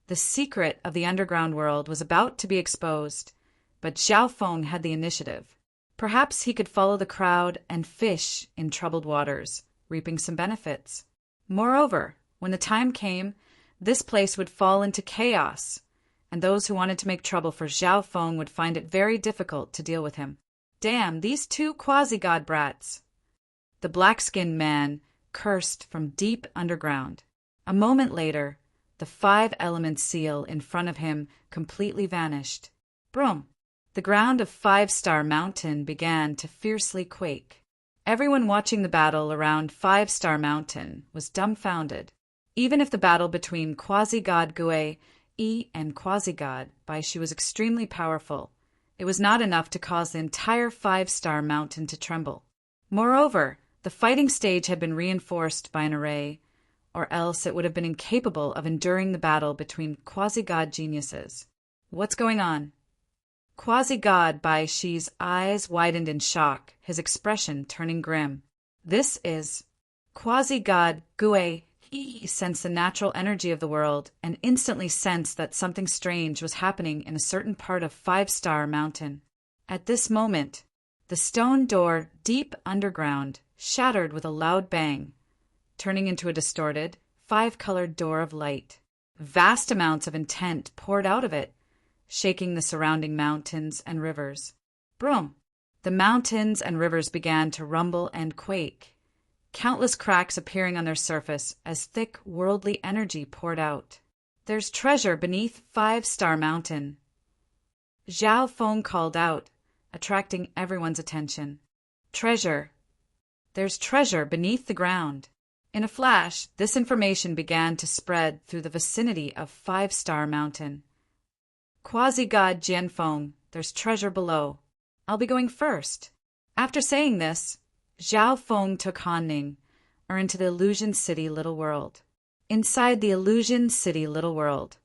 Speaker 1: The secret of the underground world was about to be exposed, but Zhao Feng had the initiative. Perhaps he could follow the crowd and fish in troubled waters, reaping some benefits. Moreover, when the time came, this place would fall into chaos, and those who wanted to make trouble for Zhao Feng would find it very difficult to deal with him. Damn, these 2 quasi-god brats! The black-skinned man cursed from deep underground. A moment later, the 5-element seal in front of him completely vanished. Broom! The ground of 5-Star Mountain began to fiercely quake. Everyone watching the battle around 5-Star Mountain was dumbfounded. Even if the battle between quasi-god Gui and quasi-god Bai Shi was extremely powerful, it was not enough to cause the entire 5-Star Mountain to tremble. Moreover, the fighting stage had been reinforced by an array, or else it would have been incapable of enduring the battle between quasi-god geniuses. What's going on? Quasi-god Bai Shi's eyes widened in shock, his expression turning grim. This is... Quasi-god Gui sensed the natural energy of the world and instantly sensed that something strange was happening in a certain part of 5-Star Mountain. At this moment, the stone door deep underground shattered with a loud bang, turning into a distorted, five-colored door of light. Vast amounts of intent poured out of it, shaking the surrounding mountains and rivers. Broom! The mountains and rivers began to rumble and quake, countless cracks appearing on their surface as thick worldly energy poured out. "There's treasure beneath 5-Star Mountain," Zhao Feng called out, attracting everyone's attention. "Treasure! There's treasure beneath the ground." In a flash, this information began to spread through the vicinity of 5-Star Mountain. "Quasi-God Jianfeng, there's treasure below. I'll be going first." After saying this, Zhao Feng took Han into the Illusion City Little World. Inside the Illusion City Little World,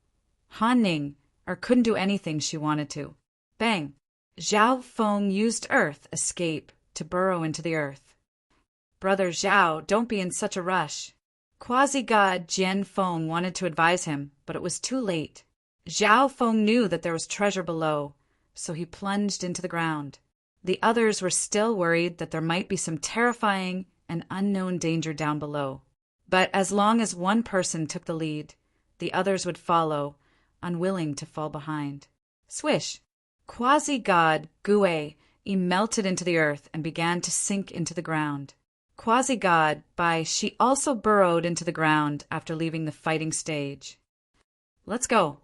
Speaker 1: Han couldn't do anything she wanted to. Bang! Zhao Feng used Earth Escape to burrow into the earth. "Brother Zhao, don't be in such a rush." Quasi-God Jianfeng wanted to advise him, but it was too late. Zhao Feng knew that there was treasure below, so he plunged into the ground. The others were still worried that there might be some terrifying and unknown danger down below. But as long as one person took the lead, the others would follow, unwilling to fall behind. Swish! Quasi-God Gue melted into the earth and began to sink into the ground. Quasi-God Bai she also burrowed into the ground after leaving the fighting stage. "Let's go."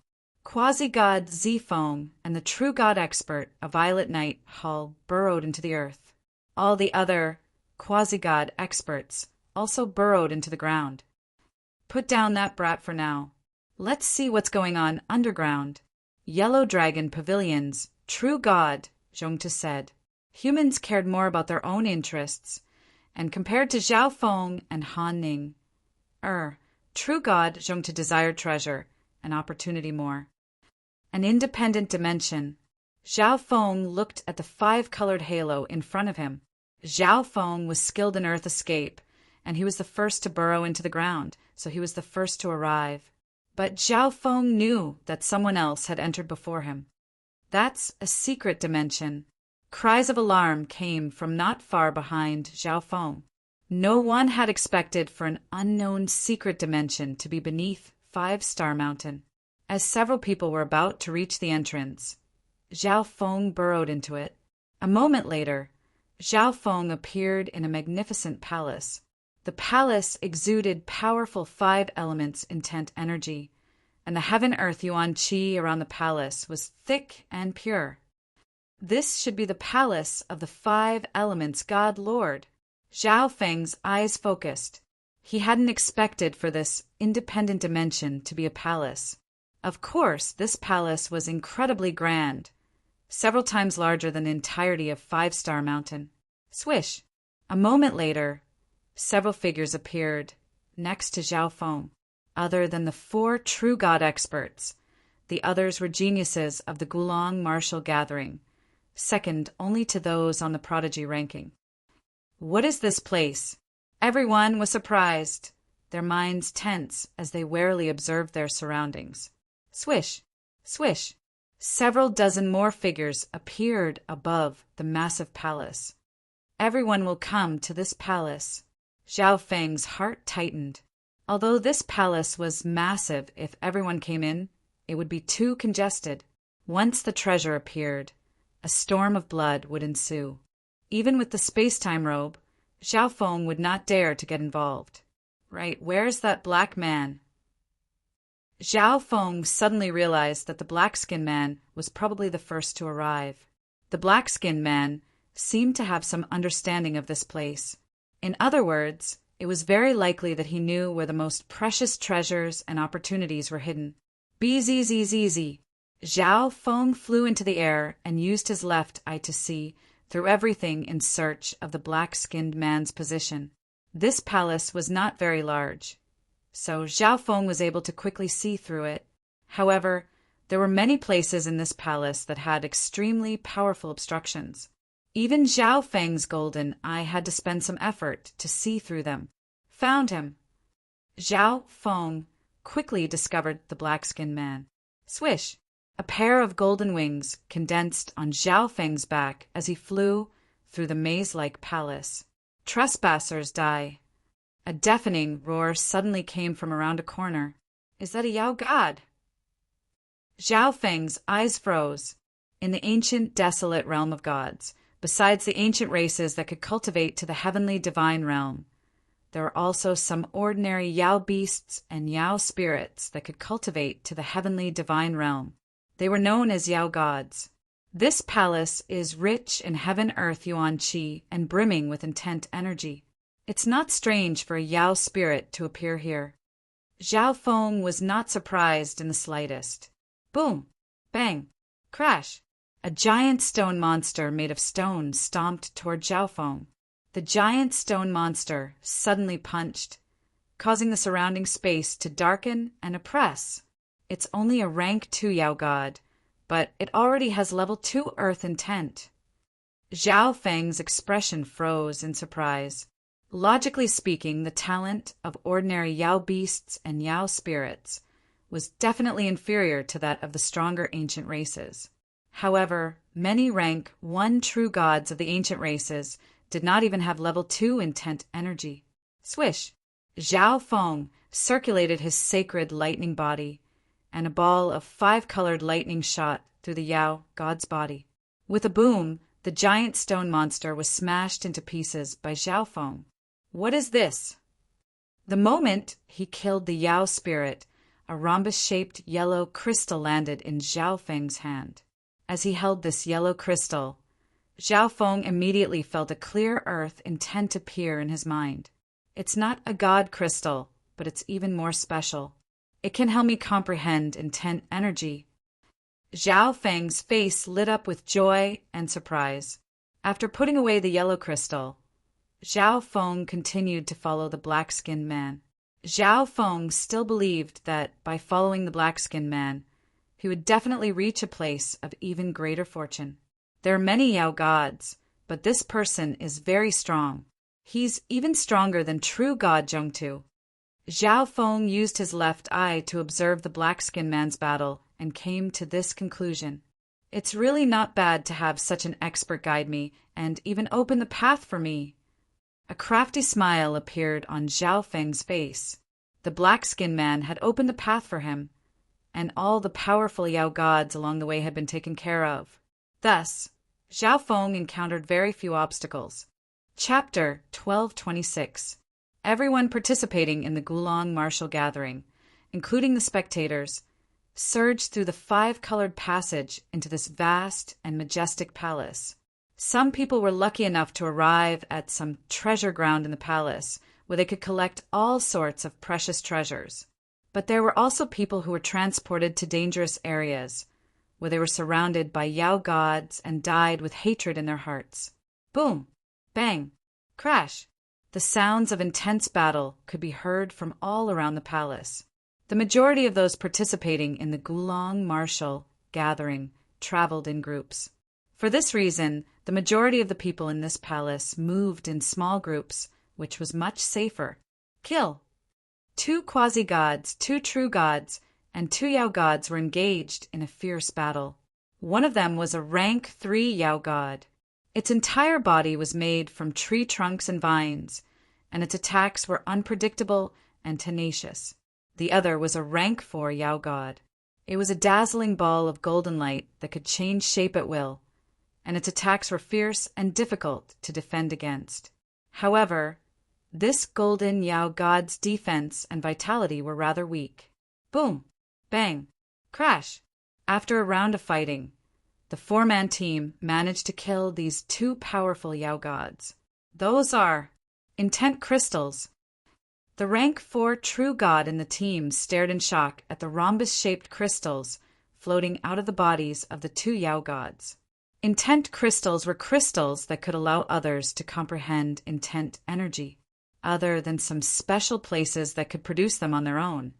Speaker 1: Quasi-God Zifeng and the True God Expert, a Violet Knight, Hull, burrowed into the earth. All the other Quasi-God Experts also burrowed into the ground. "Put down that brat for now. Let's see what's going on underground." "Yellow Dragon Pavilions, True God," Zhongta said. Humans cared more about their own interests, and compared to Zhao Feng and Han Ning, True God Zhongta desired treasure and opportunity more. An independent dimension. Zhao Feng looked at the 5-colored halo in front of him. Zhao Feng was skilled in Earth Escape, and he was the first to burrow into the ground, so he was the first to arrive. But Zhao Feng knew that someone else had entered before him. "That's a secret dimension." Cries of alarm came from not far behind Zhao Feng. No one had expected for an unknown secret dimension to be beneath 5-Star Mountain. As several people were about to reach the entrance, Zhao Feng burrowed into it. A moment later, Zhao Feng appeared in a magnificent palace. The palace exuded powerful 5 elements intent energy, and the heaven-earth yuan qi around the palace was thick and pure. This should be the palace of the 5 elements God Lord. Zhao Feng's eyes focused. He hadn't expected for this independent dimension to be a palace. Of course, this palace was incredibly grand, several times larger than the entirety of 5-Star Mountain. Swish! A moment later, several figures appeared next to Zhao Feng. Other than the 4 True God Experts, the others were geniuses of the Gulong Martial Gathering, second only to those on the Prodigy ranking. "What is this place?" Everyone was surprised, their minds tense as they warily observed their surroundings. Swish! Swish! Several dozen more figures appeared above the massive palace. "Everyone will come to this palace." Zhao Feng's heart tightened. Although this palace was massive, if everyone came in, it would be too congested. Once the treasure appeared, a storm of blood would ensue. Even with the space-time robe, Zhao Feng would not dare to get involved. Right, where's that black man? Zhao Feng suddenly realized that the black-skinned man was probably the first to arrive. The black-skinned man seemed to have some understanding of this place. In other words, it was very likely that he knew where the most precious treasures and opportunities were hidden. Bzzz. Zhao Feng flew into the air and used his left eye to see through everything in search of the black-skinned man's position. This palace was not very large, so Zhao Feng was able to quickly see through it. However, there were many places in this palace that had extremely powerful obstructions. Even Zhao Feng's golden eye had to spend some effort to see through them. Found him. Zhao Feng quickly discovered the black-skinned man. Swish! A pair of golden wings condensed on Zhao Feng's back as he flew through the maze-like palace. Trespassers die. A deafening roar suddenly came from around a corner. Is that a Yao god? Zhao Feng's eyes froze. In the ancient, desolate realm of gods, besides the ancient races that could cultivate to the heavenly divine realm, there were also some ordinary Yao beasts and Yao spirits that could cultivate to the heavenly divine realm. They were known as Yao gods. This palace is rich in heaven-earth yuan qi and brimming with intent energy. It's not strange for a Yao spirit to appear here. Zhao Feng was not surprised in the slightest. Boom! Bang! Crash! A giant stone monster made of stone stomped toward Zhao Feng. The giant stone monster suddenly punched, causing the surrounding space to darken and oppress. It's only a rank 2 Yao god, but it already has level 2 earth intent. Zhao Feng's expression froze in surprise. Logically speaking, the talent of ordinary Yao beasts and Yao spirits was definitely inferior to that of the stronger ancient races. However, many rank 1 true gods of the ancient races did not even have level 2 intent energy. Swish! Zhao Feng circulated his sacred lightning body, and a ball of 5-colored lightning shot through the Yao god's body. With a boom, the giant stone monster was smashed into pieces by Zhao Feng. What is this? The moment he killed the Yao spirit, a rhombus-shaped yellow crystal landed in Zhao Feng's hand. As he held this yellow crystal, Zhao Feng immediately felt a clear earth intent appear in his mind. It's not a god crystal, but it's even more special. It can help me comprehend intent energy. Zhao Feng's face lit up with joy and surprise. After putting away the yellow crystal, Zhao Feng continued to follow the black-skinned man. Zhao Feng still believed that by following the black-skinned man, he would definitely reach a place of even greater fortune. There are many Yao gods, but this person is very strong. He's even stronger than true god Zhongtu. Zhao Feng used his left eye to observe the black-skinned man's battle and came to this conclusion. It's really not bad to have such an expert guide me and even open the path for me. A crafty smile appeared on Zhao Feng's face. The black-skinned man had opened the path for him, and all the powerful Yao gods along the way had been taken care of. Thus, Zhao Feng encountered very few obstacles. Chapter 1226. Everyone participating in the Gulong martial gathering, including the spectators, surged through the 5-colored passage into this vast and majestic palace. Some people were lucky enough to arrive at some treasure ground in the palace where they could collect all sorts of precious treasures. But there were also people who were transported to dangerous areas where they were surrounded by Yao gods and died with hatred in their hearts. Boom! Bang! Crash! The sounds of intense battle could be heard from all around the palace. The majority of those participating in the Gulong martial gathering traveled in groups. For this reason, the majority of the people in this palace moved in small groups, which was much safer. Kill! 2 quasi-gods, 2 true gods, and 2 Yao gods were engaged in a fierce battle. One of them was a rank 3 Yao god. Its entire body was made from tree trunks and vines, and its attacks were unpredictable and tenacious. The other was a rank 4 Yao god. It was a dazzling ball of golden light that could change shape at will, and its attacks were fierce and difficult to defend against. However, this golden Yao god's defense and vitality were rather weak. Boom! Bang! Crash! After a round of fighting, the 4-man team managed to kill these 2 powerful Yao gods. Those are intent crystals. The rank 4 true god in the team stared in shock at the rhombus-shaped crystals floating out of the bodies of the 2 Yao gods. Intent crystals were crystals that could allow others to comprehend intent energy, other than some special places that could produce them on their own.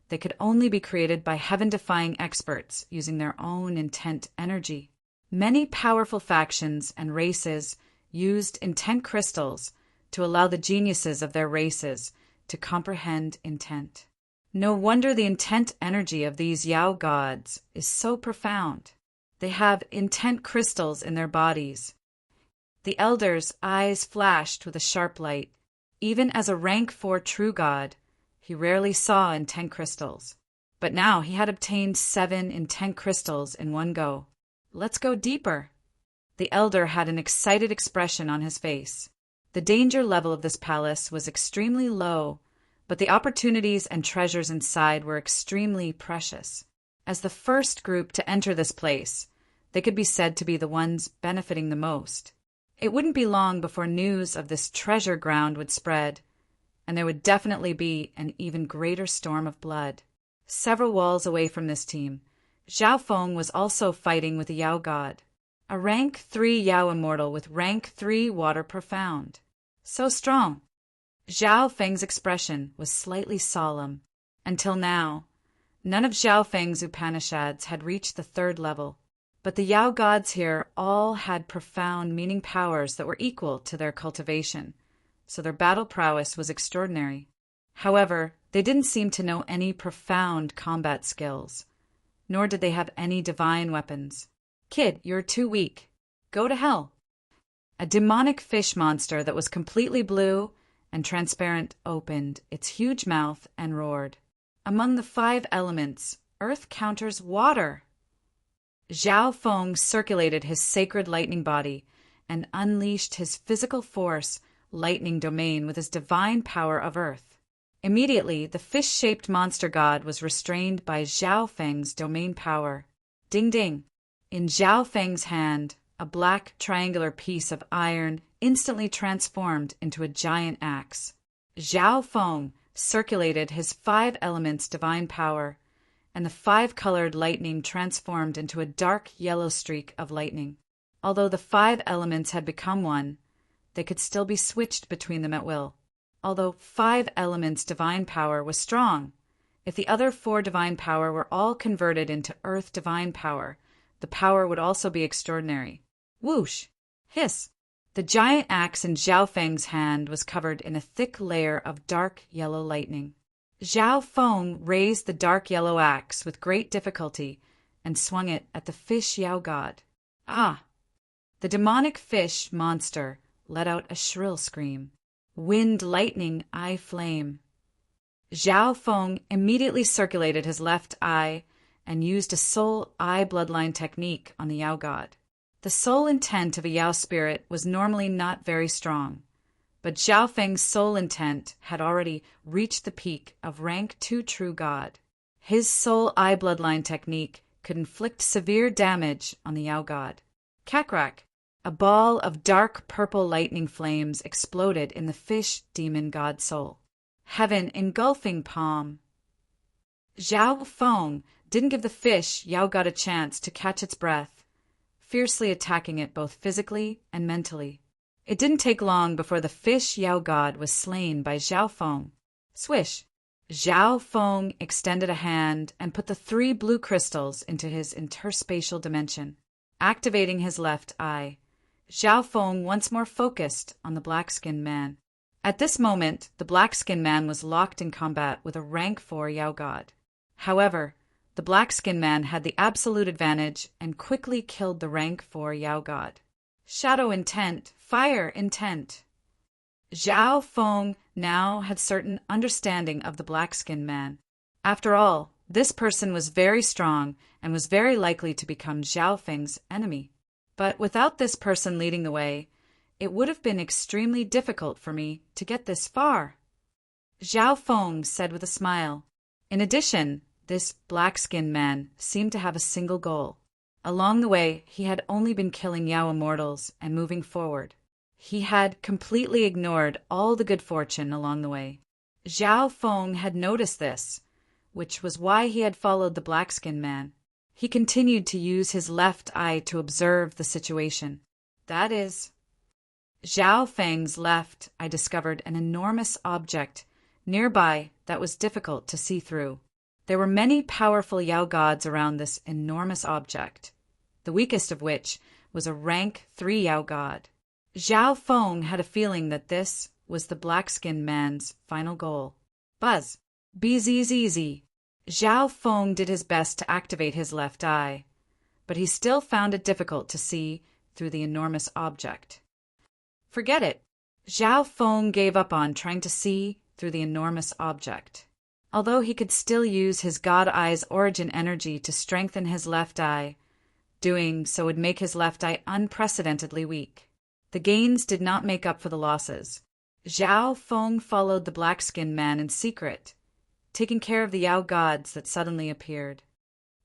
Speaker 1: They could only be created by heaven-defying experts using their own intent energy. Many powerful factions and races used intent crystals to allow the geniuses of their races to comprehend intent. No wonder the intent energy of these Yao gods is so profound. They have intent crystals in their bodies. The elders' eyes flashed with a sharp light. Even as a rank 4 true god, he rarely saw in 10 crystals. But now he had obtained 7 in 10 crystals in one go. Let's go deeper. The elder had an excited expression on his face. The danger level of this palace was extremely low, but the opportunities and treasures inside were extremely precious. As the first group to enter this place, they could be said to be the ones benefiting the most. It wouldn't be long before news of this treasure ground would spread, and there would definitely be an even greater storm of blood. Several walls away from this team, Zhao Feng was also fighting with a Yao god, a rank 3 Yao immortal with rank 3 water profound. So strong. Zhao Feng's expression was slightly solemn. Until now, none of Zhao Feng's Upanishads had reached the 3rd level, but the Yao gods here all had profound meaning powers that were equal to their cultivation, so their battle prowess was extraordinary. However, they didn't seem to know any profound combat skills, nor did they have any divine weapons. Kid, you're too weak. Go to hell. A demonic fish monster that was completely blue and transparent opened its huge mouth and roared. Among the 5 elements, earth counters water. Zhao Feng circulated his sacred lightning body and unleashed his physical force lightning domain with his divine power of earth. Immediately, the fish-shaped monster god was restrained by Zhao Feng's domain power. Ding ding. In Zhao Feng's hand, a black triangular piece of iron instantly transformed into a giant axe. Zhao Feng circulated his 5 elements divine power, and the 5-colored lightning transformed into a dark yellow streak of lightning. Although the 5 elements had become one, they could still be switched between them at will. Although 5 elements divine power was strong, if the other 4 divine power were all converted into earth divine power, the power would also be extraordinary. Whoosh! Hiss! The giant axe in Zhao Feng's hand was covered in a thick layer of dark yellow lightning. Zhao Feng raised the dark yellow axe with great difficulty and swung it at the fish Yao god. Ah! The demonic fish monster let out a shrill scream. Wind, lightning, eye flame. Zhao Feng immediately circulated his left eye and used a soul eye bloodline technique on the Yao god. The soul intent of a Yao spirit was normally not very strong, but Zhao Feng's soul intent had already reached the peak of rank 2 true god. His soul eye bloodline technique could inflict severe damage on the Yao god. Kakrak! A ball of dark purple lightning flames exploded in the fish demon god soul. Heaven engulfing palm. Zhao Feng didn't give the fish Yao god a chance to catch its breath, fiercely attacking it both physically and mentally. It didn't take long before the fish Yao god was slain by Zhao Feng. Swish! Zhao Feng extended a hand and put the 3 blue crystals into his interspatial dimension. Activating his left eye, Zhao Feng once more focused on the black-skinned man. At this moment, the black-skinned man was locked in combat with a rank 4 Yao god. However, the black-skinned man had the absolute advantage and quickly killed the rank 4 Yao god. Shadow intent, fire intent. Zhao Feng now had certain understanding of the black-skinned man. After all, this person was very strong and was very likely to become Zhao Feng's enemy. But without this person leading the way, it would have been extremely difficult for me to get this far. Zhao Feng said with a smile. In addition, this black-skinned man seemed to have a single goal. Along the way, he had only been killing Yao immortals and moving forward. He had completely ignored all the good fortune along the way. Zhao Feng had noticed this, which was why he had followed the black-skinned man. He continued to use his left eye to observe the situation. That is, Zhao Feng's left, I discovered an enormous object nearby that was difficult to see through. There were many powerful Yao gods around this enormous object, the weakest of which was a rank 3 Yao god. Zhao Feng had a feeling that this was the black-skinned man's final goal. Buzz. BZZZ. Zhao Feng did his best to activate his left eye, but he still found it difficult to see through the enormous object. Forget it. Zhao Feng gave up on trying to see through the enormous object. Although he could still use his God Eye's origin energy to strengthen his left eye, doing so would make his left eye unprecedentedly weak. The gains did not make up for the losses. Zhao Feng followed the black-skinned man in secret, taking care of the Yao gods that suddenly appeared.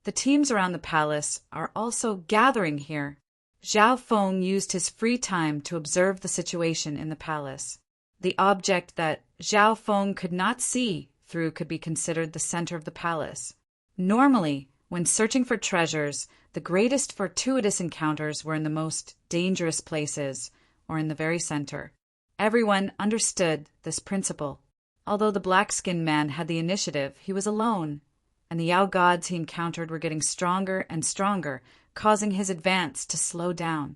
Speaker 1: The teams around the palace are also gathering here. Zhao Feng used his free time to observe the situation in the palace. The object that Zhao Feng could not see through could be considered the center of the palace. Normally, when searching for treasures, the greatest fortuitous encounters were in the most dangerous places, or in the very center. Everyone understood this principle. Although the black-skinned man had the initiative, he was alone, and the Yao gods he encountered were getting stronger and stronger, causing his advance to slow down.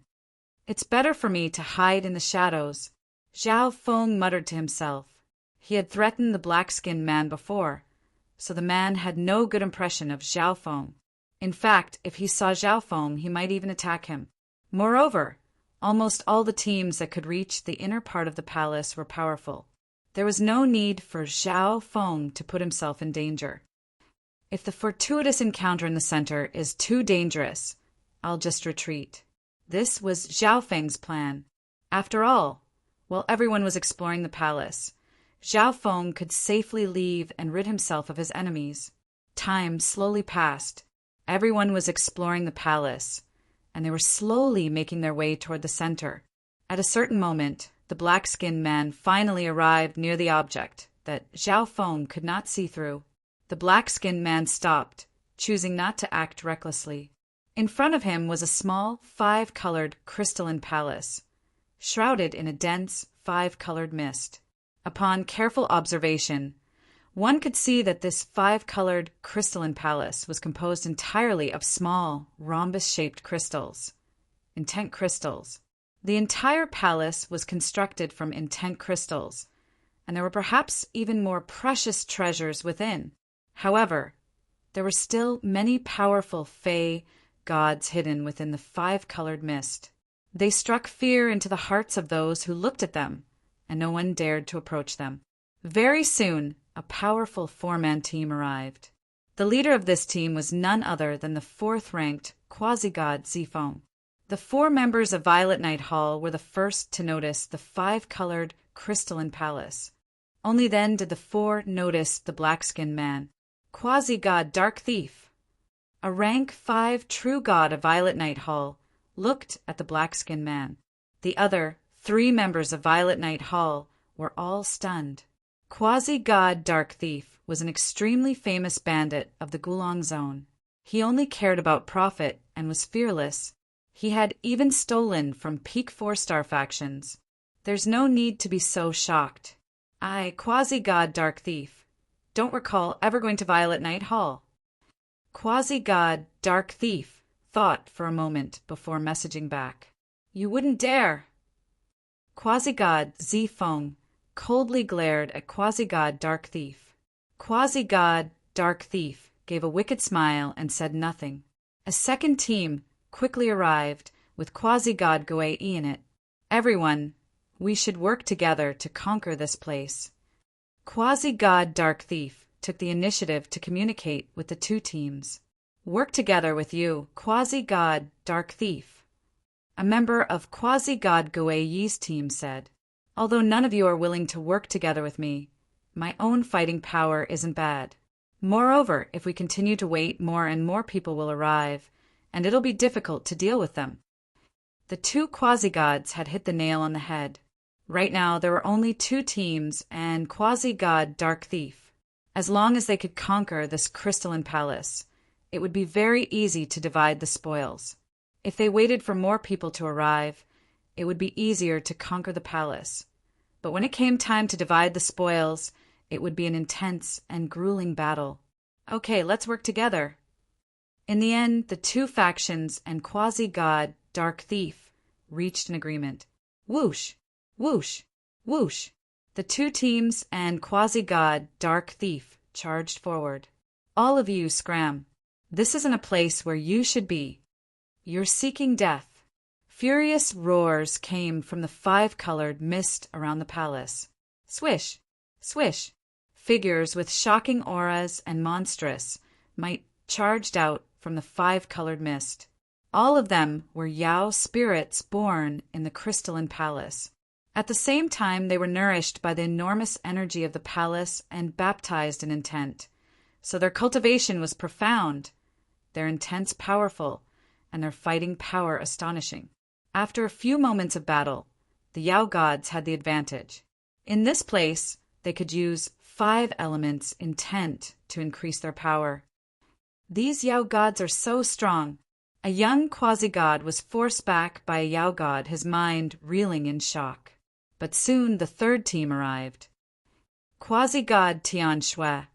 Speaker 1: "It's better for me to hide in the shadows," Zhao Feng muttered to himself. He had threatened the black-skinned man before, so the man had no good impression of Zhao Feng. In fact, if he saw Zhao Feng, he might even attack him. Moreover, almost all the teams that could reach the inner part of the palace were powerful. There was no need for Zhao Feng to put himself in danger. If the fortuitous encounter in the center is too dangerous, I'll just retreat. This was Zhao Feng's plan. After all, while everyone was exploring the palace, Zhao Feng could safely leave and rid himself of his enemies. Time slowly passed. Everyone was exploring the palace, and they were slowly making their way toward the center. At a certain moment, the black-skinned man finally arrived near the object that Zhao Feng could not see through. The black-skinned man stopped, choosing not to act recklessly. In front of him was a small, 5-colored crystalline palace, shrouded in a dense, 5-colored mist. Upon careful observation, one could see that this 5-colored crystalline palace was composed entirely of small, rhombus-shaped crystals. Intent crystals. The entire palace was constructed from intent crystals, and there were perhaps even more precious treasures within. However, there were still many powerful Fey gods hidden within the 5-colored mist. They struck fear into the hearts of those who looked at them, and no one dared to approach them. Very soon, a powerful 4-man team arrived. The leader of this team was none other than the 4th-ranked quasi-god Zifeng. The 4 members of Violet Night Hall were the first to notice the 5-colored crystalline palace. Only then did the 4 notice the black-skinned man, quasi-god Dark Thief. A rank 5 true god of Violet Night Hall looked at the black-skinned man. The other 3 members of Violet Night Hall were all stunned. Quasi-god Dark Thief was an extremely famous bandit of the Gulong Zone. He only cared about profit and was fearless. He had even stolen from peak 4-star factions. There's no need to be so shocked. I, Quasi-god Dark Thief, don't recall ever going to Violet Night Hall. Quasi-god Dark Thief thought for a moment before messaging back. You wouldn't dare. Quasi-god Zifeng coldly glared at Quasi-god Dark Thief. Quasi-god Dark Thief gave a wicked smile and said nothing. A second team quickly arrived with Quasi-god Guei in it. Everyone, we should work together to conquer this place. Quasi-god Dark Thief took the initiative to communicate with the 2 teams. Work together with you, Quasi-god Dark Thief. A member of Quasi-god Guei Yi's team said, although none of you are willing to work together with me, my own fighting power isn't bad. Moreover, if we continue to wait, more and more people will arrive, and it'll be difficult to deal with them. The 2 quasi-gods had hit the nail on the head. Right now, there were only 2 teams and Quasi-god Dark Thief. As long as they could conquer this crystalline palace, it would be very easy to divide the spoils. If they waited for more people to arrive, it would be easier to conquer the palace. But when it came time to divide the spoils, it would be an intense and grueling battle. Okay, let's work together. In the end, the 2 factions and Quasi-god Dark Thief reached an agreement. Whoosh! Whoosh! Whoosh! The 2 teams and Quasi-god Dark Thief charged forward. All of you scram. This isn't a place where you should be. You're seeking death. Furious roars came from the five-colored mist around the palace. Swish, swish. Figures with shocking auras and monstrous might charged out from the five-colored mist. All of them were Yao spirits born in the crystalline palace. At the same time, they were nourished by the enormous energy of the palace and baptized in intent. So their cultivation was profound, their intents powerful, and their fighting power astonishing. After a few moments of battle, the Yao gods had the advantage. In this place, they could use 5 elements intent to increase their power. These Yao gods are so strong. A young quasi-god was forced back by a Yao god, his mind reeling in shock. But soon the third team arrived. Quasi-god Tian Shui,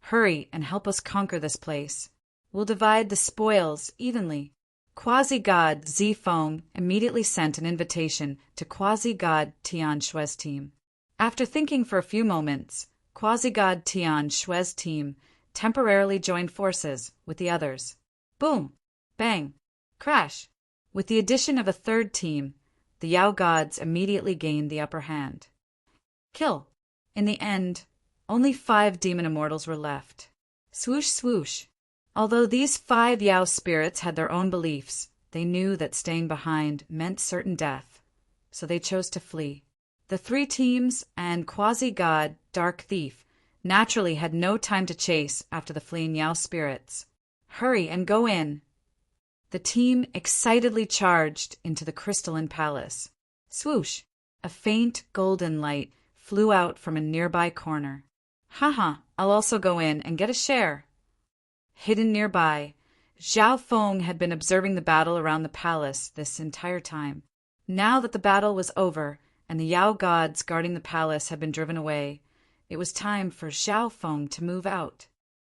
Speaker 1: hurry and help us conquer this place. We'll divide the spoils evenly. Quasi-god Zifeng immediately sent an invitation to Quasi-god Tian Shui's team. After thinking for a few moments, Quasi-god Tian Shui's team temporarily joined forces with the others. Boom! Bang! Crash! With the addition of a third team, the Yao gods immediately gained the upper hand. Kill! In the end, only 5 demon immortals were left. Swoosh, swoosh! Although these 5 Yao spirits had their own beliefs, they knew that staying behind meant certain death, so they chose to flee. The 3 teams and quasi-god Dark Thief naturally had no time to chase after the fleeing Yao spirits. Hurry and go in! The team excitedly charged into the crystalline palace. Swoosh! A faint golden light flew out from a nearby corner. Haha, I'll also go in and get a share. Hidden nearby, Zhao Feng had been observing the battle around the palace this entire time. Now that the battle was over and the Yao gods guarding the palace had been driven away, it was time for Zhao Feng to move out.